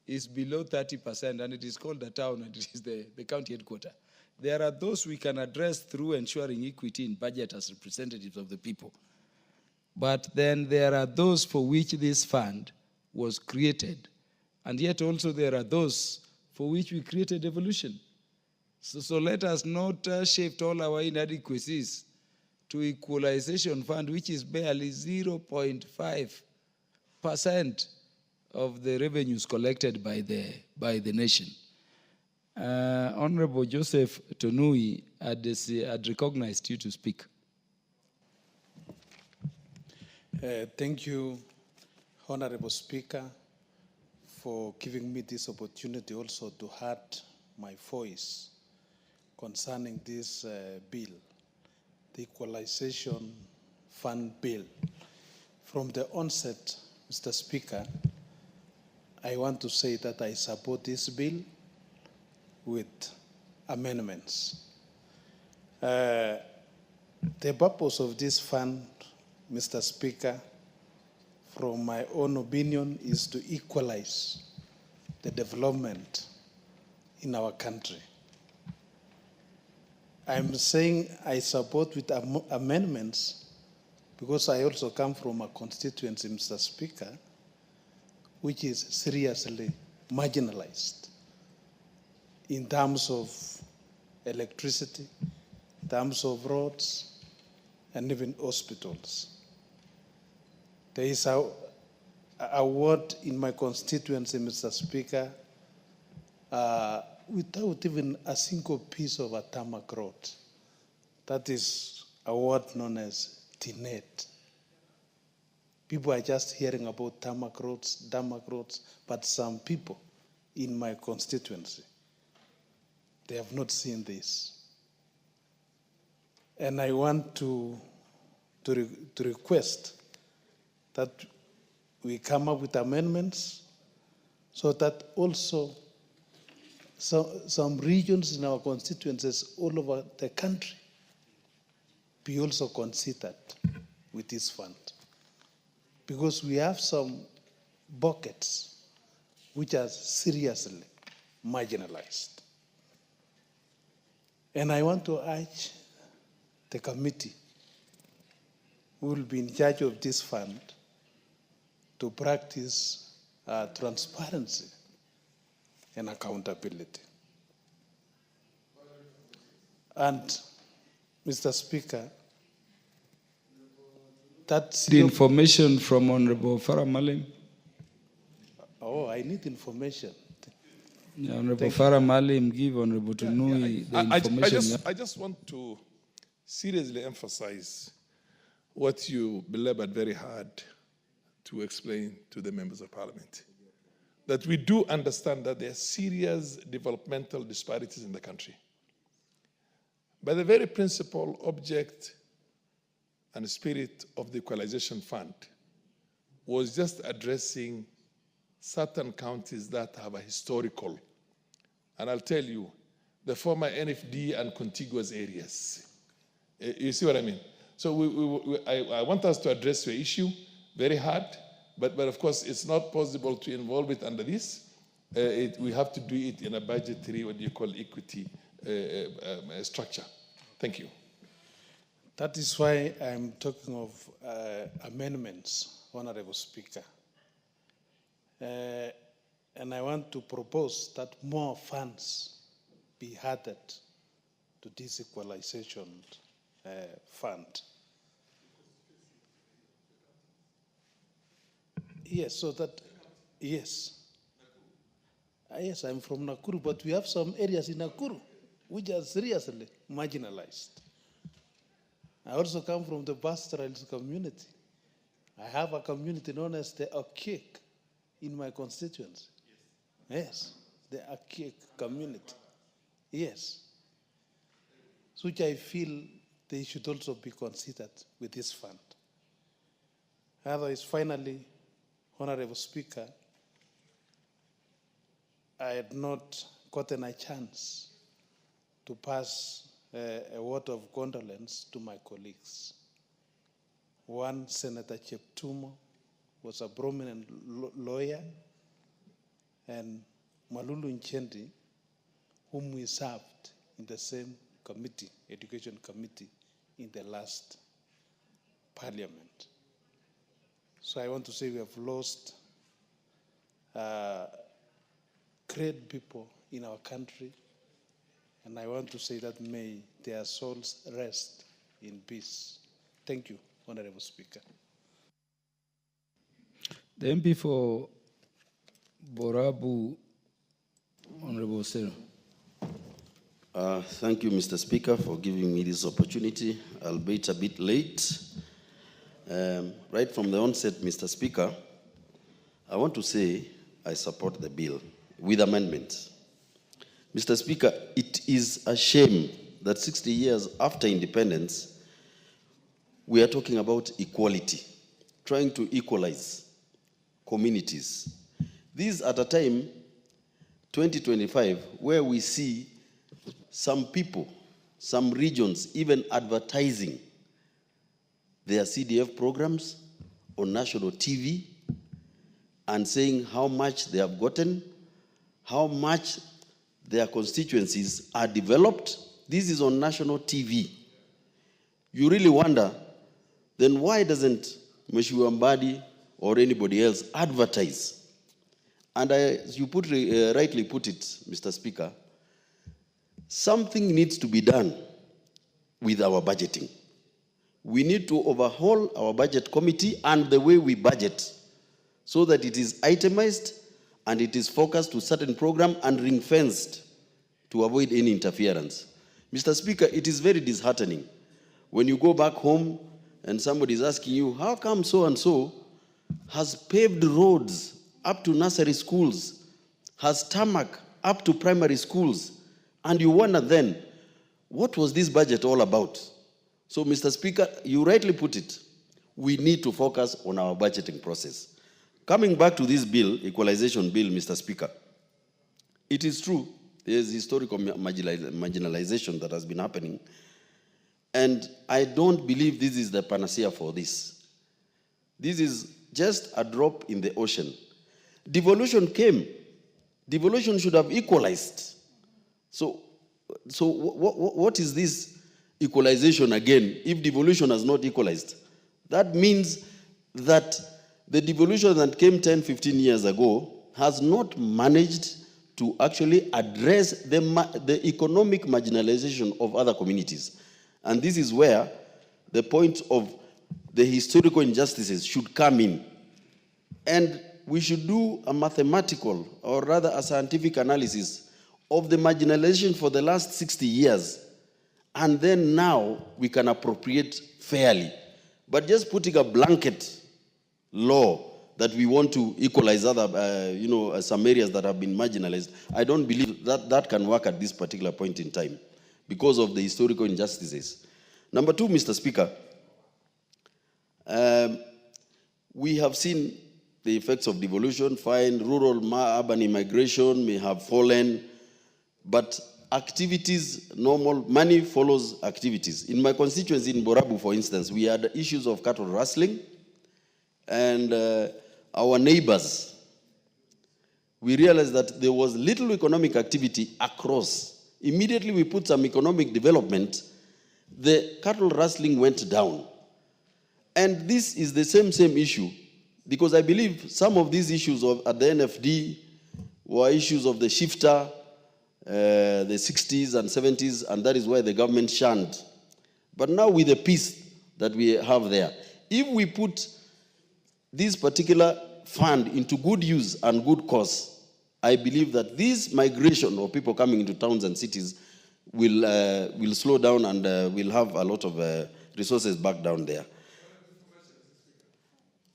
is below 30%, and it is called a town, and it is the county headquarters. There are those we can address through ensuring equity in budget as representatives of the people. But then there are those for which this fund was created. And yet also there are those for which we created evolution. So let us not shift all our inadequacies to equalization fund, which is barely 0.5% of the revenues collected by the nation. Honorable Joseph Tonui had recognized you to speak. Thank you, Honorable Speaker, for giving me this opportunity also to add my voice concerning this bill, the Equalization Fund Bill. From the onset, Mr. Speaker, I want to say that I support this bill with amendments. The purpose of this fund, Mr. Speaker, from my own opinion, is to equalize the development in our country. I'm saying I support with amendments because I also come from a constituency, Mr. Speaker, which is seriously marginalized in terms of electricity, in terms of roads, and even hospitals. There is a ward in my constituency, Mr. Speaker, without even a single piece of a tarmac road. That is a ward known as Tinet. People are just hearing about tarmac roads, but some people in my constituency, they have not seen this. And I want to request that we come up with amendments so that also some regions in our constituencies all over the country be also considered with this fund. Because we have some buckets which are seriously marginalized. And I want to urge the committee who will be in charge of this fund to practice transparency and accountability. And, Mr. Speaker, that's the information from Honorable Farah Malim. Oh, I need information. Yeah, Honorable Farah Malim, give Honorable Tunui the information. I just want to seriously emphasize what you belabored very hard to explain to the members of parliament. That we do understand that there are serious developmental disparities in the country. But the very principal, object, and spirit of the Equalization Fund was just addressing certain counties that have a historical, and I'll tell you, the former NFD and contiguous areas. You see what I mean? So I want us to address your issue very hard, but of course it's not possible to involve it under this. We have to do it in a budgetary, what do you call, equity structure. Thank you. That is why I'm talking of amendments, Honorable Speaker. And I want to propose that more funds be added to this equalization fund. Yes, so that, yes. Yes, I'm from Nakuru, but we have some areas in Nakuru which are seriously marginalized. I also come from the pastoralist community. I have a community known as the Akik in my constituency. Yes, the Akik community. Yes. Which I feel they should also be considered with this fund. Otherwise, finally, Honorable Speaker, I had not gotten a chance to pass a word of condolence to my colleagues. One, Senator Cheptumo, was a prominent lawyer, and Malulu Nchendi, whom we served in the same committee, Education Committee, in the last parliament. So I want to say we have lost great people in our country, and I want to say that may their souls rest in peace. Thank you, Honorable Speaker. The MP for Borabu, Honorable Sir. Thank you, Mr. Speaker, for giving me this opportunity, albeit a bit late. Right from the onset, Mr. Speaker, I want to say I support the bill with amendments. Mr. Speaker, it is a shame that 60 years after independence, we are talking about equality, trying to equalize communities. This at a time, 2025, where we see some people, some regions even advertising their CDF programs on national TV and saying how much they have gotten, how much their constituencies are developed. This is on national TV. You really wonder, then why doesn't Mheshimiwa Mbadi or anybody else advertise? And as you rightly put it, Mr. Speaker, something needs to be done with our budgeting. We need to overhaul our budget committee and the way we budget so that it is itemized and it is focused to certain program and ring-fenced to avoid any interference. Mr. Speaker, it is very disheartening when you go back home and somebody is asking you, how come so-and-so has paved roads up to nursery schools, has tarmac up to primary schools, and you wonder then, what was this budget all about? So, Mr. Speaker, you rightly put it. We need to focus on our budgeting process. Coming back to this bill, equalization bill, Mr. Speaker, it is true There's historical marginalization that has been happening. And I don't believe this is the panacea for this. This is just a drop in the ocean. Devolution came. Devolution should have equalized. So what is this equalization again if devolution has not equalized? That means that the devolution that came 10, 15 years ago has not managed to actually address the economic marginalization of other communities. And this is where the point of the historical injustices should come in. And we should do a mathematical, or rather a scientific analysis of the marginalization for the last 60 years. And then now we can appropriate fairly. But just putting a blanket law that we want to equalize other, some areas that have been marginalized, I don't believe that that can work at this particular point in time because of the historical injustices. Number two, Mr. Speaker, we have seen the effects of devolution. Fine, rural-urban immigration may have fallen, but activities, normal, money follows activities. In my constituency in Borabu, for instance, we had issues of cattle rustling, and our neighbors, we realized that there was little economic activity across. Immediately we put some economic development, the cattle rustling went down. And this is the same issue, because I believe some of these issues at the NFD were issues of the shifter, the 60s and 70s, and that is why the government shunned. But now with the peace that we have there, if we put this particular fund into good use and good cause, I believe that this migration of people coming into towns and cities will slow down, and we'll have a lot of resources back down there.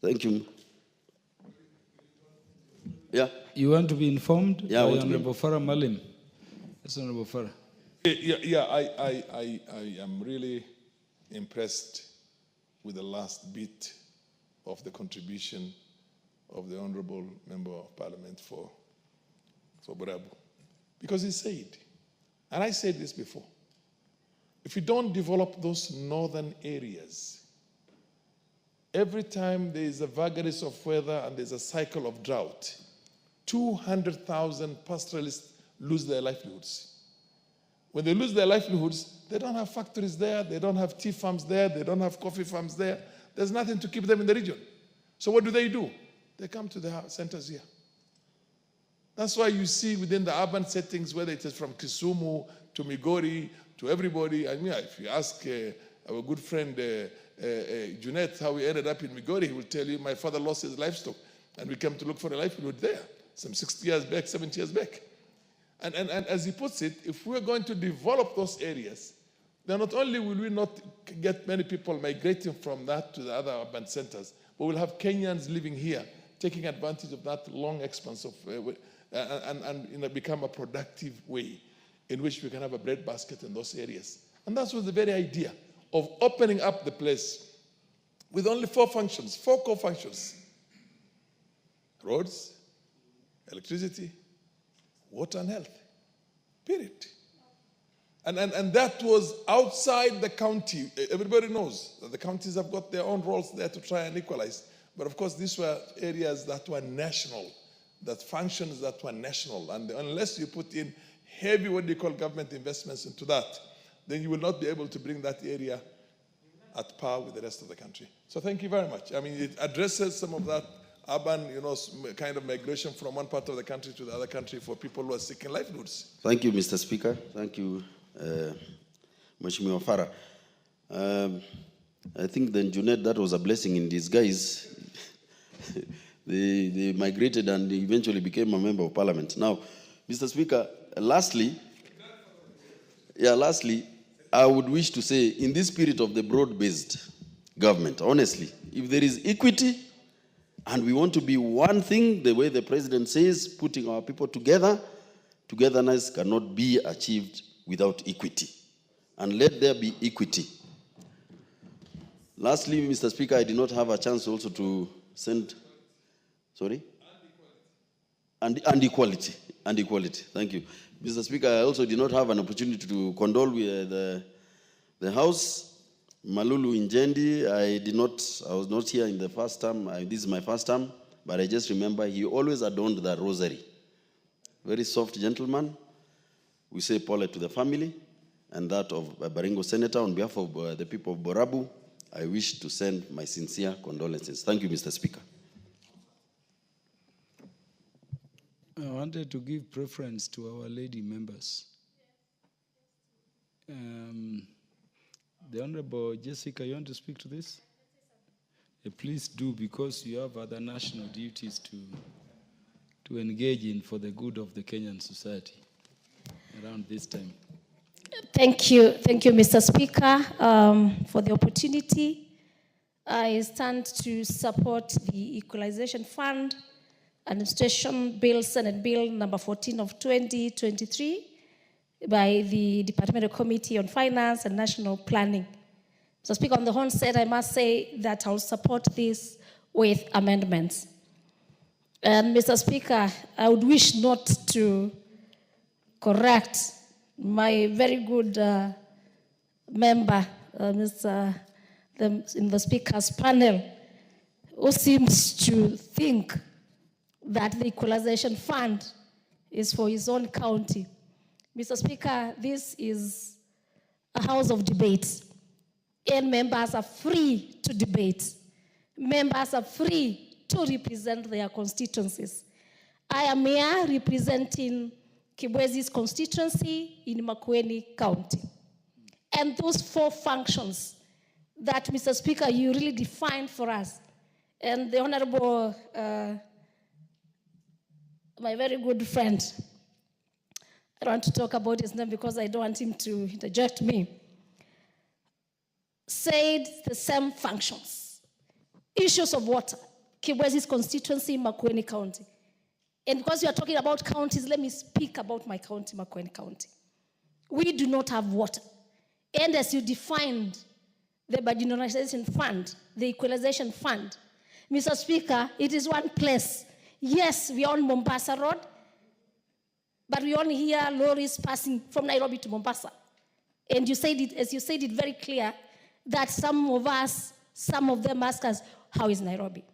Thank you. Yeah. You want to be informed? Yeah, by Honorable Farah Malim. Yes, Honorable Farah. I am really impressed with the last bit of the contribution of the Honorable Member of Parliament for Borabu. Because he said, and I said this before, if you don't develop those northern areas, every time there is a vagaries of weather and there's a cycle of drought, 200,000 pastoralists lose their livelihoods. When they lose their livelihoods, they don't have factories there, they don't have tea farms there, they don't have coffee farms there. There's nothing to keep them in the region. So what do? They come to the centers here. That's why you see within the urban settings, whether it is from Kisumu to Migori to everybody, I mean, if you ask our good friend Junet how he ended up in Migori, he will tell you, my father lost his livestock and we came to look for a livelihood there, some 60 years back, 70 years back. And as he puts it, if we're going to develop those areas, then not only will we not get many people migrating from that to the other urban centers, but we'll have Kenyans living here, taking advantage of that long expanse of, and become a productive way in which we can have a breadbasket in those areas. And that was the very idea of opening up the place with only four core functions: roads, electricity, water, and health. Period. And that was outside the county. Everybody knows that the counties have got their own roles there to try and equalize. But of course, these were areas that were national, that functions that were national. And unless you put in heavy, government investments into that, then you will not be able to bring that area at par with the rest of the country. So thank you very much. I mean, it addresses some of that urban, kind of migration from one part of the country to the other country for people who are seeking livelihoods. Thank you, Mr. Speaker. Thank you, Mheshimiwa Farah. I think then, Junet, that was a blessing in disguise. They migrated and eventually became a member of parliament. Now, Mr. Speaker, lastly, I would wish to say, in this spirit of the broad-based government, honestly, if there is equity and we want to be one thing, the way the president says, putting our people together, togetherness cannot be achieved without equity. And let there be equity. Lastly, Mr. Speaker, I did not have a chance also to send, sorry? And equality. Thank you. Mr. Speaker, I also did not have an opportunity to condole with the House. Malulu Injendi, I was not here in the first term. This is my first term, but I just remember he always adorned the rosary. Very soft gentleman. We say Paul to the family, and that of Baringo Senator. On behalf of the people of Borabu, I wish to send my sincere condolences. Thank you, Mr. Speaker. I wanted to give preference to our lady members. The Honorable Jessica, you want to speak to this? Please do, because you have other national duties to engage in for the good of the Kenyan society around this time. Thank you, Mr. Speaker, for the opportunity. I stand to support the Equalization Fund Administration Bill, Senate Bill number 14 of 2023 by the Departmental Committee on Finance and National Planning. Mr. Speaker, on the onset, I must say that I'll support this with amendments. And Mr. Speaker, I would wish not to correct my very good member, in the Speaker's panel, who seems to think that the Equalization Fund is for his own county. Mr. Speaker, this is a house of debate, and members are free to debate. Members are free to represent their constituencies. I am here representing Kibwezi's constituency in Makueni County. And those 4 functions that, Mr. Speaker, you really defined for us. And the Honorable, my very good friend, I don't want to talk about his name because I don't want him to interject me, said the same functions. Issues of water, Kibwezi's constituency, Makueni County. And because we are talking about counties, let me speak about my county, Makueni County. We do not have water. And as you defined the marginalization fund, the equalization fund, Mr. Speaker, it is one place. Yes, we are on Mombasa Road, but we only hear lorries passing from Nairobi to Mombasa. And you said it, as you said it very clear, that some of them ask us, how is Nairobi?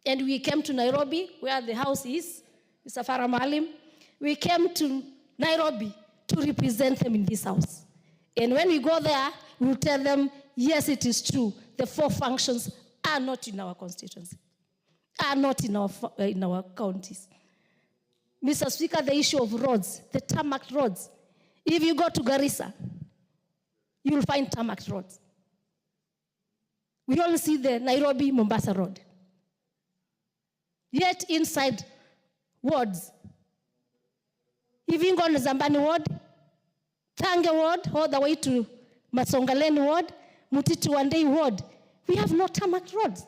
And we came to Nairobi, where the house is, Mr. Farah Maalim. We came to Nairobi to represent them in this house. And when we go there, we'll tell them, yes, it is true. The 4 functions are not in our constituency, are not in our counties. Mr. Speaker, the issue of roads, the tarmac roads. If you go to Garissa, you will find tarmac roads. We only see the Nairobi-Mombasa road. Yet inside wards, if you go to Zambani ward, Tange ward, all the way to Masongaleni ward, Mutiti Wandei ward, we have no tarmac roads.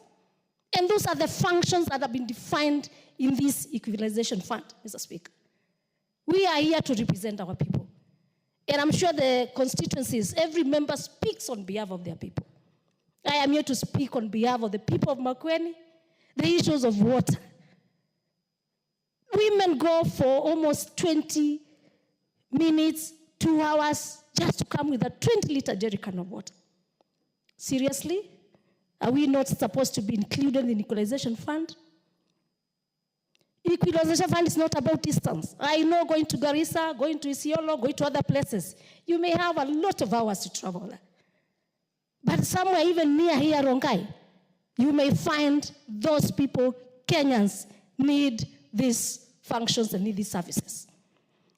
And those are the functions that have been defined in this equalization fund, Mr. Speaker. We are here to represent our people. And I'm sure the constituencies, every member speaks on behalf of their people. I am here to speak on behalf of the people of Makueni, the issues of water. Women go for almost 20 minutes, 2 hours, just to come with a 20-liter jerrycan of water. Seriously? Are we not supposed to be included in the equalization fund? Equalization fund is not about distance. I know going to Garissa, going to Isiolo, going to other places, you may have a lot of hours to travel. But somewhere even near here, Rongai, you may find those people, Kenyans, need these functions and need these services.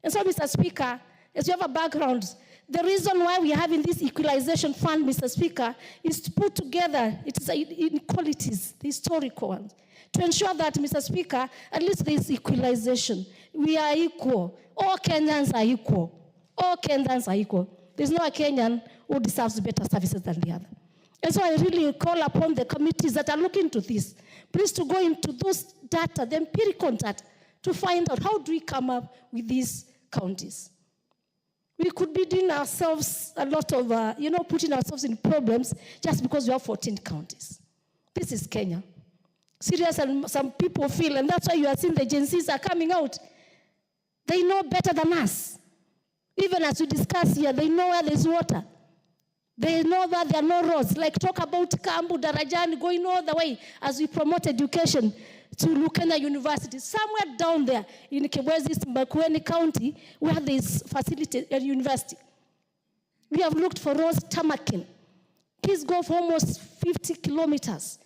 And so, Mr. Speaker, as you have a background, the reason why we are having this equalization fund, Mr. Speaker, is to put together inequalities, the historical ones, to ensure that, Mr. Speaker, at least there is equalization. We are equal. All Kenyans are equal. All Kenyans are equal. There's no Kenyan who deserves better services than the other. And so I really call upon the committees that are looking into this, please to go into those data, the empirical data, to find out how do we come up with these counties. We could be doing ourselves a lot of, putting ourselves in problems just because we have 14 counties. This is Kenya. Serious, and some people feel, and that's why you are seeing the Gen Zs are coming out. They know better than us. Even as we discuss here, they know where there's water. They know that there are no roads. Like talk about Kambu, Darajani, going all the way as we promote education to Lukenya University. Somewhere down there in Kibwezi, Makueni County, where there is facility at university. We have looked for roads, tamakin. Kids go for almost 50 kilometers.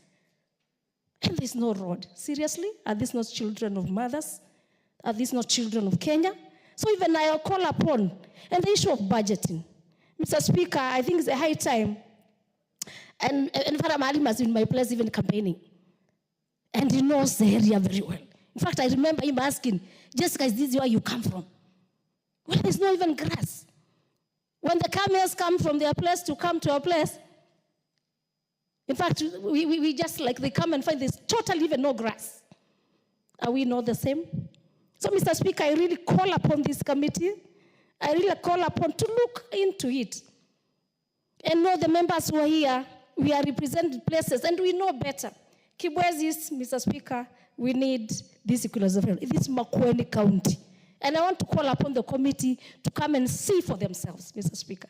And there's no road. Seriously? Are these not children of mothers? Are these not children of Kenya? So even I call upon, and the issue of budgeting. Mr. Speaker, I think it's a high time. And Farah Maalim has been in my place even campaigning. And he knows the area very well. In fact, I remember him asking, Jessica, is this where you come from? Well, there's no even grass. When the camels come from their place to come to our place, in fact, we just like they come and find there's totally even no grass. Are we not the same? So, Mr. Speaker, I really call upon this committee. I really call upon to look into it. And know the members who are here, we are represented places, and we know better. Kibwezi, Mr. Speaker, we need this equalization. It is Makueni County. And I want to call upon the committee to come and see for themselves, Mr. Speaker.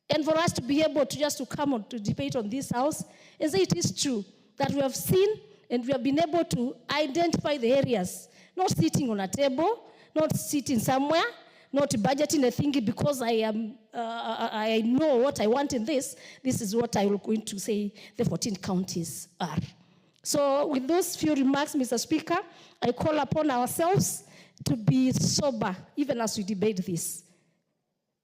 And for us to be able to just to come on to debate on this house, and say it is true that we have seen and we have been able to identify the areas, not sitting on a table, not sitting somewhere, not budgeting a thingy because I know what I want in this. This is what I will going to say the 14 counties are. So with those few remarks, Mr. Speaker, I call upon ourselves to be sober, even as we debate this.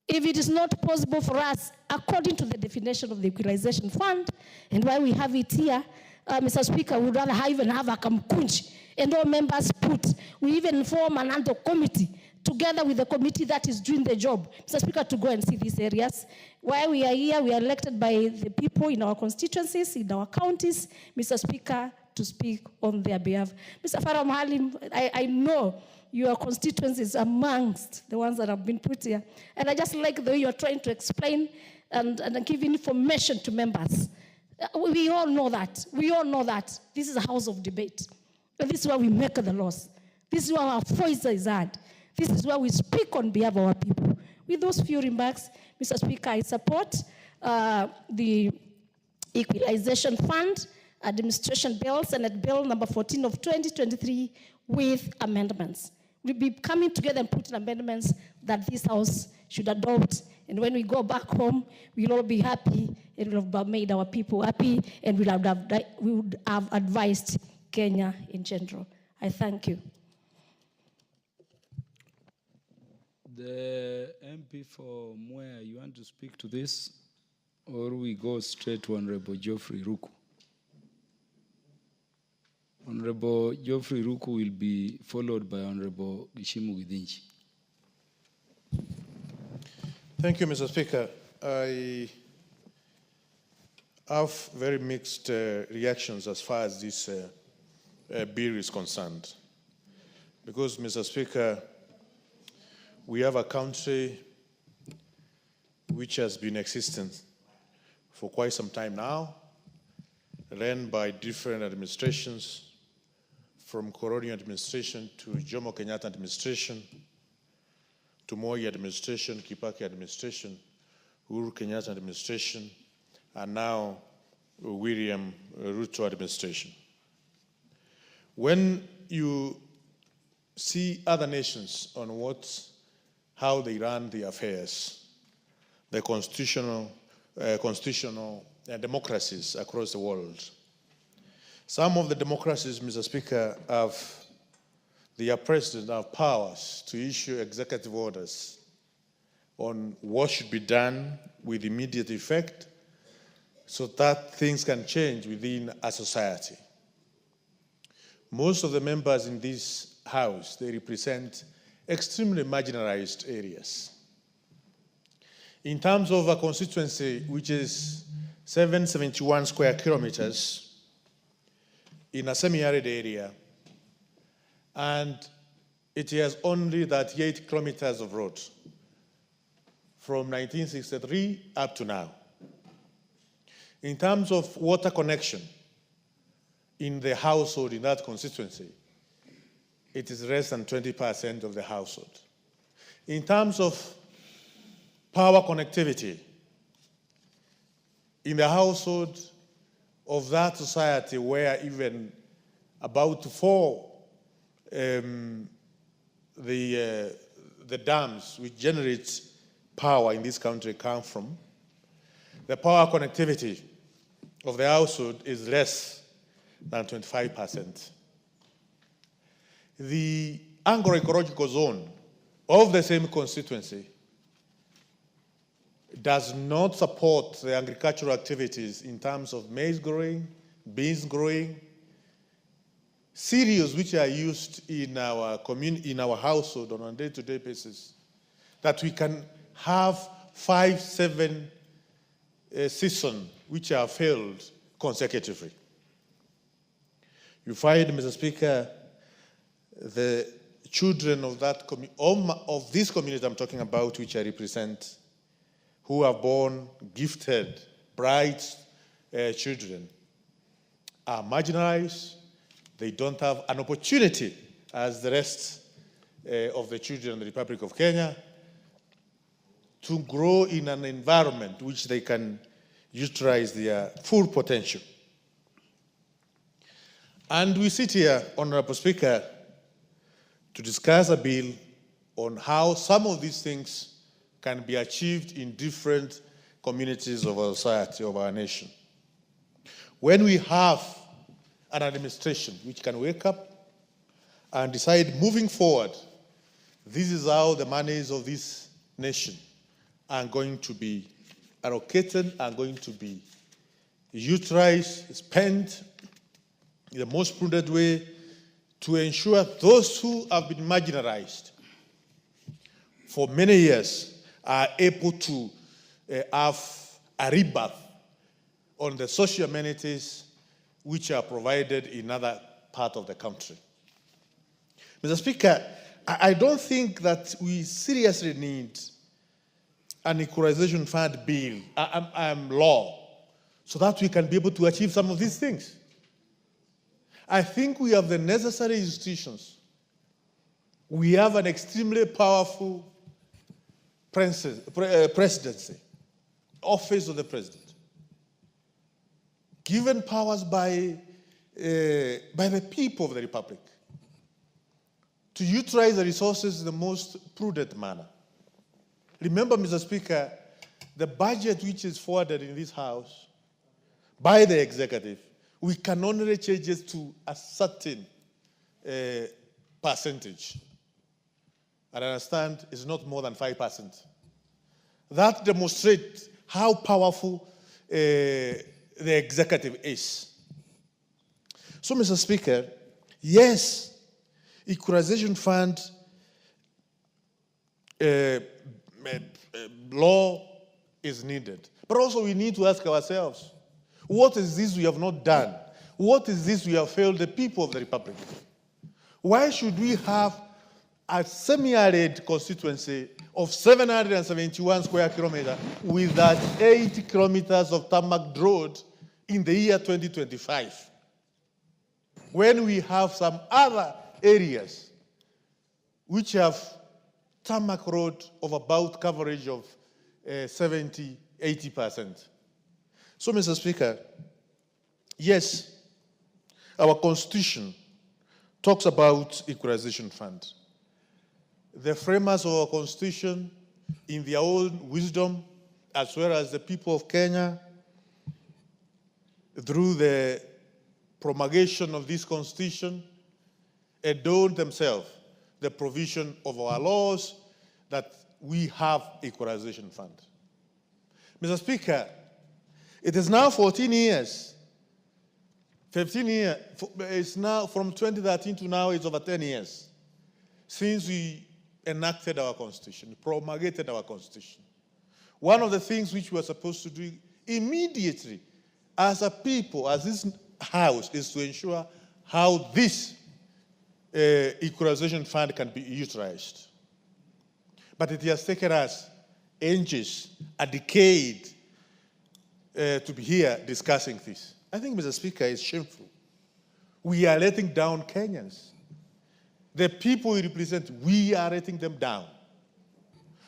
If it is not possible for us, according to the definition of the Equalization Fund, and why we have it here, Mr. Speaker, we would rather even have a kamkunch, and all members put. We even form an anto committee, together with the committee that is doing the job, Mr. Speaker, to go and see these areas. While we are here, we are elected by the people in our constituencies, in our counties, Mr. Speaker, to speak on their behalf. Mr. Farah Maalim, I know your constituencies amongst the ones that have been put here. And I just like the way you're trying to explain and give information to members. We all know that. We all know that. This is a house of debate. And this is where we make the laws. This is where our voice is heard. This is where we speak on behalf of our people. With those few remarks, Mr. Speaker, I support the Equalization Fund Administration Bill, Senate Bill number 14 of 2023 with amendments. We'll be coming together and putting amendments that this House should adopt. And when we go back home, we'll all be happy. It will have made our people happy, and we would have advised Kenya in general. I thank you. The MP for Mwea, you want to speak to this? Or we go straight to Honorable Geoffrey Ruku? Honorable Geoffrey Ruku will be followed by Honorable Gishimu Githinji. Thank you, Mr. Speaker. I have very mixed reactions as far as this bill is concerned. Because, Mr. Speaker, we have a country which has been existent for quite some time now, run by different administrations, from colonial administration to Jomo Kenyatta administration, to Moi administration, Kibaki administration, Uhuru Kenyatta administration, and now William Ruto administration. When you see other nations on how they run their affairs, the constitutional democracies across the world, some of the democracies, Mr. Speaker, their president have powers to issue executive orders on what should be done with immediate effect so that things can change within a society. Most of the members in this House, they represent extremely marginalized areas. In terms of a constituency which is 771 square kilometers in a semi-arid area, and it has only 38 kilometers of road from 1963 up to now. In terms of water connection in the household in that constituency, it is less than 20% of the household. in terms of power connectivity in the household of that society where even about the dams which generate power in this country come from, the power connectivity of the household is less than 25%. The agroecological zone of the same constituency does not support the agricultural activities in terms of maize growing, beans growing, cereals which are used in our community, in our household on a day-to-day basis, that we can have 5-7 seasons which are filled consecutively. You find, Mr. Speaker, the children of that of this community I'm talking about, which I represent, who are born gifted, bright children, are marginalized. They don't have an opportunity as the rest of the children in the Republic of Kenya to grow in an environment which they can utilize their full potential. And we sit here, Honorable Speaker, to discuss a bill on how some of these things can be achieved in different communities of our society, of our nation. When we have an administration which can wake up and decide moving forward, this is how the monies of this nation are going to be allocated, are going to be utilized, spent in the most prudent way to ensure those who have been marginalized for many years are able to have a rebirth on the social amenities which are provided in other parts of the country. Mr. Speaker, I don't think that we seriously need an equalization fund bill, law, so that we can be able to achieve some of these things. I think we have the necessary institutions. We have an extremely powerful presidency, office of the president, given powers by the people of the Republic to utilize the resources in the most prudent manner. Remember, Mr. Speaker, the budget which is forwarded in this House by the executive, we can only change it to a certain percentage. And I understand it's not more than 5%. That demonstrates how powerful the executive is. So, Mr. Speaker, yes, equalization fund law is needed. But also we need to ask ourselves, what is this we have not done? What is this we have failed the people of the Republic? Why should we have a semi-arid constituency of 771 square kilometers with that 80 kilometers of tarmac road in the year 2025? When we have some other areas which have tarmac road of about coverage of 70, 80%. So, Mr. Speaker, yes, our Constitution talks about equalization fund. The framers of our Constitution, in their own wisdom, as well as the people of Kenya, through the promulgation of this Constitution, adorned themselves the provision of our laws that we have equalization fund. Mr. Speaker, it is now 14 years, 15 years, it's now from 2013 to now, it's over 10 years since we enacted our Constitution, promulgated our Constitution. One of the things which we are supposed to do immediately as a people, as this House, is to ensure how this equalization fund can be utilized. But it has taken us ages, a decade, to be here discussing this. I think, Mr. Speaker, it's shameful. We are letting down Kenyans. The people we represent, we are letting them down.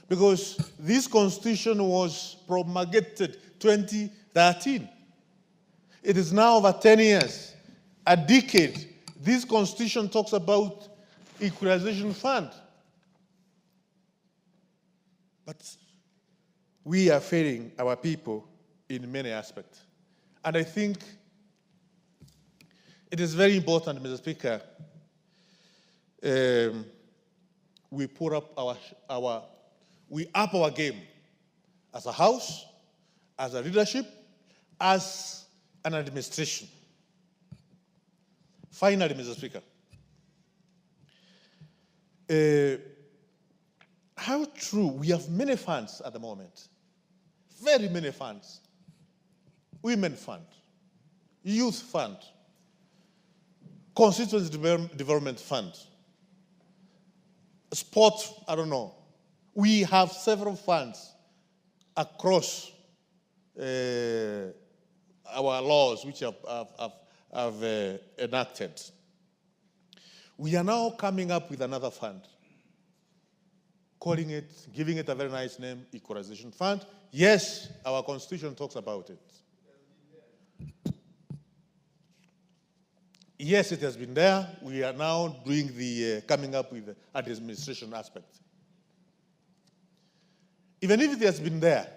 Because this constitution was promulgated 2013. It is now over 10 years, a decade. This constitution talks about equalization fund. But we are failing our people in many aspects. And I think it is very important, Mr. Speaker, we put up we up our game as a house, as a leadership, as an administration. Finally, Mr. Speaker, how true, we have many funds at the moment, very many funds. Women fund, youth fund, constituency development fund, sport, I don't know. We have several funds across our laws which have enacted. We are now coming up with another fund, giving it a very nice name, Equalization Fund. Yes, our constitution talks about it. Yes, it has been there. We are now doing coming up with the administration aspect. Even if it has been there,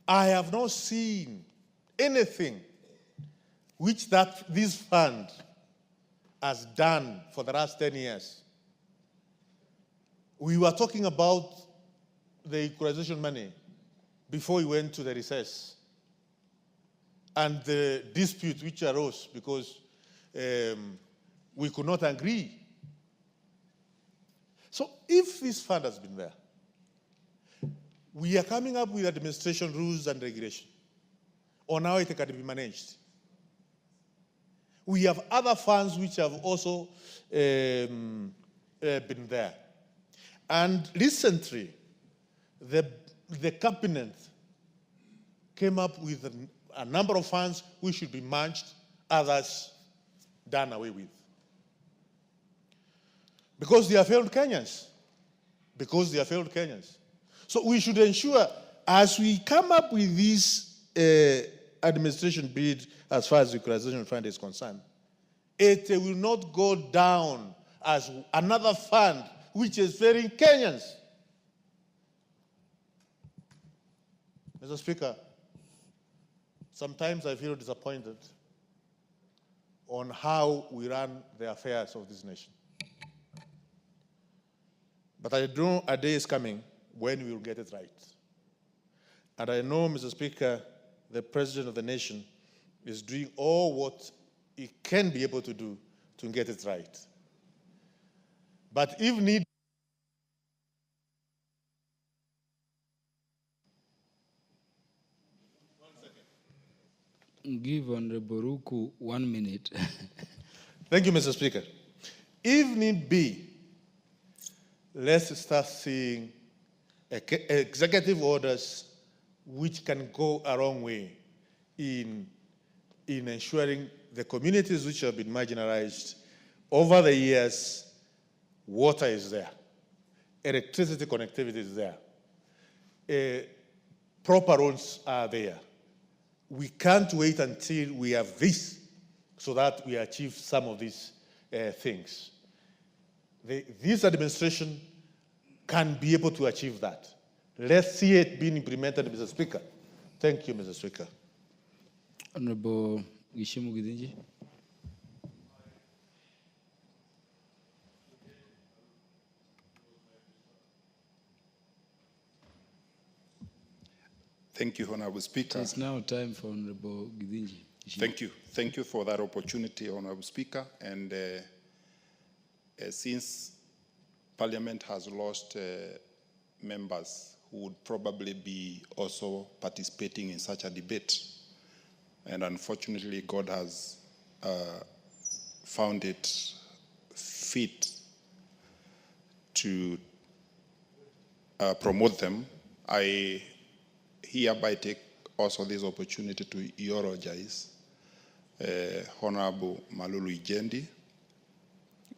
I have not seen anything which this fund has done for the last 10 years. We were talking about the equalization money before we went to the recess and the dispute which arose because we could not agree. So if this fund has been there, we are coming up with administration rules and regulation on how it can be managed. We have other funds which have also been there. And recently, the cabinet came up with a number of funds which should be merged, others done away with. Because they are failed Kenyans. Because they are failed Kenyans. So we should ensure, as we come up with this administration bid as far as the equalization fund is concerned, it will not go down as another fund which is failing Kenyans. Mr. Speaker, sometimes I feel disappointed on how we run the affairs of this nation. But I know a day is coming when we will get it right. And I know, Mr. Speaker, the President of the nation is doing all what he can be able to do to get it right. But if need, give Honorable Ruku 1 minute. Thank you, Mr. Speaker. If need be, let's start seeing executive orders which can go a long way in ensuring the communities which have been marginalized over the years, water is there, electricity connectivity is there, proper roads are there. We can't wait until we have this so that we achieve some of these things. This administration can be able to achieve that. Let's see it being implemented, Mr. Speaker. Thank you, Mr. Speaker. Honorable Gishimu Gidinji. Thank you, Honorable Speaker. It's now time for Honorable Gidinji. Thank you. Thank you for that opportunity, Honorable Speaker. And since Parliament has lost members who would probably be also participating in such a debate, and unfortunately God has found it fit to promote them, I hereby take also this opportunity to eulogize Honorable Malulu Ijendi,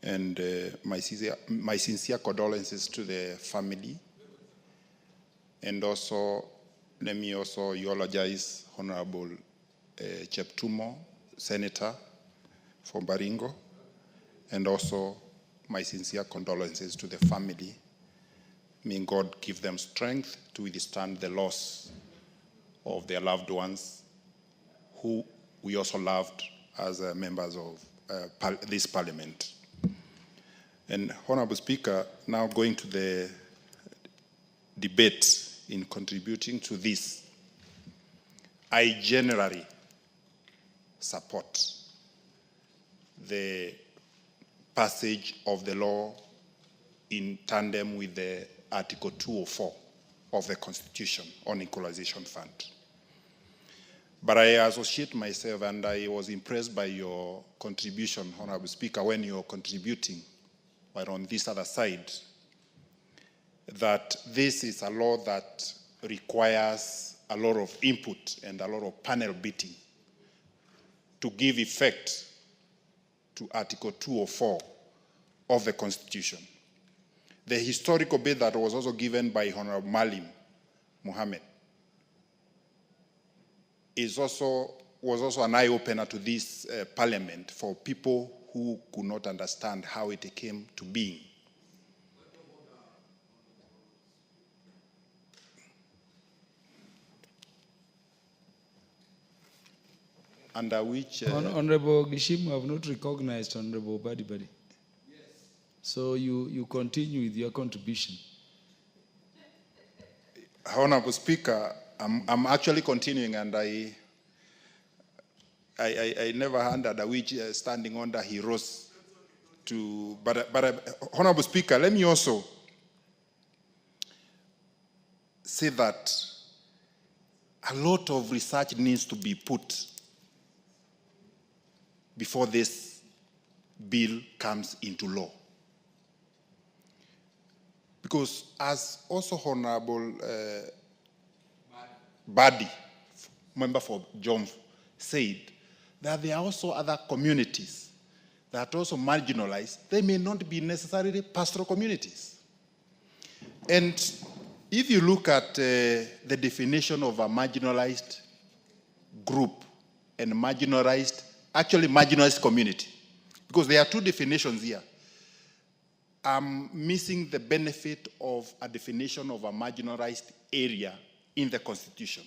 and my sincere condolences to the family And also, let me also eulogize Honorable Cheptumo, Senator from Baringo, and also my sincere condolences to the family. May God give them strength to withstand the loss of their loved ones, who we also loved as members of this parliament. And Honorable Speaker, now going to the debate in contributing to this, I generally support the passage of the law in tandem with the Article 204 of the Constitution on Equalization Fund. But I associate myself, and I was impressed by your contribution, Honorable Speaker, when you're contributing, but on this other side, that this is a law that requires a lot of input and a lot of panel beating to give effect to Article 204 of the Constitution. The historical bit that was also given by Honorable Malim Mohammed was also an eye-opener to this parliament for people who could not understand how it came to being. Under which... Honorable Gishimu, I have not recognized Honorable Badibadi. Yes. So you continue with your contribution. Honorable Speaker, I'm actually continuing, and I never heard under which standing under he rose to, but Honorable Speaker, let me also say that a lot of research needs to be put before this bill comes into law. Because as also Honorable Badi, member for Jomvu, said, that there are also other communities that are also marginalized. They may not be necessarily pastoral communities. And if you look at the definition of a marginalized group and marginalized community, because there are two definitions here. I'm missing the benefit of a definition of a marginalized area in the Constitution.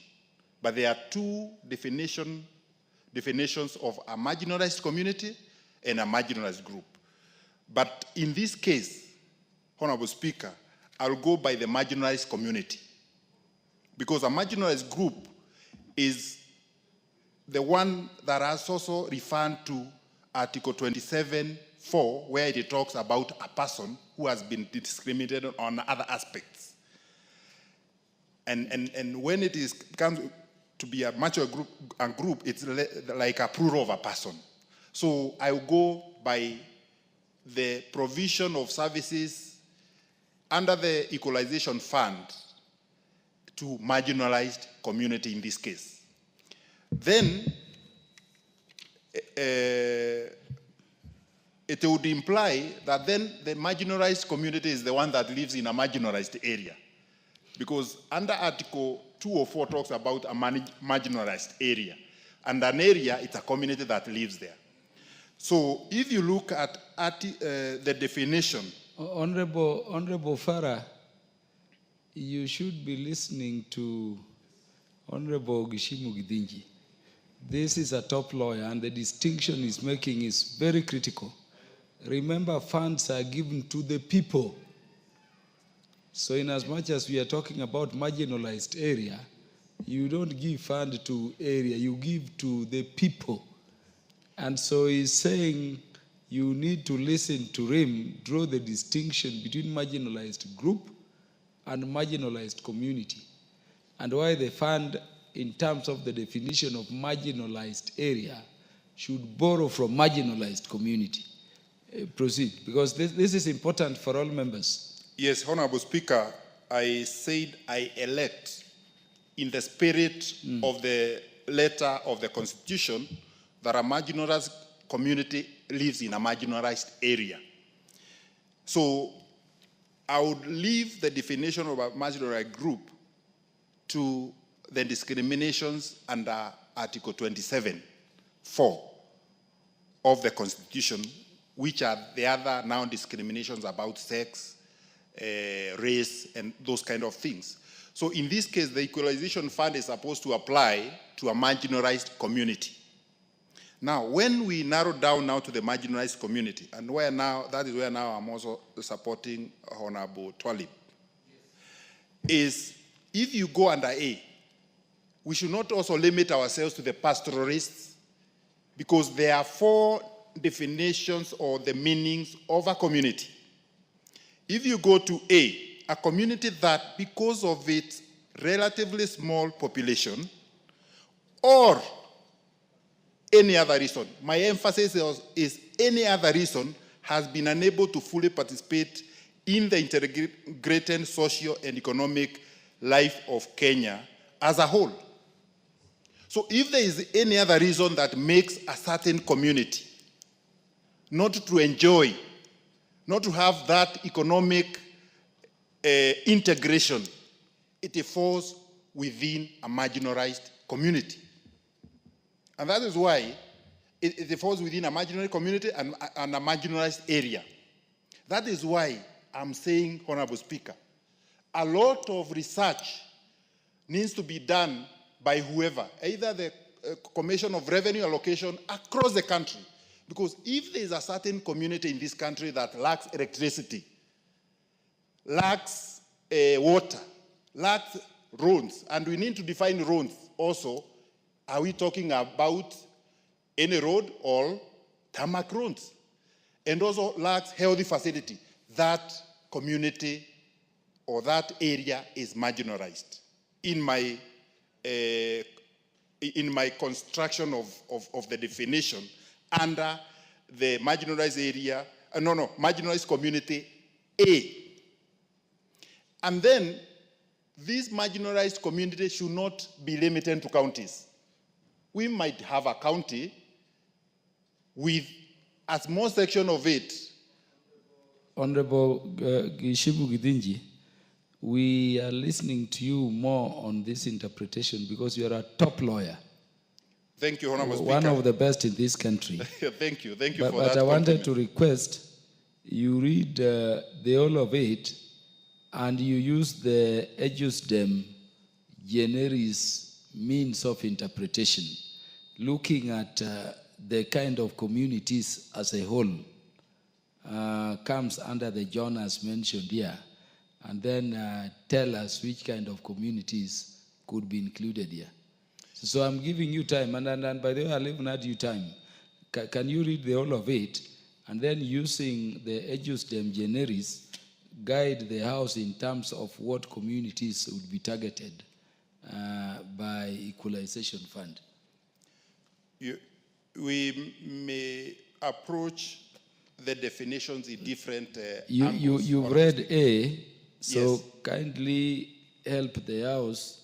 But there are two definitions of a marginalized community and a marginalized group. But in this case, Honorable Speaker, I'll go by the marginalized community. Because a marginalized group is the one that has also referred to Article 27(4), where it talks about a person who has been discriminated on other aspects. And when it comes to be a mature group, it's like a plural of a person. So I will go by the provision of services under the Equalization Fund to marginalized community in this case. Then it would imply that then the marginalized community is the one that lives in a marginalized area. Because under Article 204 talks about a marginalized area. And an area, it's a community that lives there. So if you look at the definition... Honorable Farah, you should be listening to Honorable Gishimu Gidinji. This is a top lawyer, and the distinction he's making is very critical. Remember, funds are given to the people. So in as much as we are talking about marginalized area, you don't give fund to area, you give to the people. And so he's saying you need to listen to him, draw the distinction between marginalized group and marginalized community. And why the fund, in terms of the definition of marginalized area, should borrow from marginalized community. Proceed, because this is important for all members. Yes, Honorable Speaker, I said I elect in the spirit of the letter of the Constitution that a marginalized community lives in a marginalized area. So I would leave the definition of a marginalized group to the discriminations under Article 27(4) of the Constitution, which are the other now discriminations about sex, race, and those kind of things. So in this case, the Equalization Fund is supposed to apply to a marginalized community. Now, when we narrow down now to the marginalized community, and where now, that is where now I'm also supporting Honorable Twalib, is if you go under A, we should not also limit ourselves to the pastoralists, because there are 4 definitions or the meanings of a community. If you go to a community that, because of its relatively small population or any other reason, my emphasis is any other reason, has been unable to fully participate in the integrated social and economic life of Kenya as a whole. So if there is any other reason that makes a certain community not to enjoy, not to have that economic integration, it falls within a marginalized community. And that is why it falls within a marginalized community and a marginalized area. That is why I'm saying, Honorable Speaker, a lot of research needs to be done by whoever, either the Commission of Revenue Allocation across the country. Because if there is a certain community in this country that lacks electricity, lacks water, lacks roads, and we need to define roads also, are we talking about any road or tarmac roads? And also lacks healthy facility. That community or that area is marginalized. In my construction of the definition under the marginalized area, marginalized community A. And then this marginalized community should not be limited to counties. We might have a county with a small section of it. Honorable Gishibu Gidinji, we are listening to you more on this interpretation because you are a top lawyer. Thank you, Honorable Speaker. One of the best in this country. Thank you for that. But I wanted to request you read the whole of it and you use the ejusdem generis means of interpretation, looking at the kind of communities as a whole comes under the genres mentioned here. And then tell us which kind of communities could be included here. So I'm giving you time, and by the way, I'll even add you time. Can you read the whole of it, and then using the ejusdem generis, guide the House in terms of what communities would be targeted by Equalization Fund? We may approach the definitions in different angles. You've read A, so yes. Kindly help the House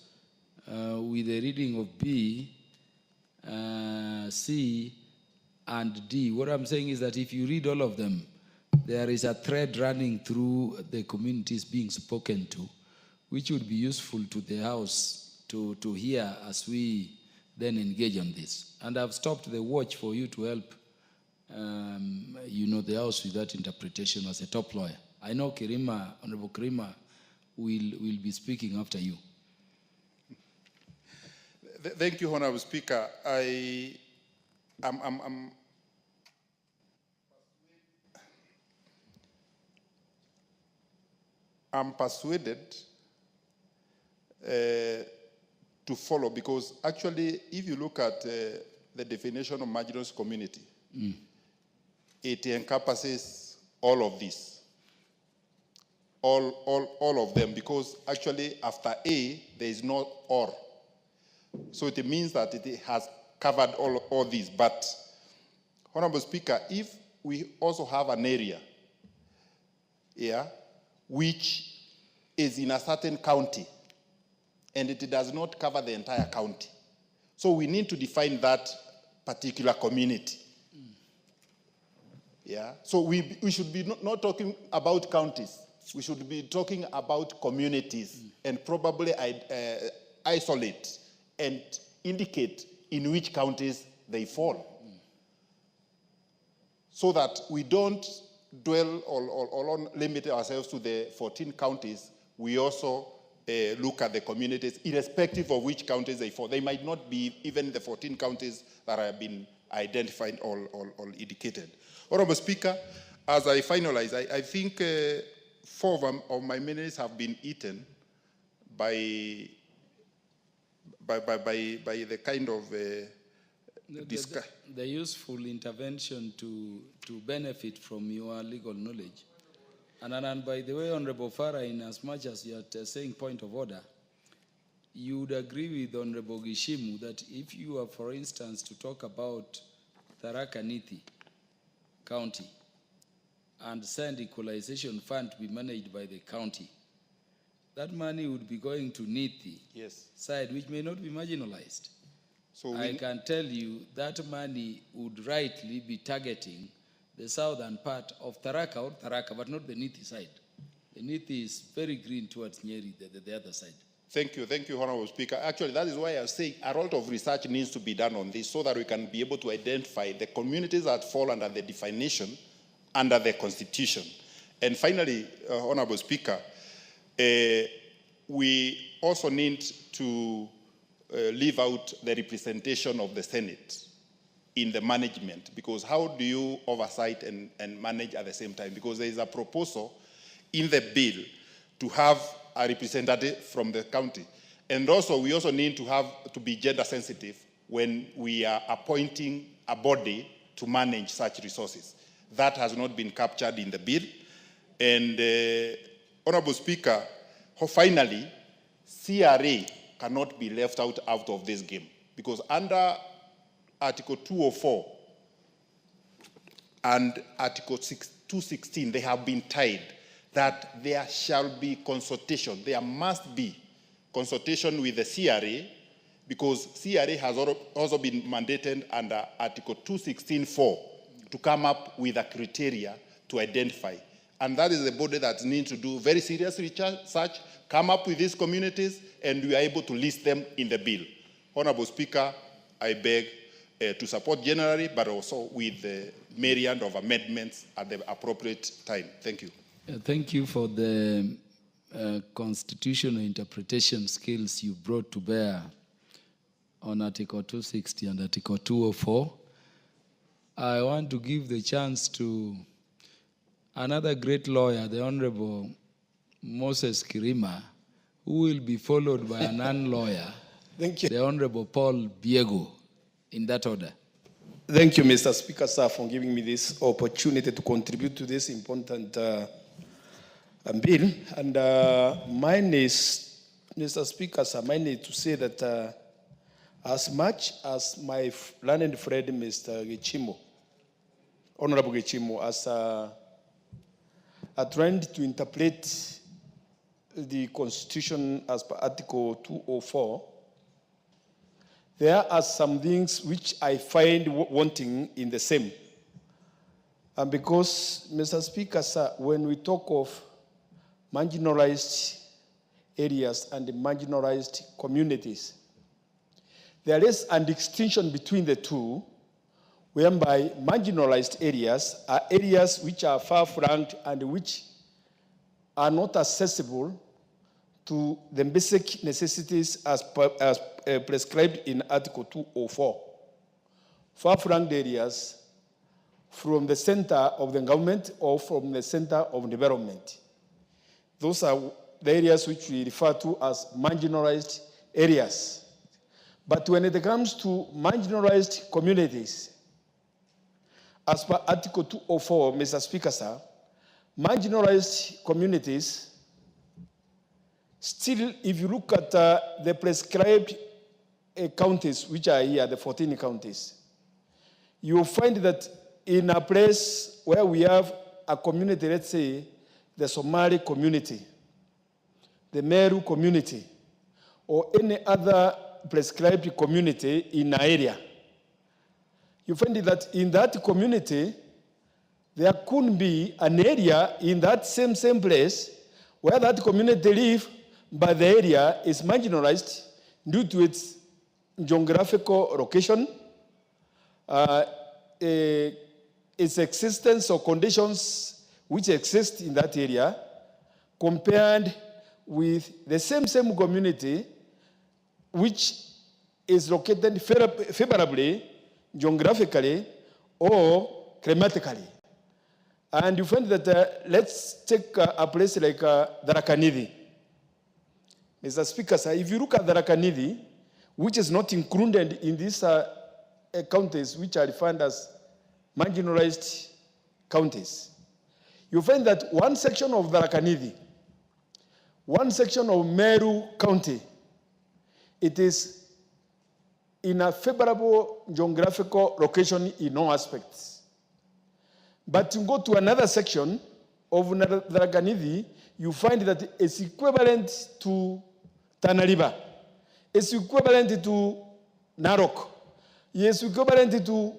with the reading of B, C, and D. What I'm saying is that if you read all of them, there is a thread running through the communities being spoken to, which would be useful to the House to hear as we then engage on this. And I've stopped the watch for you to help the House with that interpretation as a top lawyer. I know Kirima, Honorable Kirima, will be speaking after you. Thank you, Honorable Speaker. I'm persuaded to follow, because actually, if you look at the definition of marginalized community, it encompasses all of this. All of them, because actually after A, there is no or. So it means that it has covered all these. But, Honorable Speaker, if we also have an area which is in a certain county, and it does not cover the entire county, so we need to define that particular community. So we should be not talking about counties. We should be talking about communities, and probably isolate and indicate in which counties they fall. So that we don't dwell or limit ourselves to the 14 counties, we also look at the communities, irrespective of which counties they fall. They might not be even the 14 counties that have been identified or indicated. Honorable Speaker, as I finalize, I think 4 of my minutes have been eaten by the kind of the useful intervention to benefit from your legal knowledge. And by the way, Honorable Farah, in as much as you are saying point of order, you would agree with Honorable Gishimu that if you are, for instance, to talk about Tharaka Nithi County and send equalization fund to be managed by the county, that money would be going to Nithi side, which may not be marginalized. So I can tell you that money would rightly be targeting the southern part of Tharaka, but not the Nithi side. The Nithi is very green towards Nyeri, the other side. Thank you, Honorable Speaker. Actually, that is why I was saying a lot of research needs to be done on this so that we can be able to identify the communities that fall under the definition under the Constitution. And finally, Honorable Speaker, we also need to leave out the representation of the Senate in the management, because how do you oversight and manage at the same time? Because there is a proposal in the bill to have a representative from the county. And also, we also need to be gender sensitive when we are appointing a body to manage such resources. That has not been captured in the bill. And Honorable Speaker, finally, CRA cannot be left out of this game, because under Article 204 and Article 216, they have been tied that there shall be consultation. There must be consultation with the CRA, because CRA has also been mandated under Article 216(4) to come up with a criteria to identify. And that is the body that needs to do very serious research, come up with these communities, and we are able to list them in the bill. Honorable Speaker, I beg to support generally, but also with the myriad of amendments at the appropriate time. Thank you. Thank you for the constitutional interpretation skills you brought to bear on Article 260 and Article 204. I want to give the chance to another great lawyer, the Honorable Moses Kirima, who will be followed by a non-lawyer, the Honorable Paul Biego, in that order. Thank you, Mr. Speaker, sir, for giving me this opportunity to contribute to this important bill. And mine is, Mr. Speaker, sir, mine is to say that as much as my learned friend, Mr. Gichimo, Honorable Gichimo, as are trying to interpret the Constitution as per Article 204, there are some things which I find wanting in the same. And because, Mr. Speaker, sir, when we talk of marginalized areas and marginalized communities, there is a distinction between the two, whereby marginalized areas are areas which are far-flung and which are not accessible to the basic necessities as prescribed in Article 204. Far-flung areas from the center of the government or from the center of development. Those are the areas which we refer to as marginalized areas. But when it comes to marginalized communities, as per Article 204, Mr. Speaker, sir, marginalized communities, still, if you look at the prescribed counties, which are here, the 14 counties, you will find that in a place where we have a community, let's say, the Somali community, the Meru community, or any other prescribed community in an area, you find that in that community, there couldn't be an area in that same place where that community live, but the area is marginalized due to its geographical location, its existence or conditions which exist in that area, compared with the same community which is located favorably, geographically, or climatically. And you find that, let's take a place like Tharaka Nithi. Mr. Speaker, sir, if you look at Tharaka Nithi, which is not included in these counties which are defined as marginalized counties, you find that one section of Tharaka Nithi, one section of Meru County, it is in a favorable geographical location in all aspects. But to go to another section of Tharaka Nithi, you find that it's equivalent to Tana River. It's equivalent to Narok. It's equivalent to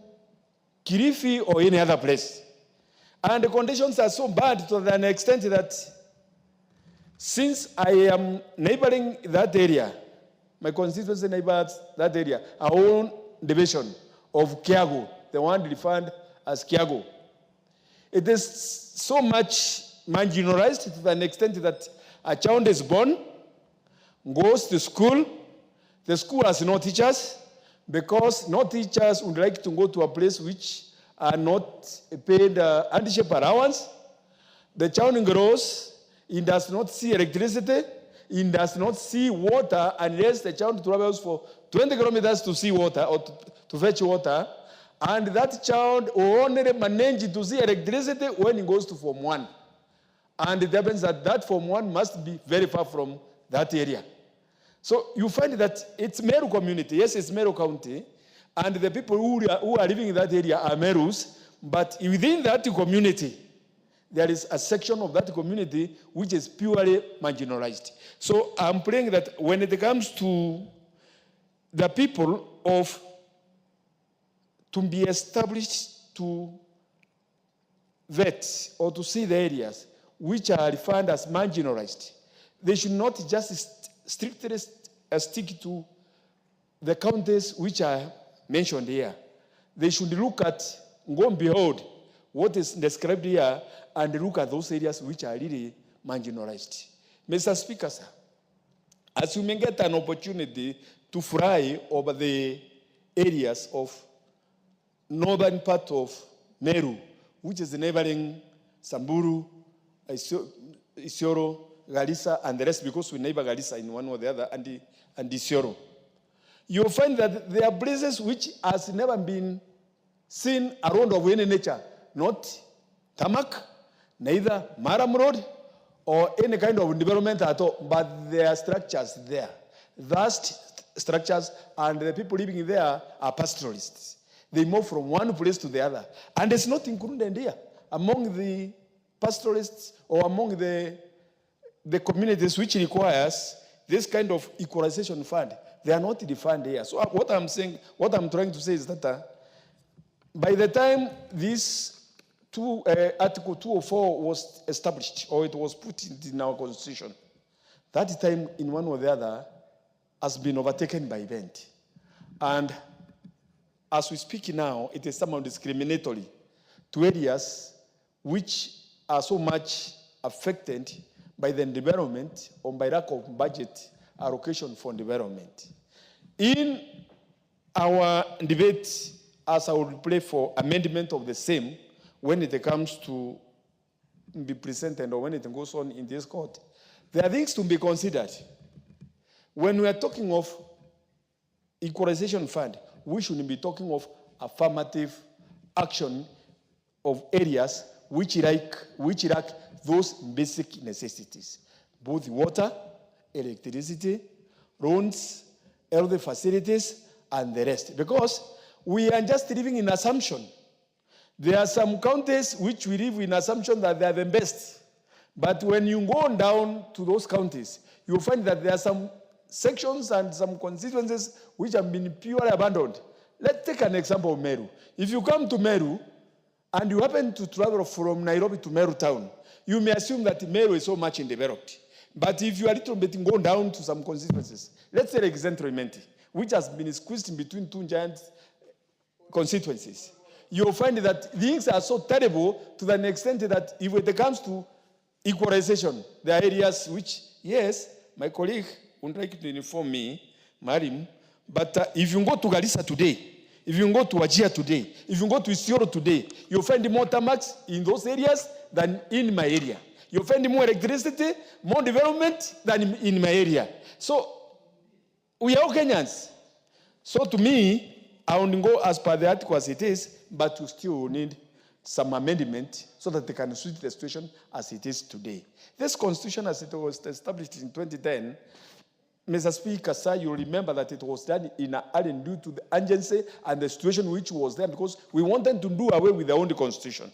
Kilifi or any other place. And the conditions are so bad to an extent that since I am neighboring that area, my constituency neighbors that area, our own division of Kiago, the one defined as Kiago. It is so much marginalized to an extent that a child is born, goes to school, the school has no teachers, because no teachers would like to go to a place which are not paid hardship allowance. The child grows, he does not see electricity, he does not see water unless the child travels for 20 kilometers to see water or to fetch water. And that child will only manage to see electricity when he goes to Form 1. And it happens that Form 1 must be very far from that area. So you find that it's Meru community. Yes, it's Meru County. And the people who are living in that area are Merus. But within that community, there is a section of that community which is purely marginalized. So I'm praying that when it comes to the people of to be established to vet or to see the areas which are defined as marginalized, they should not just strictly stick to the counties which are mentioned here. They should look at, go and behold what is described here and look at those areas which are really marginalized. Mr. Speaker, sir, as you may get an opportunity to fly over the areas of northern part of Meru, which is neighboring Samburu, Isiolo, Garissa, and the rest, because we neighbor Garissa in one or the other, and Isiolo. You'll find that there are places which has never been seen around of any nature, not tarmac, neither Maram Road, or any kind of development at all, but there are structures there. Vast structures, and the people living there are pastoralists. They move from one place to the other. And it's not included here. Among the pastoralists or among the communities which requires this kind of equalization fund, they are not defined here. So what I'm trying to say is that by the time this Article 204 was established, or it was put in our constitution, that time in one or the other has been overtaken by event. And as we speak now, it is somehow discriminatory to areas which are so much affected by the development or by lack of budget allocation for development. In our debate, as I would play for amendment of the same, when it comes to be presented or when it goes on in this court, there are things to be considered. When we are talking of equalization fund, we should be talking of affirmative action of areas which lack those basic necessities, both water, electricity, roads, health facilities, and the rest. Because we are just living in assumption. There are some counties which we live in assumption that they are the best. But when you go down to those counties, you'll find that there are some sections and some constituencies which have been purely abandoned. Let's take an example of Meru. If you come to Meru and you happen to travel from Nairobi to Meru town, you may assume that Meru is so much developed. But if you are a little bit go down to some constituencies, Let's say like Central Imenti, which has been squeezed in between two giant constituencies. You'll find that things are so terrible to the extent that if it comes to equalization, there are areas which, yes, my colleague would like to inform me, Marim, but if you go to Garissa today, if you go to Wajir today, if you go to Isiolo today, you'll find more tamax in those areas than in my area. You'll find more electricity, more development than in my area. So we are all Kenyans. So to me, I won't go as per the article as it is, but we still need some amendment so that they can suit the situation as it is today. This constitution, as it was established in 2010, Mr. Speaker, sir, you remember that it was done in a hurry due to the urgency and the situation which was there because we wanted to do away with the old constitution.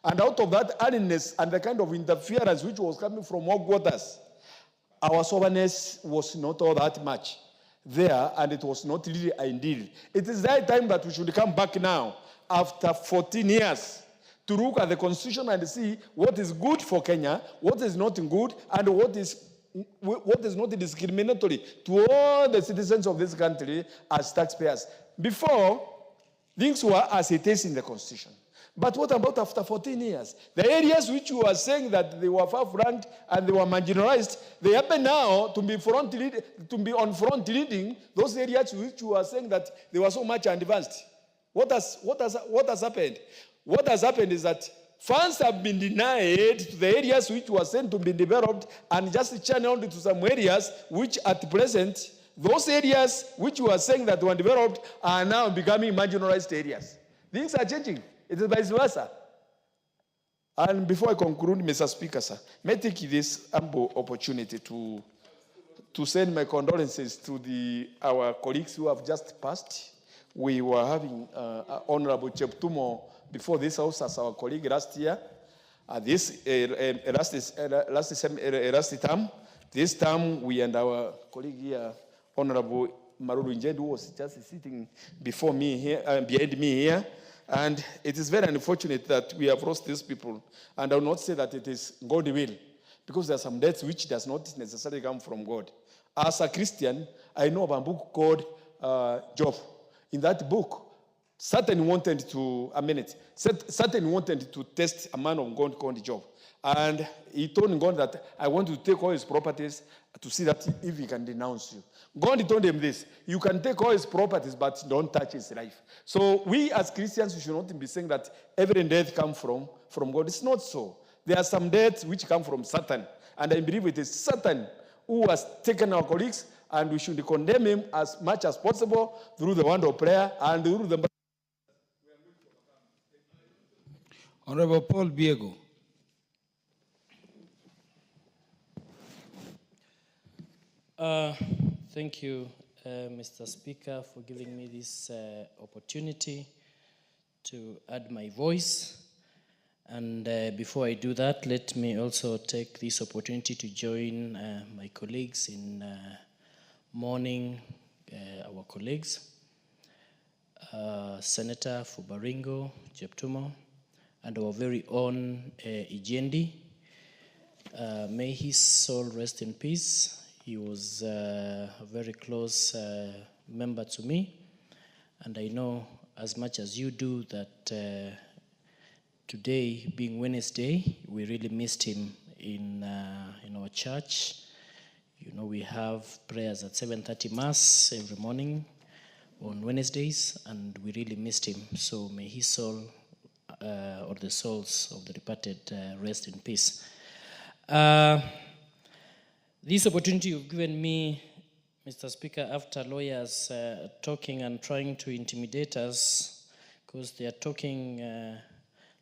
And out of that hurriness and the kind of interference which was coming from all quarters, our soberness was not all that much there, and it was not really ideal. It is that time that we should come back now, after 14 years, to look at the constitution and see what is good for Kenya, what is not good, and what is not discriminatory to all the citizens of this country as taxpayers. Before, things were as it is in the constitution. But what about after 14 years? The areas which you are saying that they were far-flanked and they were marginalized, they happen now to be on front leading those areas which you are saying that they were so much advanced. What has happened? What has happened is that funds have been denied to the areas which were sent to be developed and just channeled to some areas which at present, those areas which were saying that were developed are now becoming marginalized areas. Things are changing. It is vice versa. And before I conclude, Mr. Speaker, sir, may I take this ample opportunity to send my condolences to our colleagues who have just passed. We were having Honorable Cheptumo before this house as our colleague last year. Last term, this term we and our colleague here, Honorable Maruru Njedu, was just sitting before me here, behind me here. And it is very unfortunate that we have lost these people. And I will not say that it is God's will, because there are some deaths which does not necessarily come from God. As a Christian, I know of a book called Job. In that book, Satan wanted to test a man of God called Job. And he told God that I want to take all his properties to see that if he can denounce you. God told him this: you can take all his properties, but don't touch his life. So we as Christians, we should not be saying that every death comes from God. It's not so. There are some deaths which come from Satan. And I believe it is Satan who has taken our colleagues, and we should condemn him as much as possible through the word of prayer and through the... Honorable Paul Biego. Thank you, Mr. Speaker, for giving me this opportunity to add my voice. And before I do that, let me also take this opportunity to join my colleagues in mourning our colleagues, Senator Fubaringo Jeptumo, and our very own Ijendi. May his soul rest in peace. He was a very close member to me, and I know as much as you do that today, being Wednesday, we really missed him in our church. You know, we have prayers at 7:30 Mass every morning on Wednesdays, and we really missed him. So may his soul, or the souls of the departed, rest in peace. This opportunity you've given me, Mr. Speaker, after lawyers talking and trying to intimidate us, because they are talking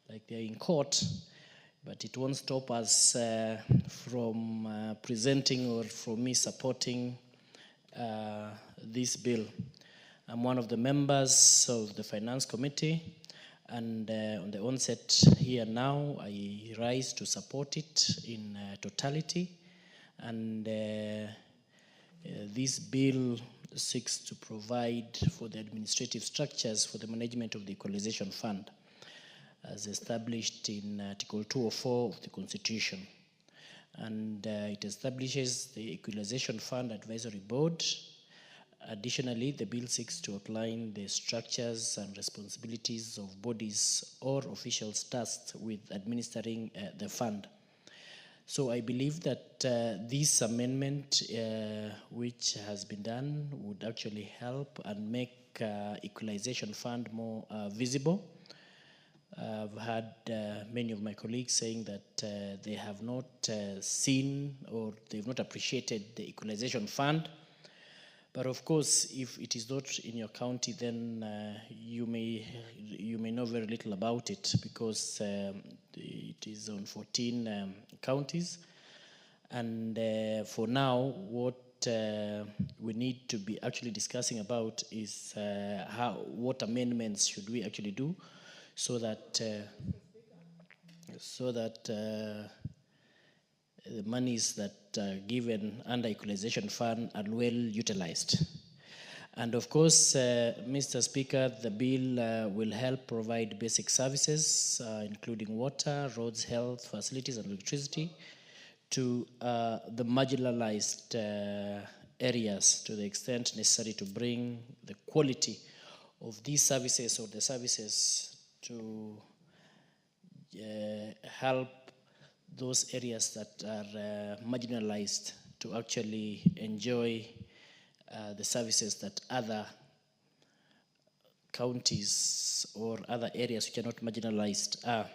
like they're in court, but it won't stop us from presenting or from me supporting this bill. I'm one of the members of the Finance Committee, and on the onset here now, I rise to support it in totality. And this bill seeks to provide for the administrative structures for the management of the Equalization Fund, as established in Article 204 of the Constitution. and it establishes the Equalization Fund Advisory Board. Additionally, the bill seeks to outline the structures and responsibilities of bodies or officials tasked with administering the fund. So I believe that this amendment which has been done would actually help and make Equalization Fund more visible. I've had many of my colleagues saying that they have not seen or they've not appreciated the Equalization Fund. But of course, if it is not in your county, then you may know very little about it, because it is on 14 counties. And for now, what we need to be actually discussing about is what amendments should we actually do, so that the monies that are given under Equalization Fund are well utilized. And of course, Mr. Speaker, the bill will help provide basic services, including water, roads, health, facilities, and electricity to the marginalized areas to the extent necessary to bring the quality of these services or the services to help those areas that are marginalized to actually enjoy the services that other counties or other areas which are not marginalized are.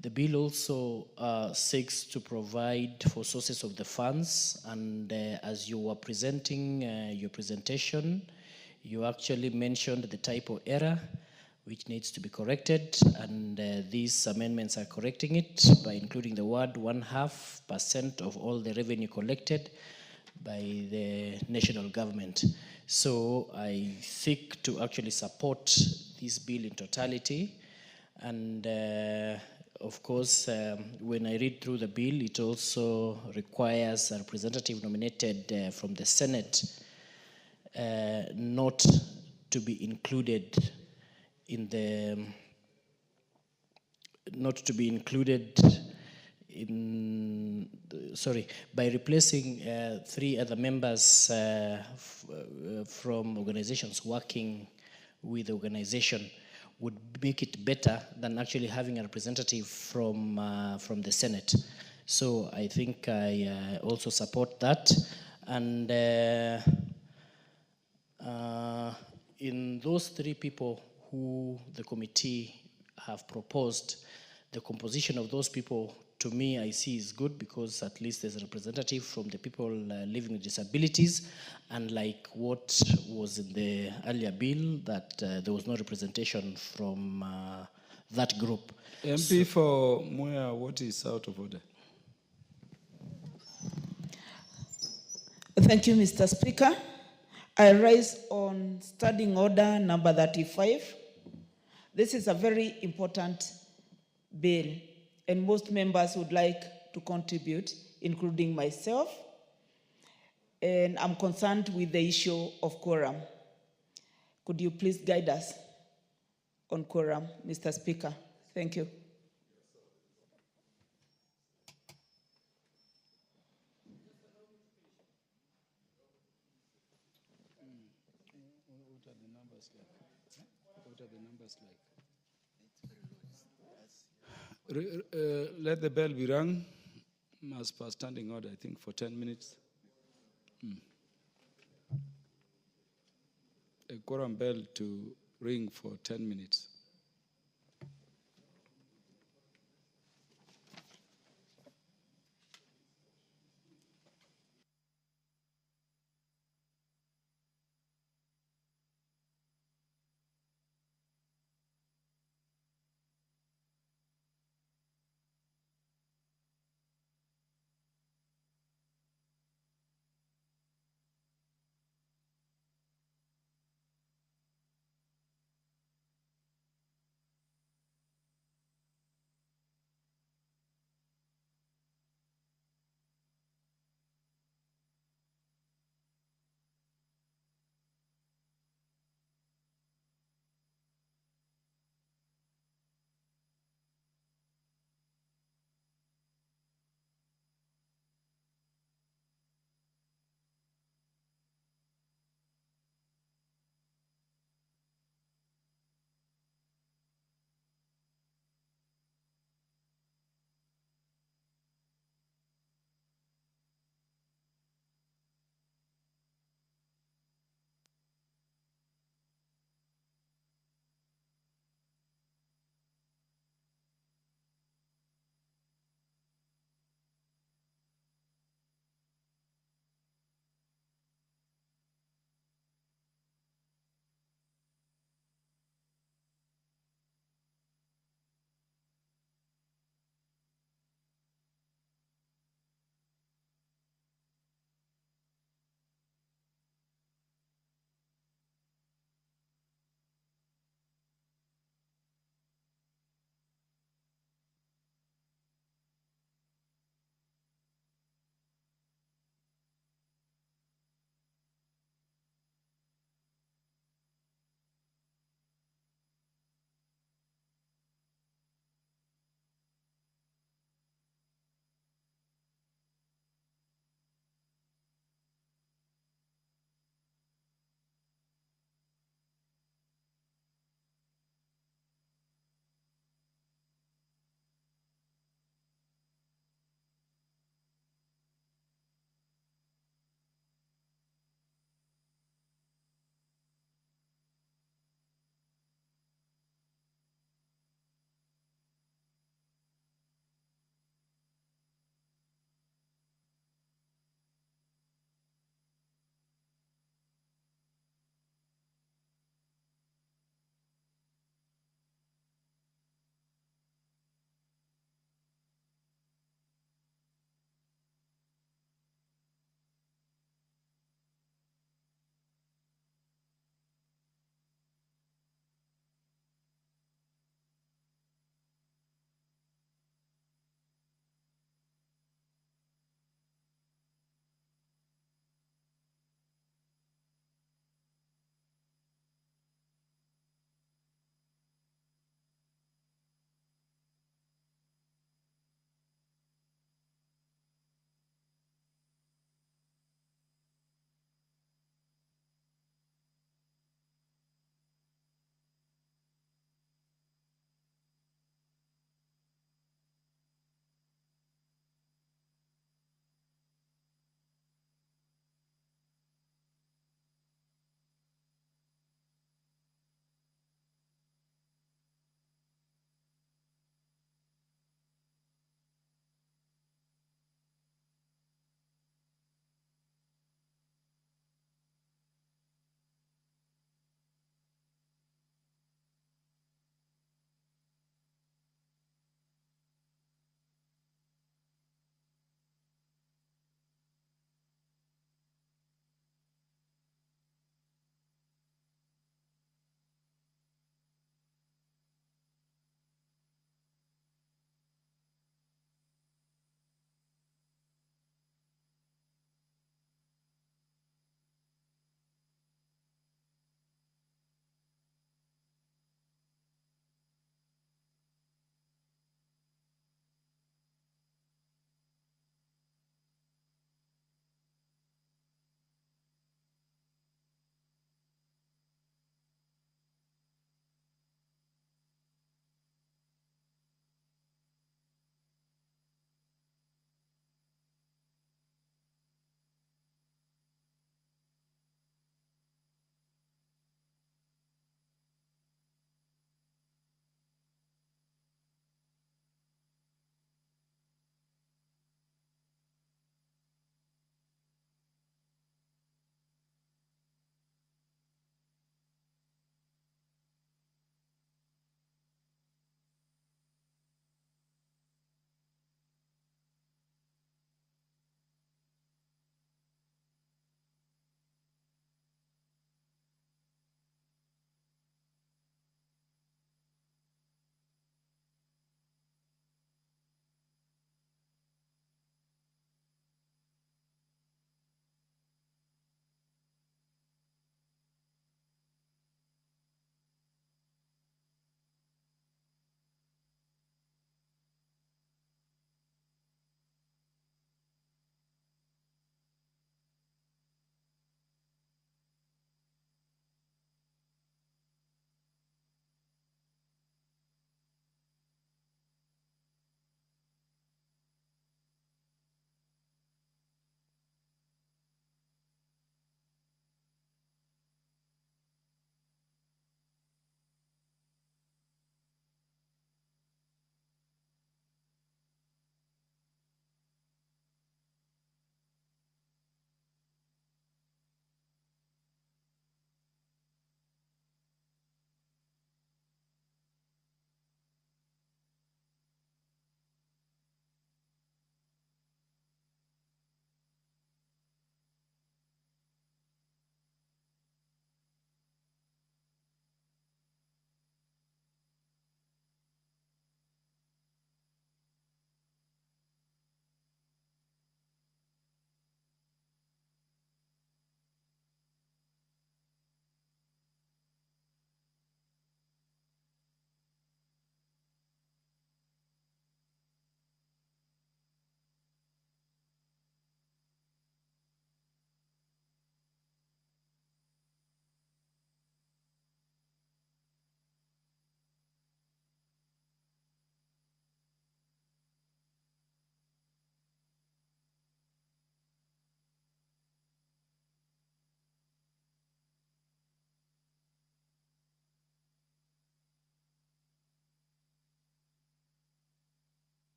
The bill also seeks to provide for sources of the funds, and as you were presenting your presentation, you actually mentioned the typo error which needs to be corrected, and these amendments are correcting it by including the word 0.5% of all the revenue collected by the national government. So I seek to actually support this bill in totality, and of course, when I read through the bill, it also requires a representative nominated from the Senate not to be included in the, by replacing 3 other members from organizations working with the organization would make it better than actually having a representative from the Senate. So I think I also support that. And in those 3 people who the committee have proposed, the composition of those people, to me, I see is good, because at least there's a representative from the people living with disabilities, and like what was in the earlier bill, that there was no representation from that group. MP for Mwea, what is out of order? Thank you, Mr. Speaker. I rise on standing order number 35. This is a very important bill, and most members would like to contribute, including myself. And I'm concerned with the issue of quorum. Could you please guide us on quorum, Mr. Speaker? Thank you. Let the bell be rung, as per standing order, I think, for 10 minutes. A quorum bell to ring for 10 minutes.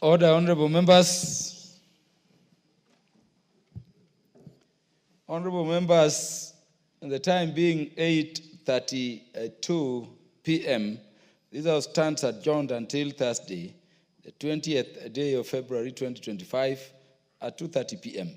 Order, honorable members. Honorable members, the time being 8:32 p.m., this House stands adjourned until Thursday, the 20th day of February 2025 at 2:30 p.m.